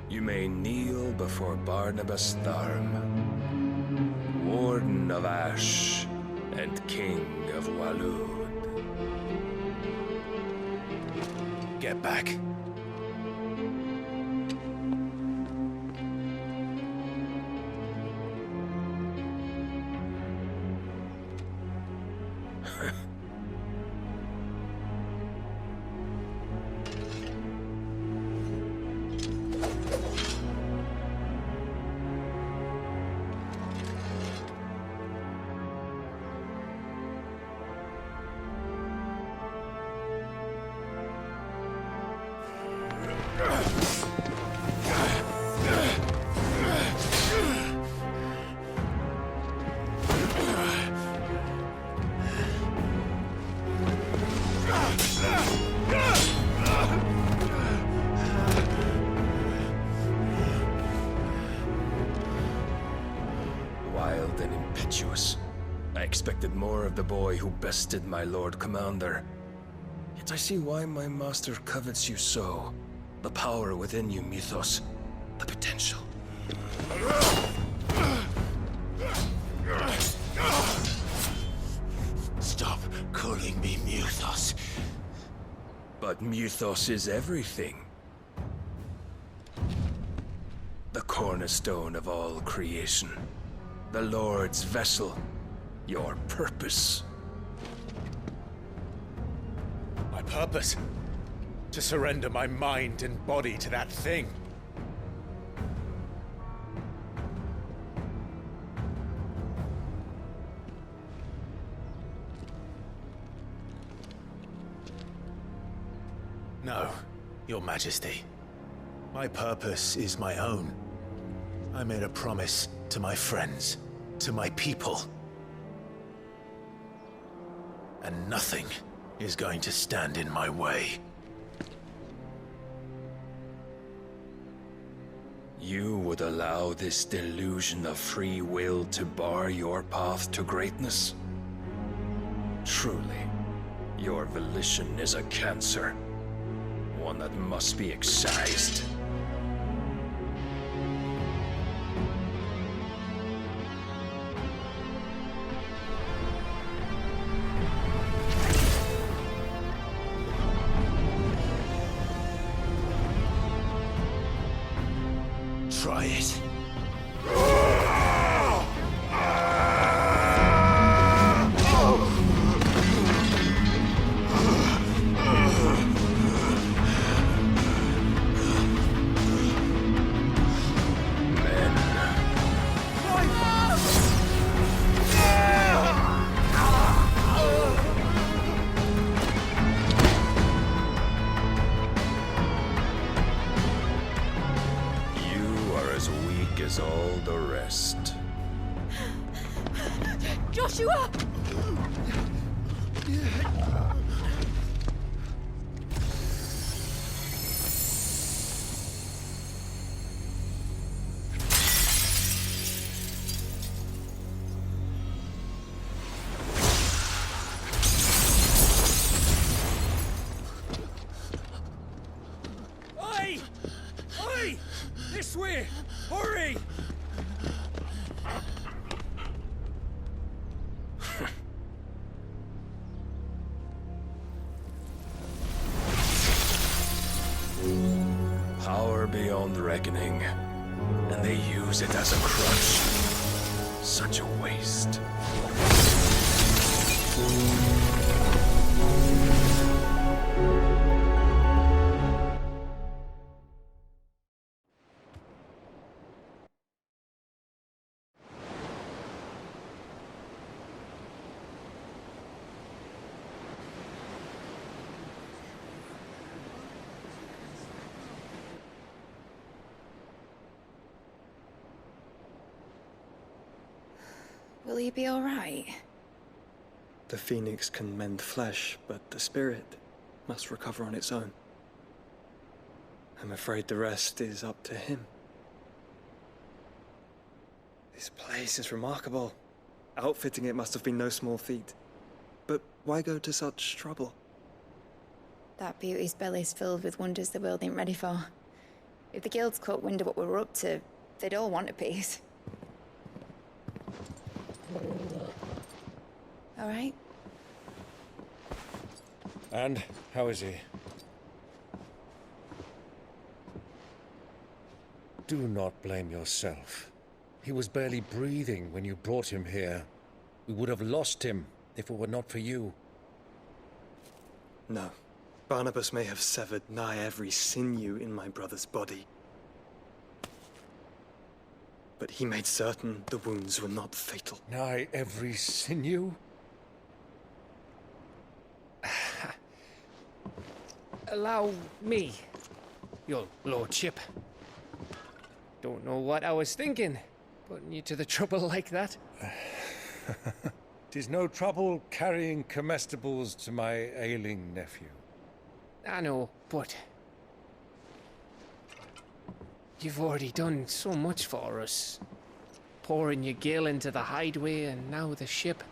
You may kneel before Barnabas Tharm, Warden of Ash and King of Walud. Get back. Wild and impetuous. I expected more of the boy who bested my Lord Commander. Yet I see why my master covets you so. The power within you, Mythos. The potential. Stop calling me Mythos. But Mythos is everything. The cornerstone of all creation. The Lord's vessel. Your purpose. My purpose? To surrender my mind and body to that thing. No, Your Majesty. My purpose is my own. I made a promise to my friends, to my people. And nothing is going to stand in my way. You would allow this delusion of free will to bar your path to greatness? Truly, your volition is a cancer. One that must be excised. Try it. All the rest. Joshua! Oi! Oi! This way! Hurry! Power beyond reckoning, and they use it as a crutch. Such a waste. Will he be alright? The phoenix can mend flesh, but the spirit must recover on its own. I'm afraid the rest is up to him. This place is remarkable. Outfitting it must have been no small feat. But why go to such trouble? That beauty's belly's filled with wonders the world ain't ready for. If the guilds caught wind of what we're up to, they'd all want a piece. All right? And how is he? Do not blame yourself. He was barely breathing when you brought him here. We would have lost him if it were not for you. No. Barnabas may have severed nigh every sinew in my brother's body. But he made certain the wounds were not fatal. Nigh every sinew? Allow me, your lordship. Don't know what I was thinking, putting you to the trouble like that. 'Tis no trouble carrying comestibles to my ailing nephew. I know, but you've already done so much for us. Pouring your gil into the hideaway and now the ship.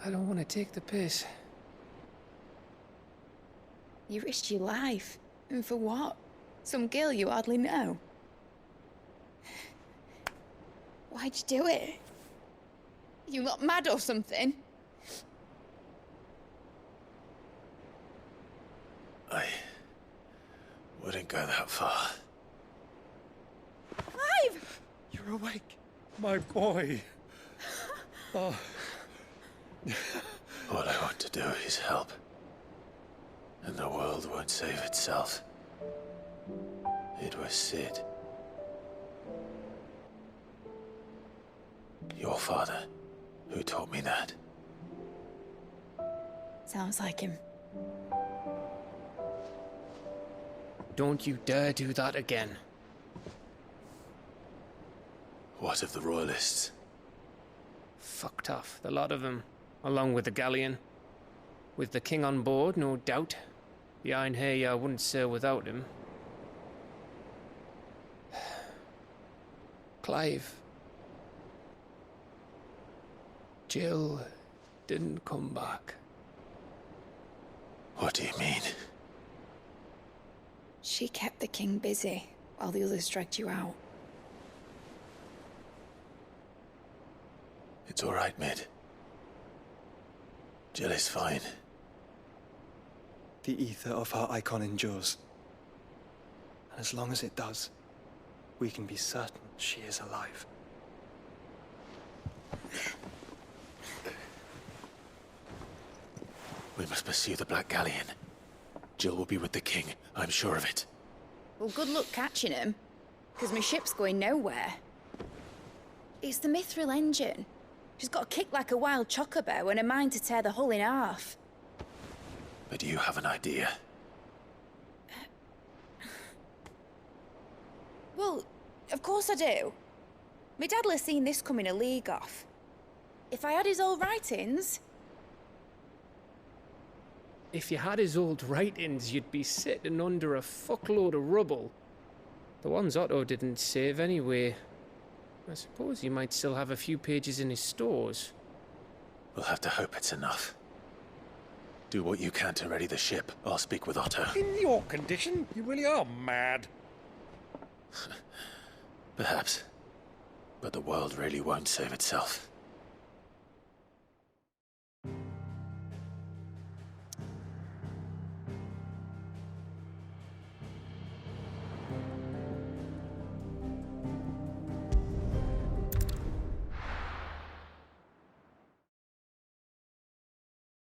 I don't want to take the piss. You risked your life. And for what? Some girl you hardly know. Why'd you do it? You not mad or something? I wouldn't go that far. Clive! You're awake. My boy. Oh. All I want to do is help. And the world won't save itself. It was Sid. Your father, who taught me that. Sounds like him. Don't you dare do that again. What of the Royalists? Fucked off, the lot of them, along with the galleon. With the king on board, no doubt. Behind here, I wouldn't sail without him. Clive. Jill didn't come back. What do you mean? She kept the king busy while the others dragged you out. It's all right, Mid. Jill is fine. The ether of her icon endures. And as long as it does, we can be certain she is alive. We must pursue the Black Galleon. Jill will be with the king, I'm sure of it. Well, good luck catching him, because my ship's going nowhere. It's the Mithril engine. She's got a kick like a wild chocobo and a mind to tear the hull in half. But do you have an idea? Well, of course I do. My dad'll have seen this coming a league off. If I had his old writings... If you had his old writings, you'd be sitting under a fuckload of rubble. The ones Otto didn't save anyway. I suppose he might still have a few pages in his stores. We'll have to hope it's enough. Do what you can to ready the ship. I'll speak with Otto. In your condition, you really are mad. Perhaps. But the world really won't save itself.